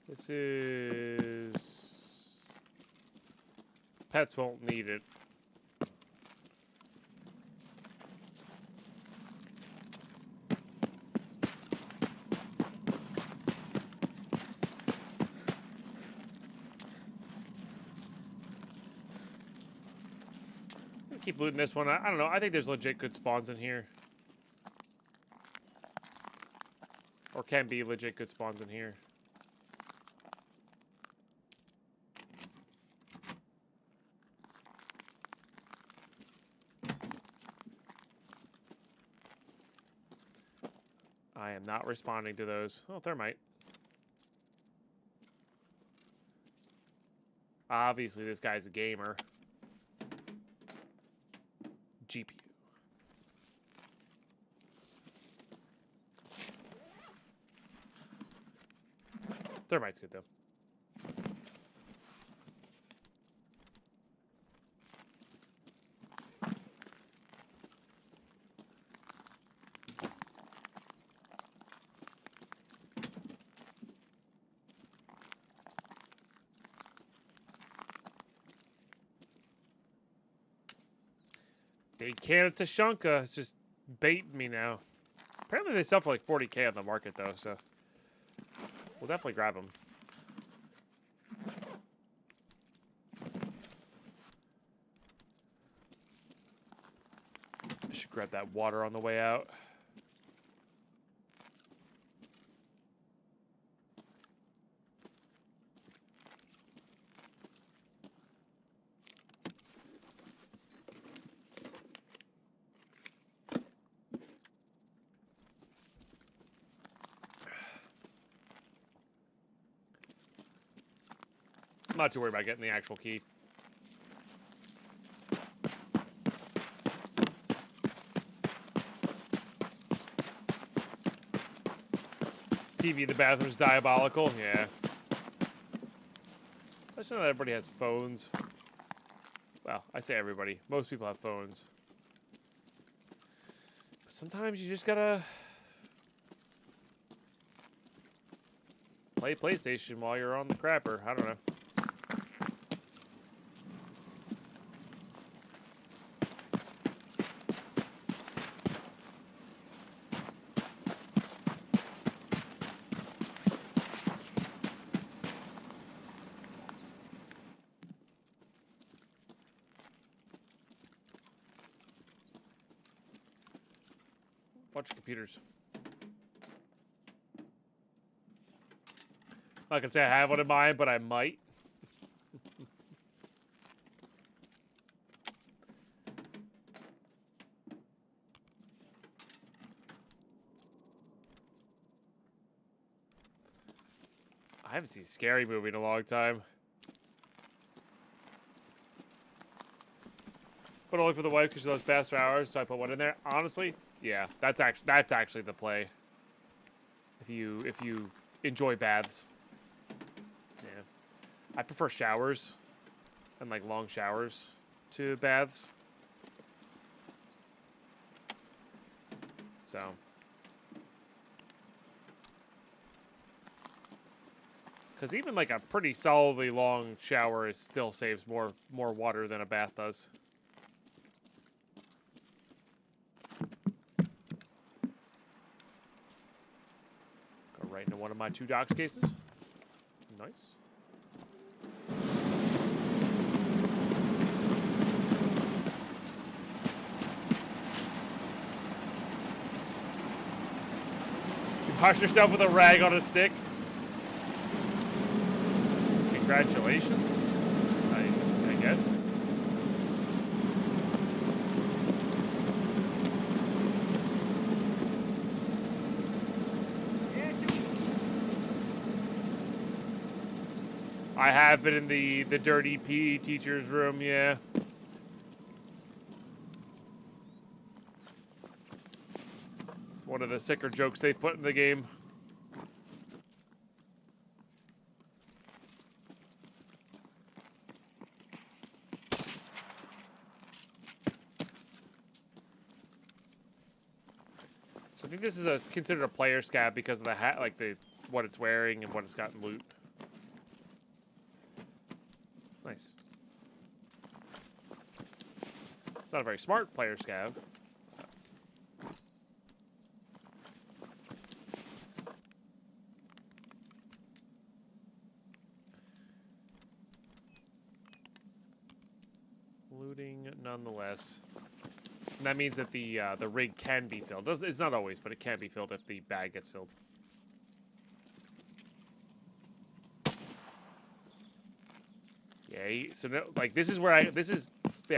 This is... Pets won't need it. Keep looting this one. I don't know. I think there's legit good spawns in here. Or can be legit good spawns in here. I am not responding to those. Oh, thermite. Obviously, this guy's a gamer. GPU. Thermite's good, though. Can of Tashanka. It's just baiting me now. Apparently they sell for like 40K on the market though, so we'll definitely grab them. I should grab that water on the way out. I'm not too worried about getting the actual key. TV in the bathroom's diabolical. Yeah. I just know that everybody has phones. Well, I say everybody. Most people have phones. But sometimes you just gotta play PlayStation while you're on the crapper. I don't know. Bunch of computers. Not gonna say I have one in mind, but I might. I haven't seen a scary movie in a long time. But only for the wife because she loves faster hours, so I put one in there. Honestly, yeah, that's actually the play. If you enjoy baths. Yeah. I prefer showers and like long showers to baths. So because even like a pretty solidly long shower still saves more water than a bath does. Go right into one of my 2 docs cases. Nice. You wash yourself with a rag on a stick. Congratulations, I guess. I have been in the dirty PE teacher's room, yeah. It's one of the sicker jokes they put in the game. I think this is considered a player scav because of the hat, like what it's wearing and what it's got in loot. Nice. It's not a very smart player scav. Looting nonetheless. And that means that the rig can be filled. It's not always, but it can be filled if the bag gets filled. Yeah, so no, like this is where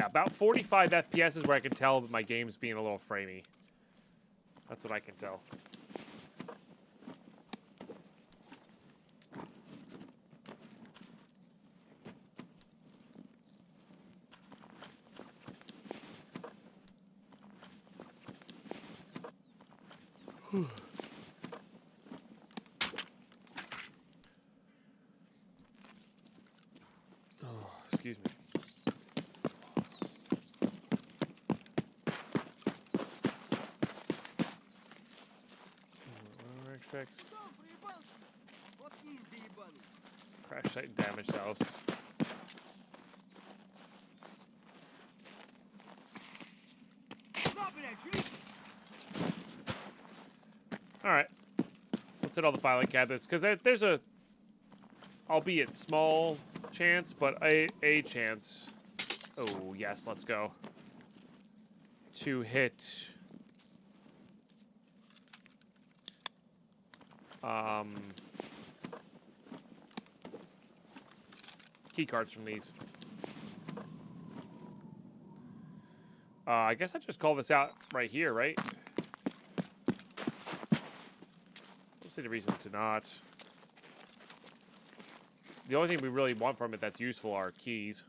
about 45 FPS is where I can tell that my game's being a little framey. That's what I can tell. Oh, excuse me. Extracts. Crash site damaged house. entry. All right. Let's hit all the filing cabinets because there's a, albeit small chance, but a chance. Oh yes, let's go. To hit. Key cards from these. I guess I just call this out right here, right? Don't see the reason to not. The only thing we really want from it that's useful are keys.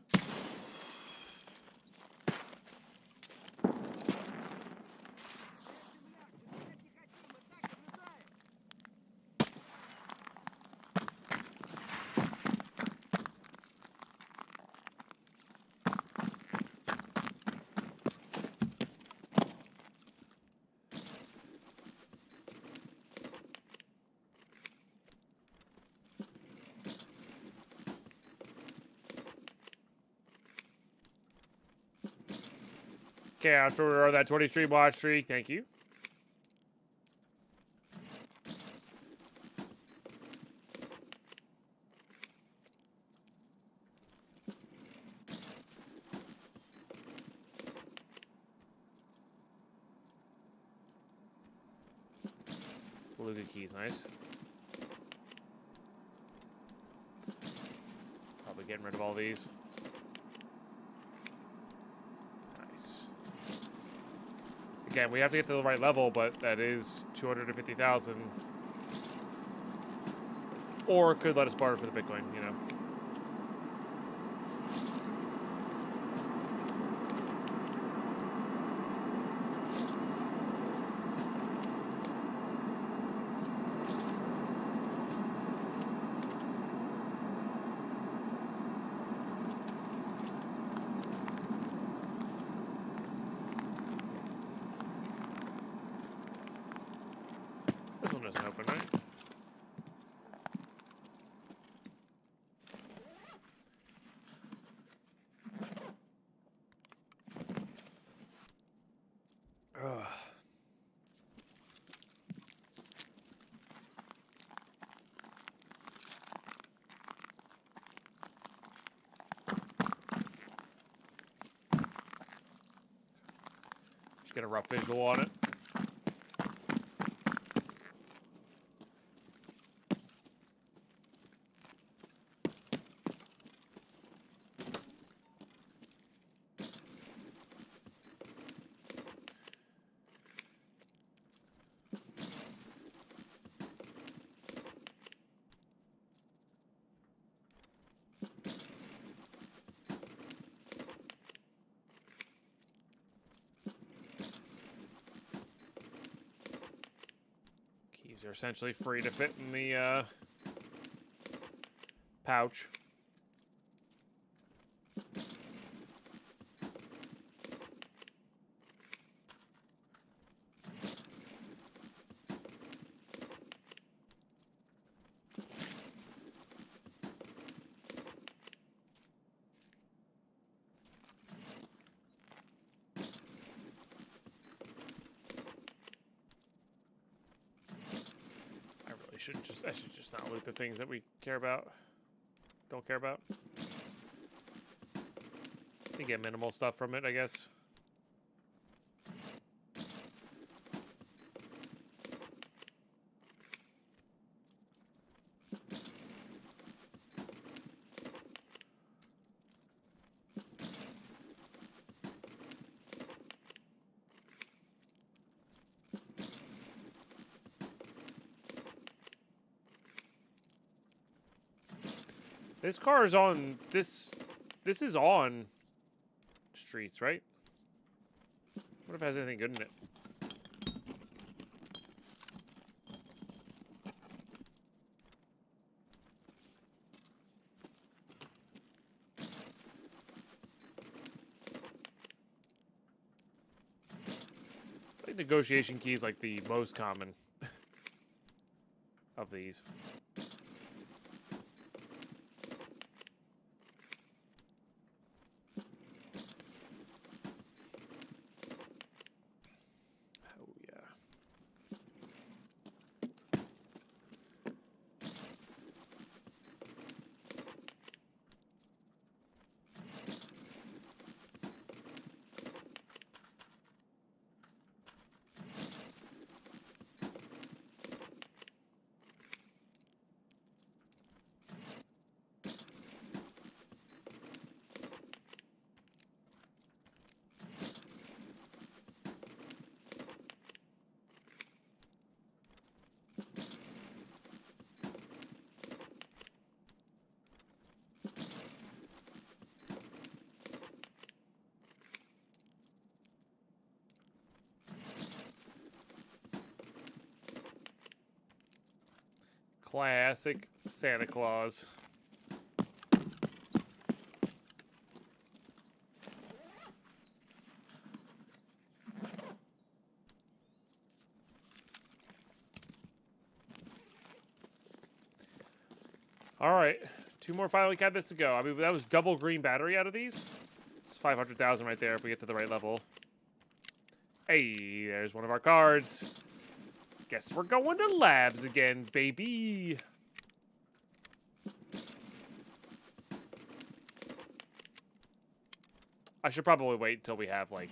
Chaos Order on that 23 watch streak. Thank you. Beluga keys, nice. Probably getting rid of all these. Nice. Again, we have to get to the right level, but that is 250,000. Or could let us barter for the Bitcoin, you know. This one doesn't open, right? Ugh. Just get a rough visual on it. Keys are essentially free to fit in the pouch. I should just not loot the things that we care about. Don't care about. You get minimal stuff from it, I guess. This car is on this is on streets, right? What if it has anything good in it? I think negotiation key is like the most common of these. Classic Santa Claus. All right, 2 more filing cabinets to go. I mean, that was double green battery out of these. It's 500,000 right there if we get to the right level. Hey, there's one of our cards. Guess we're going to labs again, baby. I should probably wait until we have, like,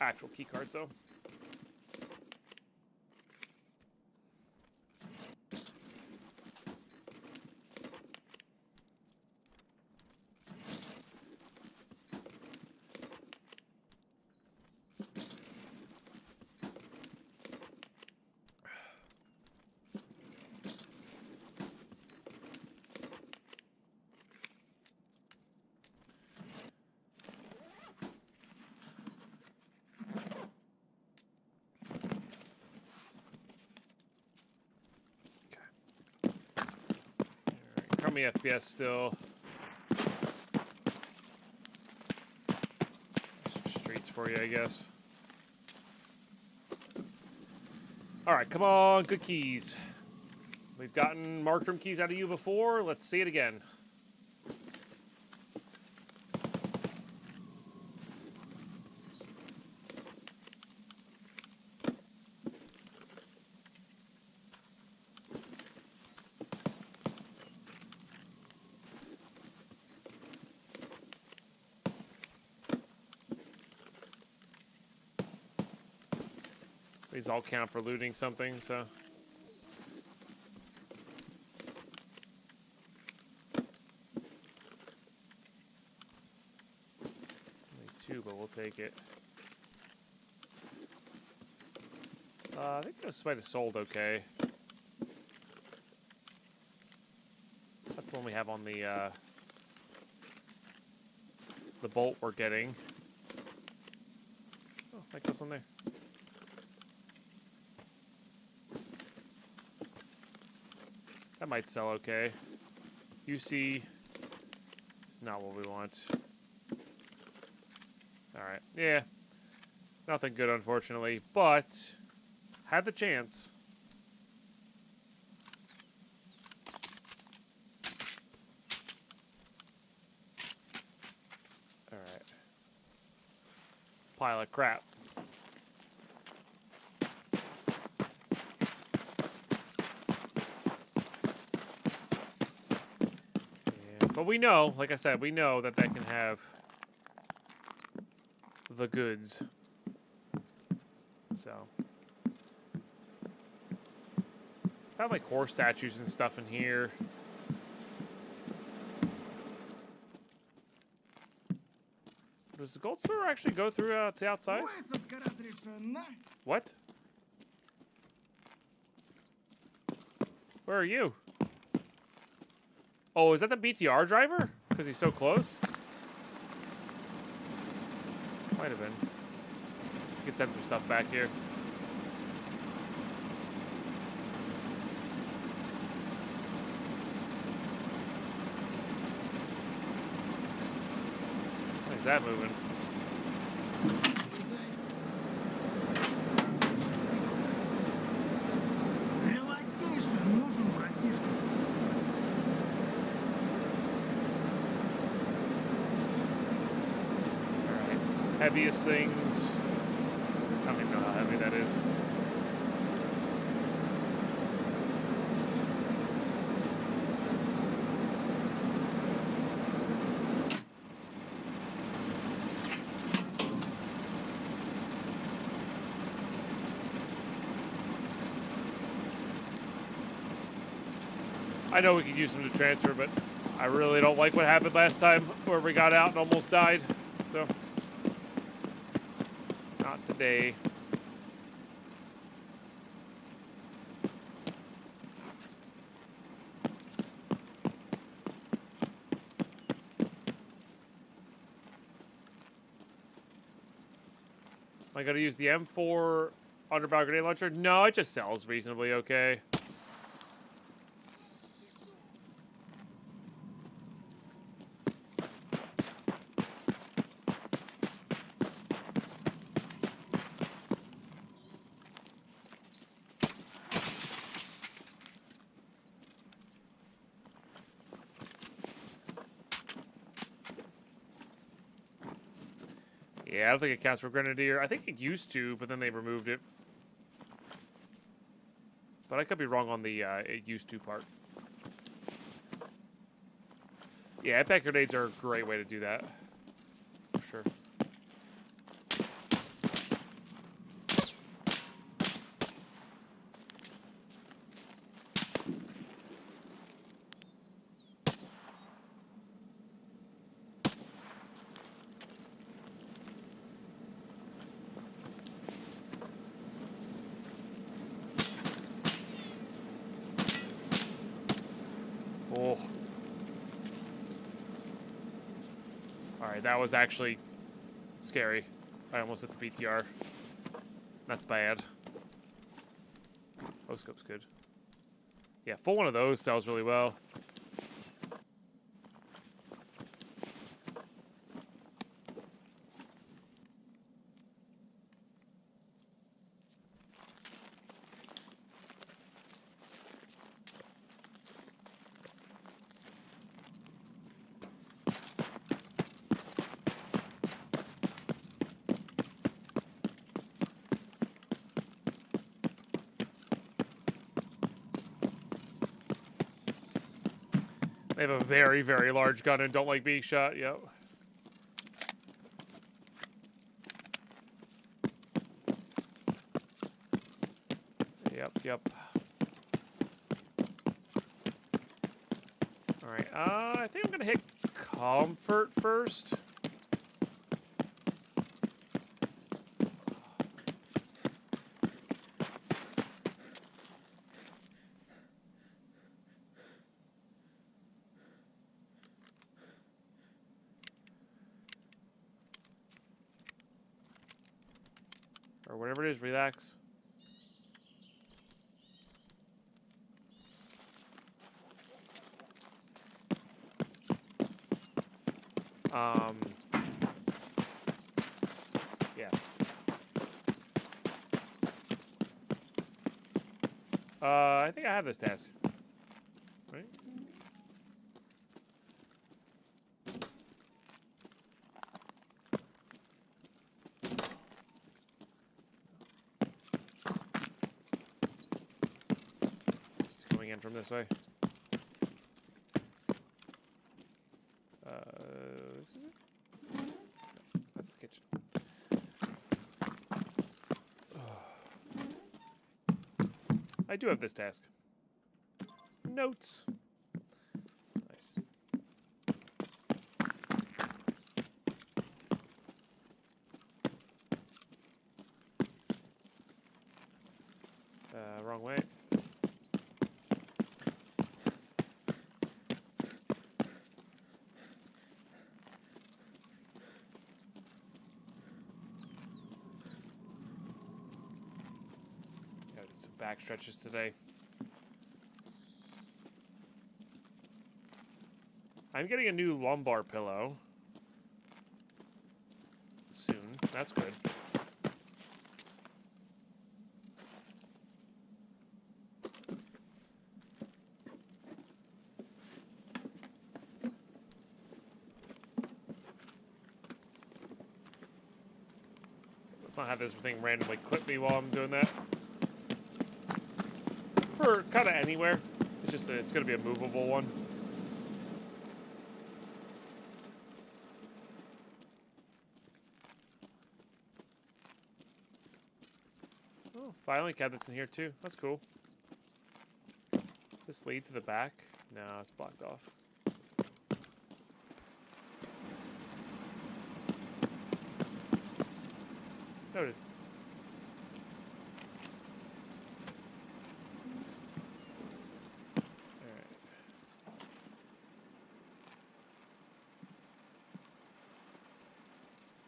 actual key cards, though. Crummy FPS still. Streets for you, I guess. Alright, come on, good keys. We've gotten marked room keys out of you before. Let's see it again. These all count for looting something, so. Only 2, but we'll take it. I think this might have sold okay. That's the one we have on the bolt we're getting. Oh, that goes on there. That might sell okay. UC is not what we want. Alright, yeah. Nothing good, unfortunately, but had the chance. Alright. Pile of crap. But we know, like I said, we know that that can have the goods. So. Found like horse statues and stuff in here. Does the gold store actually go through to outside? What? Where are you? Oh, is that the BTR driver? Because he's so close? Might have been. We could send some stuff back here. Why is that moving? Heaviest things. I don't even know how heavy that is. I know we could use them to transfer, but I really don't like what happened last time where we got out and almost died. So. Not today. Am I going to use the M4 underbarrel grenade launcher? No, it just sells reasonably okay. Yeah, I don't think it counts for Grenadier. I think it used to, but then they removed it. But I could be wrong on the it used to part. Yeah, impact grenades are a great way to do that. For sure. Oh. Alright, that was actually scary. I almost hit the BTR. That's bad. Oh, scope's good. Yeah, full one of those sells really well. They have a very, very large gun and don't like being shot. Yep. Yep. Alright, I think I'm gonna hit comfort first. Or whatever it is, relax. Yeah. I think I have this task. Right? Just going in from this way. This is it? No, that's the kitchen. I do have this task. Notes. Nice. Wrong way. Gotta do some back stretches today. I'm getting a new lumbar pillow soon. That's good. Let's not have this thing randomly clip me while I'm doing that. For kind of anywhere. It's just it's going to be a movable one. Oh, filing cabinets in here too. That's cool. Does this lead to the back? No, it's blocked off. Noted. Alright.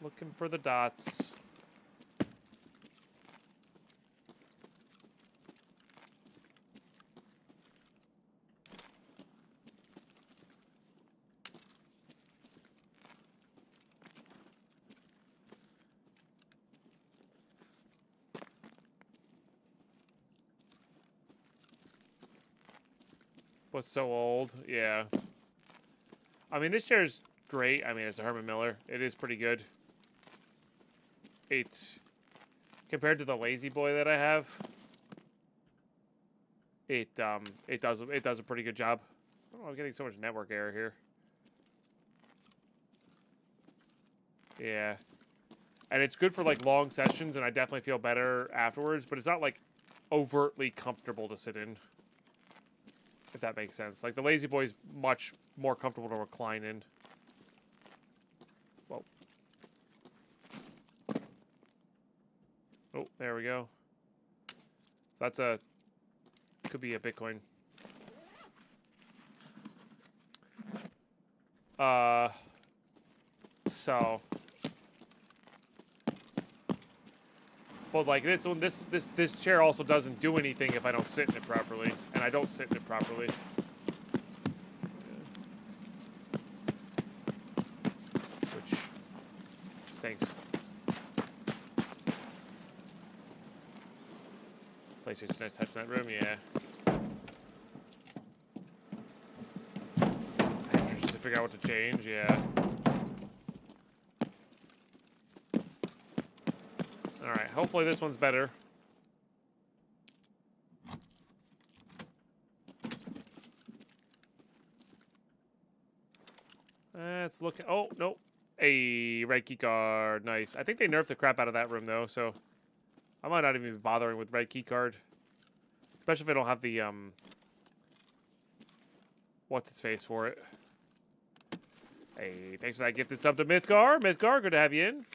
Looking for the dots. What's so old? Yeah. I mean, this chair's great. I mean, it's a Herman Miller. It is pretty good. it's compared to the lazy boy that I have, it does a pretty good job. Oh, I'm getting so much network error here. Yeah. And it's good for like long sessions, and I definitely feel better afterwards, but it's not like overtly comfortable to sit in. If that makes sense. Like the lazy boy is much more comfortable to recline in. Whoa. Oh, there we go. So that's a could be a Bitcoin. So but like this one, this chair also doesn't do anything if I don't sit in it properly, and I don't sit in it properly. Which stinks. PlayStation's nice touch in that room, yeah. Just to figure out what to change, yeah. Alright, hopefully this one's better. Let's look. Oh, no. A red key card. Nice. I think they nerfed the crap out of that room, though, so I might not even be bothering with red key card. Especially if I don't have the, what's its face for it. Hey, thanks for that gifted sub to Mythgar. Mythgar, good to have you in.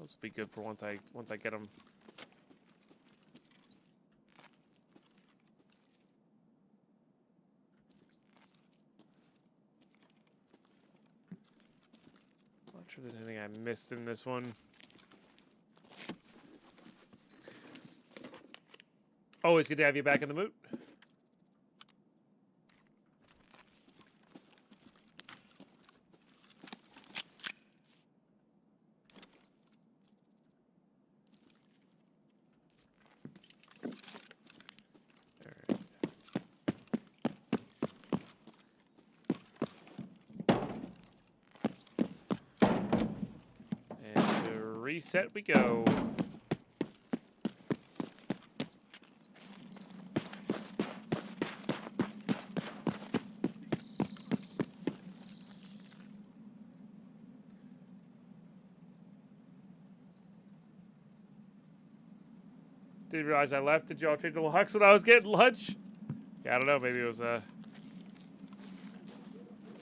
This will be good for once I get them. Not sure if there's anything I missed in this one. Always good to have you back in the mood. Reset we go. Didn't realize I left. Did y'all change the locks when I was getting lunch? Yeah, I don't know. Maybe it was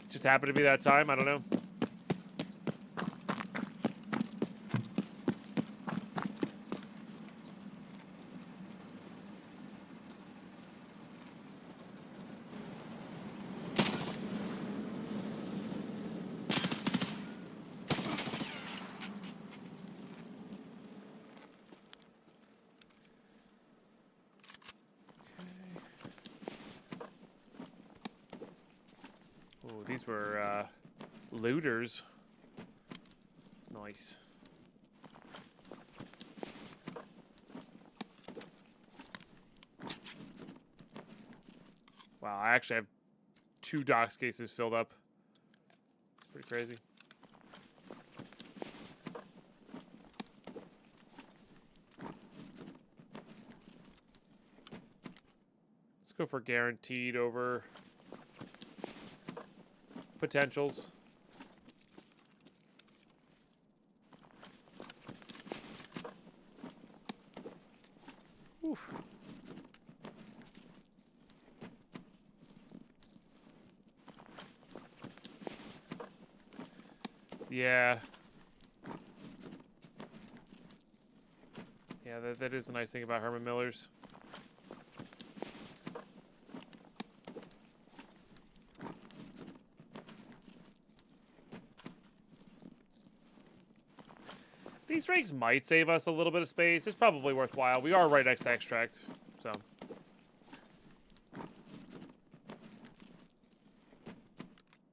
just happened to be that time. I don't know. Oh, these were looters. Nice. Wow, I actually have 2 docs cases filled up. It's pretty crazy. Let's go for guaranteed over potentials. Oof. Yeah. Yeah, that is the nice thing about Herman Miller's. These rigs might save us a little bit of space. It's probably worthwhile. We are right next to extract, so.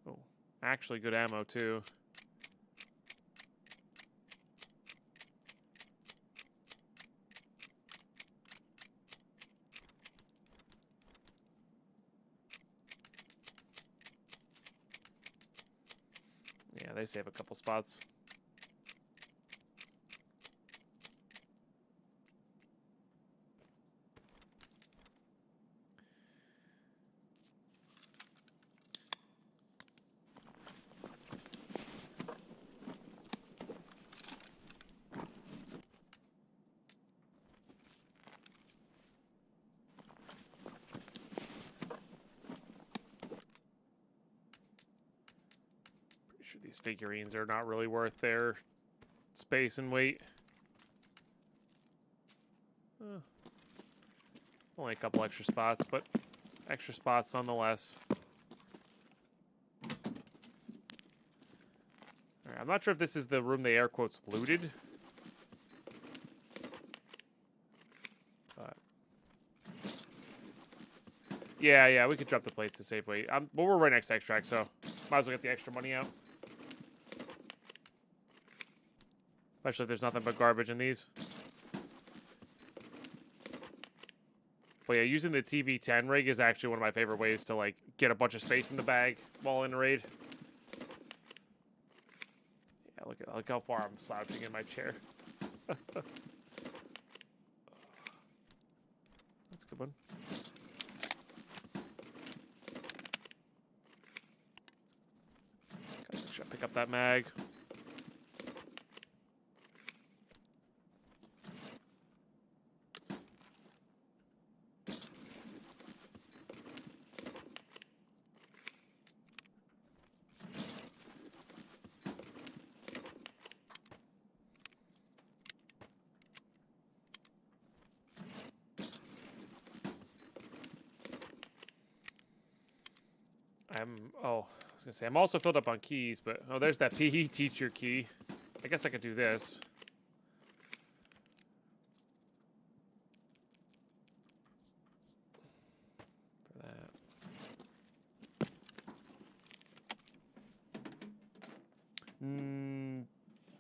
Oh, actually good ammo too. Yeah, they save a couple spots. Pretty sure these figurines are not really worth their space and weight. Only a couple extra spots, but extra spots nonetheless. All right, I'm not sure if this is the room they air quotes looted. But yeah, we could drop the plates to save weight. But we're right next to extract, so might as well get the extra money out. Especially if there's nothing but garbage in these. But yeah, using the TV-10 rig is actually one of my favorite ways to like get a bunch of space in the bag while in a raid. Yeah, look how far I'm slouching in my chair. That's a good one. Gotta make sure I pick up that mag. I was gonna say, I'm also filled up on keys, but, oh, there's that PE teacher key. I guess I could do this. For that.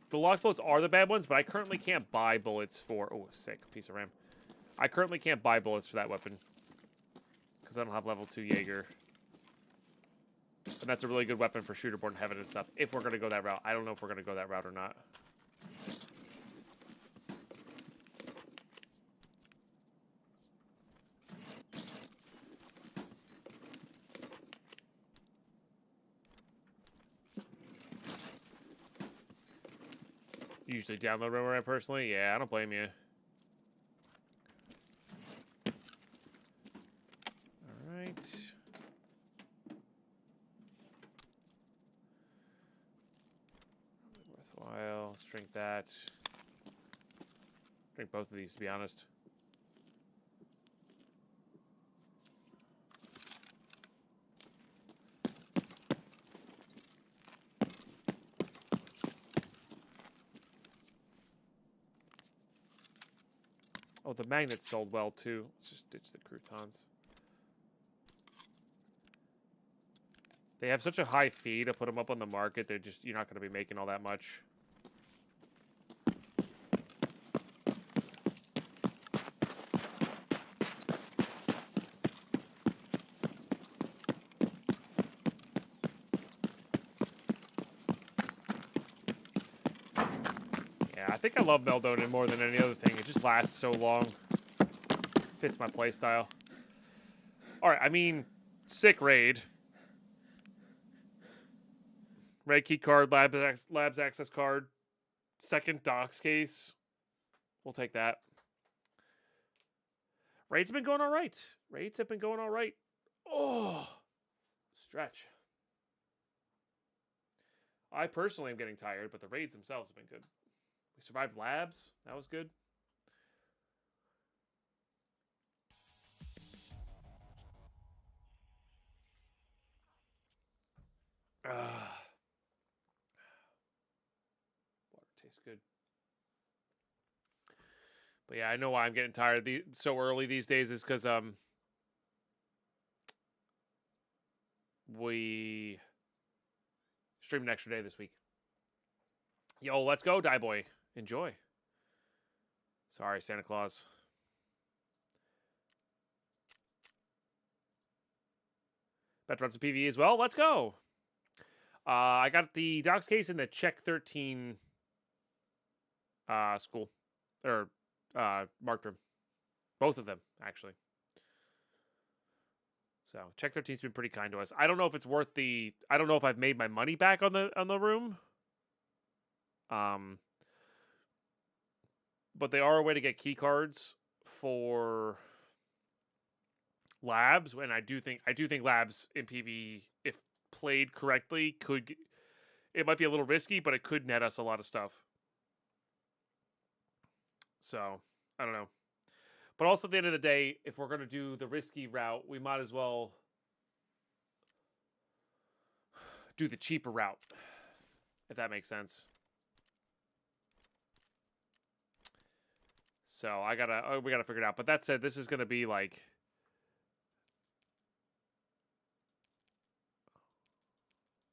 The lock bullets are the bad ones, but I currently can't buy bullets for, oh, sick, piece of RAM. I currently can't buy bullets for that weapon. Because I don't have level 2 Jaeger. And that's a really good weapon for Shooterborn Heaven and stuff, if we're going to go that route. I don't know if we're going to go that route or not. You usually download RimWorld personally? Yeah, I don't blame you. Alright. Worthwhile. Let's drink that. Drink both of these, to be honest. Oh, the magnets sold well, too. Let's just ditch the croutons. They have such a high fee to put them up on the market, you're not going to be making all that much. I think I love Meldonin more than any other thing. It just lasts so long. Fits my playstyle. Alright, I mean, sick raid. Red key card, labs access card. Second docs case. We'll take that. Raids have been going alright. Raids have been going alright. Oh, stretch. I personally am getting tired, but the raids themselves have been good. We survived labs. That was good. Water tastes good. But yeah, I know why I'm getting tired so early these days is because we streamed an extra day this week. Yo, let's go, Die Boy. Enjoy. Sorry, Santa Claus. Bet to run some PvE as well. Let's go. I got the docs case in the Check 13 school or marked room. Both of them actually. So Check 13's been pretty kind to us. I don't know if it's worth the. I don't know if I've made my money back on the room. But they are a way to get key cards for labs, and I do think labs in PvE, if played correctly, could. It might be a little risky, but it could net us a lot of stuff. So I don't know. But also at the end of the day, if we're going to do the risky route, we might as well do the cheaper route, if that makes sense. So we gotta figure it out. But that said, this is going to be like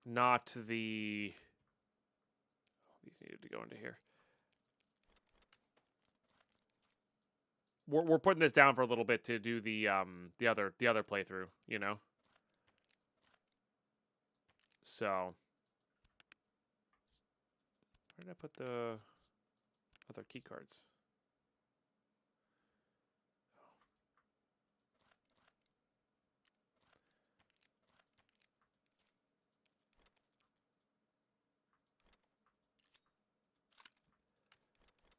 not the. These needed to go into here. We're putting this down for a little bit to do the other playthrough, you know. So where did I put the other key cards?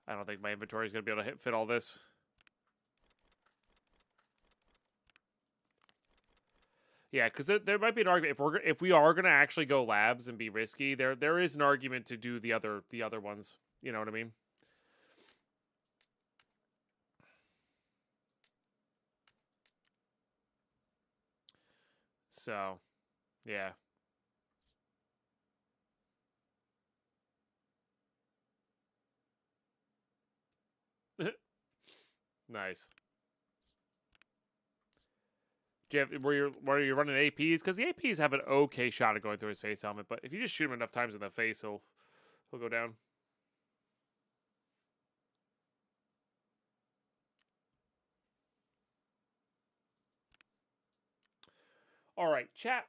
I don't think my inventory is going to be able to fit all this. Yeah, because there might be an argument if we are gonna actually go labs and be risky. There is an argument to do the other ones. You know what I mean? So, yeah. Nice. Jeff, were you running APs? Because the APs have an okay shot at going through his face helmet, but if you just shoot him enough times in the face, he'll go down. All right, chat.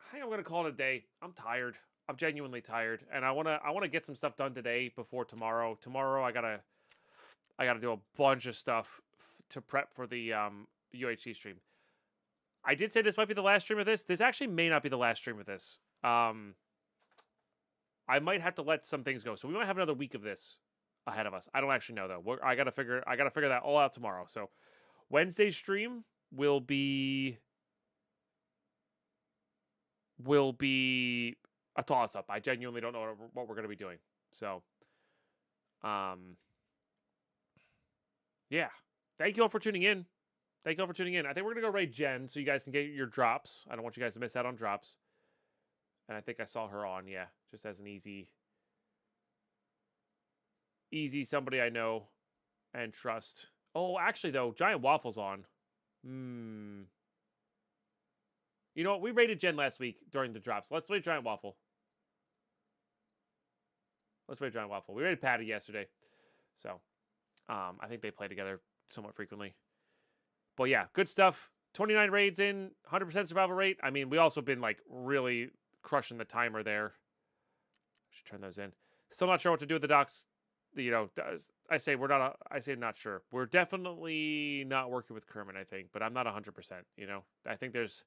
I think I'm gonna call it a day. I'm tired. I'm genuinely tired, and I wanna get some stuff done today before tomorrow. Tomorrow I gotta do a bunch of stuff to prep for the UHC stream. I did say this might be the last stream of this. This actually may not be the last stream of this. I might have to let some things go, so we might have another week of this ahead of us. I don't actually know though. I gotta figure that all out tomorrow. So Wednesday's stream will be a toss up. I genuinely don't know what we're gonna be doing. So, yeah. Thank you all for tuning in. I think we're going to go raid Jen so you guys can get your drops. I don't want you guys to miss out on drops. And I think I saw her on, yeah. Just as an easy somebody I know and trust. Oh, actually, though, Giant Waffle's on. You know what? We raided Jen last week during the drops. Let's raid Giant Waffle. We raided Patty yesterday. So, I think they play together somewhat frequently. But yeah, good stuff. 29 raids in, 100% survival rate. I mean, we also been like really crushing the timer there. Should turn those in. Still not sure what to do with the docs. You know, I say not sure. We're definitely not working with Kermit, I think, but I'm not 100%. You know, I think there's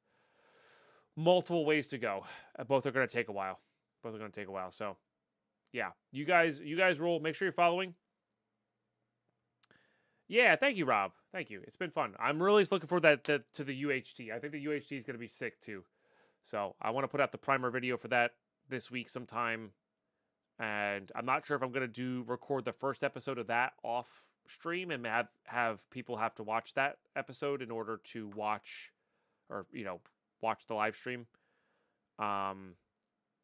multiple ways to go. Both are going to take a while. So, yeah, you guys rule. Make sure you're following. Yeah, thank you, Rob. Thank you. It's been fun. I'm really looking forward to the UHT. I think the UHT is going to be sick too. So I want to put out the primer video for that this week sometime. And I'm not sure if I'm going to record the first episode of that off stream and have people have to watch that episode in order to watch the live stream.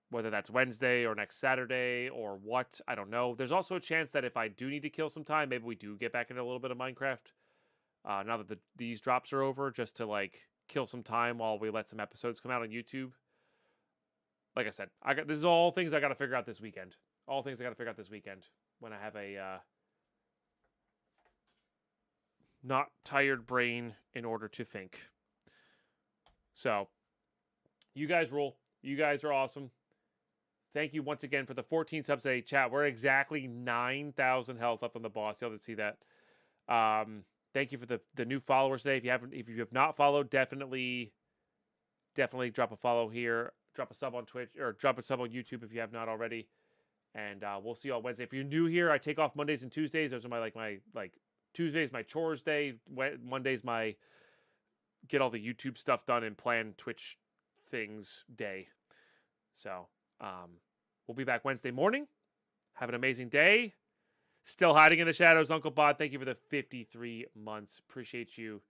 Whether that's Wednesday or next Saturday or what, I don't know. There's also a chance that if I do need to kill some time, maybe we do get back into a little bit of Minecraft. Now that these drops are over, just to like kill some time while we let some episodes come out on YouTube. Like I said, this is all things I got to figure out this weekend. When I have a not tired brain in order to think. So, you guys rule. You guys are awesome. Thank you once again for the 14 subs today, chat. We're exactly 9,000 health left on the boss. You'll have to see that. Thank you for the new followers today. If you have not followed, definitely drop a follow here. Drop a sub on Twitch or drop a sub on YouTube if you have not already. And we'll see you on Wednesday. If you're new here, I take off Mondays and Tuesdays. Those are my Tuesdays my chores day. Mondays my get all the YouTube stuff done and plan Twitch things day. So we'll be back Wednesday morning. Have an amazing day. Still hiding in the shadows, Uncle Bod. Thank you for the 53 months. Appreciate you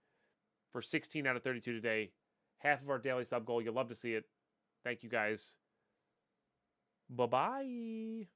for 16 out of 32 today. Half of our daily sub goal. You'll love to see it. Thank you guys. Bye-bye.